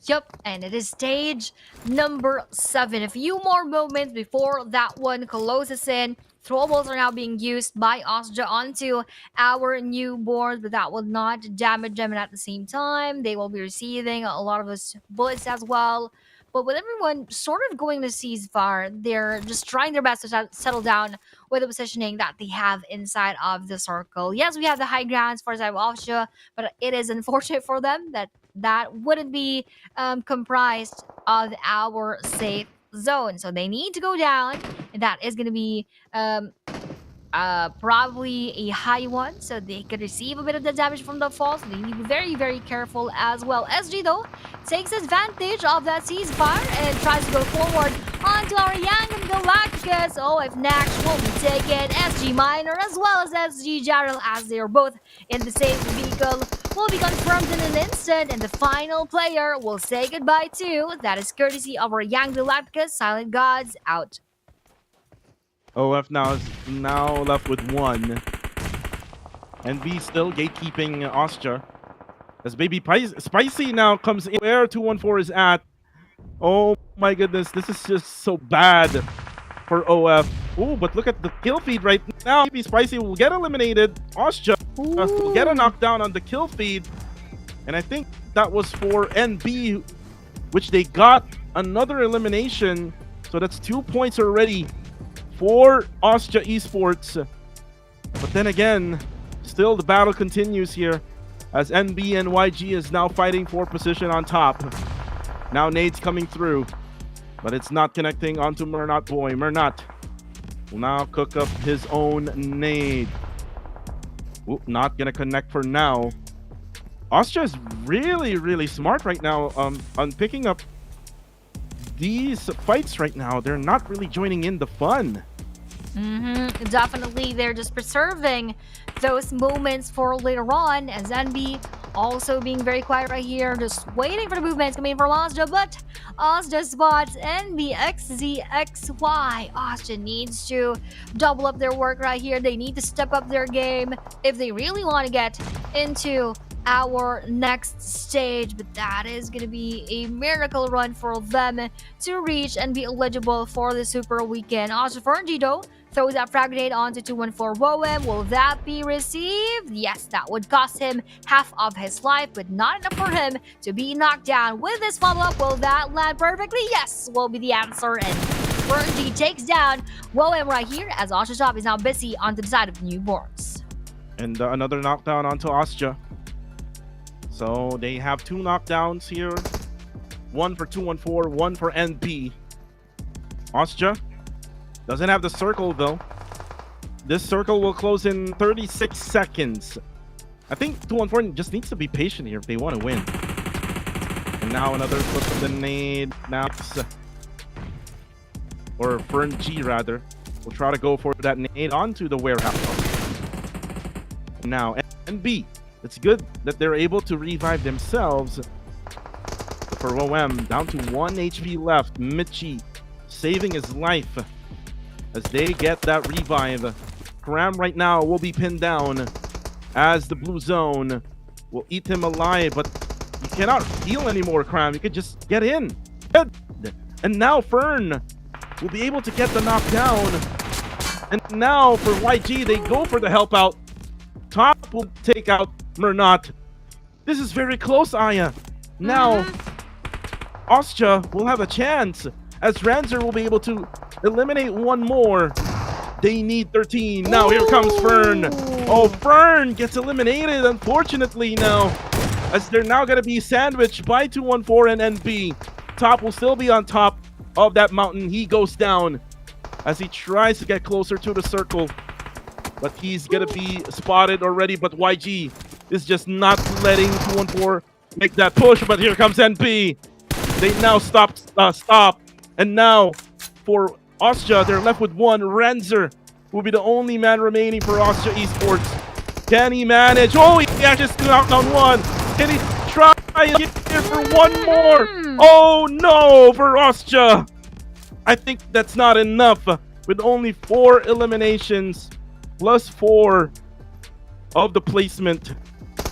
Yep, and it is stage number 7. A few more moments before that one closes in. Throwables are now being used by Austria onto our newborns, but that will not damage them. And at the same time, they will be receiving a lot of those bullets as well. But with everyone sort of going to ceasefire, they're just trying their best to settle down with the positioning that they have inside of the circle. Yes, we have the high grounds for side of Austria, but it is unfortunate for them that that wouldn't be comprised of our safe zone. So they need to go down, and that is going to be probably a high one, so they could receive a bit of the damage from the fall. So they need to be very, very careful as well. SG though takes advantage of that ceasefire and tries to go forward onto our Young and Galacticus. OF Nax will be taken. SG Minor as well as SG Jarrell, as they are both in the same vehicle, will be confirmed in an instant, and the final player will say goodbye to. That is courtesy of our Young Galacticus. Silent Gods out. OF now is now left with 1. And B still gatekeeping Austria. As Baby Spicy now comes in where 214 is at. Oh my goodness, this is just so bad for OF. Oh, but look at the kill feed right now. Baby Spicy will get eliminated. Austria will get a knockdown on the kill feed. And I think that was for NB, which they got another elimination. So that's 2 points already for Austria Esports. But then again, still the battle continues here as NB and YG is now fighting for position on top. Now nades coming through, but it's not connecting onto Mernat boy. Mernat will now cook up his own nade. Ooh, not gonna connect for now. Austria is really, really smart right now on picking up these fights right now. They're not really joining in the fun. Definitely, they're just preserving those moments for later on, as NB also being very quiet right here, just waiting for the movements coming from Austria, but Austria spots NBXZXY. Austria needs to double up their work right here. They need to step up their game if they really want to get into our next stage, but that is going to be a miracle run for them to reach and be eligible for the Super Weekend. Austria Ferngito throws that frag grenade onto 214 Woem. Will that be received? Yes, that would cost him half of his life, but not enough for him to be knocked down. With this follow-up, will that land perfectly? Yes, will be the answer, and Fergie takes down Woem right here, as Austria Shop is now busy on the side of newborns. And another knockdown onto Austria. So they have 2 knockdowns here. 1 for 214, 1 for NP. Austria doesn't have the circle though. This circle will close in 36 seconds. I think 214 just needs to be patient here if they want to win. And now another flip of the nade. Naps, or Fern G rather, will try to go for that nade onto the warehouse. Now NB. It's good that they're able to revive themselves. For OM, down to 1 HP left. Michi saving his life as they get that revive. Kram right now will be pinned down as the blue zone will eat him alive, but you cannot heal anymore, Kram. You could just get in. And now Fern will be able to get the knockdown. And now for YG, they go for the help out. Top will take out Mernat. This is very close, Aya. Now, Austria will have a chance as Ranzer will be able to eliminate one more. They need 13. Now here comes Fern. Oh, Fern gets eliminated, unfortunately, now, as they're now going to be sandwiched by 214 and NB. Top will still be on top of that mountain. He goes down as he tries to get closer to the circle, but he's going to be spotted already. But YG is just not letting 214 make that push. But here comes NB. They now stop. And now for Austria, they're left with one. Ranzer will be the only man remaining for Austria Esports. Can he manage? Oh, he actually stood out on one. Can he try and get here for one more? Oh no, for Austria. I think that's not enough with only 4 eliminations plus 4 of the placement.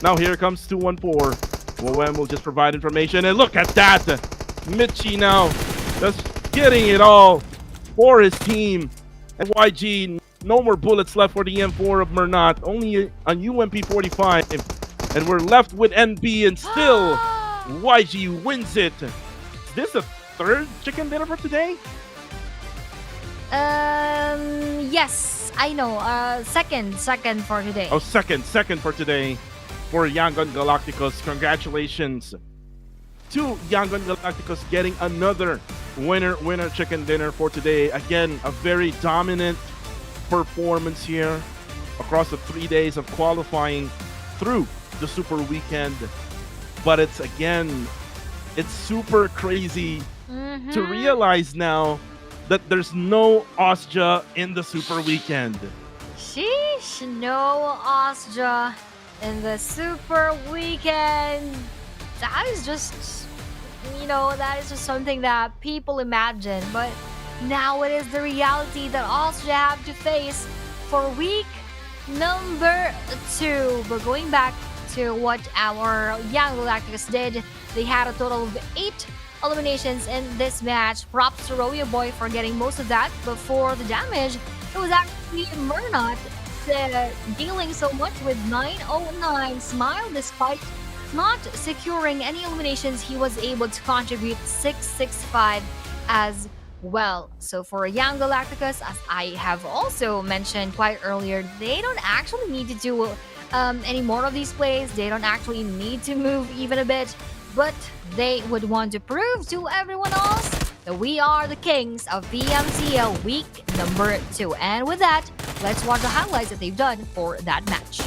Now here comes 214. WM will just provide information, and look at that. Mitchie now just getting it all for his team. And YG, no more bullets left for the M4 of Mernat. Only a UMP 45. And we're left with NB, and still YG wins it. Is this the 3rd chicken dinner for today? Yes, I know. Second for today. Oh, second for today for Yangon Galacticos. Congratulations to Yangon Galacticos getting another winner chicken dinner for today. Again, a very dominant performance here across the 3 days of qualifying through the Super Weekend. But it's super crazy to realize now that there's no Austria in the Super Weekend. Sheesh, no Austria in the Super Weekend. That is just something that people imagine, but now it is the reality that Austria have to face for week number 2. But going back to what our Young Galacticos did, they had a total of 8 eliminations in this match. Props to Royo Boy for getting most of that. But for the damage, it was actually Mernat dealing so much with 909 Smile. Despite not securing any eliminations, he was able to contribute 665 as well. So for Young Galacticos, as I have also mentioned quite earlier, they don't actually need to do any more of these plays. They don't actually need to move even a bit, but they would want to prove to everyone else that we are the kings of PMCL week number 2. And with that, let's watch the highlights that they've done for that match.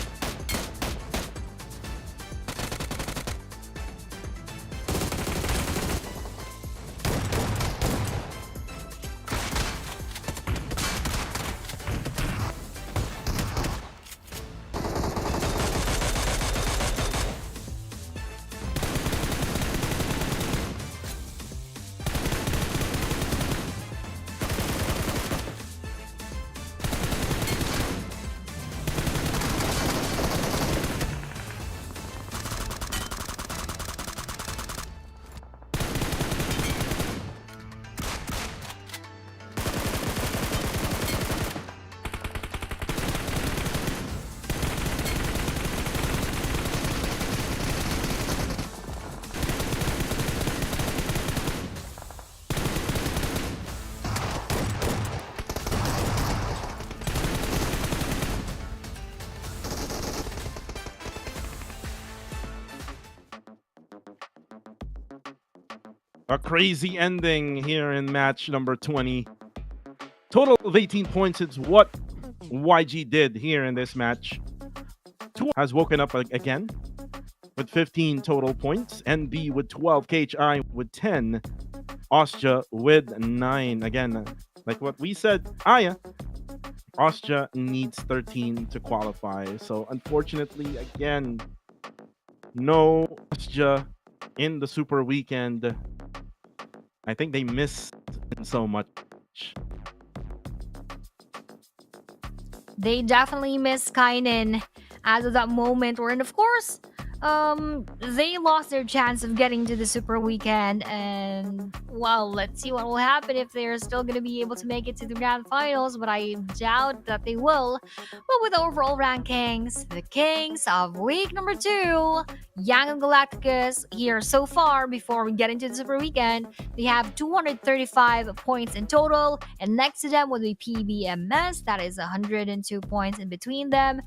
A crazy ending here in match number 20. Total of 18 points is what YG did here in this match. 2 has woken up again with 15 total points. NB with 12. KHI with 10. Austria with 9. Again, like what we said, Austria needs 13 to qualify. So unfortunately, again, no Austria in the Super Weekend. I think they missed so much. They definitely miss Kainen as of that moment. And of course, they lost their chance of getting to the Super Weekend, and well, let's see what will happen if they're still going to be able to make it to the grand finals, but I doubt that they will. But with the overall rankings, the Kings of week number 2, Young and Galacticus, here so far before we get into the Super Weekend, they have 235 points in total, and next to them would be PBMS, that is 102 points in between them.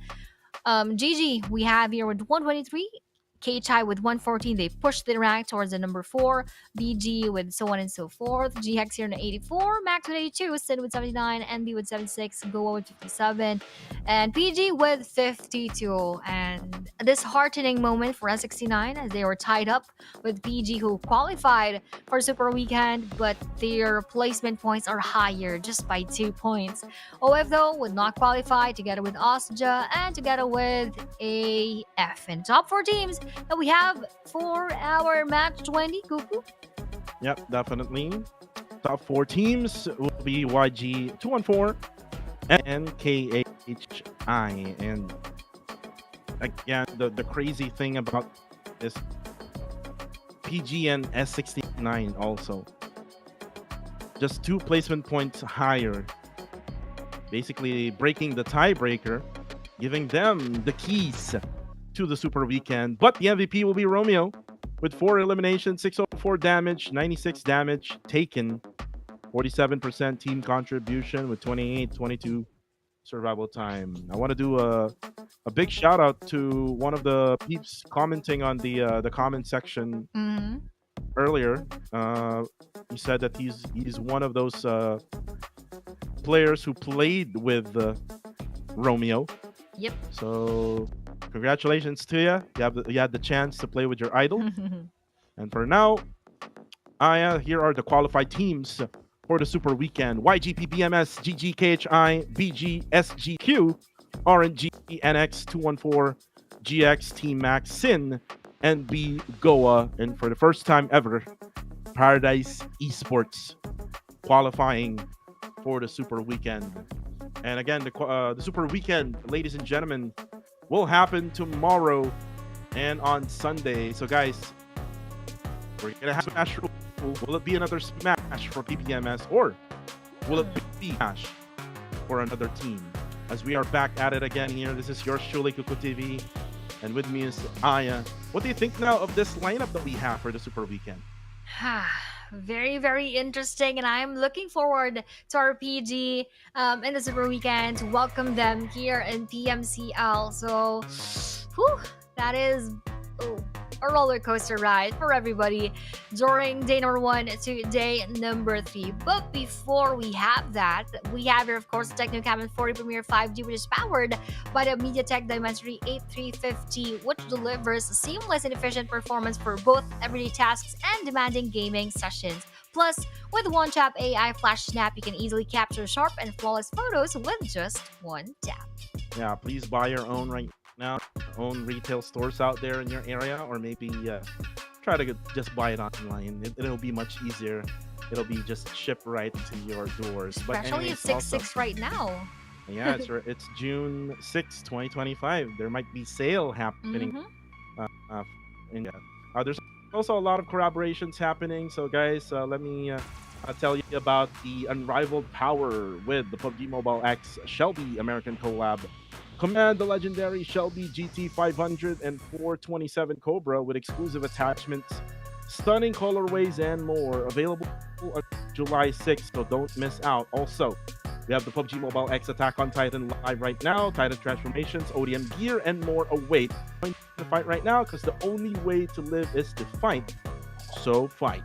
GG, we have here with 123. KHI with 114, they pushed the rank towards the number 4. BG with so on and so forth. GX here in 84. Max with 82. Sin with 79. NB with 76. Goa with 57. And PG with 52. And a disheartening moment for S69 as they were tied up with PG, who qualified for Super Weekend, but their placement points are higher just by 2 points. OF though would not qualify together with Osja and together with AF. And top 4 teams that we have for our match 20, Cuckoo. Yep, definitely. Top 4 teams will be YG 214 and KHI. And again, the crazy thing about this, PG and S69 also. Just 2 placement points higher. Basically breaking the tiebreaker, giving them the keys to the Super Weekend. But the MVP will be Romeo with 4 eliminations, 604 damage, 96 damage taken, 47% team contribution with 22 survival time. I want to do a big shout out to one of the peeps commenting on the comment section earlier. He said that he's one of those players who played with Romeo. Yep. So congratulations to you. You had the chance to play with your idol. And for now, here are the qualified teams for the Super Weekend. YGP BMS, GGKHI, BG, SGQ, RNG, NX, 214, GX, Team Max, Sin, NB, Goa, and for the first time ever, Paradise Esports qualifying for the Super Weekend. And again, the Super Weekend, ladies and gentlemen, will happen tomorrow and on Sunday. So guys, we're gonna have Smash. Will it be another Smash for PPMS, or will it be Smash for another team? As we are back at it again here, this is yours truly, Kuku TV, and with me is Aya. What do you think now of this lineup that we have for the Super Weekend? Very, very interesting, and I'm looking forward to our PG in the Super Weekend to welcome them here in PMCL. So, that is a roller coaster ride for everybody during day number 1 to day number 3. But before we have that, we have here, of course, the Tecno 40 Premier 5G, which is powered by the MediaTek Dimensity 8350, which delivers seamless and efficient performance for both everyday tasks and demanding gaming sessions. Plus, with One Tap AI Flash Snap, you can easily capture sharp and flawless photos with just one tap. Yeah, please buy your own right now. Own retail stores out there in your area, or maybe try to just buy it online. It'll be much easier. It'll be just shipped right to your doors. Especially at 6.6 right now. Yeah, it's June 6, 2025. There might be sale happening. There's also a lot of collaborations happening. So guys, let me tell you about the unrivaled power with the PUBG Mobile X Shelby American collab. Command the legendary Shelby GT 500 and 427 Cobra with exclusive attachments, stunning colorways, and more. Available on July 6th, so don't miss out. Also, we have the PUBG Mobile X Attack on Titan live right now, Titan Transformations, ODM gear, and more await. Join the fight right now, because the only way to live is to fight. So fight.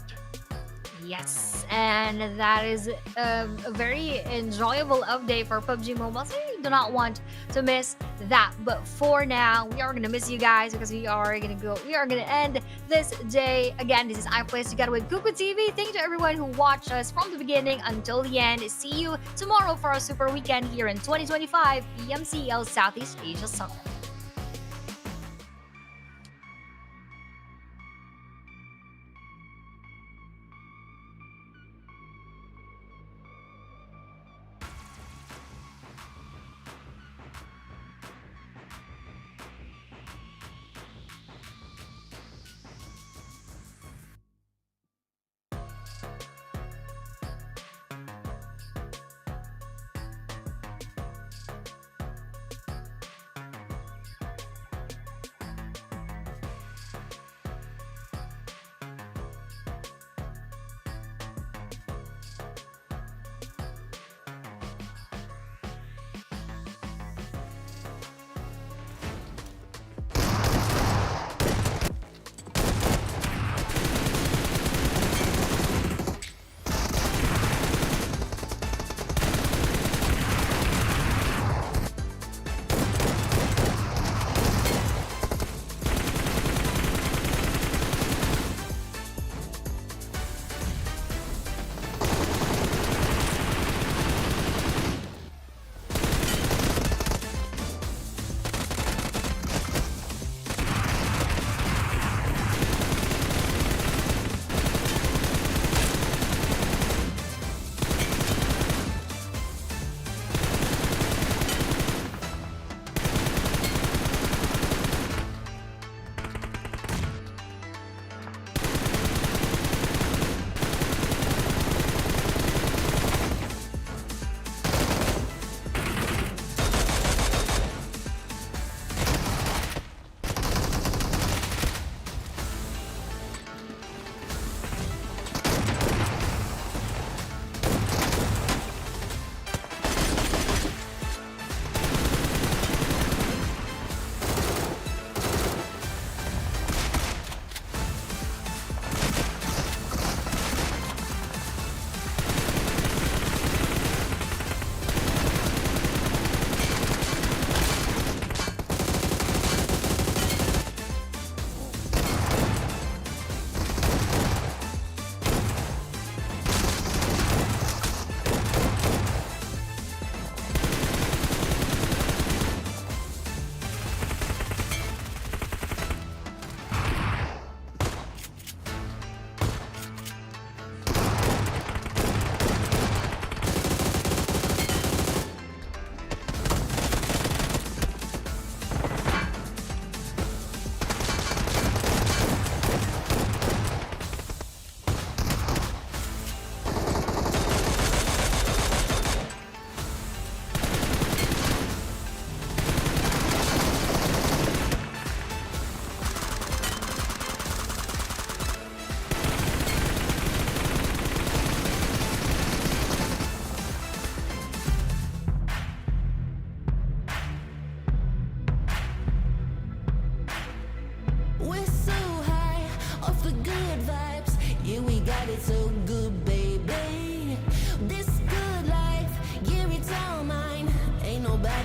Yes, and that is a very enjoyable update for PUBG Mobile, so you do not want to miss that. But for now, we are gonna miss you guys because we are gonna end this day. Again, this is I Place Together with Kuku TV. Thank you to everyone who watched us from the beginning until the end. See you tomorrow for our Super Weekend here in 2025 PMCL Southeast Asia Summer.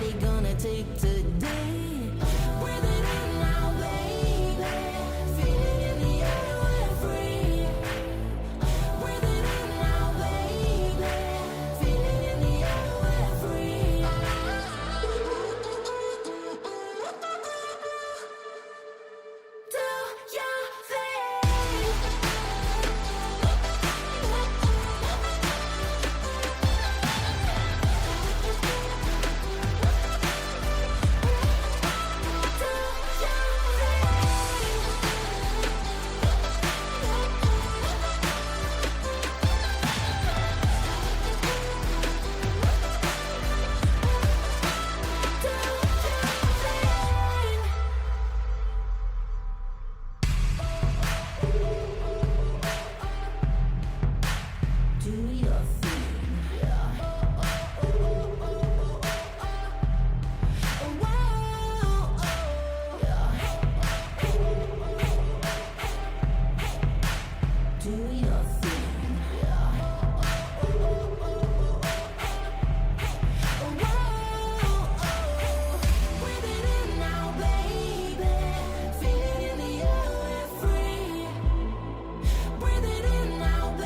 they gonna take to